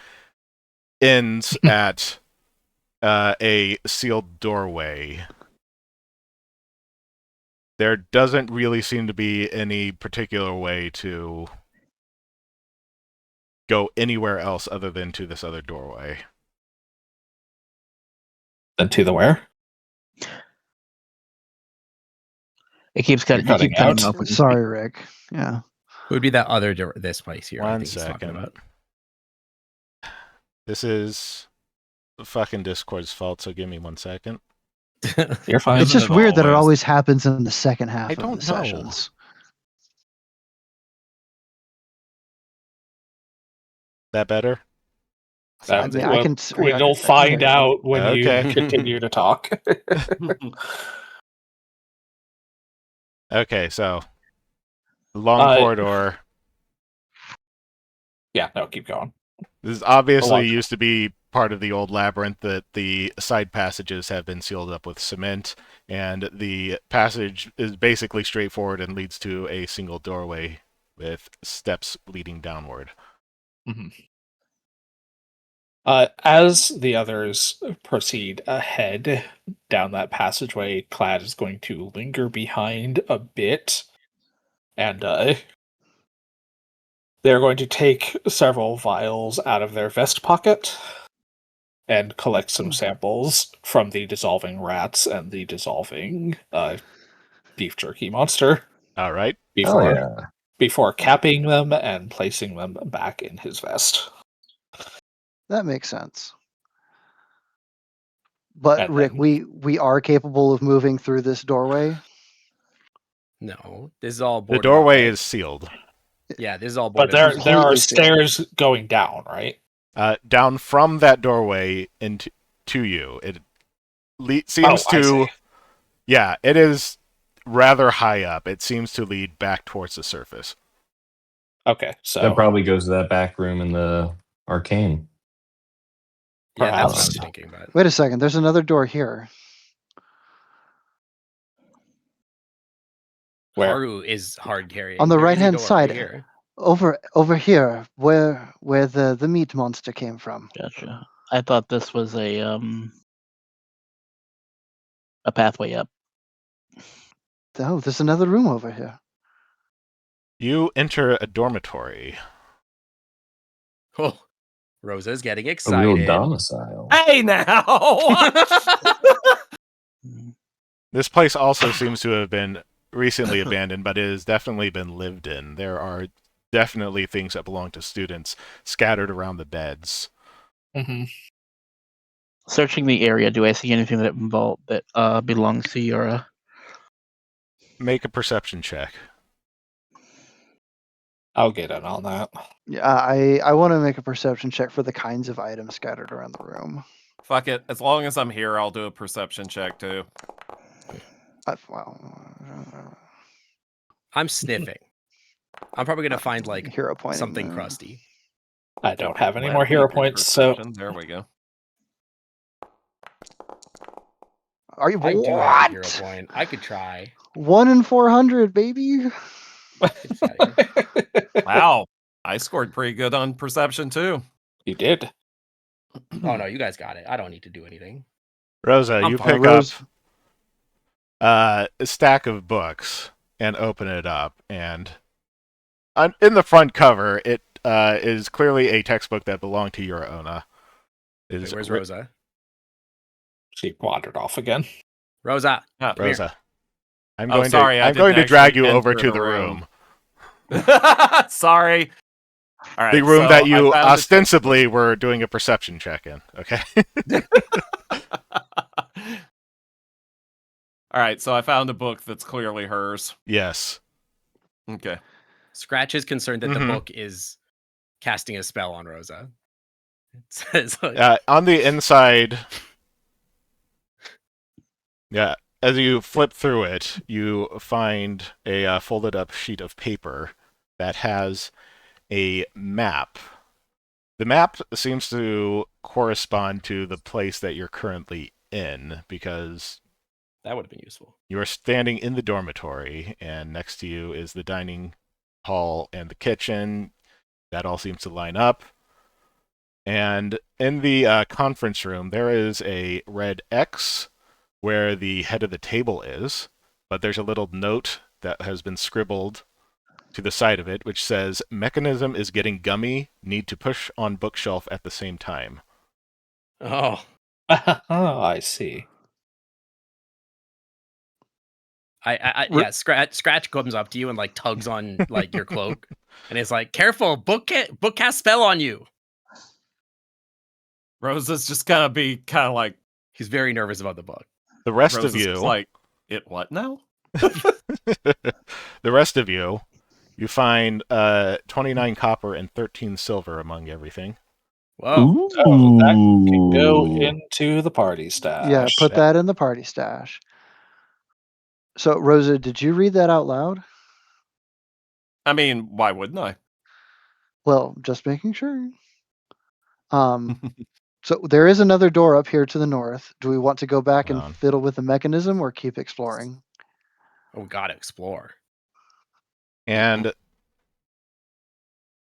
ends at a sealed doorway. There doesn't really seem to be any particular way to go anywhere else other than to this other doorway. Then to the where? It keeps cutting. You're You keep cutting cutting out. off. When you Sorry, Rick. Yeah. It would be that other door, this place here. I One think he's talking second. about. This is the fucking Discord's fault, so give me 1 second. You're fine. It's just Isn't it weird that it always? always happens in the second half I of don't the know. sessions. That better? I mean, I can. We'll find out when Okay. you continue to talk. Okay, so long corridor. Yeah, no, keep going. This is obviously Along. used to be part of the old labyrinth that the side passages have been sealed up with cement, and the passage is basically straightforward and leads to a single doorway with steps leading downward. As the others proceed ahead down that passageway, Clad is going to linger behind a bit, and they're going to take several vials out of their vest pocket and collect some samples from the dissolving rats and the dissolving beef jerky monster. All right. Before capping them and placing them back in his vest. That makes sense. But And Rick, then- we are capable of moving through this doorway. No, this is all The boarded doorway up, right? is sealed. Yeah, this is all But boarded there up. are Completely stairs going down, right? Down from that doorway into to you. It seems I to. see. Yeah, it is rather high up. It seems to lead back towards the surface. Okay, so That probably goes to that back room in the arcane. Yeah, that's what I perhaps. was thinking. But Wait a second. There's another door here. Where? Haru is hard carrying. On the There is a right-hand door side. here. Over here, where the meat monster came from. Gotcha. I thought this was a pathway up. Oh, there's another room over here. You enter a dormitory. Oh, Rosa's getting A excited. real domicile. Hey now! This place also seems to have been recently abandoned, but it has definitely been lived in. There are definitely things that belong to students scattered around the beds. Mm-hmm. Searching the area, do I see anything that belongs to Yura? Make a perception check. I'll get in on that. Yeah, I want to make a perception check for the kinds of items scattered around the room. Fuck it. As long as I'm here, I'll do a perception check too. Well, I'm sniffing. I'm probably gonna find like hero point. something crusty. I don't have any Let more me hero do points, so perception. There we go. Are you I do have a what? hero point. I could try. 1 in 400, baby. Get this out of here. Wow. I scored pretty good on perception too. you did. Oh no, you guys got it. I don't need to do anything. Rosa, I'm you fine. pick Rose- up a stack of books and open it up, and in the front cover, it is clearly a textbook that belonged to your Ona. It Wait, is where's Rosa? She wandered off again. Rosa. Ah, Come here. Rosa. I'm Oh, going sorry, to I I'm going to didn't drag actually you over enter to the the room. room. Sorry. All right, The room so that you I found a ostensibly were doing a perception check in. Okay. All right, so I found a book that's clearly hers. Yes. Okay. Scratch is concerned that the Mhm. book is casting a spell on Rosa. It says like, On the inside, yeah, as you flip through it, you find a folded up sheet of paper that has a map. The map seems to correspond to the place that you're currently in, because that would have been useful. you are standing in the dormitory, and next to you is the dining hall and the kitchen. That all seems to line up. And in the conference room, there is a red X where the head of the table is, but there's a little note that has been scribbled to the side of it, which says, "Mechanism is getting gummy. Need to push on bookshelf at the same time." Oh, Oh, I see. yeah. Scratch comes up to you and like tugs on like your cloak, and it's like, "Careful, book cast spell on you." Rosa's just gonna be kind of like He's very nervous about the book. The rest Rosa's of you, just like, it what now? the rest of you, you find 29 copper and 13 silver among everything. Whoa. So that can go into the party stash. Yeah, put that in the party stash. So, Rosa, did you read that out loud? I mean, why wouldn't I? Well, just making sure. So there is another door up here to the north. Do we want to go back and fiddle with the mechanism or keep exploring? Oh, we gotta explore. And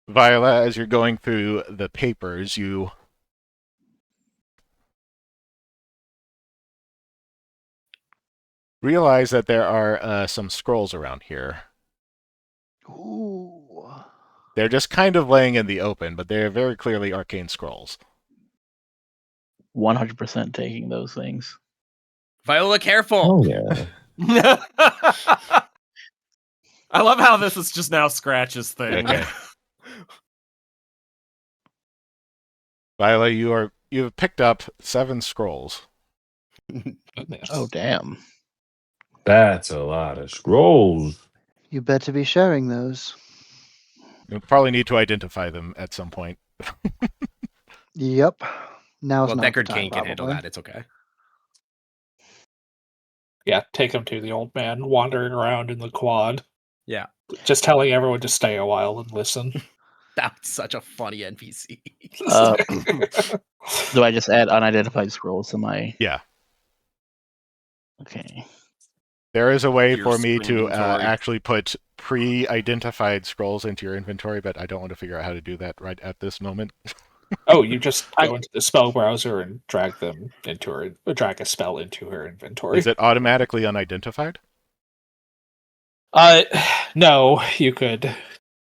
Viola, as you're going through the papers, you realize that there are some scrolls around here. Ooh. They're just kind of laying in the open, but they're very clearly arcane scrolls. 100% taking those things. Viola, careful. Oh yeah. I love how this is just now Scratch's thing. Okay. Viola, you've picked up 7 scrolls. Goodness. Oh, damn. That's a lot of scrolls. You better be sharing those. You'll probably need to identify them at some point. Yep. Now's Well, not the Deckard time, Kane can handle probably. that. It's okay. Yeah, take him to the old man wandering around in the quad. Yeah. Just telling everyone to stay a while and listen. That's such a funny NPC. Do I just add unidentified scrolls to my... Yeah. Okay. There is a way Your for me to inventory. actually put pre-identified scrolls into your inventory, but I don't want to figure out how to do that right at this moment. Oh, you just go into the spell browser and drag them into her, drag a spell into her inventory. Is it automatically unidentified? No, you could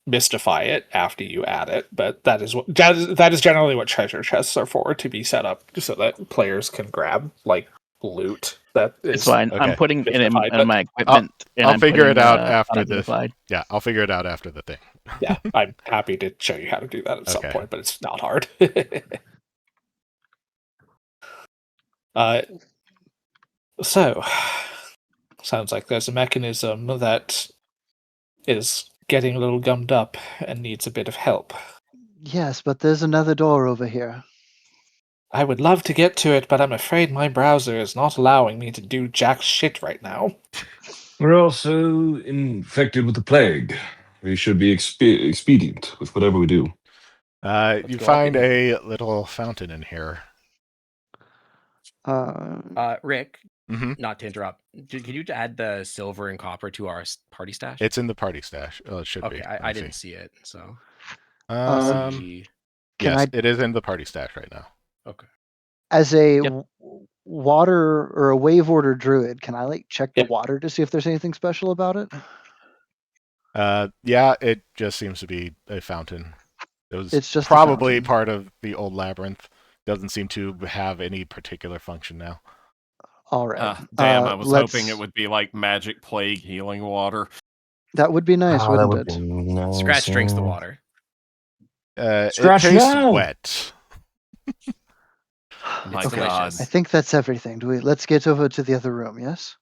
mystify it after you add it, but that is generally what treasure chests are for, to be set up so that players can grab like loot that is. It's fine. Okay. I'm putting it in Mystified, my equipment. and I'll I'm figure it putting, out after this. unidentified. Yeah, I'll figure it out after the thing. Yeah, I'm happy to show you how to do that at some Okay. point, but it's not hard. So, sounds like there's a mechanism that is getting a little gummed up and needs a bit of help. Yes, but there's another door over here. I would love to get to it, but I'm afraid my browser is not allowing me to do jack shit right now. We're also infected with the plague. We should be expedient with whatever we do. You go find up a little fountain in here. Rick, Mm-hmm. not to interrupt, can you add the silver and copper to our party stash? It's in the party stash. Oh, it should be. Okay, I didn't see it, so. Can Yes, I- it is in the party stash right now. Okay. As a Yep. water or a wave order druid, can I like check the Yep. water to see if there's anything special about it? Yeah, it just seems to be a fountain. It was It's just a probably fountain. part of the old labyrinth. Doesn't seem to have any particular function now. All right. Damn, I was hoping let's- it would be like magic plague healing water. That would be nice, Ah, that wouldn't would it? be nice, Scratch drinks the yeah. water. It Scratch tastes now! wet. My It's God. delicious. I think that's everything. Let's get over to the other room, yes?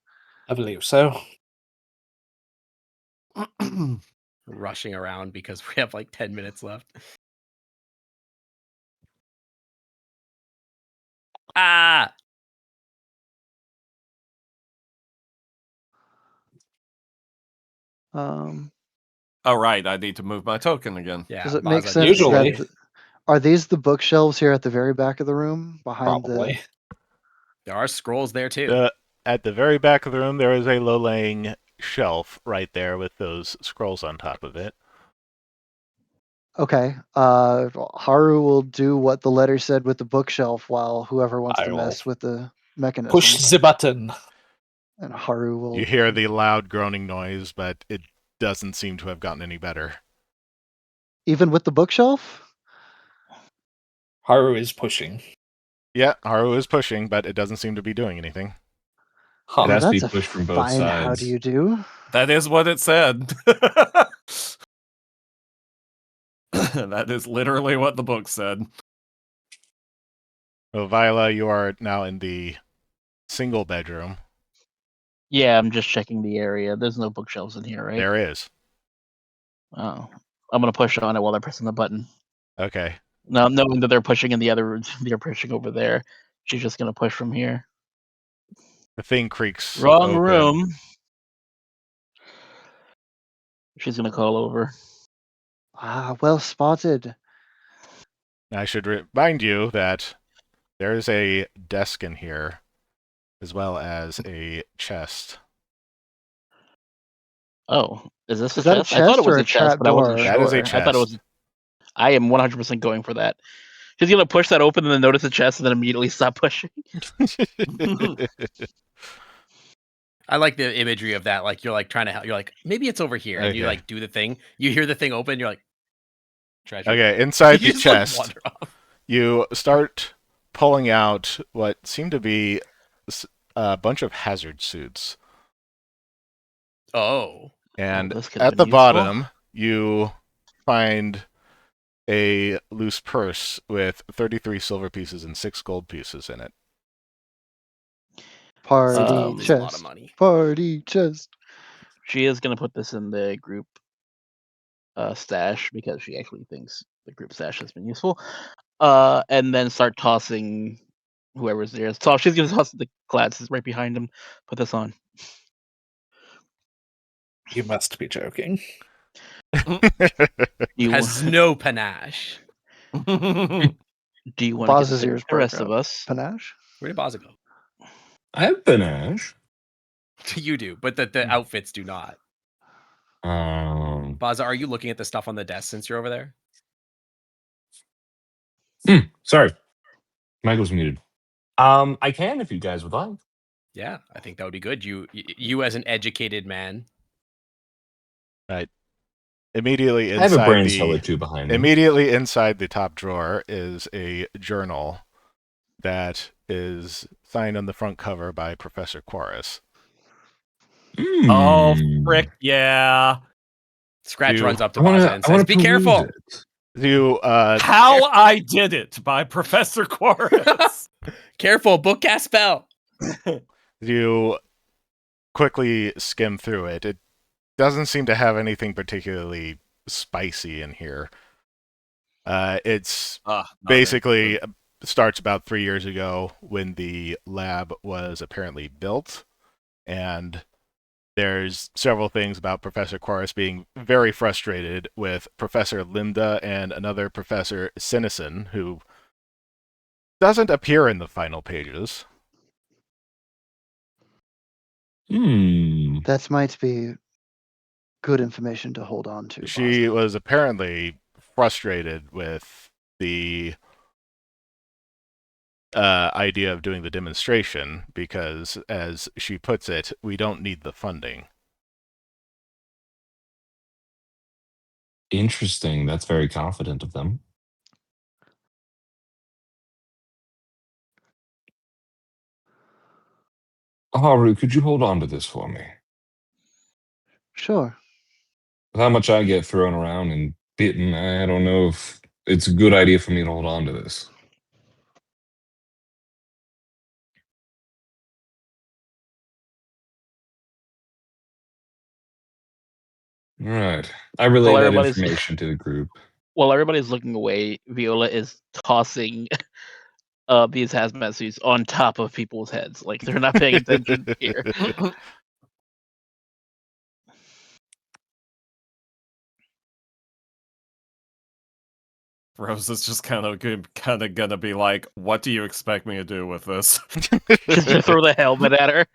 I believe so. Rushing around because we have like 10 minutes left. Ah! Um, Oh, right. I need to move my token again. Yeah. does it make Baza sense did. Usually. that are these the bookshelves here at the very back of the room behind Probably. There are scrolls there too. At the very back of the room, there is a low-laying shelf right there with those scrolls on top of it. Okay. Haru will do what the letter said with the bookshelf while whoever wants I to will mess with the mechanism. Push the button. And Haru will You hear the loud groaning noise, but it doesn't seem to have gotten any better. even with the bookshelf? Haru is pushing. Yeah, Haru is pushing, but it doesn't seem to be doing anything. Huh. It has to be That's a pushed from both fine sides. how do you do? That is what it said. That is literally what the book said. Well, Viola, you are now in the single bedroom. Yeah, I'm just checking the area. There's no bookshelves in here, right? There is. Oh. I'm going to push on it while they're pressing the button. Okay. Now, knowing that they're pushing in the other room, they're pushing over there. She's just going to push from here. The thing creaks. Wrong open. room. She's going to call over. Ah, well spotted. I should remind you that there is a desk in here, as well as a chest. Oh, is this Is a that a chest? I thought chest it was or a a chest, trap but I wasn't door? sure. That is a I thought it was. chest. I am 100% going for that. She's going to push that open and then notice the chest and then immediately stop pushing. I like the imagery of that. Like you're like trying to help. You're like, maybe it's over here. And you Okay. like do the thing. You hear the thing open. You're like, treasure. Okay, inside You the just, like, chest, wander off. you start pulling out what seem to be a bunch of hazard suits. Oh. And this could have at the been useful. bottom, you find a loose purse with 33 silver pieces and 6 gold pieces in it. Party Gold is a lot of chest. money. Party chest. She is going to put this in the group stash because she actually thinks the group stash has been useful. And then start tossing whoever's there. So she's going to toss the Clads right behind him. Put this on. You must be joking. You Has no panache. do you want Boz's to get ears the rest broke of out. us? Panache? Where did Baza go? I have panache. You do, but the outfits do not. Baza, are you looking at the stuff on the desk since you're over there? Sorry. Mic was muted. I can if you guys would like. Yeah, I think that would be good. You as an educated man. Right. Immediately I have a inside brain cell or two behind me. Immediately inside the top drawer is a journal that is signed on the front cover by Professor Quaris. Oh, frick, yeah. Scratch runs up to I wanna- Baza and I wanna says, "Be peruse careful." it. How I Did It by Professor Quaris. Careful, book cast spell. You quickly skim through it. It doesn't seem to have anything particularly spicy in here. It's basically starts about 3 years ago when the lab was apparently built, and there's several things about Professor Quaris being very frustrated with Professor Linda and another Professor Sinison, who doesn't appear in the final pages. That might be good information to hold on to. She was apparently frustrated with the idea of doing the demonstration because, as she puts it, we don't need the funding. Interesting. That's very confident of them. Haru, could you hold on to this for me? Sure. With how much I get thrown around and bitten, I don't know if it's a good idea for me to hold on to this. All right. I relay that information to the group. While everybody's looking away, Viola is tossing these hazmat suits on top of people's heads. Like they're not paying attention here. Rose is just kind of gonna be like, "What do you expect me to do with this?" Just throw the helmet at her.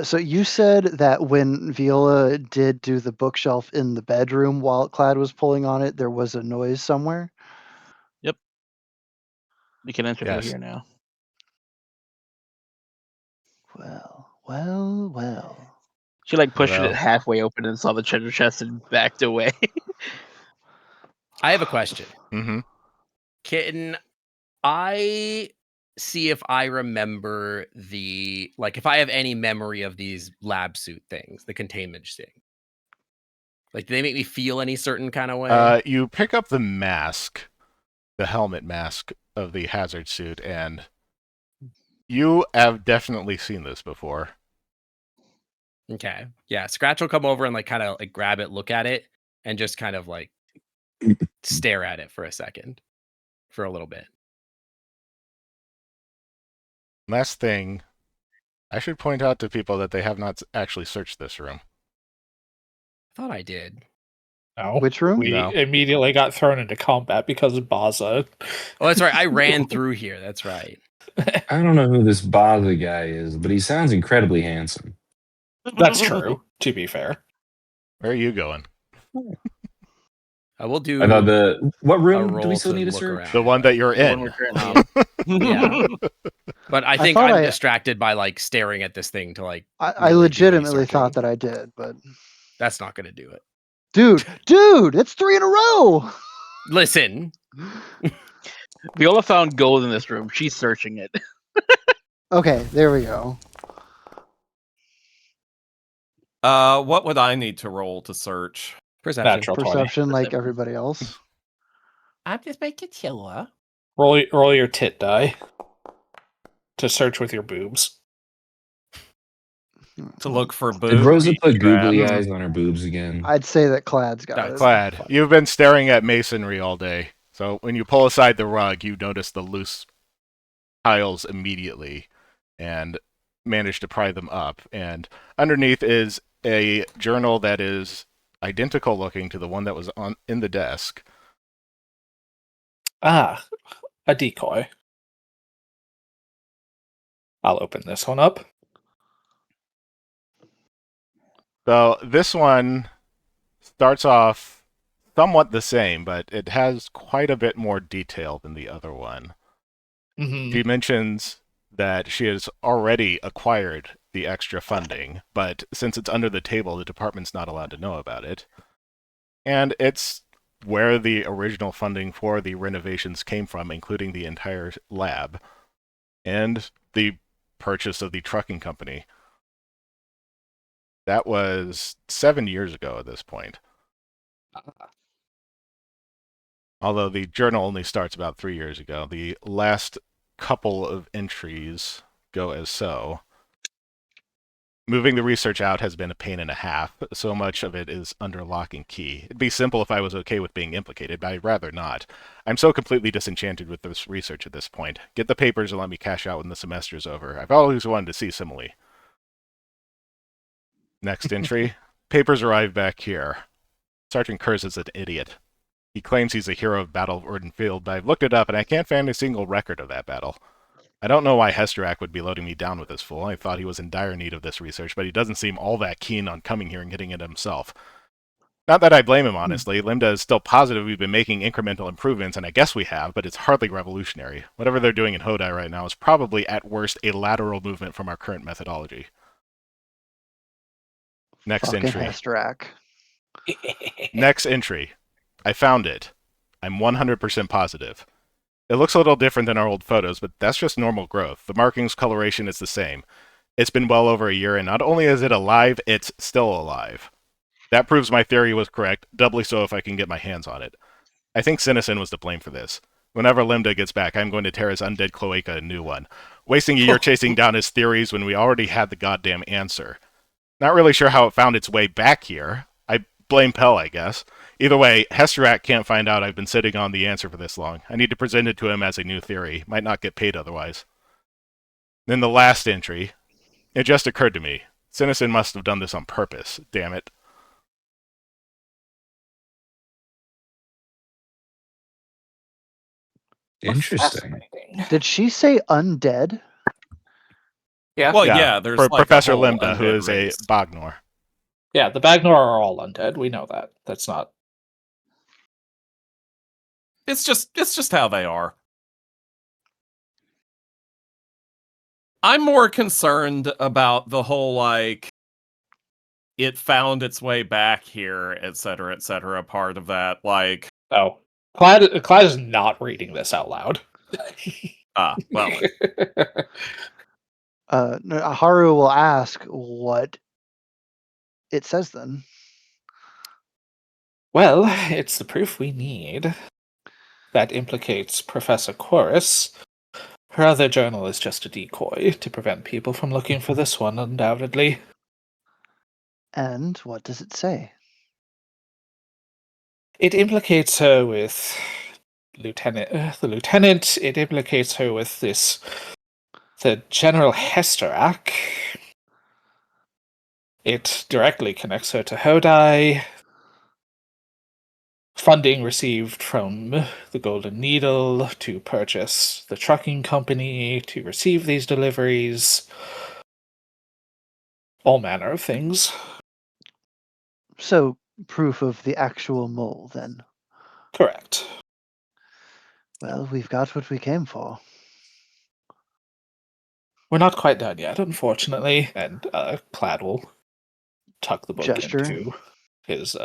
So you said that when Viola did do the bookshelf in the bedroom while Clad was pulling on it, there was a noise somewhere? Yep. You can enter Yes. through here now. Well. She pushed Well. it halfway open and saw the treasure chest and backed away. I have a question. Mm-hmm. Can I see if I remember if I have any memory of these lab suit things, the containment thing? Do they make me feel any certain kind of way? You pick up the mask, the helmet mask of the hazard suit, and you have definitely seen this before. Okay. Yeah. Scratch will come over and kind of grab it, look at it, and just kind of stare at it for a second, for a little bit. Last thing, I should point out to people that they have not actually searched this room. I thought I did. No. Which room? We No. immediately got thrown into combat because of Baza. Oh, that's right. I ran through here. That's right. I don't know who this Baza guy is, but he sounds incredibly handsome. That's true, to be fair. Where are you going? We'll do. I thought what a room do roll we still to need to look search? around. The one that you're The one in. we're currently in. Yeah. But I think thought I'm I- distracted by like staring at this thing to like. I really do any legitimately searching. thought that I did, but That's not going to do it. dude, it's 3 in a row. Listen, Viola found gold in this room. She's searching it. Okay, there we go. What would I need to roll to search? perception. Natural 20. Perception, like everybody else. I'm just making sure. Roll your tit die to search with your boobs. To look for boobs. Did Rosa put Trap. googly eyes on her boobs again? I'd say that Clad's got That's it. Glad. You've been staring at masonry all day. So when you pull aside the rug, you notice the loose tiles immediately and manage to pry them up. And underneath is a journal that is identical looking to the one that was in the desk. Ah, a decoy. I'll open this one up. So this one starts off somewhat the same, but it has quite a bit more detail than the other one. Mm-hmm. She mentions that she has already acquired the extra funding, but since it's under the table, the department's not allowed to know about it. And it's where the original funding for the renovations came from, including the entire lab and the purchase of the trucking company. That was 7 years ago at this point. Although the journal only starts about 3 years ago. The last couple of entries go as so. Moving the research out has been a pain and a half. So much of it is under lock and key. It'd be simple if I was okay with being implicated, but I'd rather not. I'm so completely disenchanted with this research at this point. Get the papers and let me cash out when the semester's over. I've always wanted to see Simile. Next entry. Papers arrive back here. Sergeant Kurz is an idiot. He claims he's a hero of Battle of Ordenfield, but I've looked it up and I can't find a single record of that battle. I don't know why Hesterak would be loading me down with this fool. I thought he was in dire need of this research, but he doesn't seem all that keen on coming here and getting it himself. Not that I blame him, honestly. Limda is still positive we've been making incremental improvements, and I guess we have, but it's hardly revolutionary. Whatever they're doing in Hodai right now is probably, at worst, a lateral movement from our current methodology. Next Fucking entry. Hesterac. Next entry. I found it. I'm 100% positive. It looks a little different than our old photos, but that's just normal growth. The markings coloration is the same. It's been well over a year, and not only is it alive, it's still alive. That proves my theory was correct, doubly so if I can get my hands on it. I think Sinison was to blame for this. Whenever Limda gets back, I'm going to tear his undead cloaca a new one. Wasting a year chasing down his theories when we already had the goddamn answer. Not really sure how it found its way back here. I blame Pell, I guess. Either way, Hesterak can't find out I've been sitting on the answer for this long. I need to present it to him as a new theory. Might not get paid otherwise. Then the last entry. It just occurred to me. Sinison must have done this on purpose. Damn it. Interesting. Did she say undead? Yeah. Well, yeah, there's like Professor a whole Limda, who undead is race. a Bognor. Yeah, the Bagnor are all undead. We know that. That's not. It's just how they are. I'm more concerned about the whole like it found its way back here, et cetera, part of that. Like, Oh. Clyde is not reading this out loud. well, No, Haru will ask what it says then. Well, it's the proof we need. That implicates Professor Quorus. Her other journal is just a decoy to prevent people from looking for this one, undoubtedly. And what does it say? It implicates her with the lieutenant. It implicates her with the General Hesterak. It directly connects her to Hodai. Funding received from the Golden Needle to purchase the trucking company, to receive these deliveries. All manner of things. So, proof of the actual mole, then. Correct. Well, we've got what we came for. We're not quite done yet, unfortunately. And Clad will tuck the book Gesture. into his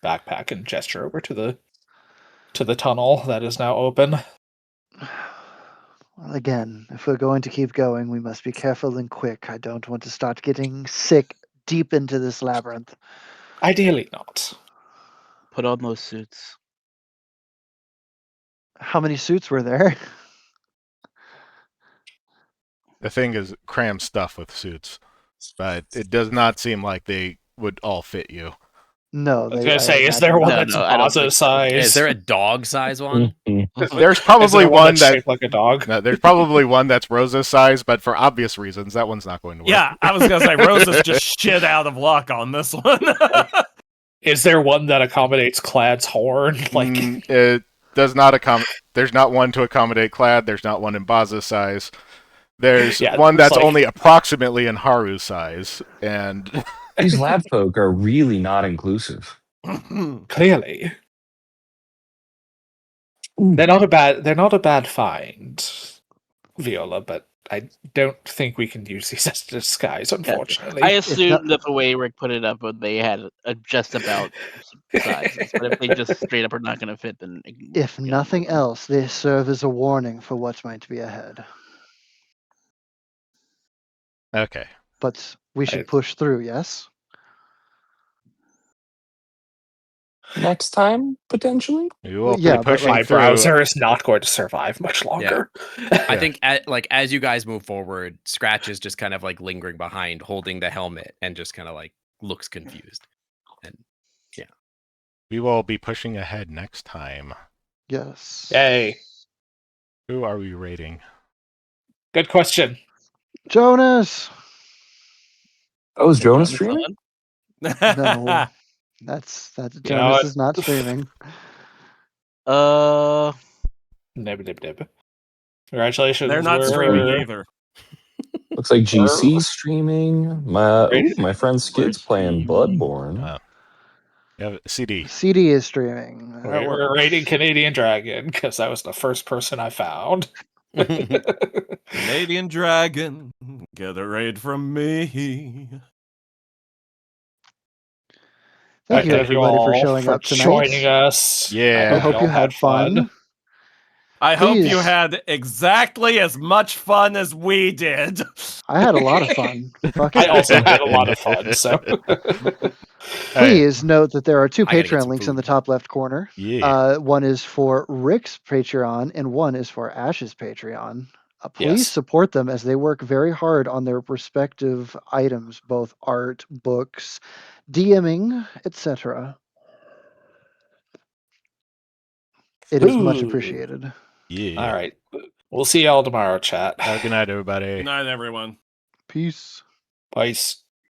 backpack and gesture over to the tunnel that is now open. Well, again, if we're going to keep going, we must be careful and quick. I don't want to start getting sick deep into this labyrinth. Ideally not. Put on those suits. How many suits were there? The thing is crammed stuff with suits, but it does not seem like they would all fit you. No, I was going to say, is there one that's I don't think Baza so. size? Is there a dog size one? Mhm. There's Is probably there one that's that shaped like a dog? no, there's probably one that's Rosa's size, but for obvious reasons, that one's not going to work. Yeah, I was gonna say Rosa's just shit out of luck on this one. Is there one that accommodates Clad's horn? Like, It does not accommodate. There's not one to accommodate Clad. There's not one in Baza's size. There's Yeah, one there's that's like- only approximately in Haru's size, and These lab folk are really not inclusive. clearly. They're not a bad find, Viola, but I don't think we can use these as a disguise, unfortunately. I assumed that the way Rick put it up, they had just about sizes. But if they just straight up are not going to fit, then If nothing else, they serve as a warning for what might be ahead. okay. But we should push through, yes? Next time, potentially. We will Yeah, be but, pushing My through. browser is not going to survive much longer. I think as you guys move forward, Scratch is just kind of like lingering behind, holding the helmet, and just kind of like looks confused. And We will be pushing ahead next time. Yes. Yay. Who are we rating? Good question. Jonas! Oh, is Jonas Jonas streaming? No. That's You know Jonas what? is not streaming. Nib. Congratulations. They're not streaming either. Looks like GC's streaming. My friend Skid's playing Bloodborne. You have CD. CD is streaming. That We're works. rating Canadian Dragon because that was the first person I found. Canadian Dragon, get a raid from me. Thank you, everybody, for showing up tonight. Joining us. Yeah. I hope you had fun. I hope you Please. had exactly as much fun as we did. I had a lot of fun. Fuck I it. also had a lot of fun. So, Please note that there are two I gotta get Patreon some links in food. the top left corner. Yeah. One is for Rick's Patreon, and one is for Ash's Patreon. Please Yes. support them as they work very hard on their respective items, both art, books, DMing, etc. It is much Ooh. appreciated. Yeah. all right. We'll see y'all tomorrow, chat. Have a good night, everybody. Good night, everyone. Peace. Peace.